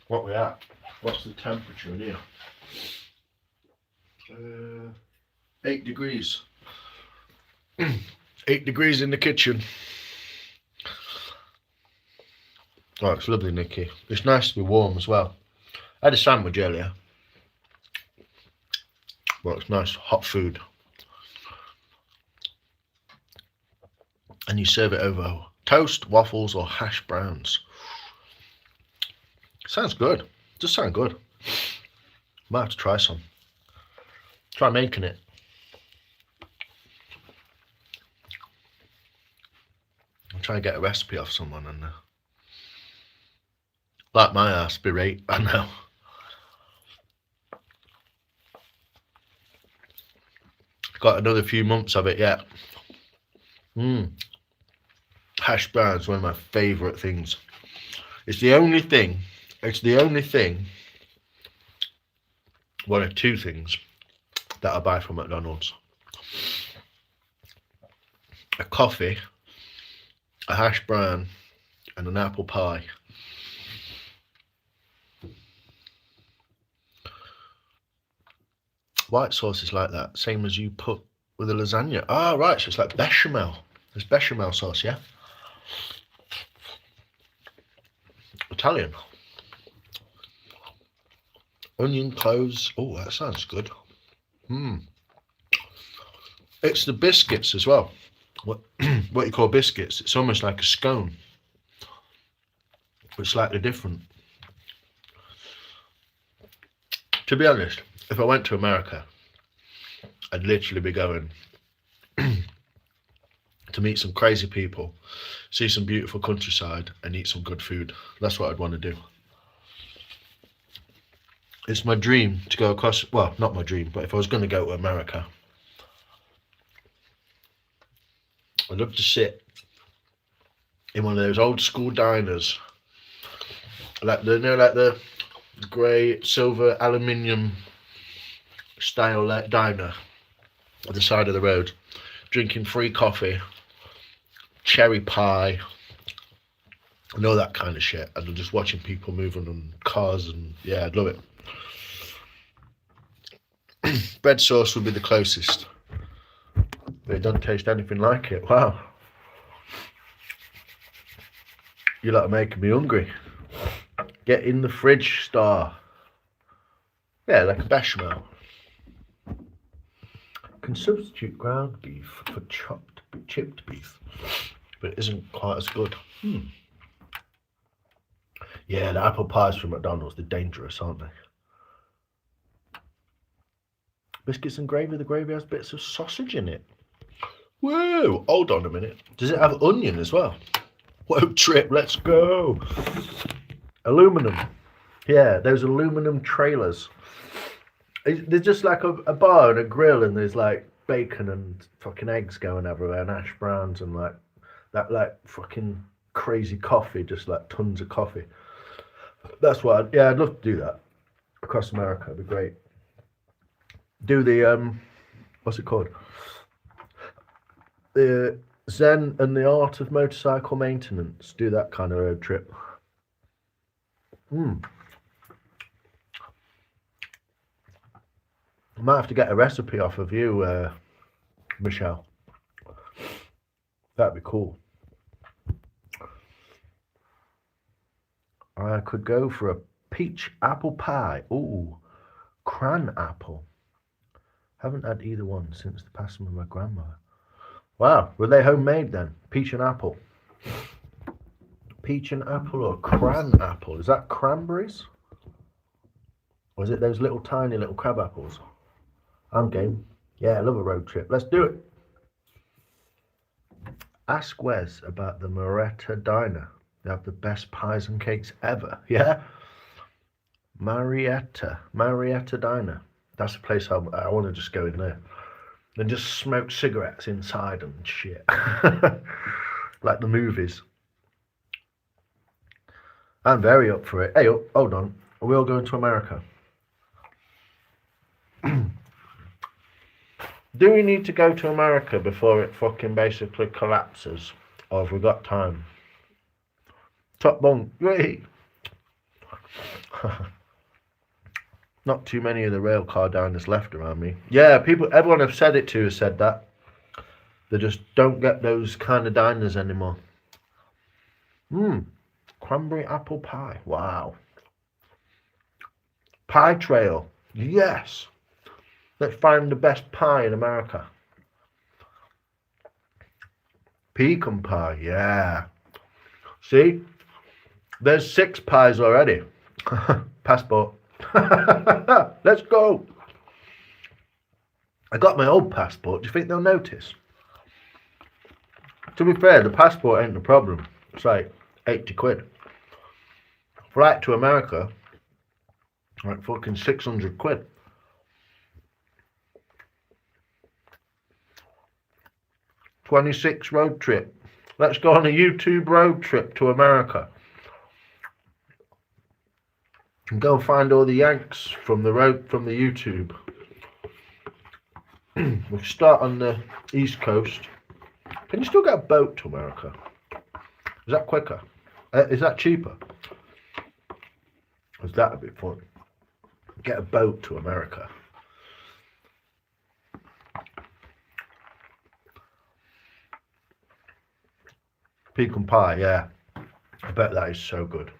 What we at? What's the temperature in here? 8 degrees. 8 degrees in the kitchen. Oh, it's lovely, Nikki. It's nice to be warm as well. I had a sandwich earlier. Well, it's nice, hot food. And you serve it over toast, waffles, or hash browns. Sounds good. Does sound good. Might have to try some. Try making it. I'll try and get a recipe off someone and like my ass, berate. I know. Got another few months of it yet. Hash browns, one of my favourite things. It's the only thing, one of two things that I buy from McDonald's. A coffee, a hash brown, and an apple pie. White sauce is like that, same as you put with a lasagna. Ah, right, so it's like bechamel. There's bechamel sauce, yeah? Italian. Onion, cloves. Oh, that sounds good. It's the biscuits as well. What you call biscuits. It's almost like a scone, but slightly different. To be honest, if I went to America, I'd literally be going to meet some crazy people, see some beautiful countryside, and eat some good food. That's what I'd want to do. It's my dream to go across, well, not my dream, but if I was going to go to America, I'd love to sit in one of those old school diners, like the, you know, like the grey, silver, aluminium style diner at the side of the road, drinking free coffee, cherry pie, and all that kind of shit, and just watching people moving on cars, and yeah, I'd love it. Bread sauce would be the closest, but it doesn't taste anything like it. Wow, you're like making me hungry. Get in the fridge, star. Yeah, like a bechamel. Can substitute ground beef for chipped beef, but it isn't quite as good. Yeah, the apple pies from McDonald's, they're dangerous, aren't they? Biscuits and gravy, the gravy has bits of sausage in it. Whoa, hold on a minute. Does it have onion as well? Whoa, trip, let's go. Aluminum. Yeah, those aluminum trailers. They're just like a bar and a grill, and there's like bacon and fucking eggs going everywhere, and hash browns, and like that like fucking crazy coffee, just like tons of coffee. That's what I'd love to do that across America. It'd be great. Do the what's it called? The Zen and the Art of Motorcycle Maintenance. Do that kind of road trip. I might have to get a recipe off of you, Michelle. That'd be cool. I could go for a peach apple pie. Ooh, cran apple. Haven't had either one since the passing of my grandmother. Wow, were they homemade then? Peach and apple. Peach and apple or cran apple? Is that cranberries? Or is it those little tiny little crab apples? I'm game. Yeah, I love a road trip. Let's do it. Ask Wes about the Marietta Diner. They have the best pies and cakes ever. Yeah? Marietta Diner. That's a place I want to just go in there and just smoke cigarettes inside and shit. Like the movies. I'm very up for it. Hey, hold on. Are we all going to America? Do we need to go to America before it fucking basically collapses? Or have we got time? Top bunk. Wait. Not too many of the rail car diners left around me. Yeah, everyone I've said it to has said that. They just don't get those kind of diners anymore. Cranberry apple pie. Wow. Pie trail. Yes. Let's find the best pie in America. Pecan pie. Yeah. See? There's 6 pies already. Passport. Let's go. I got my old passport. Do you think they'll notice? To be fair, the passport ain't the problem. It's like 80 quid. Flight to America, like fucking 600 quid. '26 road trip. Let's go on a YouTube road trip to America. And go find all the Yanks from the YouTube. We'll start on the East Coast. Can you still get a boat to America? Is that quicker? Is that cheaper? Is that a bit fun? Get a boat to America. Pecan pie, yeah. I bet that is so good.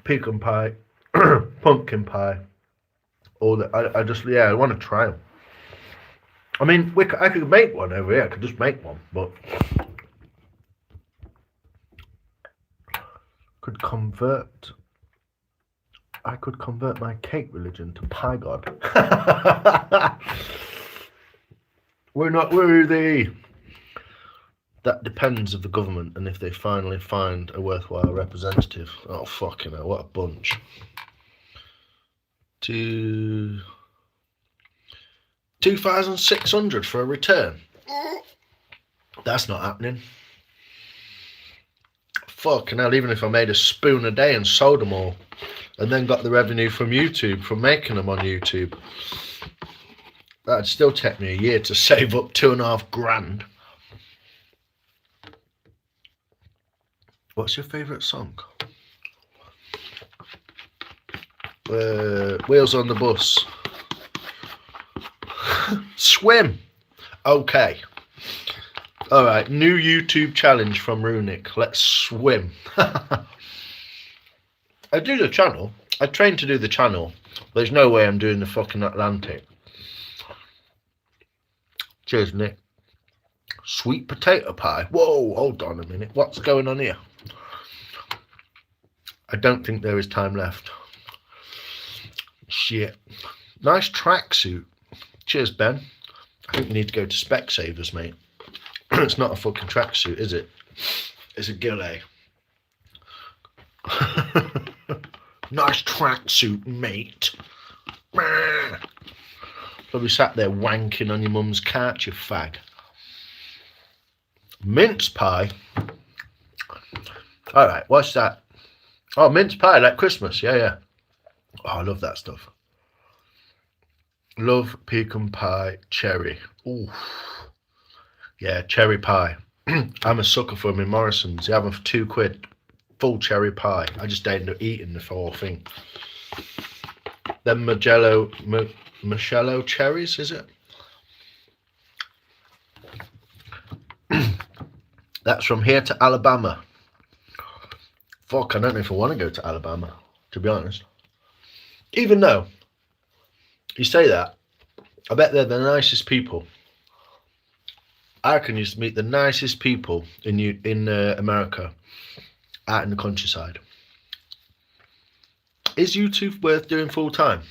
Pecan pie, pumpkin pie, all that. I want to try them. I mean, I could make one over here. I could just make one, but I could convert my cake religion to pie god. We're not worthy. That depends of the government and if they finally find a worthwhile representative. Oh, fucking hell, what a bunch. 2,600 for a return. That's not happening. Fucking hell, even if I made a spoon a day and sold them all and then got the revenue from YouTube, from making them on YouTube, that'd still take me a year to save up 2.5 grand. What's your favourite song? Wheels on the Bus. Swim. Okay. Alright, new YouTube challenge from Runic. Let's swim. I do the channel. I trained to do the channel. There's no way I'm doing the fucking Atlantic. Cheers, Nick. Sweet potato pie. Whoa, hold on a minute. What's going on here? I don't think there is time left. Shit. Nice tracksuit. Cheers, Ben. I think we need to go to Specsavers, mate. It's not a fucking tracksuit, is it? It's a gilet. Nice tracksuit, mate. Probably sat there wanking on your mum's couch, you fag. Mince pie. All right, what's that? Oh, mince pie, like Christmas. Yeah. Oh, I love that stuff. Love pecan pie, cherry. Ooh. Yeah, cherry pie. I'm a sucker for them in Morrison's. They have them for £2. Full cherry pie. I just ended up eating the whole thing. Then Machello cherries, is it? That's from here to Alabama. Fuck, I don't know if I want to go to Alabama, to be honest. Even though you say that, I bet they're the nicest people. I reckon you used to meet the nicest people in America out in the countryside. Is YouTube worth doing full time?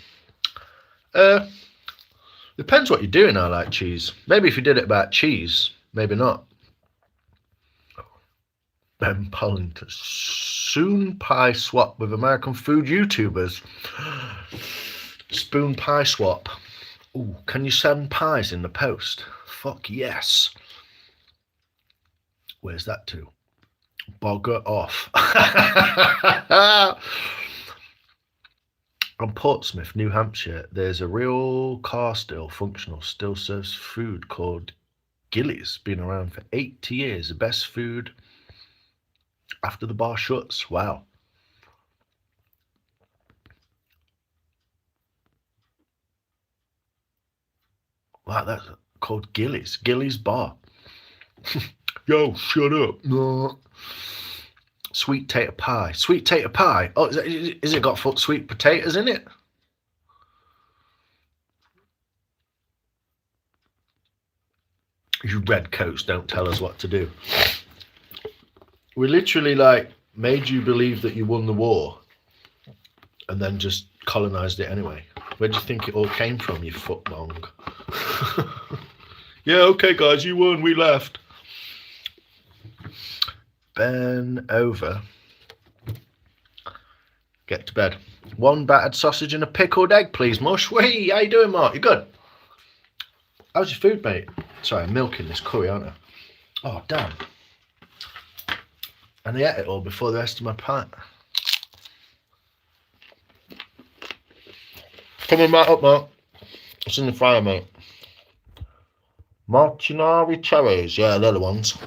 Depends what you're doing. I like cheese. Maybe if you did it about cheese, maybe not. Ben Pollington. Soon pie swap with American food YouTubers. Spoon pie swap. Ooh, can you send pies in the post? Fuck yes. Where's that to? Bogger off. On Portsmouth, New Hampshire, there's a real car still functional, still serves food called Gillies. Been around for 80 years. The best food after the bar shuts. Wow. Wow, that's called Gillies. Gillies Bar. Yo, shut up. No. Sweet tater pie. Sweet tater pie. Oh, is it got sweet potatoes in it? You redcoats don't tell us what to do. We literally like made you believe that you won the war and then just colonized it anyway. Where do you think it all came from, you footmong? Yeah, okay guys, you won, we left. Ben over. Get to bed. One battered sausage and a pickled egg, please, Mush. Whee, how you doing, Mark? You good? How's your food, mate? Sorry, I'm milking this curry, aren't I? Oh, damn. And I ate it all before the rest of my pint. Coming right up, Mark. It's in the fryer, mate. Martinari cherries. Yeah, they're the ones.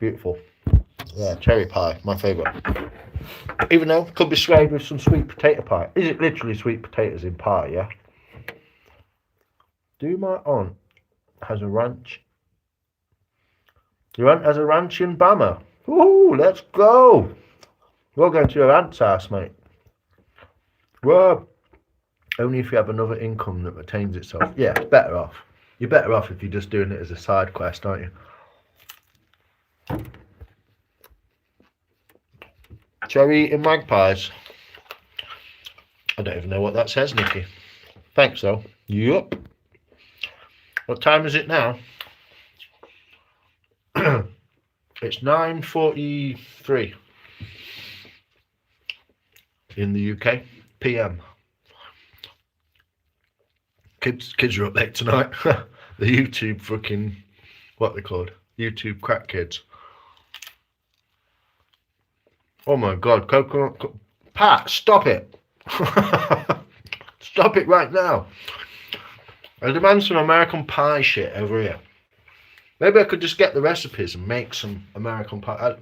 Beautiful. Yeah, cherry pie, my favourite. Even though it could be swayed with some sweet potato pie. Is it literally sweet potatoes in pie, yeah? Do my aunt has a ranch? Your aunt has a ranch in Bama. Ooh, let's go. We're going to your aunt's house, mate. Well, only if you have another income that retains itself. Yeah, it's better off. You're better off if you're just doing it as a side quest, aren't you? Cherry eating magpies. I don't even know what that says, Nikki. Thanks, though. Yup. What time is it now? It's 9:43 in the UK PM. Kids are up late tonight. The YouTube fucking, what they called? YouTube crack kids. Oh my god, coconut. Pat, stop it. Stop it right now. I demand some American pie shit over here. Maybe I could just get the recipes and make some American pie.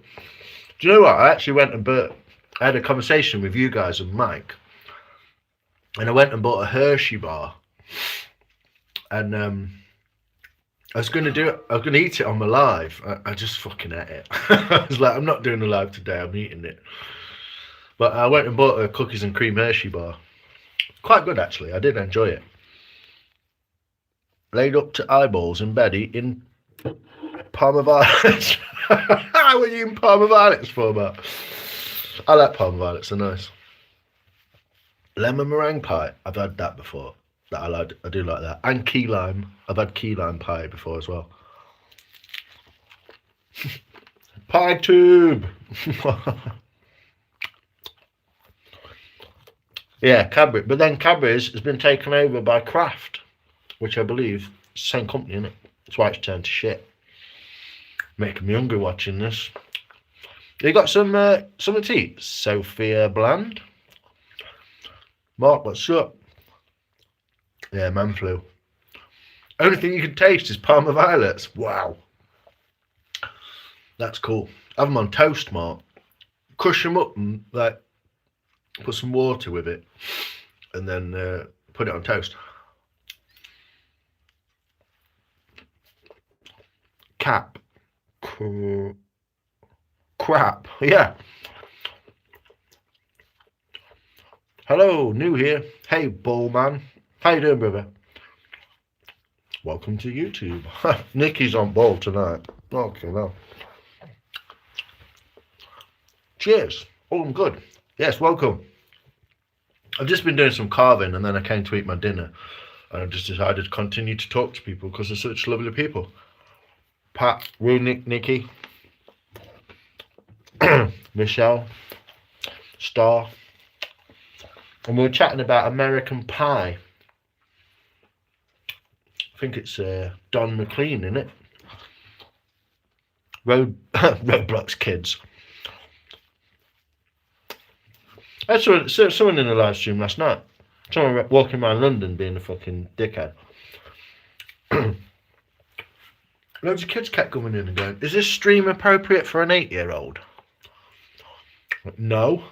Do you know what? I actually went and I had a conversation with you guys and Mike. And I went and bought a Hershey bar. And I was going to do it. I was going to eat it on my live. I just fucking ate it. I was like, I'm not doing a live today. I'm eating it. But I went and bought a cookies and cream Hershey bar. Quite good, actually. I did enjoy it. Laid up to eyeballs in bed eating Parma violets. What are you eating Parma violets for, Matt? I like Parma violets. They're nice. Lemon meringue pie. I've had that before. That I like. I do like that. And key lime. I've had key lime pie before as well. Pie tube. Yeah, Cadbury. But then Cadbury's has been taken over by Kraft, which I believe is the same company, isn't it? That's why it's turned to shit. Making me hungry watching this. You got some something to eat? Sophia Bland. Mark, what's up? Yeah, man flu. Only thing you can taste is Parma violets. Wow. That's cool. Have them on toast, Mark. Crush them up and like put some water with it and then put it on toast. Crap. Yeah. Hello, new here. Hey, ball man. How you doing, brother? Welcome to YouTube. Nikki's on ball tonight. Okay, well. Cheers. Oh, I'm good. Yes, welcome. I've just been doing some carving and then I came to eat my dinner. And I just decided to continue to talk to people because they're such lovely people. Pat, Runic, Nikki. Michelle, Star, and we were chatting about American Pie. I think it's Don McLean in it. Roblox kids. I saw someone in the live stream last night. Someone walking around London being a fucking dickhead. Loads of kids kept coming in and going, "Is this stream appropriate for an 8-year-old?" No.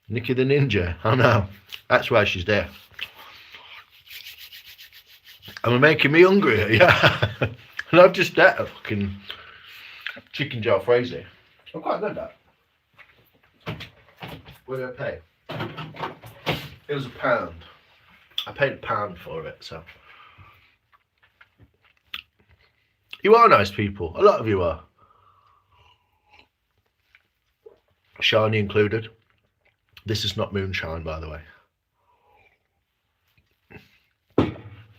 Nikki the Ninja. I know. That's why she's there. And we're making me hungrier, yeah. And I've just ate a fucking chicken jalfrezi. I'm quite good at that. What did I pay? It was £1. I paid £1 for it, so. You are nice people. A lot of you are. Shani included. This is not moonshine, by the way.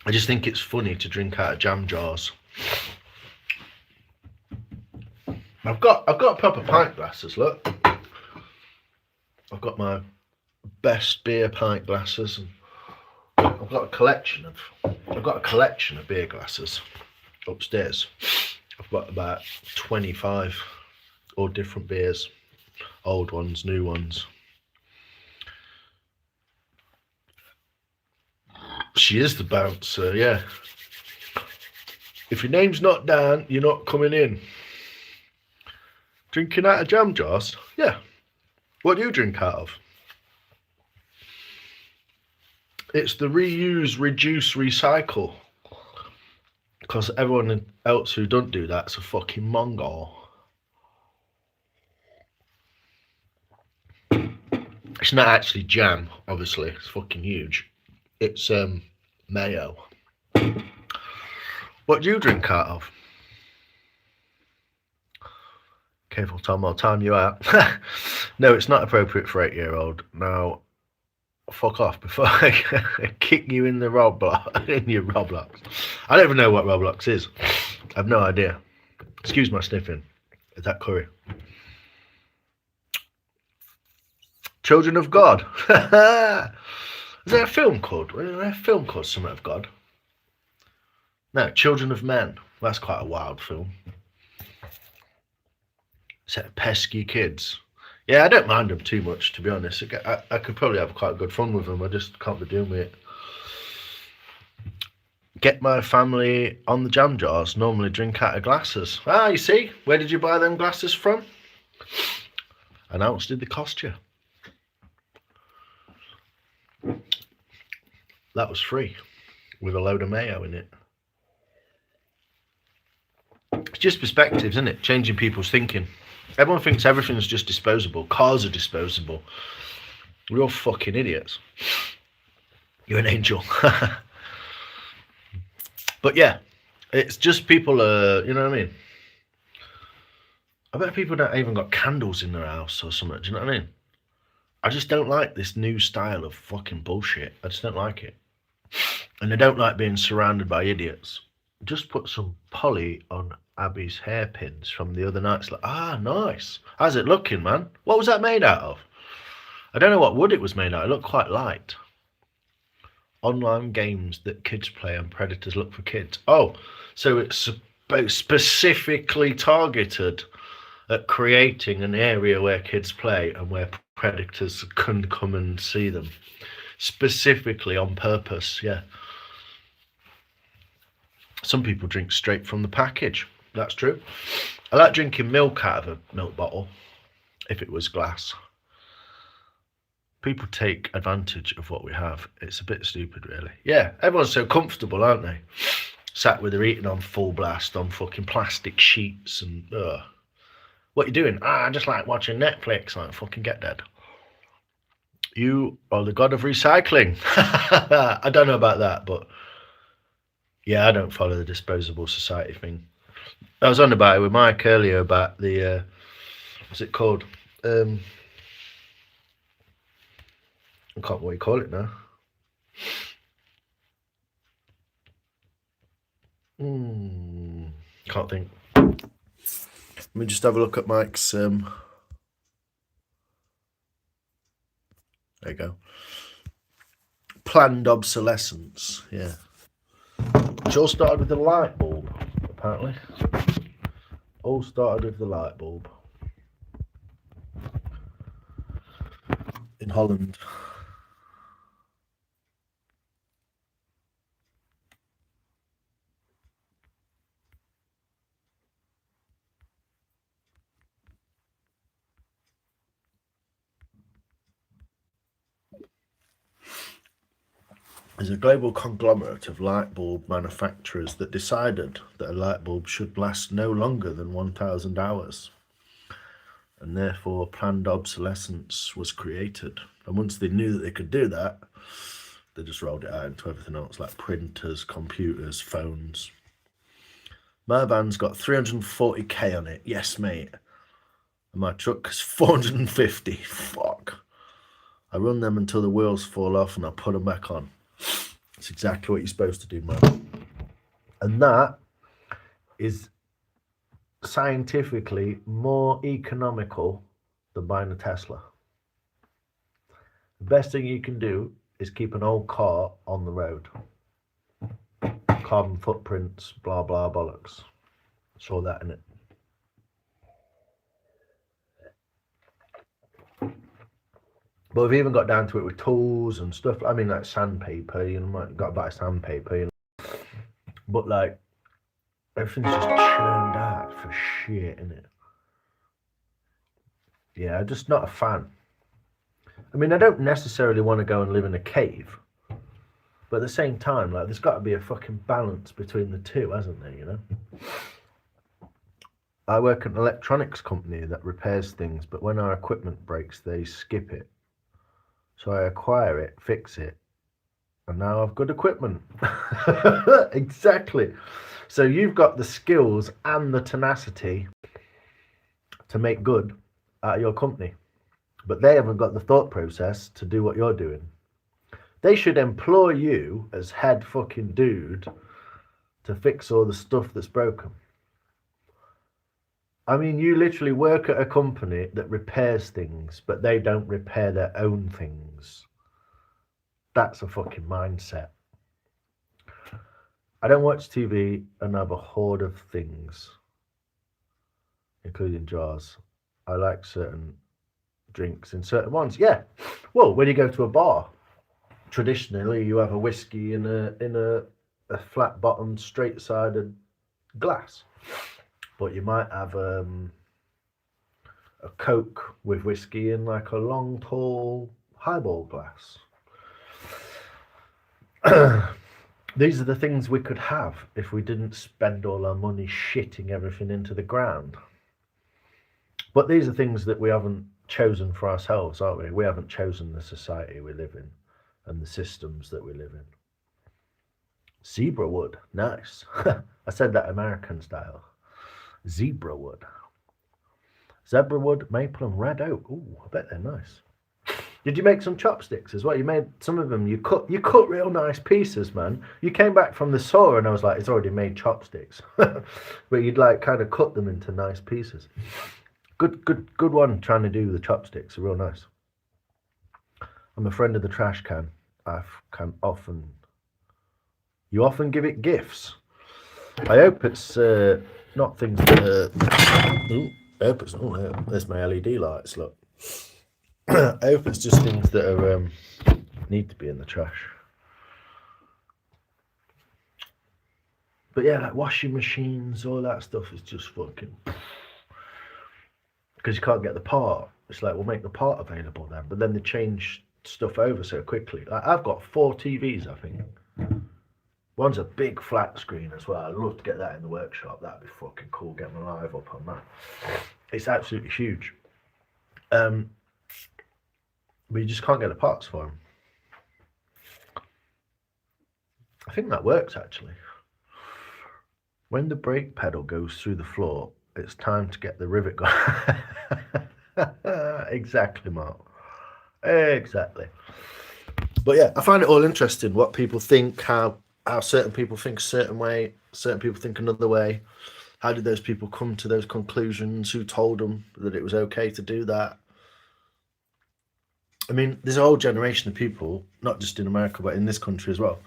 I just think it's funny to drink out of jam jars. I've got proper pint glasses, look. I've got my best beer pint glasses, and I've got a collection of beer glasses upstairs. I've got about 25 all different beers, old ones, new ones. She is the bouncer, yeah. If your name's not Dan, you're not coming in. Drinking out of jam jars? Yeah. What do you drink out of? It's the reuse, reduce, recycle. Because everyone else who don't do that's a fucking Mongol. It's not actually jam, obviously. It's fucking huge. It's mayo. What do you drink out of? Careful, Tom, I'll time you out. No, it's not appropriate for 8-year-old. Now, fuck off before I kick you in the Roblox, in your Roblox. I don't even know what Roblox is. I have no idea. Excuse my sniffing. Is that curry? Children of God. Is there a film called? Something of God? No, Children of Men. That's quite a wild film. Set of pesky kids. Yeah, I don't mind them too much, to be honest. I could probably have quite good fun with them. I just can't be doing with it. Get my family on the jam jars. Normally drink out of glasses. Ah, you see? Where did you buy them glasses from? And how much did they cost you? That was free, with a load of mayo in it. It's just perspectives, isn't it? Changing people's thinking. Everyone thinks everything's just disposable. Cars are disposable. We're all fucking idiots. You're an angel. But yeah, it's just people, you know what I mean? I bet people don't even got candles in their house or something. Do you know what I mean? I just don't like this new style of fucking bullshit. I just don't like it. And I don't like being surrounded by idiots. Just put some poly on Abby's hairpins from the other night. It's like, ah, nice. How's it looking, man? What was that made out of? I don't know what wood it was made out of. It looked quite light. Online games that kids play and predators look for kids. Oh, so it's specifically targeted at creating an area where kids play and where predators can come and see them. Specifically on purpose, yeah. Some people drink straight from the package. That's true. I like drinking milk out of a milk bottle, if it was glass. People take advantage of what we have. It's a bit stupid, really. Yeah, everyone's so comfortable, aren't they? Sat with their eating on full blast on fucking plastic sheets and what you doing? I just like watching Netflix. Like, fucking get dead. You are the god of recycling. I don't know about that, but yeah, I don't follow the disposable society thing. I was on about it with Mike earlier about the what's it called? I can't remember what you call it now. Can't think. Let me just have a look at Mike's. There you go. Planned obsolescence. Yeah. Which all started with the light bulb, apparently. All started with the light bulb. In Holland. There's a global conglomerate of light bulb manufacturers that decided that a light bulb should last no longer than 1,000 hours. And therefore planned obsolescence was created. And once they knew that they could do that, they just rolled it out into everything else, like printers, computers, phones. My van's got 340k on it. Yes, mate. And my truck is 450. Fuck. I run them until the wheels fall off and I put them back on. It's exactly what you're supposed to do, man. And that is scientifically more economical than buying a Tesla. The best thing you can do is keep an old car on the road. Carbon footprints, blah, blah, bollocks. Saw that in it. But we've even got down to it with tools and stuff. I mean, like sandpaper, you know, got to buy sandpaper, you know. But like, everything's just churned out for shit, innit? Yeah, I'm just not a fan. I mean, I don't necessarily want to go and live in a cave. But at the same time, like, there's got to be a fucking balance between the two, hasn't there, you know? I work at an electronics company that repairs things, but when our equipment breaks, they skip it. So I acquire it, fix it, and now I've got equipment. Exactly. So you've got the skills and the tenacity to make good out of your company, but they haven't got the thought process to do what you're doing. They should employ you as head fucking dude to fix all the stuff that's broken. I mean, you literally work at a company that repairs things, but they don't repair their own things. That's a fucking mindset. I don't watch TV and have a hoard of things, including jars. I like certain drinks in certain ones. Yeah. Well, when you go to a bar, traditionally you have a whiskey in a flat-bottomed, straight-sided glass. But you might have a Coke with whiskey in like a long, tall highball glass. These are the things we could have if we didn't spend all our money shitting everything into the ground. But these are things that we haven't chosen for ourselves, aren't we? We haven't chosen the society we live in and the systems that we live in. Zebra wood, nice. I said that American style. Zebra wood. Zebra wood, maple and red oak. Ooh, I bet they're nice. Did you make some chopsticks as well? You made some of them. You cut real nice pieces, man. You came back from the saw and I was like, it's already made chopsticks. But you'd like kind of cut them into nice pieces. Good one trying to do the chopsticks. Are real nice. I'm a friend of the trash can. You often give it gifts. I hope it's not things that I hope it's, there's my LED lights, look. I hope it's just things that are need to be in the trash. But yeah, like washing machines, all that stuff is just fucking, because you can't get the part. It's like, we'll make the part available then, but then they change stuff over so quickly. Like, I've got 4 TVs, I think. One's a big flat screen as well. I'd love to get that in the workshop. That'd be fucking cool. Get my live up on that. It's absolutely huge. But you just can't get the parts for them. I think that works actually. When the brake pedal goes through the floor, it's time to get the rivet going. Exactly, Mark. Exactly. But yeah, I find it all interesting what people think, how certain people think a certain way, certain people think another way. How did those people come to those conclusions? Who told them that it was okay to do that? I mean, there's a whole generation of people, not just in America, but in this country as well,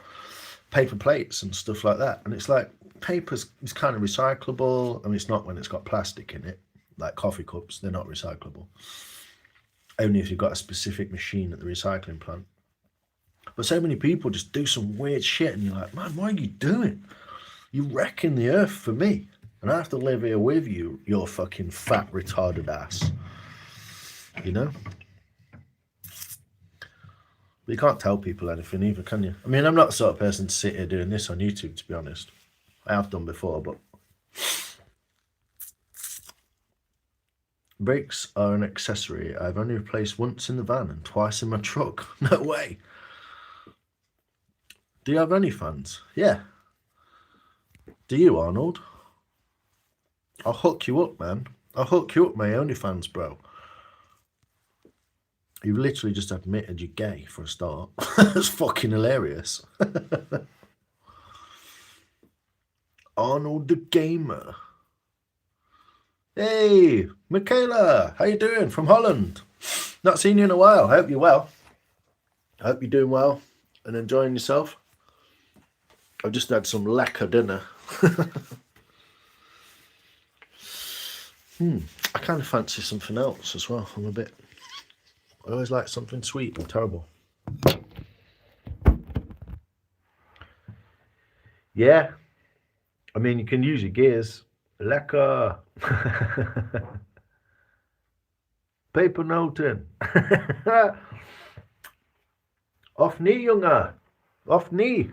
paper plates and stuff like that. And it's like, paper is kind of recyclable. I mean, it's not when it's got plastic in it, like coffee cups, they're not recyclable. Only if you've got a specific machine at the recycling plant. But so many people just do some weird shit, and you're like, man, what are you doing? You're wrecking the earth for me. And I have to live here with you, your fucking fat, retarded ass. You know? But you can't tell people anything either, can you? I mean, I'm not the sort of person to sit here doing this on YouTube, to be honest. I have done before, but... Brakes are an accessory I've only replaced once in the van and twice in my truck. No way. Do you have any fans? Yeah. Do you, Arnold? I'll hook you up, man. I'll hook you up, my OnlyFans, bro. You've literally just admitted you're gay for a start. That's fucking hilarious. Arnold the Gamer. Hey, Michaela, how you doing? From Holland. Not seen you in a while. I hope you're well. I hope you're doing well and enjoying yourself. I've just had some lekker dinner. I kind of fancy something else as well. I always like something sweet. I'm terrible. Yeah. I mean, you can use your gears. Lekker. Paper noten. Off knee, jongen. Off knee.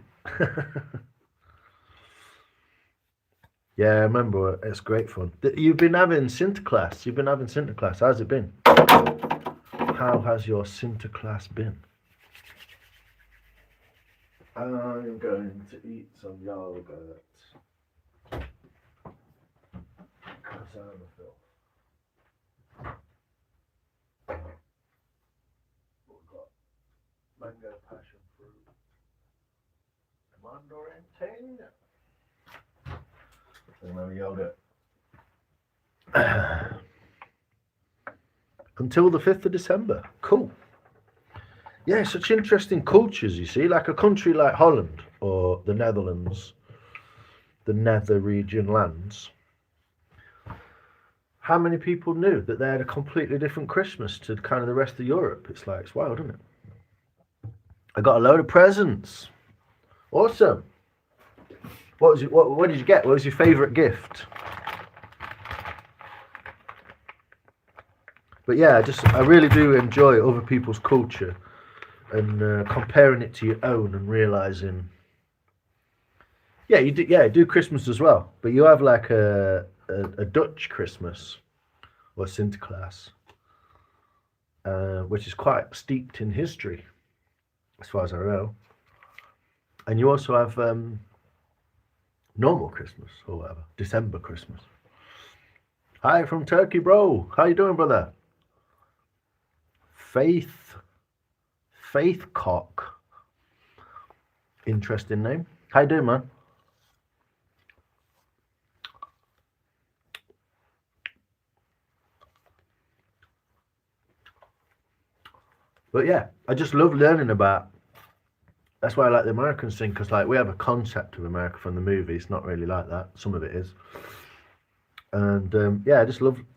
Yeah, I remember. It's great fun. You've been having Sinterklaas. How's it been? How has your Sinterklaas been? I'm going to eat some yogurt. Because I'm a filth. We've got mango passion fruit. Mandarin ting. Another yogurt. Until the 5th of December. Cool. Yeah, such interesting cultures, you see. Like a country like Holland or the Netherlands, the Nether region lands. How many people knew that they had a completely different Christmas to kind of the rest of Europe? It's like, it's wild, isn't it? I got a load of presents. Awesome. What did you get? What was your favourite gift? But yeah, I really do enjoy other people's culture and comparing it to your own and realising, yeah, you do Christmas as well, but you have like a Dutch Christmas or Sinterklaas, which is quite steeped in history, as far as I know. And you also have normal Christmas or whatever, December Christmas. Hi from Turkey, bro. How you doing, brother? Faith Cock. Interesting name. How you doing, man? But yeah, I just love learning about. That's why I like the Americans thing, because like we have a concept of America from the movie. It's not really like that. Some of it is. And yeah,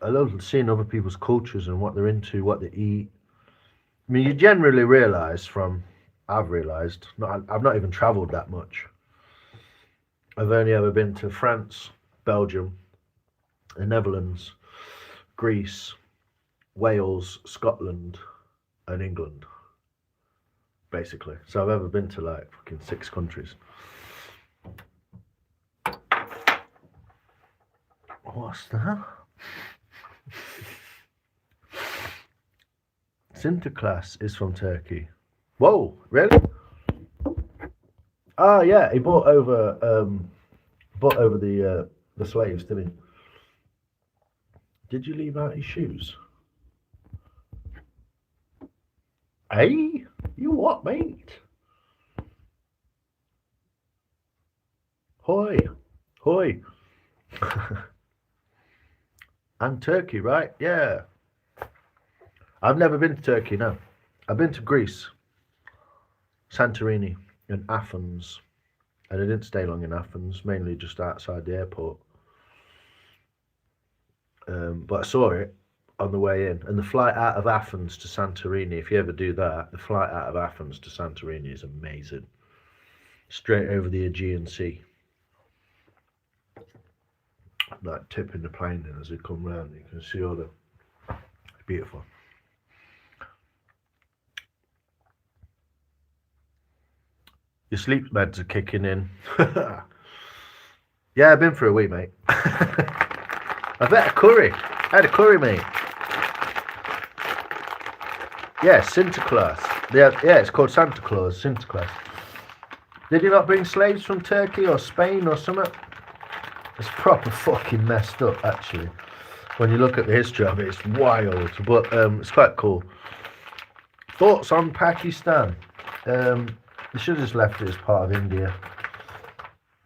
I love seeing other people's cultures and what they're into, what they eat. I mean, you generally realise I've realised, I've not even travelled that much. I've only ever been to France, Belgium, the Netherlands, Greece, Wales, Scotland, and England, basically. So I've ever been to like fucking 6 countries. What's that? Sinterklaas is from Turkey. Whoa, really? Ah, yeah, he brought over the slaves, didn't he? Did you leave out his shoes? Hey, you what, mate? Hoi. And Turkey, right? Yeah. I've never been to Turkey, no. I've been to Greece, Santorini, and Athens. And I didn't stay long in Athens, mainly just outside the airport. But I saw it on the way in. And the flight out of Athens to Santorini, if you ever do that, the flight out of Athens to Santorini is amazing. Straight over the Aegean Sea. Like tipping the plane in as it come round. You can see all the... It's beautiful. Your sleep meds are kicking in. Yeah, I've been for a week, mate. I've had a curry. I had a curry, mate. Yeah, Sinterklaas. Yeah, it's called Santa Claus. Sinterklaas. Did you not bring slaves from Turkey or Spain or something? It's proper fucking messed up, actually. When you look at the history of it, it's wild. But it's quite cool. Thoughts on Pakistan? They should have just left it as part of India.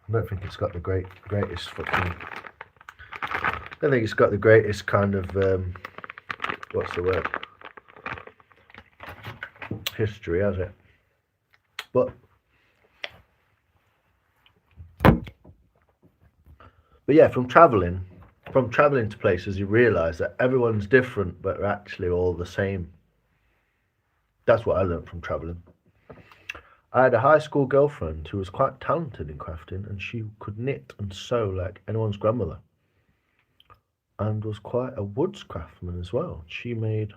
I don't think it's got the greatest fucking... I don't think it's got the greatest kind of... what's the word? History, has it? But yeah, from travelling to places, you realise that everyone's different, but they're actually all the same. That's what I learned from travelling. I had a high school girlfriend who was quite talented in crafting, and she could knit and sew like anyone's grandmother, and was quite a woods craftsman as well. She made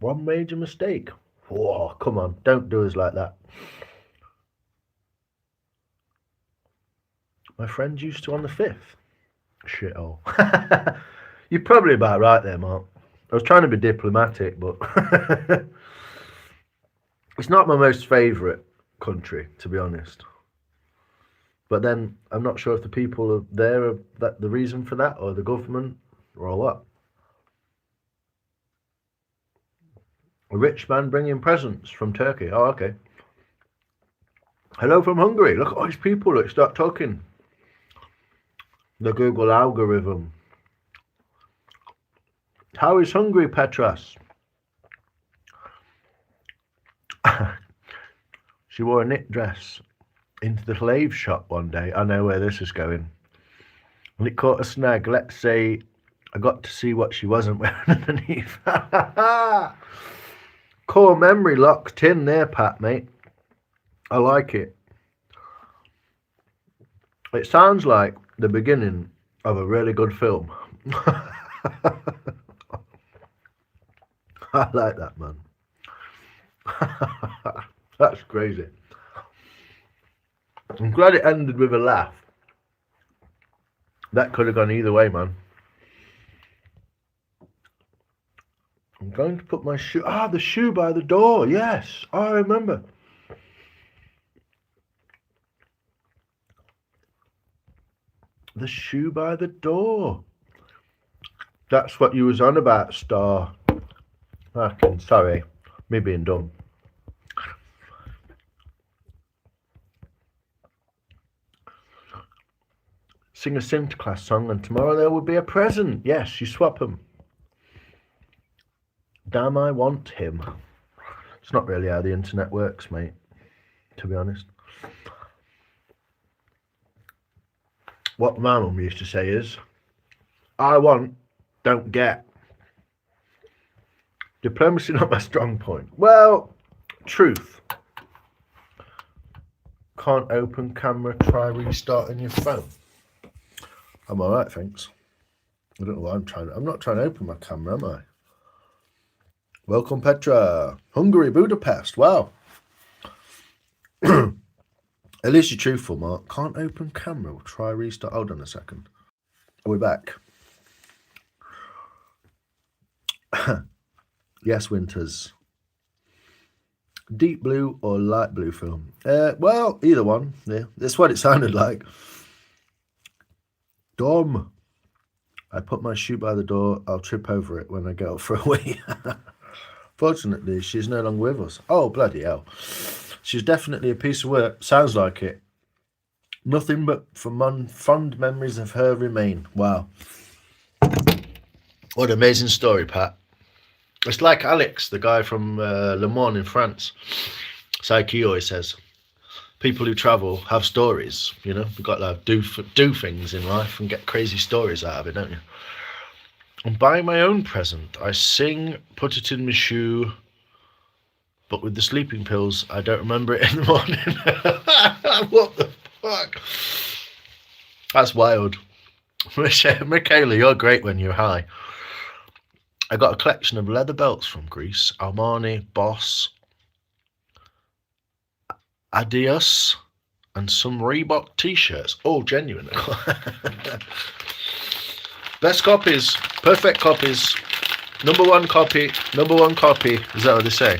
one major mistake. Whoa, come on, don't do us like that. My friend used to on the 5th. Shithole. You're probably about right there, Mark. I was trying to be diplomatic, but it's not my most favourite country, to be honest. But then I'm not sure if the people are there are that the reason for that, or the government, or what. A rich man bringing presents from Turkey. Oh, okay. Hello from Hungary. Look at all these people that start talking. The Google algorithm. How is Hungary, Petras? She wore a knit dress into the slave shop one day. I know where this is going. And it caught a snag. Let's say I got to see what she wasn't wearing underneath. Core memory locked in there, Pat, mate. I like it. It sounds like the beginning of a really good film. I like that, man. That's crazy. I'm glad it ended with a laugh. That could have gone either way, man. I'm going to put my shoe... Ah, the shoe by the door. Yes, I remember. The shoe by the door. That's what you was on about, Star. Sorry, me being dumb. Sing a Sinterklaas song and tomorrow there will be a present. Yes, you swap them. Damn, I want him. It's not really how the internet works, mate, to be honest. What my mum used to say is, I want, don't get. Diplomacy not my strong point. Well, truth. Can't open camera, try restarting your phone. I'm alright, thanks. I don't know why I'm not trying to open my camera, am I? Welcome, Petra. Hungary, Budapest. Wow. At least you're truthful, Mark. Can't open camera. We'll try restart. Hold on a second. Are we back? Yes, Winters. Deep blue or light blue film? Well, either one. Yeah, that's what it sounded like. Dom. I put my shoe by the door. I'll trip over it when I go for a wee. Fortunately, she's no longer with us. Oh, bloody hell. She's definitely a piece of work. Sounds like it. Nothing but fond memories of her remain. Wow. What an amazing story, Pat. It's like Alex, the guy from Le Mans in France. It's like he always says, people who travel have stories. You know, you've got to do things in life and get crazy stories out of it, don't you? And buying my own present, I sing, put it in my shoe, but with the sleeping pills, I don't remember it in the morning. What the fuck? That's wild. Michaela, you're great when you're high. I got a collection of leather belts from Greece, Armani, Boss, Adios, and some Reebok t-shirts, all genuine. Best copies, perfect copies, number one copy. Is that what they say?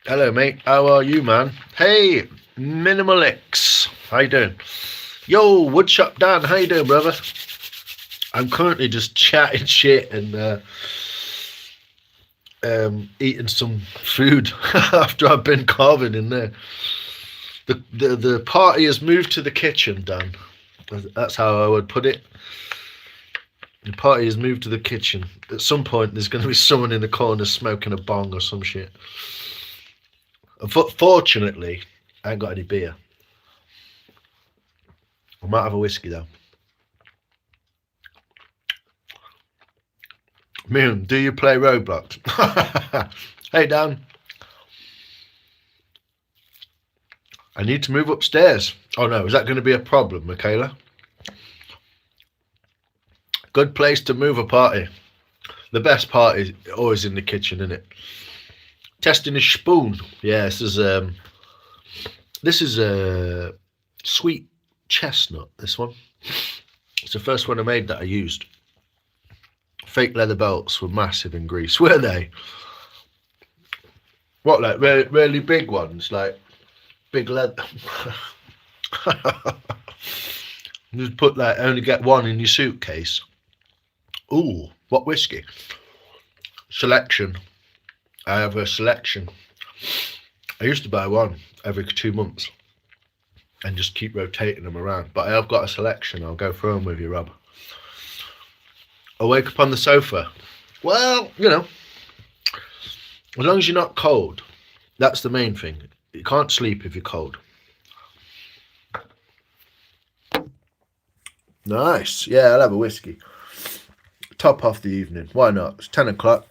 Hello, mate. How are you, man? Hey, Minimalix. How you doing? Yo, Woodshop Dan. How you doing, brother? I'm currently just chatting shit and eating some food after I've been carving in there. The party has moved to the kitchen, Dan. That's how I would put it. The party has moved to the kitchen. At some point, there's going to be someone in the corner smoking a bong or some shit. Fortunately, I ain't got any beer. I might have a whiskey though. Moon, do you play Roblox? Hey Dan. I need to move upstairs. Oh no, is that going to be a problem, Michaela? Good place to move a party. The best party is always in the kitchen, isn't it? Testing a spoon. Yeah, this is a sweet chestnut. This one. It's the first one I made that I used. Fake leather belts were massive in Greece, were they? What, like really big ones, like big leather? Just put like only get one in your suitcase. Ooh, what whiskey? Selection. I have a selection. I used to buy one every 2 months and just keep rotating them around. But I have got a selection. I'll go through them with you, Rob. I wake up on the sofa. Well, you know, as long as you're not cold, that's the main thing. You can't sleep if you're cold. Nice. Yeah, I'll have a whiskey. Top off the evening. Why not? It's 10 o'clock.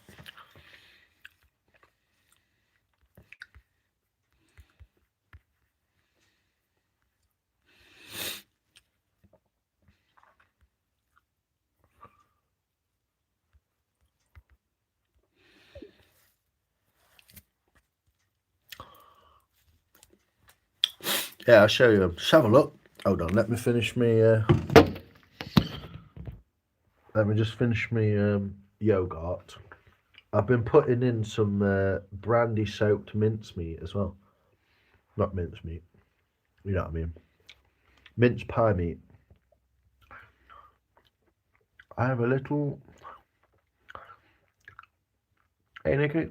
Yeah, I'll show you. Just have a look. Hold on, let me finish me. Let me just finish me yogurt. I've been putting in some brandy soaked mincemeat as well. Not mincemeat. You know what I mean. Mince pie meat. I have a little. Hey Nicky.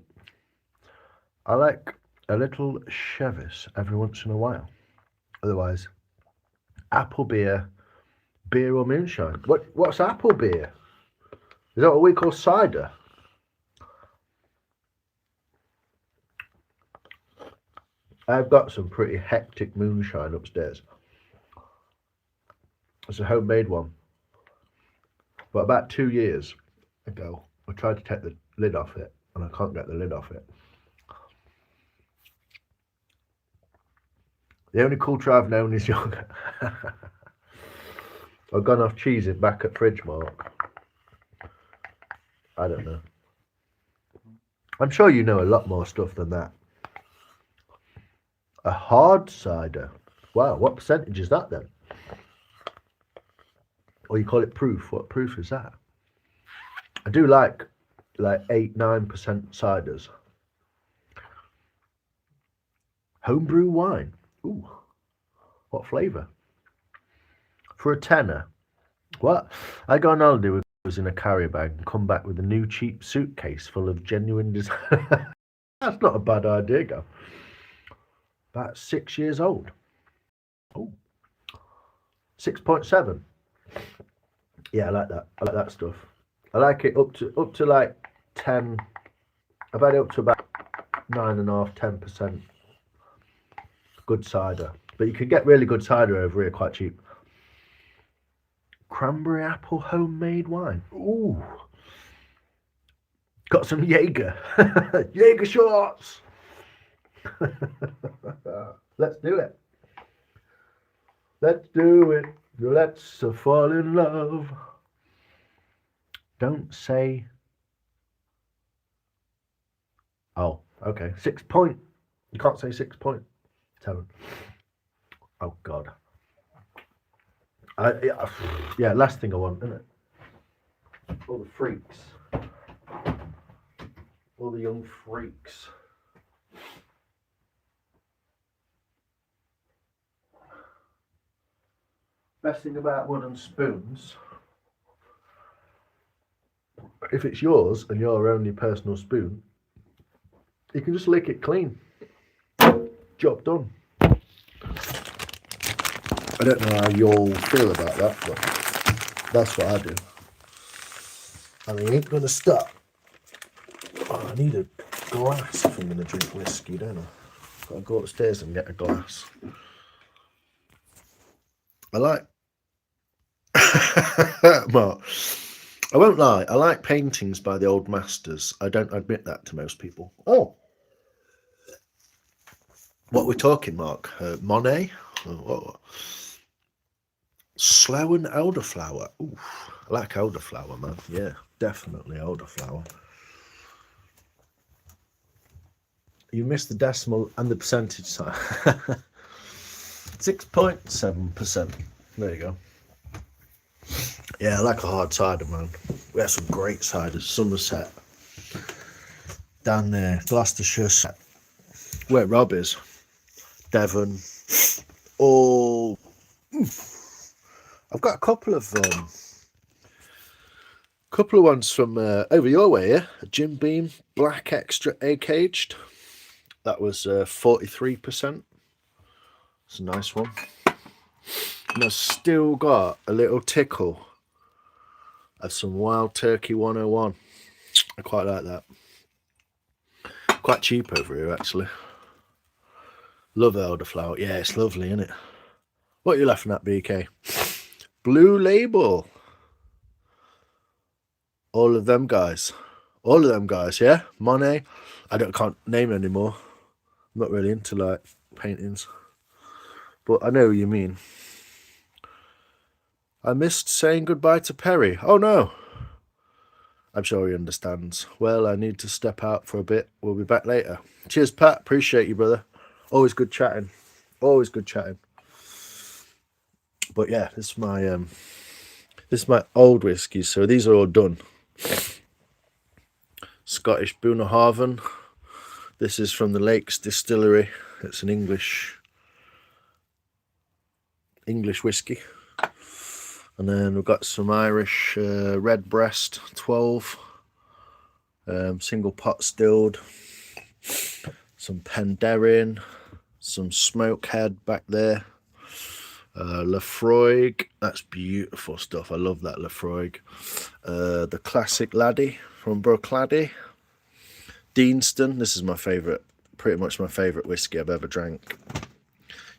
I like a little Chevis every once in a while. Otherwise, apple beer or moonshine. What's apple beer? Is that what we call cider? I've got some pretty hectic moonshine upstairs. It's a homemade one. But about 2 years ago, I tried to take the lid off it, and I can't get the lid off it. The only culture I've known is yogurt. I've gone off cheesing back at Fridge Mark. I don't know. I'm sure you know a lot more stuff than that. A hard cider. Wow, what percentage is that then? Or you call it proof. What proof is that? I do like 8-9% ciders. Homebrew wine. Ooh, what flavour? For a tenner. What? I go on holiday with was in a carrier bag and come back with a new cheap suitcase full of genuine design. That's not a bad idea, Gav. About 6 years old. Oh, 6.7. Yeah, I like that. I like that stuff. I like it up to like 10. I've had it up to about 9.5, 10% good cider. But you can get really good cider over here quite cheap. Cranberry apple homemade wine. Ooh. Got some Jaeger. Jaeger shots. Let's do it. Let's do it. Let's fall in love. Don't say. Oh, okay. 6 point. You can't say 6 point. 7. Oh, God. Yeah, last thing I want, isn't it? All the freaks. All the young freaks. Best thing about wooden spoons, if it's yours and your only personal spoon, you can just lick it clean. Job done. I don't know how you all feel about that, but that's what I do. And I ain't gonna stop. Oh, I need a glass if I'm gonna drink whiskey, don't I? Gotta go upstairs and get a glass. I like Mark. I won't lie, I like paintings by the old masters. I don't admit that to most people. Oh. What we're talking, Mark? Monet? What? Sloan elderflower. Ooh, I like elderflower, man. Yeah, definitely elderflower. You missed the decimal and the percentage sign. 6.7%. There you go. Yeah, I like a hard cider, man. We have some great ciders. Somerset. Down there. Gloucestershire. Where Rob is. Devon. All. I've got a couple of ones from over your way here. Jim Beam Black Extra Egg Aged. That was 43%. It's a nice one. And I've still got a little tickle of some Wild Turkey 101. I quite like that. Quite cheap over here, actually. Love elderflower. Yeah, it's lovely, isn't it? What are you laughing at, BK? Blue Label. All of them guys. All of them guys, yeah? Monet. Can't name anymore. I'm not really into, like, paintings. But I know what you mean. I missed saying goodbye to Perry. Oh, no. I'm sure he understands. Well, I need to step out for a bit. We'll be back later. Cheers, Pat. Appreciate you, brother. Always good chatting. Always good chatting. But yeah, this is my old whiskey. So these are all done. Scottish Bunnahabhain. This is from the Lakes Distillery. It's an English whiskey. And then we've got some Irish Redbreast 12. Single pot stilled. Some Penderyn. Some Smokehead back there. Lafroig. That's beautiful stuff. I love that Lafroig. The Classic Laddie from Bruichladdich. Deanston. This is my favourite. Pretty much my favourite whiskey I've ever drank.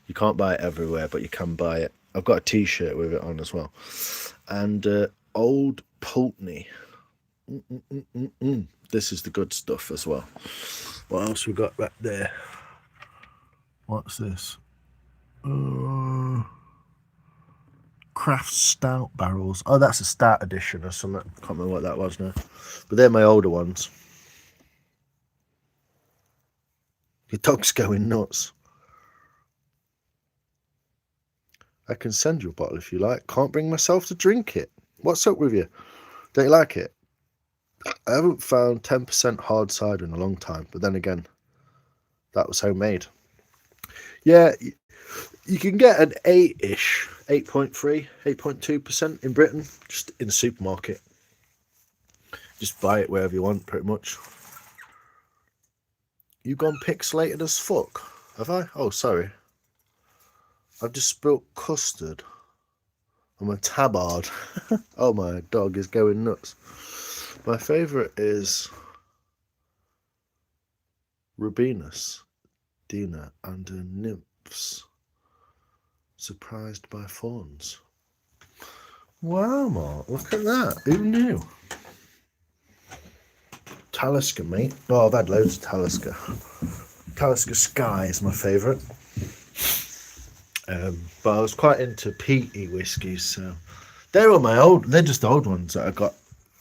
You can't buy it everywhere, but you can buy it. I've got a t-shirt with it on as well. And Old Pulteney. This is the good stuff as well. What else we got back there? What's this? Craft Stout barrels. Oh, that's a Stout edition or something. Can't remember what that was now. But they're my older ones. Your dog's going nuts. I can send you a bottle if you like. Can't bring myself to drink it. What's up with you? Don't you like it? I haven't found 10% hard cider in a long time. But then again, that was homemade. Yeah, you can get an 8-ish, 8.3, 8.2% in Britain, just in the supermarket. Just buy it wherever you want, pretty much. You gone pixelated as fuck, have I? Oh, sorry. I've just spilt custard I'm a tabard. Oh, my dog is going nuts. My favourite is Rubinus, Dina, and her nymphs, surprised by fawns. Wow, Mark, look at that. Who knew? Talisker, mate. Oh, I've had loads of Talisker. Talisker Sky is my favourite. But I was quite into peaty whiskies, so they're all my old. They're just old ones that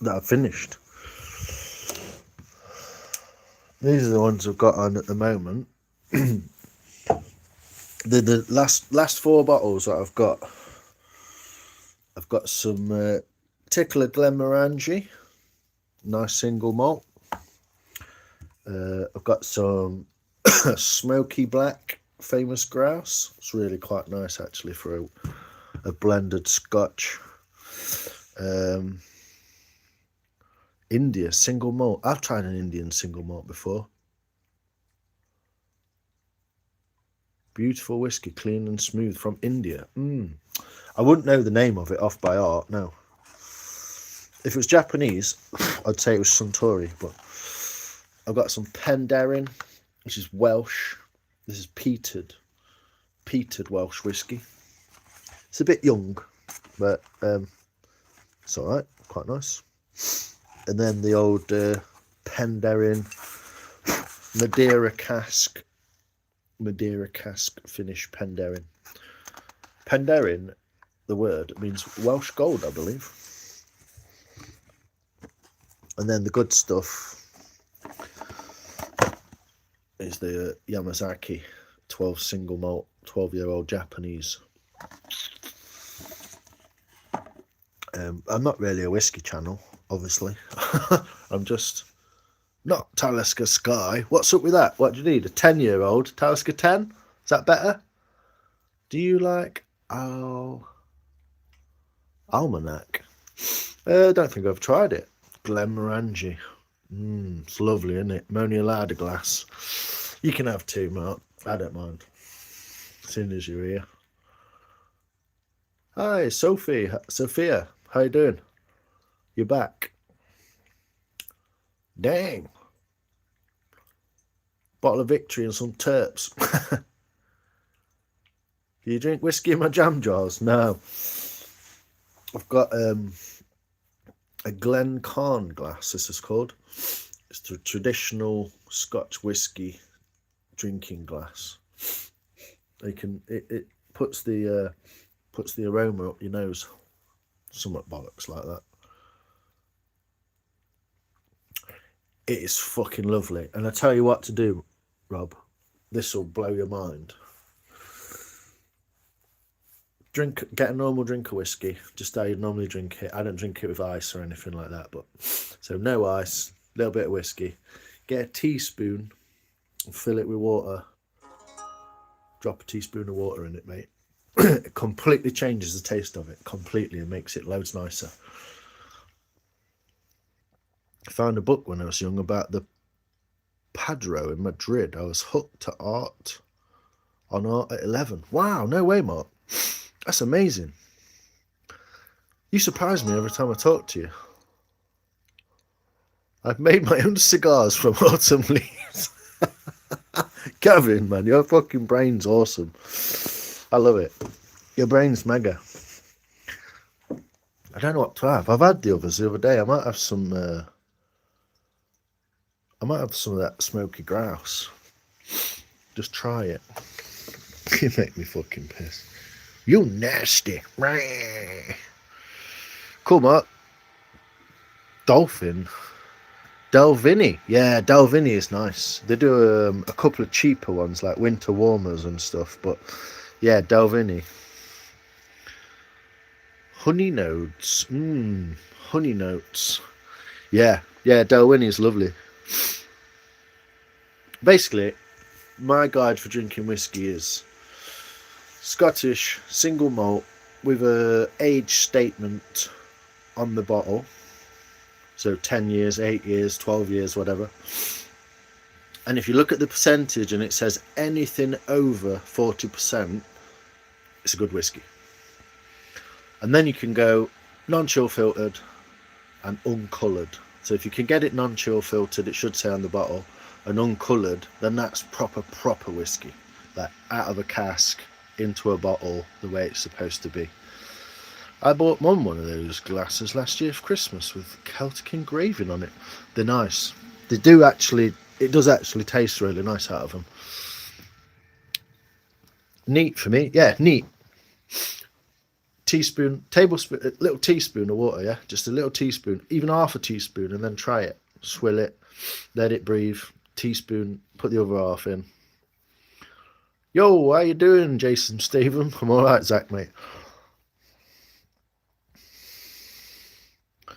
I finished. These are the ones I've got on at the moment. the last 4 bottles that I've got some Tickler Glenmorangie, nice single malt. I've got some Smoky Black Famous Grouse. It's really quite nice actually for a blended Scotch. India single malt. I've tried an Indian single malt before. Beautiful whiskey, clean and smooth from India. I wouldn't know the name of it off by heart, no. If it was Japanese, I'd say it was Suntory, but I've got some Penderyn, which is Welsh. This is peated Welsh whiskey. It's a bit young, but it's alright, quite nice. And then the old Penderyn Madeira cask finish Penderyn. Penderyn, the word, means Welsh gold, I believe. And then the good stuff is the Yamazaki 12 single malt, 12-year-old Japanese. I'm not really a whiskey channel, obviously. I'm just not Talisker Sky. What's up with that? What do you need? A 10-year-old Talisker 10? Is that better? Do you like Almanac? I don't think I've tried it. Glenmorangie. It's lovely, isn't it? Monia Larder glass. You can have 2, Mark. I don't mind. As soon as you're here. Hi, Sophia. How you doing? You're back. Dang. Bottle of Victory and some terps. Do you drink whiskey in my jam jars? No. I've got a Glencairn glass, this is called. It's the traditional Scotch whiskey drinking glass. It puts the aroma up your nose. Somewhat bollocks like that. It is fucking lovely. And I tell you what to do, Rob. This will blow your mind. Get a normal drink of whiskey, just how you'd normally drink it. I don't drink it with ice or anything like that, but so no ice, a little bit of whiskey. Get a teaspoon and fill it with water. Drop a teaspoon of water in it, mate. It completely changes the taste of it, completely, and makes it loads nicer. I found a book when I was young about the Padro in Madrid. I was hooked on art at 11. Wow, no way, Mark. That's amazing. You surprise me every time I talk to you. I've made my own cigars from autumn leaves. Gavin, man, your fucking brain's awesome. I love it. Your brain's mega. I don't know what to have. I've had the others the other day. I might have some of that smoky grouse. Just try it. You make me fucking piss. You nasty. Cool, Mark. Delvini. Yeah, Delvini is nice. They do a couple of cheaper ones like winter warmers and stuff, but yeah, Delvini. Honey notes. Honey notes. Yeah, Delvini is lovely. Basically, my guide for drinking whiskey is Scottish single malt with a age statement on the bottle. So 10 years, 8 years, 12 years, whatever. And if you look at the percentage and it says anything over 40%, it's a good whiskey. And then you can go non-chill filtered and uncoloured. So if you can get it non-chill filtered, it should say on the bottle, and uncoloured, then that's proper whiskey, like out of a cask into a bottle the way it's supposed to be. I bought Mum one of those glasses last year for Christmas with Celtic engraving on it. They're nice. They do actually, it does actually taste really nice out of them. Neat for me, yeah, neat. Teaspoon, tablespoon, a little teaspoon of water, yeah, just a little teaspoon, even half a teaspoon, and then try it. Swill it, let it breathe. Teaspoon, put the other half in. Yo, how you doing, Jason Stephen? I'm all right, Zach, mate. I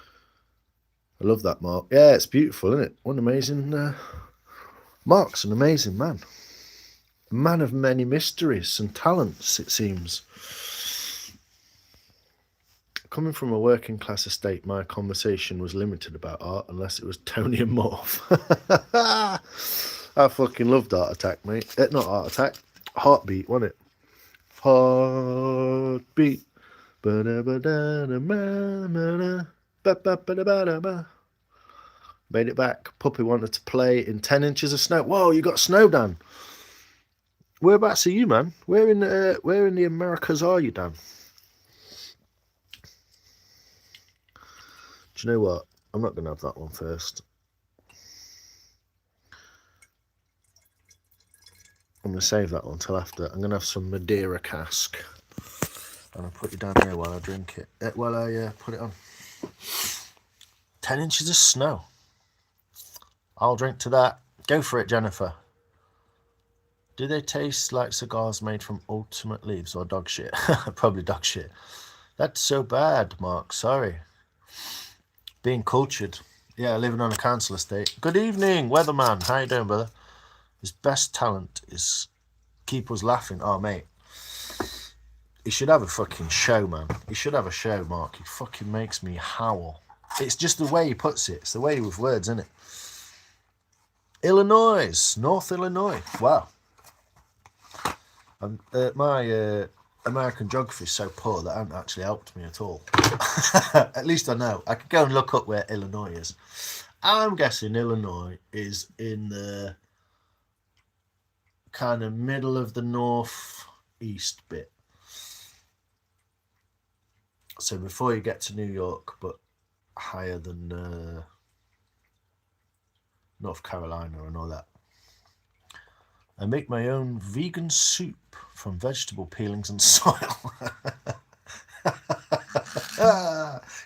love that, Mark. Yeah, it's beautiful, isn't it? What an amazing... Mark's an amazing man. A man of many mysteries and talents, it seems. Coming from a working class estate, my conversation was limited about art unless it was Tony and Morph. I fucking loved Art Attack, mate. Not Art Attack, Heartbeat, wasn't it? Heartbeat. Made it back. Puppy wanted to play in 10 inches of snow. Whoa, you got snow, Dan. Whereabouts are you, man? Where in the Americas are you, Dan? Do you know what? I'm not going to have that one first. I'm going to save that one till after. I'm going to have some Madeira cask. And I'll put it down here while I drink it. While I put it on. 10 inches of snow. I'll drink to that. Go for it, Jennifer. Do they taste like cigars made from ultimate leaves or dog shit? Probably dog shit. That's so bad, Mark. Sorry. Being cultured. Yeah, living on a council estate. Good evening, weatherman. How you doing, brother? His best talent is keep us laughing. Oh, mate. He should have a fucking show, man. He should have a show, Mark. He fucking makes me howl. It's just the way he puts it. It's the way with words, isn't it? Illinois. North Illinois. Wow. My American geography is so poor that hasn't actually helped me at all. At least I know. I could go and look up where Illinois is. I'm guessing Illinois is in the kind of middle of the northeast bit. So before you get to New York, but higher than North Carolina and all that. I make my own vegan soup from vegetable peelings and soil.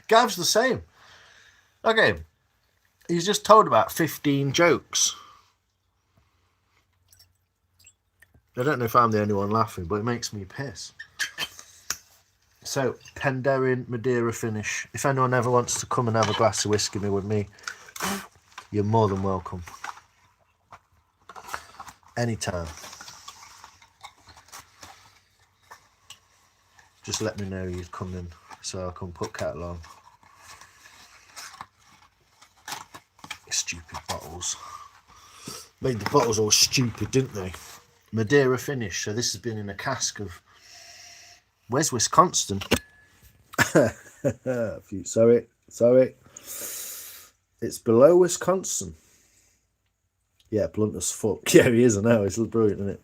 Gav's the same. Okay. He's just told about 15 jokes. I don't know if I'm the only one laughing, but it makes me piss. So, Penderyn Madeira finish. If anyone ever wants to come and have a glass of whiskey with me, you're more than welcome. Anytime. Just let me know you'd come in so I can put kettle on. Stupid bottles. Made the bottles all stupid, didn't they? Madeira finish. So this has been in a cask of... Where's Wisconsin? Sorry. It's below Wisconsin. Yeah, blunt as fuck. Yeah, he is, I know. It's brilliant, isn't it?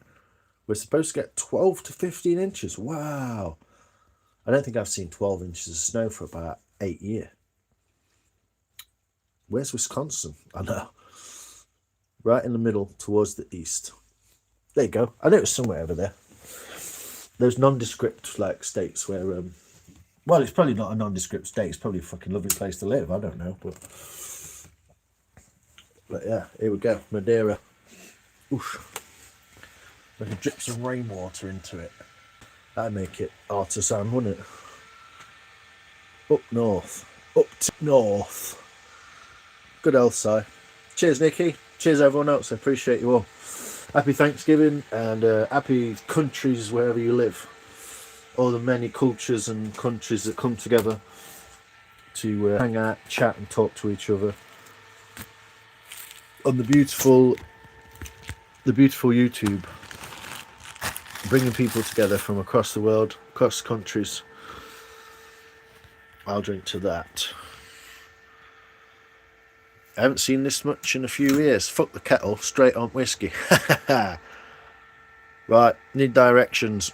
We're supposed to get 12 to 15 inches. Wow. I don't think I've seen 12 inches of snow for about 8 years. Where's Wisconsin? I know. Right in the middle, towards the east. There you go. I know it was somewhere over there. Those nondescript like states where well, it's probably not a nondescript state, it's probably a fucking lovely place to live, I don't know, but yeah, here we go. Madeira. Oof. I could drip some rainwater into it. That'd make it artisan, wouldn't it? Up north. Good old Si. Cheers, Nikki. Cheers, everyone else. I appreciate you all. Happy Thanksgiving and happy countries wherever you live. All the many cultures and countries that come together to hang out, chat and talk to each other on the beautiful YouTube, bringing people together from across the world, across countries, I'll drink to that. I haven't seen this much in a few years. Fuck the kettle, straight on whiskey. Right, need directions.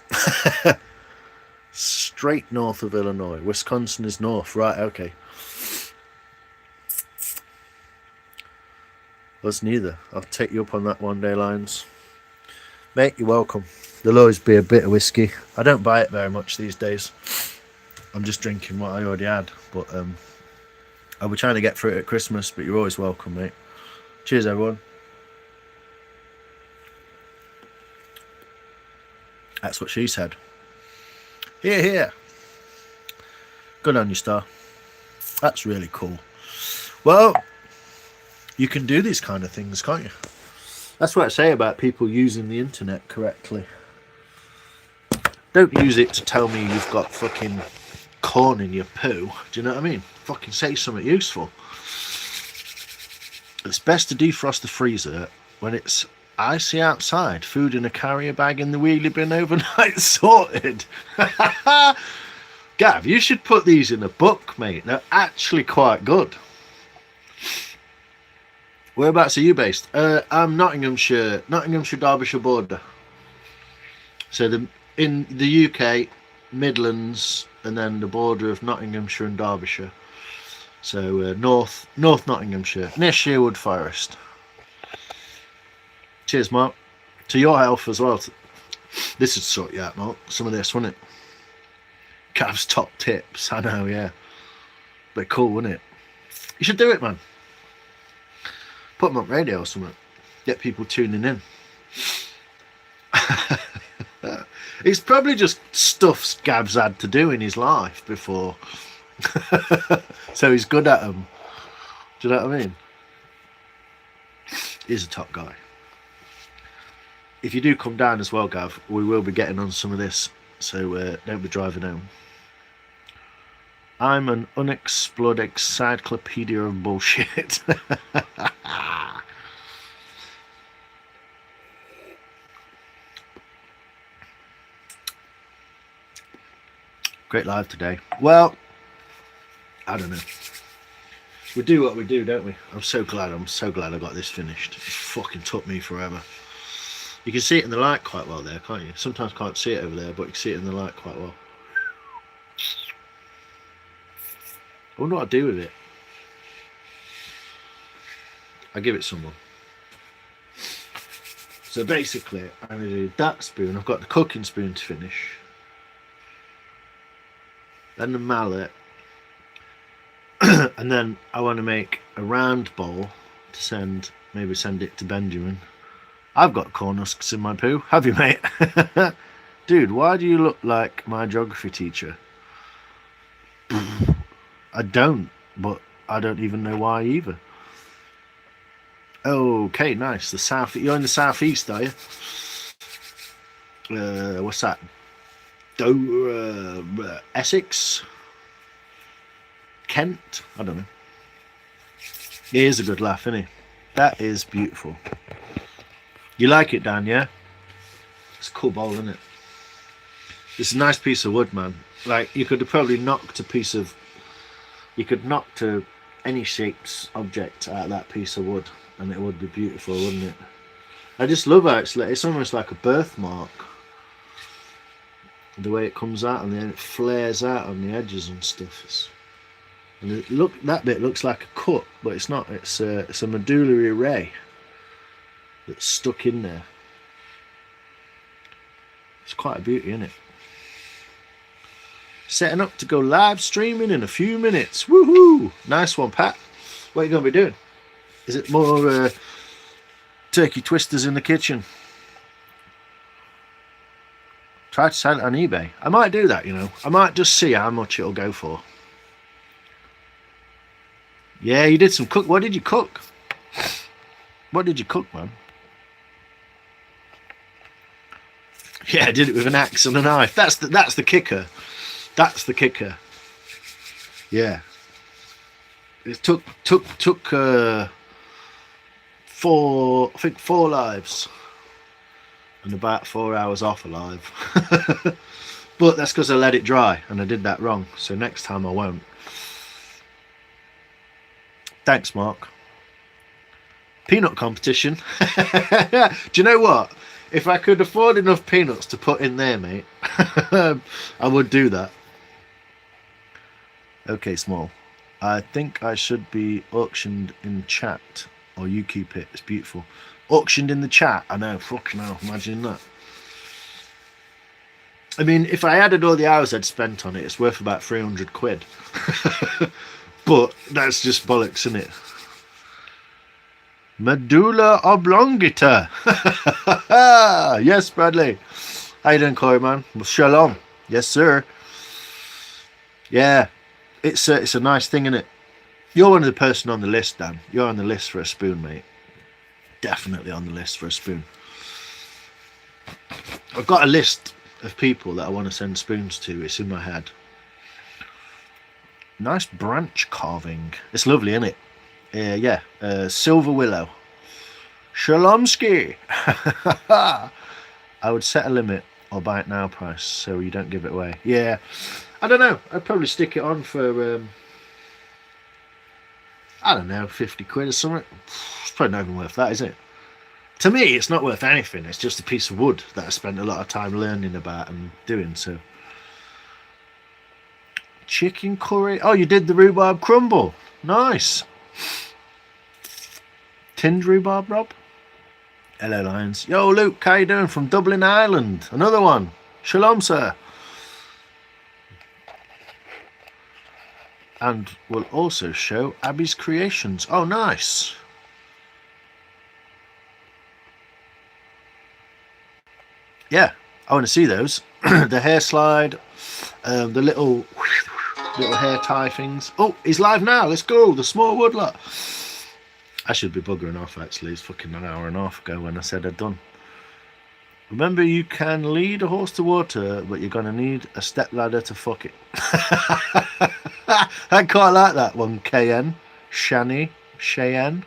Straight north of Illinois. Wisconsin is north. Right, okay. Us neither. I'll take you up on that one day, Lions. Mate, you're welcome. There'll always be a bit of whiskey. I don't buy it very much these days. I'm just drinking what I already had. But I'll be trying to get through it at Christmas, but you're always welcome, mate. Cheers, everyone. That's what she said. Here, here. Good on you, Star. That's really cool. Well, you can do these kind of things, can't you? That's what I say about people using the internet correctly. Don't use it to tell me you've got fucking corn in your poo. Do you know what I mean? Fucking say something useful. It's best to defrost the freezer when it's icy outside. Food in a carrier bag in the wheelie bin overnight. Sorted. Gav, you should put these in a book, mate. They're actually quite good. Whereabouts are you based? I'm Nottinghamshire, Derbyshire border. So in the UK, Midlands, and then the border of Nottinghamshire and Derbyshire. So North Nottinghamshire, near Sherwood Forest. Cheers, Mark. To your health as well. This would sort you out, Mark. Some of this, wouldn't it? Gav's top tips. I know, yeah. But cool, wouldn't it? You should do it, man. Put them on radio or something. Get people tuning in. It's probably just stuff Gab's had to do in his life before. So he's good at them. Do you know what I mean? He's a top guy. If you do come down as well, Gav, we will be getting on some of this. So don't be driving home. I'm an unexplored encyclopedia of bullshit. Great live today. Well, I don't know. We do what we do, don't we? I'm so glad I got this finished. It fucking took me forever. You can see it in the light quite well there, can't you? Sometimes can't see it over there, but you can see it in the light quite well. I wonder what I'd do with it. I'll give it someone. So basically, I'm going to do that spoon. I've got the cooking spoon to finish. Then the mallet. And then I want to make a round bowl to maybe send it to Benjamin. I've got corn husks in my poo. Have you, mate? Dude, why do you look like my geography teacher? I don't, but I don't even know why either. Okay, nice. The south. You're in the southeast, are you? What's that? Essex? Kent? I don't know. He is a good laugh, isn't he? That is beautiful. You like it, Dan, yeah? It's a cool bowl, isn't it? It's a nice piece of wood, man. Like, you could have probably knocked any shaped object out of that piece of wood, and it would be beautiful, wouldn't it? I just love how it's almost like a birthmark. The way it comes out and then it flares out on the edges and stuff. That bit looks like a cut, but it's not. It's a medullary array that's stuck in there. It's quite a beauty, isn't it? Setting up to go live streaming in a few minutes. Woohoo! Nice one, Pat. What are you going to be doing? Is it more turkey twisters in the kitchen? Try to sell it on eBay. I might do that, you know. I might just see how much it'll go for. Yeah, you did some cook. What did you cook? What did you cook, man? Yeah, I did it with an axe and a knife. That's the kicker. That's the kicker. Yeah. It took 4 lives and about 4 hours off alive. But that's because I let it dry and I did that wrong. So next time I won't. Thanks, Mark. Peanut competition. Do you know what? If I could afford enough peanuts to put in there, mate, I would do that. Okay, Small. I think I should be auctioned in chat. Or you keep it. It's beautiful. Auctioned in the chat. I know. Fucking hell. Imagine that. I mean, if I added all the hours I'd spent on it, it's worth about 300 quid. But that's just bollocks, isn't it? Medulla oblongata. Yes, Bradley. How you doing, Corey, man? Well, shalom. Yes, sir. Yeah, it's a nice thing, isn't it? You're one of the person on the list, Dan. You're on the list for a spoon, mate. Definitely on the list for a spoon. I've got a list of people that I want to send spoons to. It's in my head. Nice branch carving. It's lovely, isn't it? Yeah. Silver willow. Shalomsky. I would set a limit or buy it now price so you don't give it away. Yeah. I don't know. I'd probably stick it on for I don't know, 50 quid or something. It's probably not even worth that, is it? To me, it's not worth anything. It's just a piece of wood that I spent a lot of time learning about and doing. So, chicken curry. Oh, you did the rhubarb crumble. Nice. Tinned rhubarb, Rob. Hello, Lions. Yo, Luke, how you doing from Dublin, Ireland? Another one. Shalom, sir. And we'll also show Abby's creations. Oh, nice. Yeah, I want to see those. The hair slide, the little hair tie things. Oh, he's live now. Let's go. The small woodlot. I should be buggering off, actually. It's fucking an hour and a half ago when I said I'd done. Remember, you can lead a horse to water, but you're going to need a stepladder to fuck it. I quite like that one, KN. Shani. Cheyenne.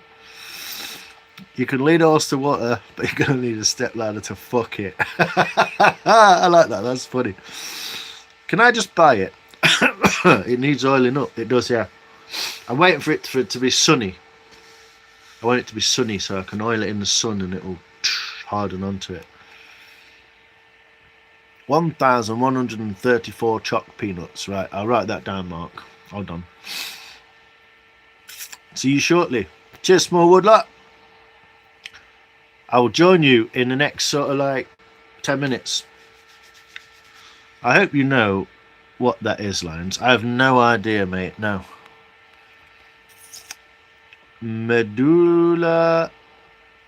You can lead a horse to water, but you're going to need a stepladder to fuck it. I like that. That's funny. Can I just buy it? It needs oiling up. It does, yeah. I'm waiting for it to be sunny. I want it to be sunny so I can oil it in the sun and it'll harden onto it. 1,134 choc peanuts. Right, I'll write that down, Mark. Hold on. See you shortly. Cheers, small woodlot. I will join you in the next sort of like 10 minutes. I hope you know what that is, Lions. I have no idea, mate. No. Medulla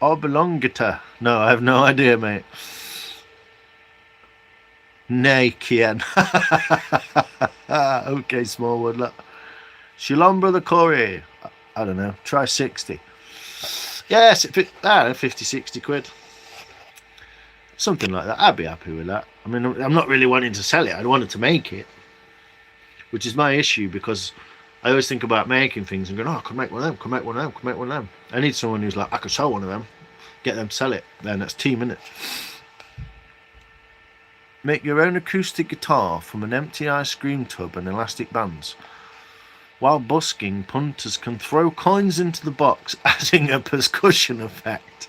oblongata. No, I have no idea, mate. Nay, Kian. Okay, small woodlot. Shalom, brother Corey. I don't know. Try 60. Yes, I don't know, 50, 60 quid. Something like that. I'd be happy with that. I mean, I'm not really wanting to sell it. I wanted to make it. Which is my issue because I always think about making things and going, oh, I could make one of them, could make one of them, could make one of them. I need someone who's like, I could sell one of them. Get them to sell it. Then that's team, innit? Make your own acoustic guitar from an empty ice cream tub and elastic bands. While busking, punters can throw coins into the box, adding a percussion effect.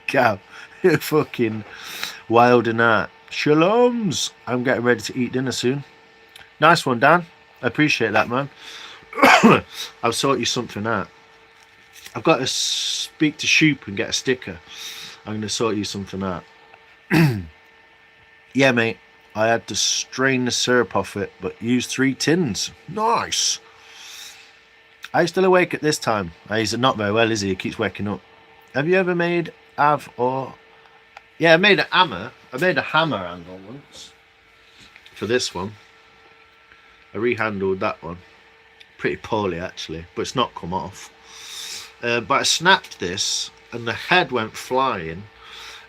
Cow, you're fucking wild and out. Shaloms! I'm getting ready to eat dinner soon. Nice one, Dan. I appreciate that, man. I'll sort you something out. I've got to speak to Shoop and get a sticker. I'm going to sort you something out. Yeah, mate. I had to strain the syrup off it, but used 3 tins. Nice. Are you still awake at this time? He's not very well, is he? He keeps waking up. Have you ever made Yeah, I made a hammer. I made a hammer handle once. For this one. I rehandled that one. Pretty poorly, actually. But it's not come off. But I snapped this, and the head went flying.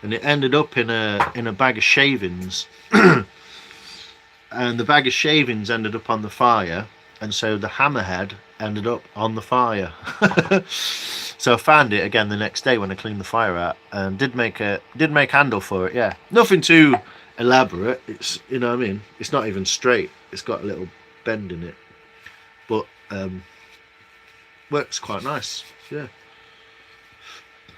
And it ended up in a bag of shavings. And the bag of shavings ended up on the fire, and so the hammerhead ended up on the fire. So I found it again the next day when I cleaned the fire out, and did make handle for it. Yeah, nothing too elaborate. It's, you know what I mean? It's not even straight. It's got a little bend in it. But works quite nice. Yeah.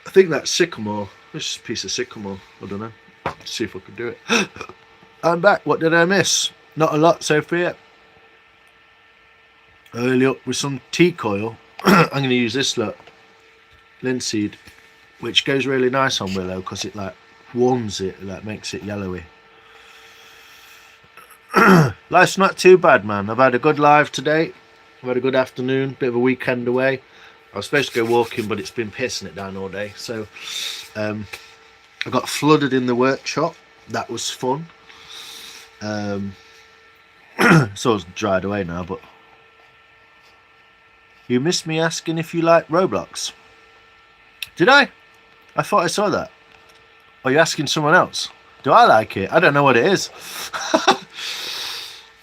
I think that's sycamore. This is a piece of sycamore. I don't know. Let's see if I can do it. I'm back. What did I miss? Not a lot so far yet. Early up with some teak oil. I'm going to use this look, linseed, which goes really nice on willow because it like warms it, like makes it yellowy. Life's not too bad, man. I've had a good live today. I've had a good afternoon, bit of a weekend away. I was supposed to go walking, but it's been pissing it down all day. So I got flooded in the workshop. That was fun. It's all dried away now, but you missed me asking if you like Roblox. Did I? I thought I saw that. Are you asking someone else? Do I like it? I don't know what it is.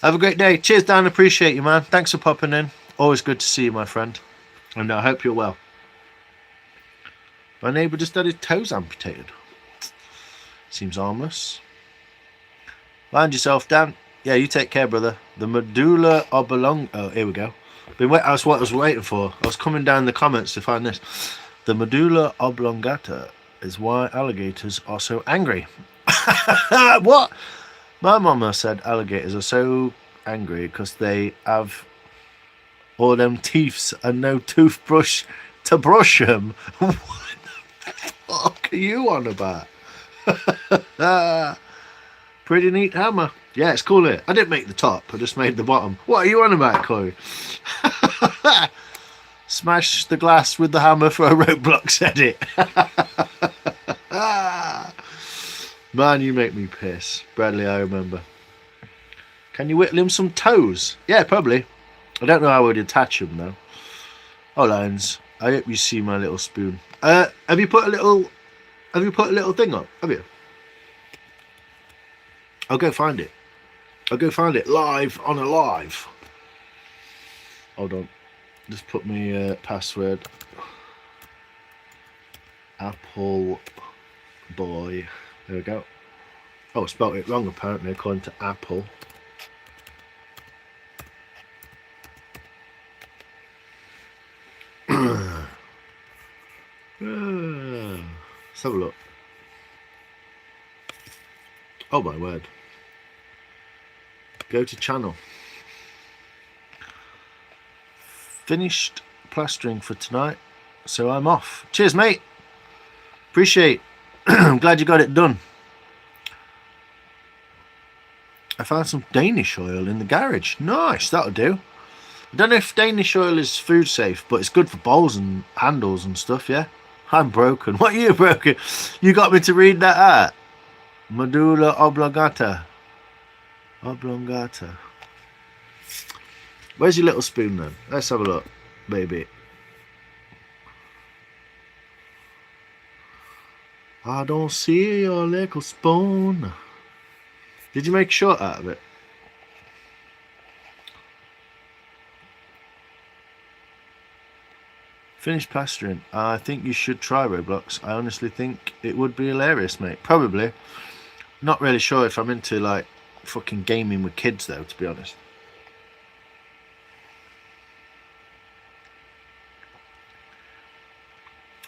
Have a great day. Cheers, Dan. Appreciate you, man. Thanks for popping in. Always good to see you, my friend. And I hope you're well. My neighbour just had his toes amputated. Seems harmless. Mind yourself, Dan. Yeah, you take care, brother. The medulla oblongata. Oh, here we go. That's what I was waiting for. I was coming down the comments to find this. The medulla oblongata is why alligators are so angry. What? My mama said alligators are so angry because they have all them teeths and no toothbrush to brush them. What the fuck are you on about? Pretty neat hammer. Yeah, it's cool here. I didn't make the top, I just made the bottom. What are you on about, Chloe? Smash the glass with the hammer for a Roblox edit. Man, you make me piss. Bradley, I remember. Can you whittle him some toes? Yeah, probably. I don't know how I would attach him, though. Oh, Lions, I hope you see my little spoon. Have you put a little thing up? Have you? I'll go find it. I'll go find it live on a live. Hold on. Just put my password. Apple boy. There we go. Oh, I spelled it wrong apparently according to Apple. Let's have a look. Oh my word. Go to channel. Finished plastering for tonight, so I'm off. Cheers, mate. Appreciate. I'm glad you got it done. I found some Danish oil in the garage. Nice, that'll do. I don't know if Danish oil is food safe, but it's good for bowls and handles and stuff, yeah? I'm broken. What are you broken? You got me to read that out. Medulla oblongata. Oblongata. Where's your little spoon then? Let's have a look, baby. I don't see your little spoon. Did you make a short out of it? Finished plastering. I think you should try Roblox. I honestly think it would be hilarious, mate. Probably. Not really sure if I'm into like fucking gaming with kids though, to be honest.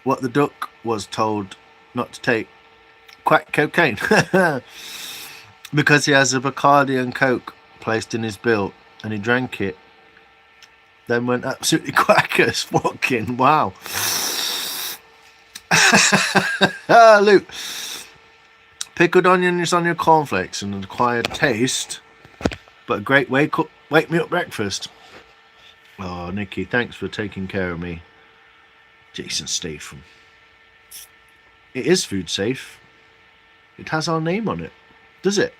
What the duck was told not to take crack cocaine because he has a Bacardi and Coke placed in his bill and he drank it, then went absolutely quackers. Fucking wow. Luke, pickled onions on your cornflakes and an acquired taste, but a great wake me up breakfast. Oh, Nikki, thanks for taking care of me. Jason Statham. It is food safe. It has our name on it. Does it?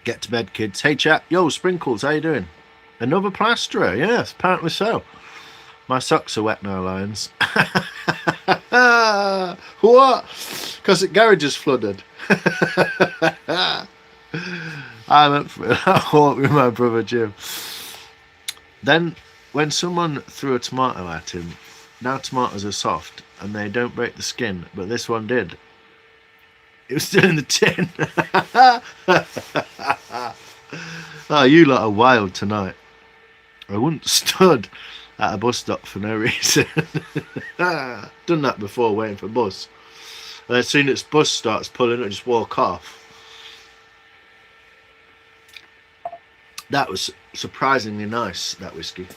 Get to bed, kids. Hey, chat. Yo, Sprinkles, how you doing? Another plasterer. Yes, apparently so. My socks are wet now, Lions. What? Because the garage is flooded. I went for a walk with my brother Jim. Then, when someone threw a tomato at him, now tomatoes are soft and they don't break the skin, but this one did. It was still in the tin. Oh, you lot are wild tonight. I wouldn't stood at a bus stop for no reason. Done that before, waiting for a bus. And as soon as bus starts pulling, I just walk off. That was surprisingly nice, that whiskey.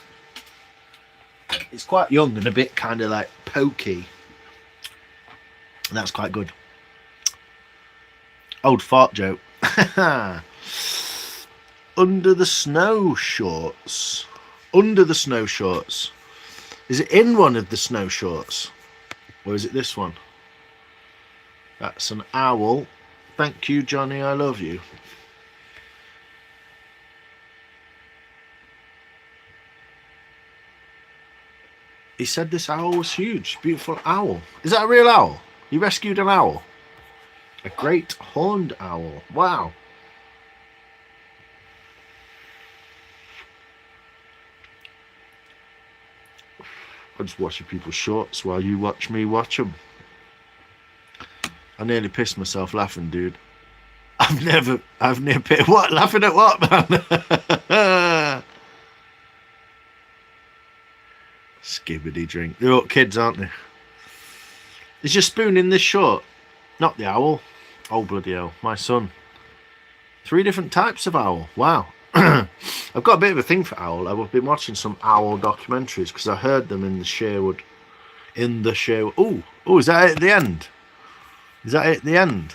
It's quite young and a bit kind of like pokey. And that's quite good. Old fart joke. Under the snow shorts. Under the snow shorts. Is it in one of the snow shorts? Or is it this one? That's an owl. Thank you, Johnny. I love you. He said this owl was huge. Beautiful owl. Is that a real owl? You rescued an owl? A great horned owl. Wow. I'm just watching people's shorts while you watch me watch them. I nearly pissed myself laughing, dude. I've never what? Laughing at what, man? Skibbity drink. They're all kids, aren't they? Is your spoon in this short? Not the owl. Oh, bloody hell. My son. 3 different types of owl. Wow. I've got a bit of a thing for owl. I've been watching some owl documentaries because I heard them in the Sherwood. Oh, is that it at the end? Is that it at the end?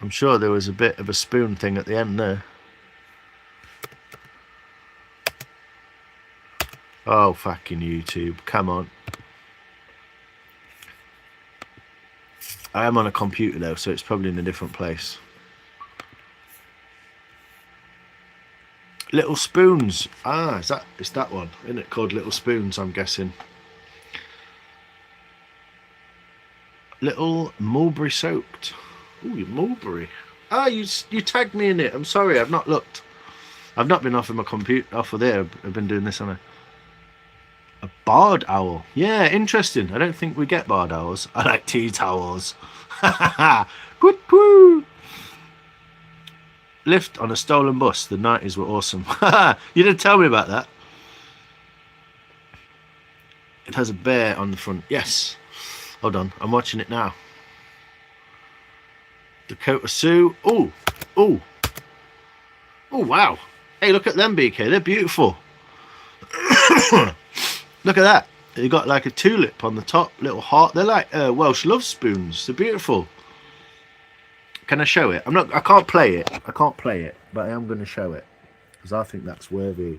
I'm sure there was a bit of a spoon thing at the end there. Oh, fucking YouTube. Come on. I am on a computer though, so it's probably in a different place. Little Spoons. Ah, it's that one, isn't it? Called Little Spoons, I'm guessing. Little Mulberry Soaked. Ooh, Mulberry. Ah, you tagged me in it. I'm sorry, I've not looked. I've not been off of my computer, off of there. I've been doing this, haven't I? A barred owl. Yeah, interesting. I don't think we get barred owls. I like tea towels. Good poo. Lift on a stolen bus. The 90s were awesome. You didn't tell me about that. It has a bear on the front. Yes. Hold on. I'm watching it now. Dakota Sioux. Oh. Oh. Oh, wow. Hey, look at them, BK. They're beautiful. Look at that. They got like a tulip on the top, little heart. They're like Welsh love spoons. They're beautiful. Can I show it? I can't play it. But I am going to show it because I think that's worthy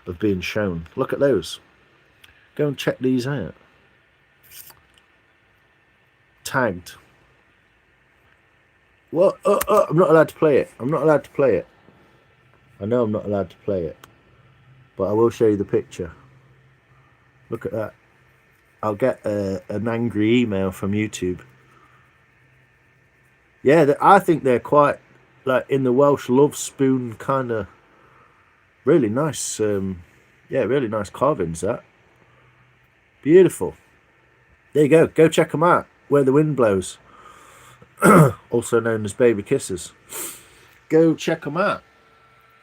of being shown. Look at those. Go and check these out. Tagged. What? I'm not allowed to play it. I know I'm not allowed to play it, but I will show you the picture. Look at that. I'll get an angry email from YouTube. Yeah, I think they're quite like in the Welsh love spoon kind of really nice. Yeah, really nice carvings. That beautiful. There you go. Go check them out. Where the Wind Blows, also known as Baby Kisses. Go check them out.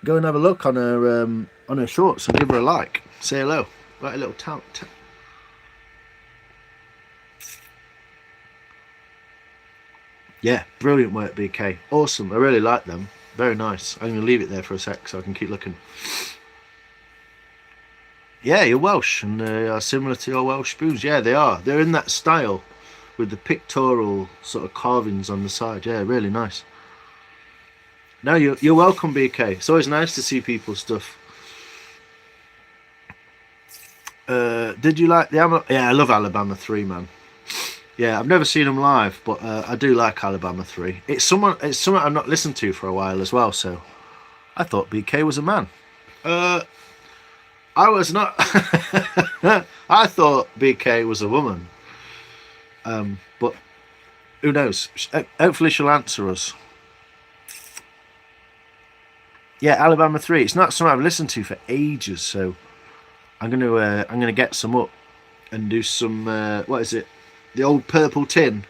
Go and have a look on her shorts and give her a like. Say hello. Write a little tout. Yeah, brilliant work, BK. Awesome. I really like them. Very nice. I'm going to leave it there for a sec so I can keep looking. Yeah, you're Welsh and they are similar to your Welsh spoons. Yeah, they are. They're in that style with the pictorial sort of carvings on the side. Yeah, really nice. No, you're welcome, BK. It's always nice to see people's stuff. Did you like the Yeah, I love Alabama 3, man. Yeah, I've never seen them live, but I do like Alabama 3. It's someone I've not listened to for a while as well, so I thought BK was a man. I was not. I thought BK was a woman. But who knows? Hopefully she'll answer us. Yeah, Alabama 3. It's not something I've listened to for ages, so I'm gonna get some up and do some what is it? The old Purple Tin.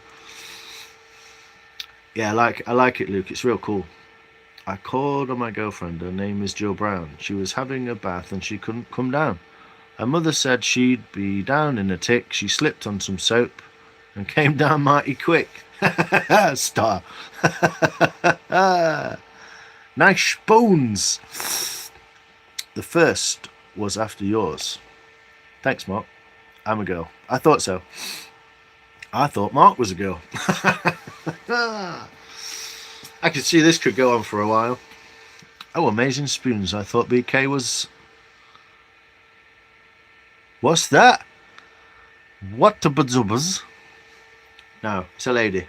Yeah, I like it, Luke. It's real cool. I called on my girlfriend. Her name is Jill Brown. She was having a bath and she couldn't come down. Her mother said she'd be down in a tick. She slipped on some soap and came down mighty quick. Star. Nice spoons. The first was after yours. Thanks, Mark. I'm a girl. I thought so. I thought Mark was a girl. I could see this could go on for a while. Oh, amazing spoons. I thought BK was... What's that? What the bazubas? No, it's a lady.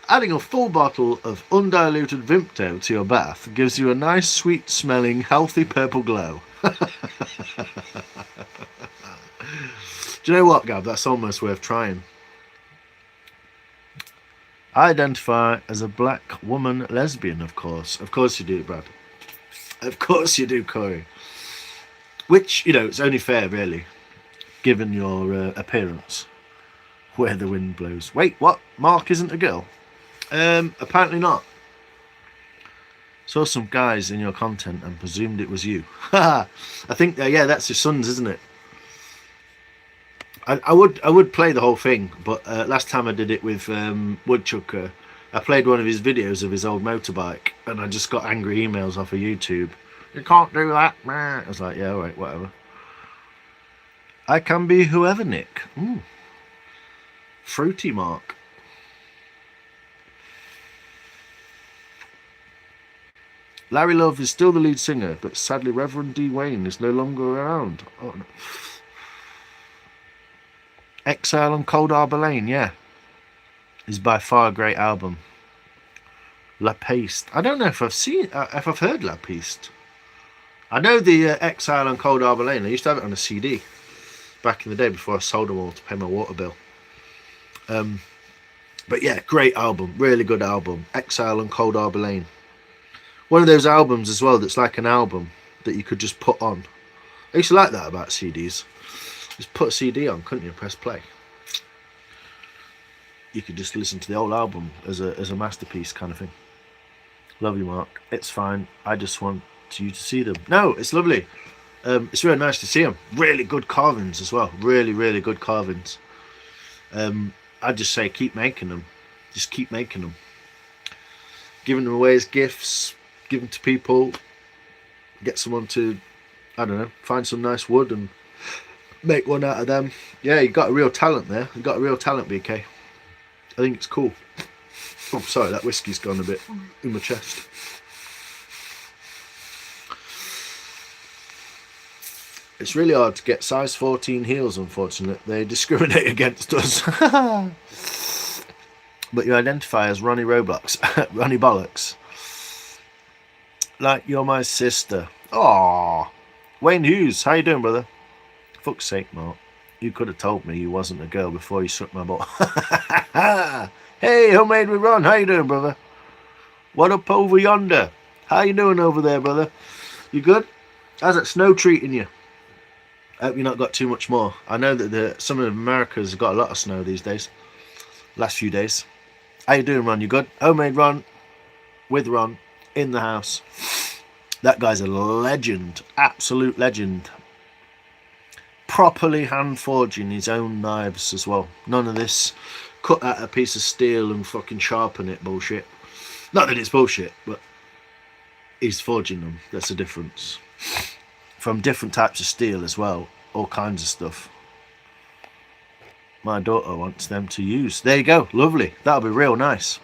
Adding a full bottle of undiluted Vimto to your bath gives you a nice, sweet smelling, healthy purple glow. Do you know what, Gab? That's almost worth trying. I identify as a black woman lesbian, of course. Of course you do, Brad. Of course you do, Corey. Which, you know, it's only fair, really, given your appearance. Where the wind blows. Wait, what? Mark isn't a girl? Apparently not. Saw some guys in your content and presumed it was you. I think, yeah, that's your son's, isn't it? I would play the whole thing, but last time I did it with Woodchucker, I played one of his videos of his old motorbike, and I just got angry emails off of YouTube. You can't do that, man. I was like, yeah, alright, whatever. I can be whoever, Nick. Ooh. Fruity Mark. Larry Love is still the lead singer, but sadly Reverend D. Wayne is no longer around. Oh, no. Exile on Cold Harbour Lane, yeah, is by far a great album. La Piste. I don't know if I've seen, if I've heard La Piste. I know the Exile on Cold Harbour Lane. I used to have it on a CD back in the day before I sold them all to pay my water bill. But yeah, great album, really good album. Exile on Cold Harbour Lane. One of those albums as well that's like an album that you could just put on. I used to like that about CDs. Just put a CD on, couldn't you? Press play. You could just listen to the whole album as a masterpiece kind of thing. Love you, Mark. It's fine. I just want you to see them. No, it's lovely. It's really nice to see them. Really good carvings as well. Really, really good carvings. I'd just say keep making them. Just keep making them. Giving them away as gifts. Give them to people. Get someone to, I don't know, find some nice wood and make one out of them. Yeah, you got a real talent there. You got a real talent, BK. I think it's cool. Oh, sorry, that whiskey's gone a bit in my chest. It's really hard to get size 14 heels, unfortunately. They discriminate against us. But you identify as Ronnie Roblox. Ronnie Bollocks. Like you're my sister. Aww. Wayne Hughes, how you doing, brother? Fuck's sake, Mark. You could have told me you wasn't a girl before you sucked my butt. Hey, Homemade with Ron. How you doing, brother? What up over yonder? How you doing over there, brother? You good? How's that snow treating you? I hope you not got too much more. I know that some of America's have got a lot of snow these days. Last few days. How you doing, Ron? You good? Homemade Ron with Ron in the house. That guy's a legend. Absolute legend. Properly hand forging his own knives as well. None of this cut out a piece of steel and fucking sharpen it bullshit. Not that it's bullshit, but he's forging them. That's the difference. From different types of steel as well. All kinds of stuff. My daughter wants them to use. There you go. Lovely. That'll be real nice.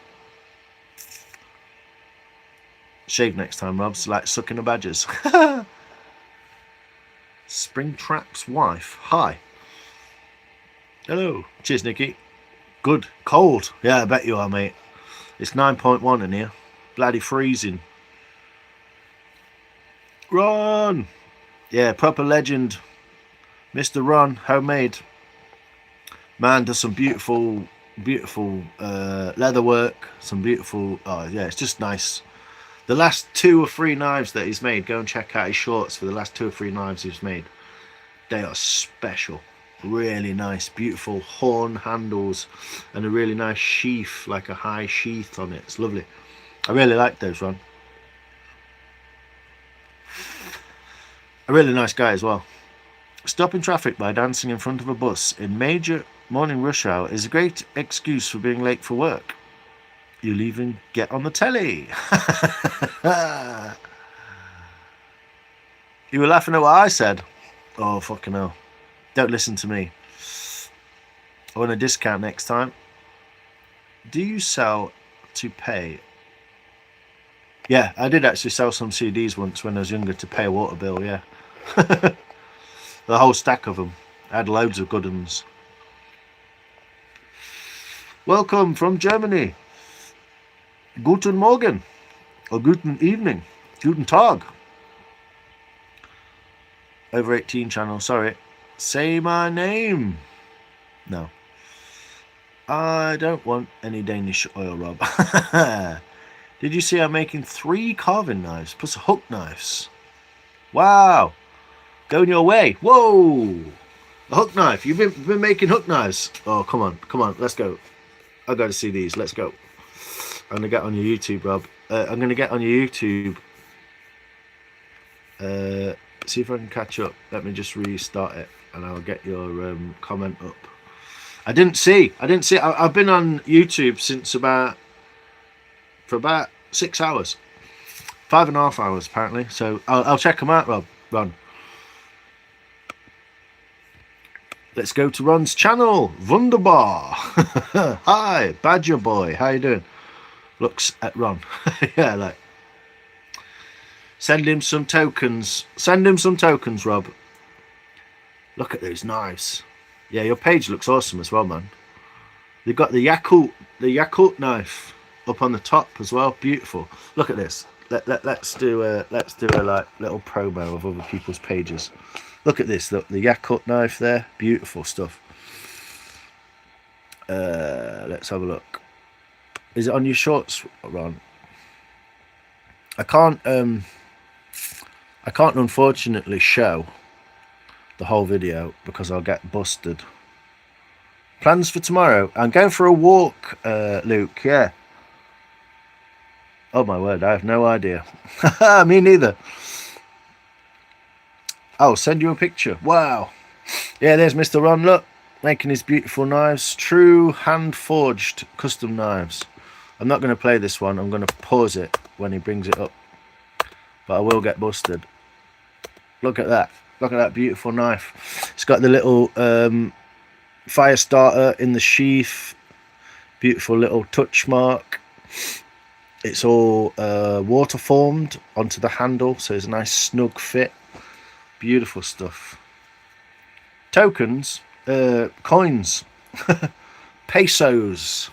Shave next time, Rob's like sucking the badgers. Springtrap's wife. Hi. Hello. Cheers, Nicky. Good. Cold. Yeah, I bet you are, mate. It's 9.1 in here. Bloody freezing. Ron. Yeah, proper legend. Mr. Ron, homemade. Man does some beautiful leather work. Some beautiful, oh yeah, it's just nice. The last 2 or 3 knives that he's made, go and check out his shorts for the last 2 or 3 knives he's made. They are special. Really nice, beautiful horn handles and a really nice sheath, like a high sheath on it. It's lovely. I really like those, Ron. A really nice guy as well. Stopping traffic by dancing in front of a bus in major morning rush hour is a great excuse for being late for work. You'll even get on the telly. You were laughing at what I said. Oh, fucking hell. Don't listen to me. I want a discount next time. Do you sell to pay? Yeah, I did actually sell some CDs once when I was younger to pay a water bill, yeah. The whole stack of them. I had loads of good ones. Welcome from Germany. Guten Morgen. Or Guten Evening. Guten Tag. Over 18 channel, sorry. Say my name. No. I don't want any Danish oil, Rob. Did you see I'm making 3 carving knives plus hook knives? Wow. Going your way. Whoa. A hook knife. You've been making hook knives. Oh, come on. Come on. Let's go. I got to see these. Let's go. I'm going to get on your YouTube, Rob. I'm going to get on your YouTube. See if I can catch up. Let me just restart it and I'll get your comment up. I didn't see. I've been on YouTube since for about 6 hours. 5.5 hours apparently. So I'll check them out, Ron. Let's go to Ron's channel. Wunderbar. Hi, Badger Boy. How you doing? Looks at Ron. Yeah, like. Send him some tokens. Send him some tokens, Rob. Look at those knives. Yeah, your page looks awesome as well, man. They've got the Yakult knife up on the top as well. Beautiful. Look at this. Let's do a like little promo of other people's pages. Look at this. Look, the Yakult knife there. Beautiful stuff. Let's have a look. Is it on your shorts, Ron? I can't unfortunately show the whole video because I'll get busted. Plans for tomorrow? I'm going for a walk, Luke. Yeah. Oh my word, I have no idea. Me neither. I'll send you a picture. Wow. Yeah, there's Mr. Ron, look, making his beautiful knives. True hand-forged custom knives. I'm not going to play this one. I'm going to pause it when he brings it up. But I will get busted. Look at that. Look at that beautiful knife. It's got the little fire starter in the sheath. Beautiful little touch mark. It's all water formed onto the handle, so it's a nice snug fit. Beautiful stuff. Tokens, coins, pesos.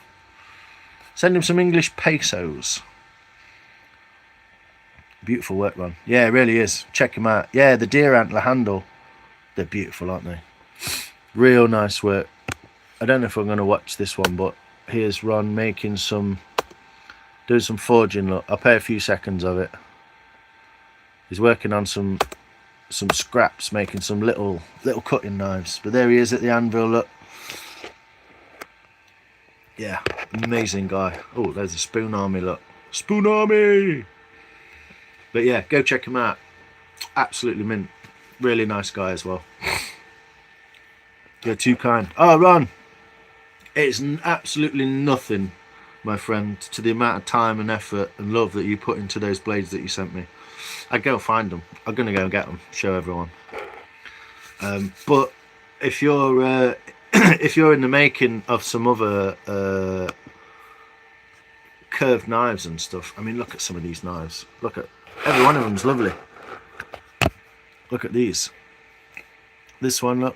Send him some English pesos. Beautiful work, Ron. Yeah, it really is. Check him out. Yeah, the deer antler handle. They're beautiful, aren't they? Real nice work. I don't know if I'm going to watch this one, but here's Ron making doing some forging. Look, I'll play a few seconds of it. He's working on some scraps, making some little cutting knives. But there he is at the anvil, look. Yeah, amazing guy. Oh, there's a Spoon Army, look. Spoon Army! But yeah, go check him out. Absolutely mint. Really nice guy as well. You're too kind. Oh, Ron, it's absolutely nothing, my friend, to the amount of time and effort and love that you put into those blades that you sent me. I'd go find them. I'm going to go and get them, show everyone. But if you're if you're in the making of some other curved knives and stuff, I mean, look at some of these knives. Look at every one of them's lovely. Look at these. This one, look,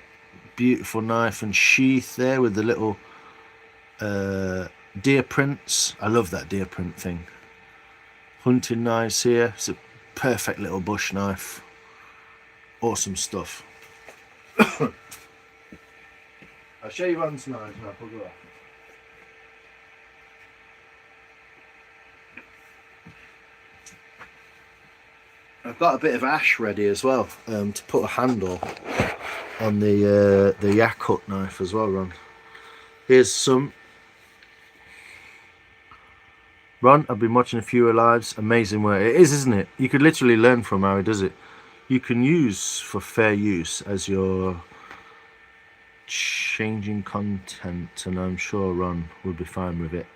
beautiful knife and sheath there with the little deer prints. I love that deer print thing. Hunting knives here. It's a perfect little bush knife. Awesome stuff. I'll show you Ron's knives and I'll put it off. I've got a bit of ash ready as well, to put a handle on the Yakut knife as well, Ron. Here's some. Ron, I've been watching a few of lives. Amazing work. It is, isn't it? You could literally learn from how he does it. You can use for fair use as your changing content, and I'm sure Ron would be fine with it.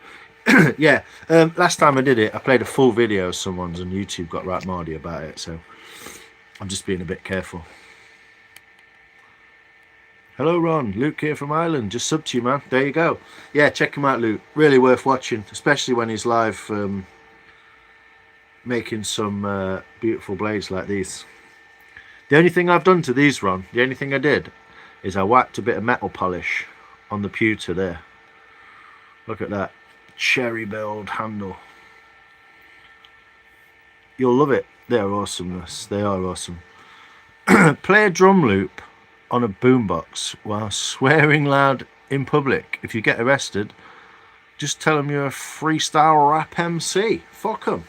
Yeah, last time I did it, I played a full video of someone's and YouTube got right mardy about it, so I'm just being a bit careful. Hello Ron, Luke here from Ireland, just subbed to you, man. There you go. Yeah, check him out, Luke. Really worth watching, especially when he's live making some beautiful blades like these. The only thing I've done to these, Ron, the only thing I did is I wiped a bit of metal polish on the pewter there. Look at that cherry build handle. You'll love it. They're awesomeness. They are awesome. Play a drum loop on a boombox while swearing loud in public. If you get arrested, just tell them you're a freestyle rap MC. Fuck them.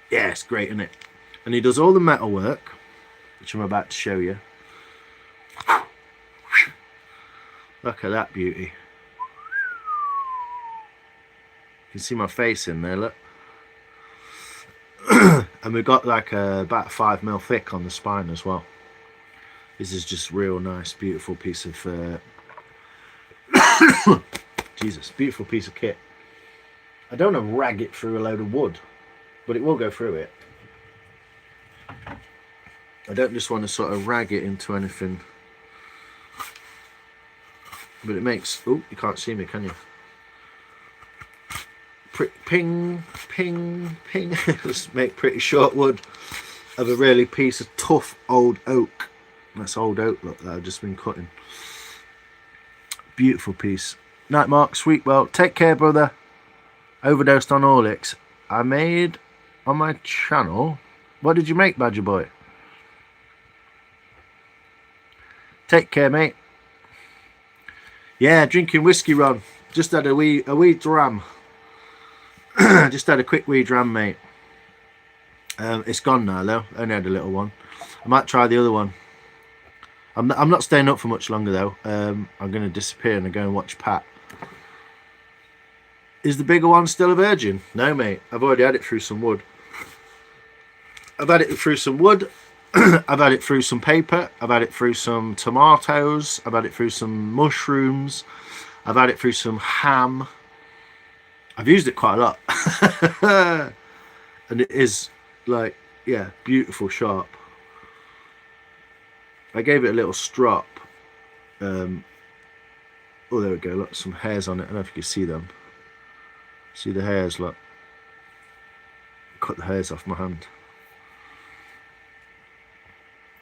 Yeah, it's great, isn't it? And he does all the metal work, which I'm about to show you. Look at that beauty. You can see my face in there, look. And we've got like about 5mm thick on the spine as well. This is just real nice, beautiful piece of Jesus, beautiful piece of kit. I don't want to rag it through a load of wood, but it will go through it. I don't just want to sort of rag it into anything, but it makes, oh, you can't see me, can you? Ping, ping, ping. Just make pretty short wood of a really piece of tough old oak. That's old oak, look, that I've just been cutting. Beautiful piece. Night Mark, sweet, well, take care, brother. Overdosed on Orlix. I made on my channel. What did you make, Badger Boy? Take care, mate. Yeah, drinking whiskey, Ron. Just had a wee dram. Just had a quick wee dram, mate. It's gone now, though. Only had a little one. I might try the other one. I'm not staying up for much longer, though. I'm going to disappear and go and watch Pat. Is the bigger one still a virgin? No, mate. I've already had it through some wood. I've had it through some wood. I've had it through some paper. I've had it through some tomatoes. I've had it through some mushrooms. I've had it through some ham. I've used it quite a lot. And it is like, yeah, beautiful sharp. I gave it a little strop. Oh, there we go. Look, some hairs on it. I don't know if you can see them. See the hairs, look. Cut the hairs off my hand.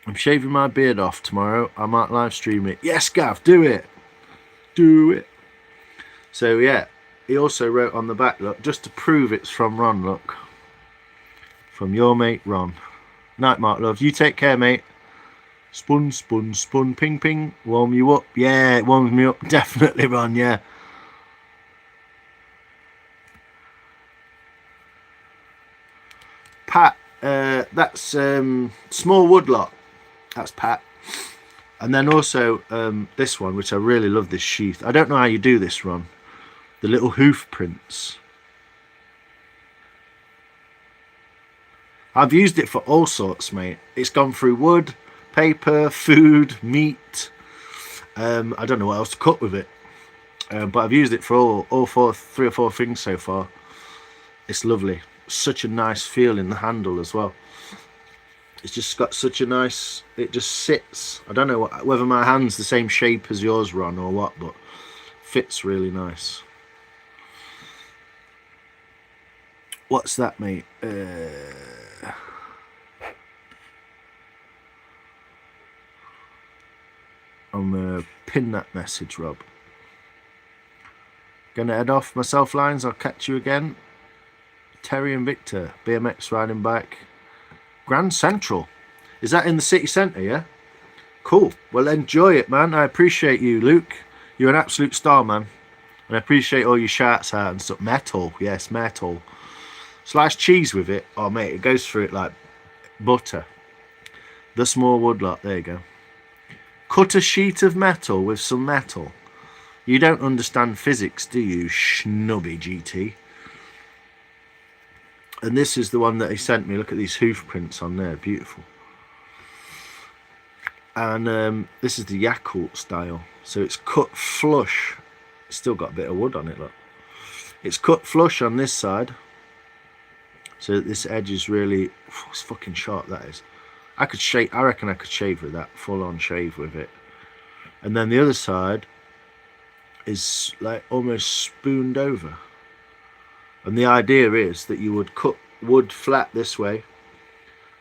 I'm shaving my beard off tomorrow. I might live stream it. Yes, Gav, do it. Do it. So, yeah. He also wrote on the back, look, just to prove it's from Ron, look. From your mate, Ron. Night, Mark, love. You take care, mate. Spun, spun, spun, ping, ping. Warm you up. Yeah, it warms me up. Definitely, Ron, yeah. Pat, that's Small Woodlot. That's Pat. And then also this one, which I really love, this sheath. I don't know how you do this, Ron. The little hoof prints. I've used it for all sorts, mate. It's gone through wood, paper, food, meat. I don't know what else to cut with it. But I've used it for all three or four things so far. It's lovely. Such a nice feel in the handle as well. It's just got such a nice, it just sits. I don't know whether my hand's the same shape as yours, Ron, or what, but fits really nice. What's that, mate? I'm gonna pin that message, Rob. Gonna head off myself, lines. I'll catch you again. Terry and Victor, BMX riding bike, Grand Central. Is that in the city centre? Yeah. Cool. Well, enjoy it, man. I appreciate you, Luke. You're an absolute star, man. And I appreciate all your shouts out and stuff. Metal, yes, metal. Sliced cheese with it. Oh mate, it goes through it like butter. The small woodlot. There you go. Cut a sheet of metal with some metal. You don't understand physics, do you, Schnubby GT? And this is the one that he sent me. Look at these hoof prints on there. Beautiful. And this is the Yakult style. So it's cut flush. It's still got a bit of wood on it, look. It's cut flush on this side. So this edge is really... it's fucking sharp, that is. I could shave... I reckon I could shave with that. Full-on shave with it. And then the other side is like almost spooned over. And the idea is that you would cut wood flat this way.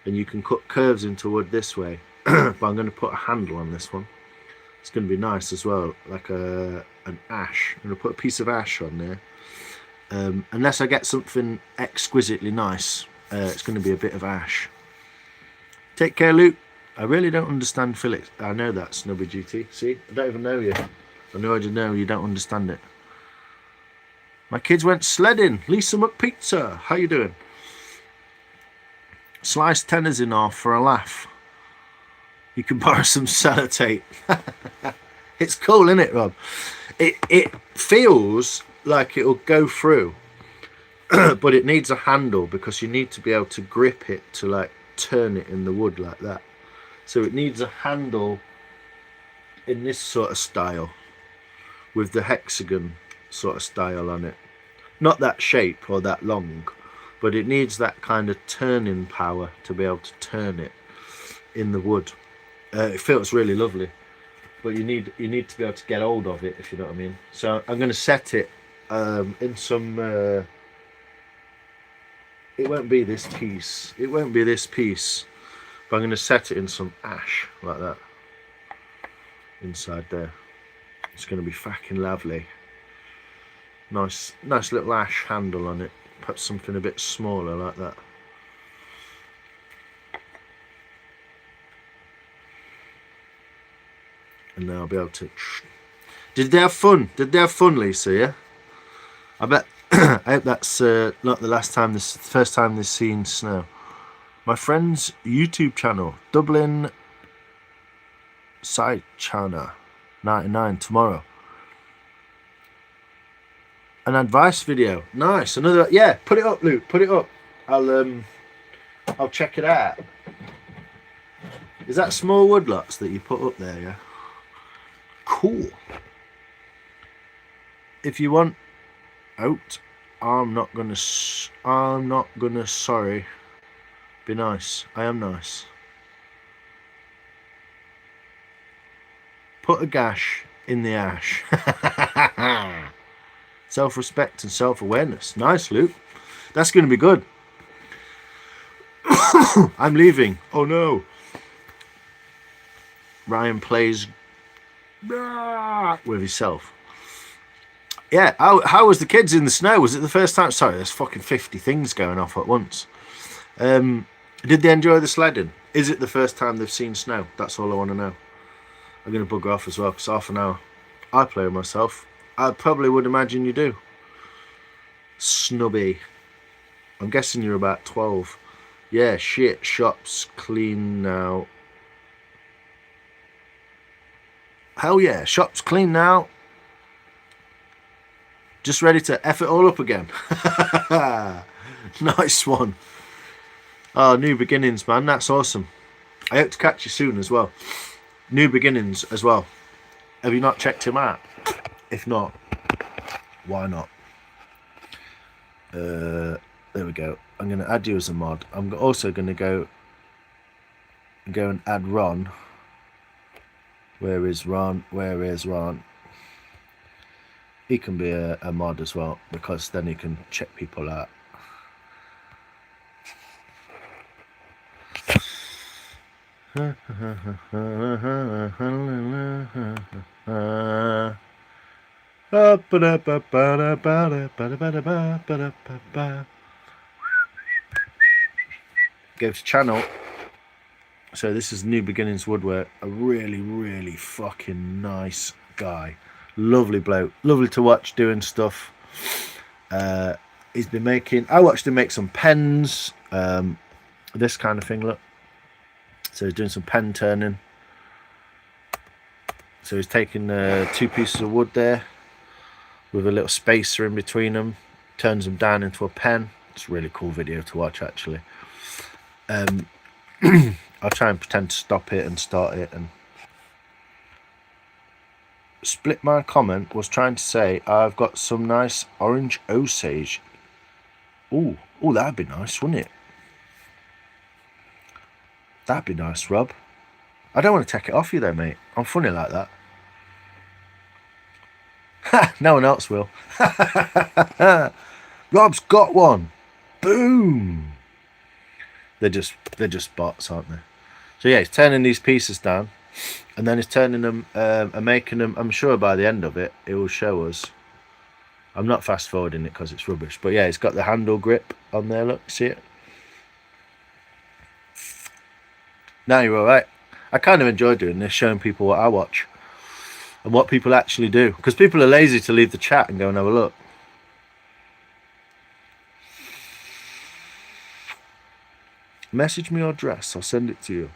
And you can cut curves into wood this way. But I'm going to put a handle on this one. It's going to be nice as well, like an ash. I'm going to put a piece of ash on there. Unless I get something exquisitely nice, it's going to be a bit of ash. Take care, Luke. I really don't understand Felix. I know that, Snubby GT. See, I don't even know you. I know you know you don't understand it. My kids went sledding. Lisa McPizza, how you doing? Sliced tenors in half for a laugh. You can borrow some sellotape. It's cool, isn't it, Rob? It feels like it'll go through, but it needs a handle because you need to be able to grip it to like turn it in the wood like that. So it needs a handle in this sort of style with the hexagon sort of style on it. Not that shape or that long, but it needs that kind of turning power to be able to turn it in the wood. It feels really lovely, but you need to be able to get hold of it, if you know what I mean. So I'm going to set it in some. It won't be this piece. It won't be this piece, but I'm going to set it in some ash like that inside there. It's going to be fucking lovely. Nice little ash handle on it. Perhaps something a bit smaller like that. And now I'll be able to... Did they have fun? Did they have fun, Lisa, yeah? I bet... I hope that's not the first time they've seen snow. My friend's YouTube channel, Dublin Side Channel 99 tomorrow. An advice video. Nice. Another... Yeah, put it up, Luke. Put it up. I'll check it out. Is that small woodlots that you put up there, yeah? Cool. If you want out, I'm not gonna sorry. Be nice. I am nice. Put a gash in the ash. Self-respect and self-awareness. Nice, Luke. That's gonna be good. I'm leaving. Oh no. Ryan plays with himself. Yeah, how was the kids in the snow? Was it the first time? Sorry, there's fucking 50 things going off at once. Did they enjoy the sledding? Is it the first time they've seen snow? That's all I want to know. I'm going to bugger off as well, because half an hour I play with myself. I probably would imagine you do. Snubby. I'm guessing you're about 12. Yeah, shit, shop's clean now. Hell yeah, shop's clean now. Just ready to F it all up again. Nice one. Oh, New Beginnings, man. That's awesome. I hope to catch you soon as well. New Beginnings as well. Have you not checked him out? If not, why not? There we go. I'm going to add you as a mod. I'm also going to go and add Ron. Where is Ron? Where is Ron? He can be a mod as well, because then he can check people out. Go to channel. So this is New Beginnings Woodwork. A really fucking nice guy. Lovely bloke. Lovely to watch doing stuff. he's been making. I watched him make some pens. This kind of thing. Look. So he's doing some pen turning. So he's taking 2 pieces of wood there with a little spacer in between them, turns them down into a pen. It's a really cool video to watch, actually. I'll try and pretend to stop it and start it. And Split My Comment was trying to say, I've got some nice orange Osage. Oh, that'd be nice, wouldn't it? That'd be nice, Rob. I don't want to take it off you though, mate. I'm funny like that. No one else will. Rob's got one. Boom. They're just bots, aren't they? So yeah, he's turning these pieces down, and then he's turning them and making them. I'm sure by the end of it, it will show us. I'm not fast forwarding it because it's rubbish, but yeah, it's got the handle grip on there. Look, see it? Now you're all right. I kind of enjoy doing this, showing people what I watch and what people actually do, because people are lazy to leave the chat and go and have a look. Message me your address, I'll send it to you.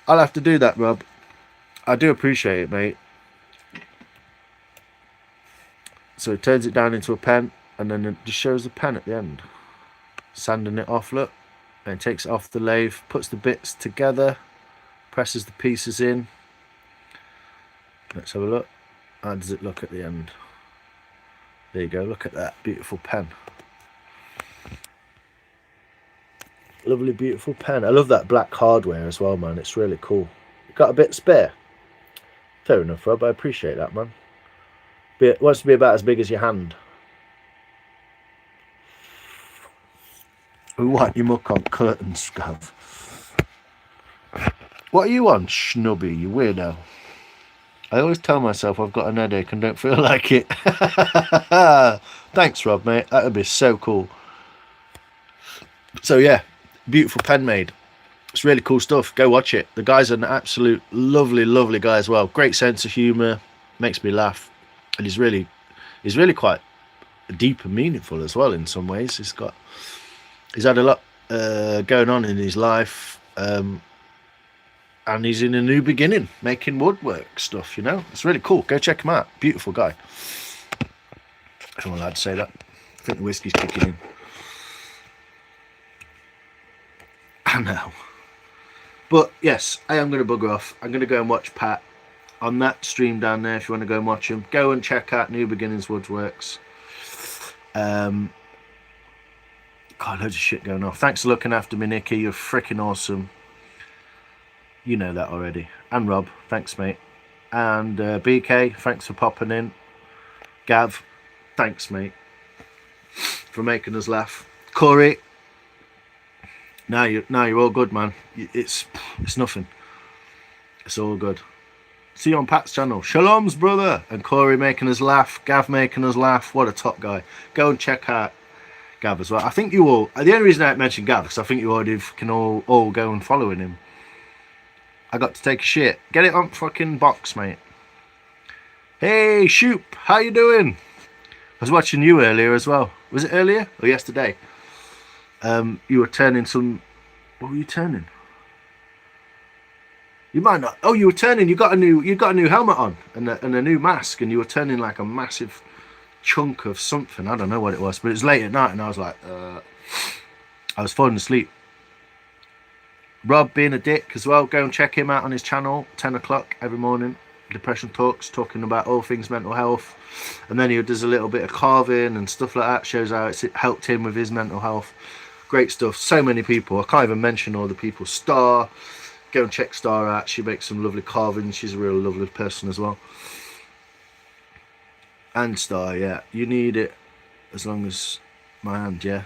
I'll have to do that, Rob. I do appreciate it, mate. So it turns it down into a pen, and then it just shows the pen at the end. Sanding it off, look. And it takes it off the lathe, puts the bits together, presses the pieces in. Let's have a look. How does it look at the end? There you go, look at that beautiful pen. Lovely, beautiful pen. I love that black hardware as well, man. It's really cool. Got a bit spare? Fair enough, Rob. I appreciate that, man. But it wants to be about as big as your hand. We want your muck on curtains, Gav. What are you on, Snubby, you weirdo? I always tell myself I've got an headache and don't feel like it. Thanks, Rob, mate. That would be so cool. So, yeah, beautiful pen made. It's really cool stuff. Go watch it. The guy's an absolute lovely, lovely guy as well. Great sense of humour. Makes me laugh. And he's really quite deep and meaningful as well in some ways. He's had a lot going on in his life. And he's in a new beginning, making woodwork stuff, you know. It's really cool. Go check him out. Beautiful guy. If I'm allowed to say that. I think the whiskey's kicking in. I know. But yes, I am going to bugger off. I'm going to go and watch Pat on that stream down there. If you want to go and watch him, go and check out New Beginnings Woodworks. God, loads of shit going off. Thanks for looking after me, Nicky. You're freaking awesome. You know that already. And Rob, thanks, mate. And BK, thanks for popping in. Gav, thanks, mate, for making us laugh. Corey, now you're all good, man. It's nothing. It's all good. See you on Pat's channel. Shalom's brother. And Corey making us laugh. Gav making us laugh. What a top guy. Go and check out Gav as well. I think you all, the only reason I mentioned Gav, because I think you already can all go and following him. I got to take a shit. Get it on fucking box, mate. Hey, Shoop, how you doing? I was watching you earlier as well. Was it earlier or yesterday? You were turning some. What were you turning? You might not. Oh, you were turning. You got a new helmet on and a new mask, and you were turning like a massive chunk of something. I don't know what it was, but it was late at night, and I was like, I was falling asleep. Rob being a dick as well. Go and check him out on his channel, 10 o'clock every morning. Depression Talks, talking about all things mental health. And then he does a little bit of carving and stuff like that. Shows how it's helped him with his mental health. Great stuff. So many people. I can't even mention all the people. Star. Go and check Star out. She makes some lovely carving. She's a real lovely person as well. And Star, yeah. You need it as long as my hand, yeah.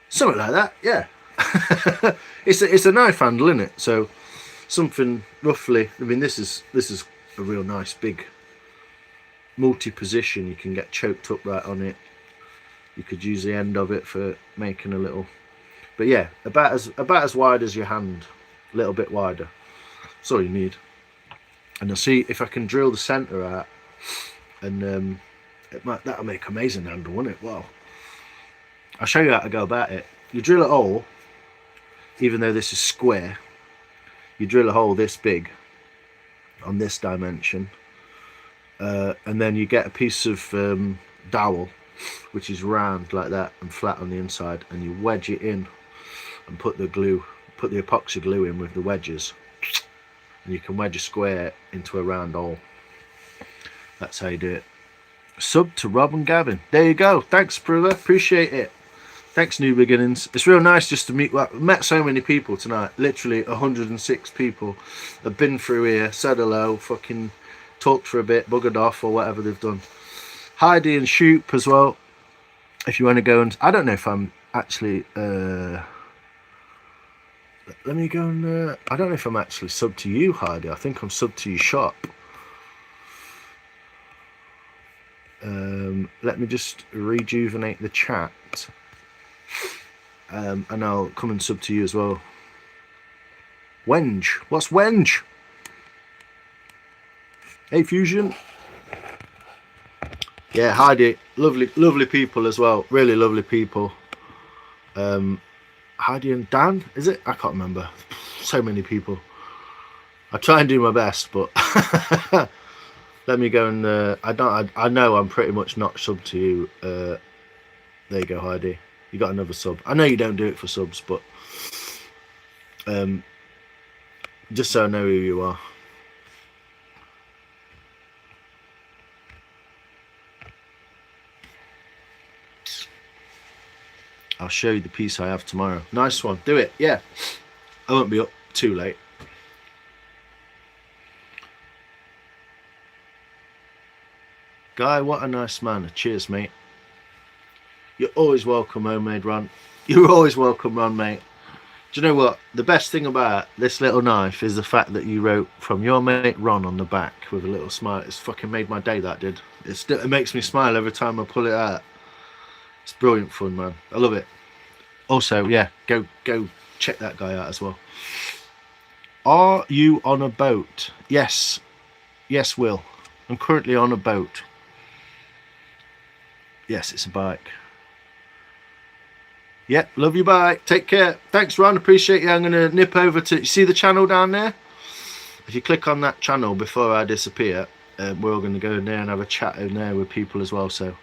Something like that, yeah. It's a knife handle, isn't it? So something roughly. I mean, this is a real nice big multi-position. You can get choked up right on it. You could use the end of it for making a little. But yeah, about as wide as your hand, a little bit wider. That's all you need. And I'll see if I can drill the centre out, and that'll make amazing handle, won't it? Wow. I'll show you how to go about it. You drill a hole, even though this is square. You drill a hole this big on this dimension, and then you get a piece of dowel, which is round like that and flat on the inside, and you wedge it in and put the epoxy glue in with the wedges, and you can wedge a square into a round hole. That's how you do it. Sub to Rob and Gavin. There you go. Thanks, brother. Appreciate it. Thanks, New Beginnings. It's real nice just to meet. Well, I've met so many people tonight. Literally 106 people have been through here, said hello, fucking talked for a bit, buggered off or whatever they've done. Heidi and Shoop as well. If you want to go and... I don't know if I'm actually... let me go and... I don't know if I'm actually sub to you, Heidi. I think I'm sub to your shop. Let me just rejuvenate the chat. And I'll come and sub to you as well. Wenge. What's Wenge? Hey, Fusion. Yeah, Heidi. Lovely people as well. Really lovely people. Heidi and Dan, is it? I can't remember. So many people. I try and do my best, but let me go and I know I'm pretty much not sub to you. There you go, Heidi. You got another sub. I know you don't do it for subs, but just so I know who you are. I'll show you the piece I have tomorrow. Nice one. Do it. Yeah. I won't be up too late. Guy, what a nice man. Cheers, mate. You're always welcome, Homemade Ron. You're always welcome, Ron, mate. Do you know what? The best thing about this little knife is the fact that you wrote from your mate Ron on the back with a little smile. It's fucking made my day, that did. It makes me smile every time I pull it out. It's brilliant fun, man. I love it. Also, yeah, go check that guy out as well. Are you on a boat? Yes. Yes, Will. I'm currently on a boat. Yes, it's a bike. Yeah, love you, bye. Take care. Thanks, Ron. Appreciate you. I'm going to nip over to... You see the channel down there? If you click on that channel before I disappear, we're all going to go in there and have a chat in there with people as well. So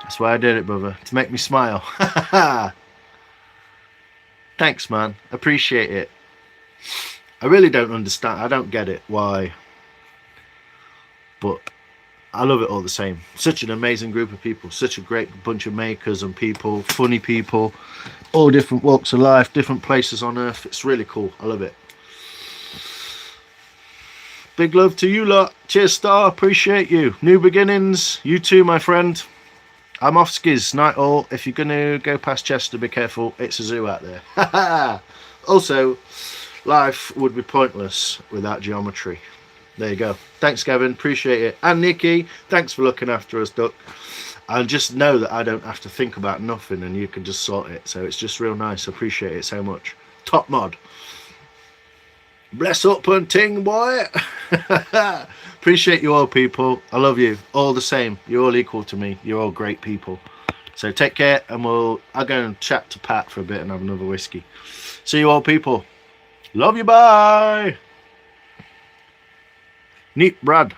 that's why I did it, brother. To make me smile. Thanks, man. Appreciate it. I really don't understand. I don't get it. Why? But... I love it all the same. Such an amazing group of people. Such a great bunch of makers and people. Funny people. All different walks of life. Different places on earth. It's really cool. I love it. Big love to you lot. Cheers, Star. Appreciate you. New Beginnings. You too, my friend. I'm off skis. Night all. If you're going to go past Chester, be careful. It's a zoo out there. Also, life would be pointless without geometry. There you go. Thanks, Gavin. Appreciate it. And Nikki, thanks for looking after us, Duck. I just know that I don't have to think about nothing and you can just sort it. So it's just real nice. Appreciate it so much. Top mod. Bless up and ting, boy. Appreciate you all, people. I love you. All the same. You're all equal to me. You're all great people. So take care and I'll go and chat to Pat for a bit and have another whiskey. See you all, people. Love you. Bye. Neat, Brad.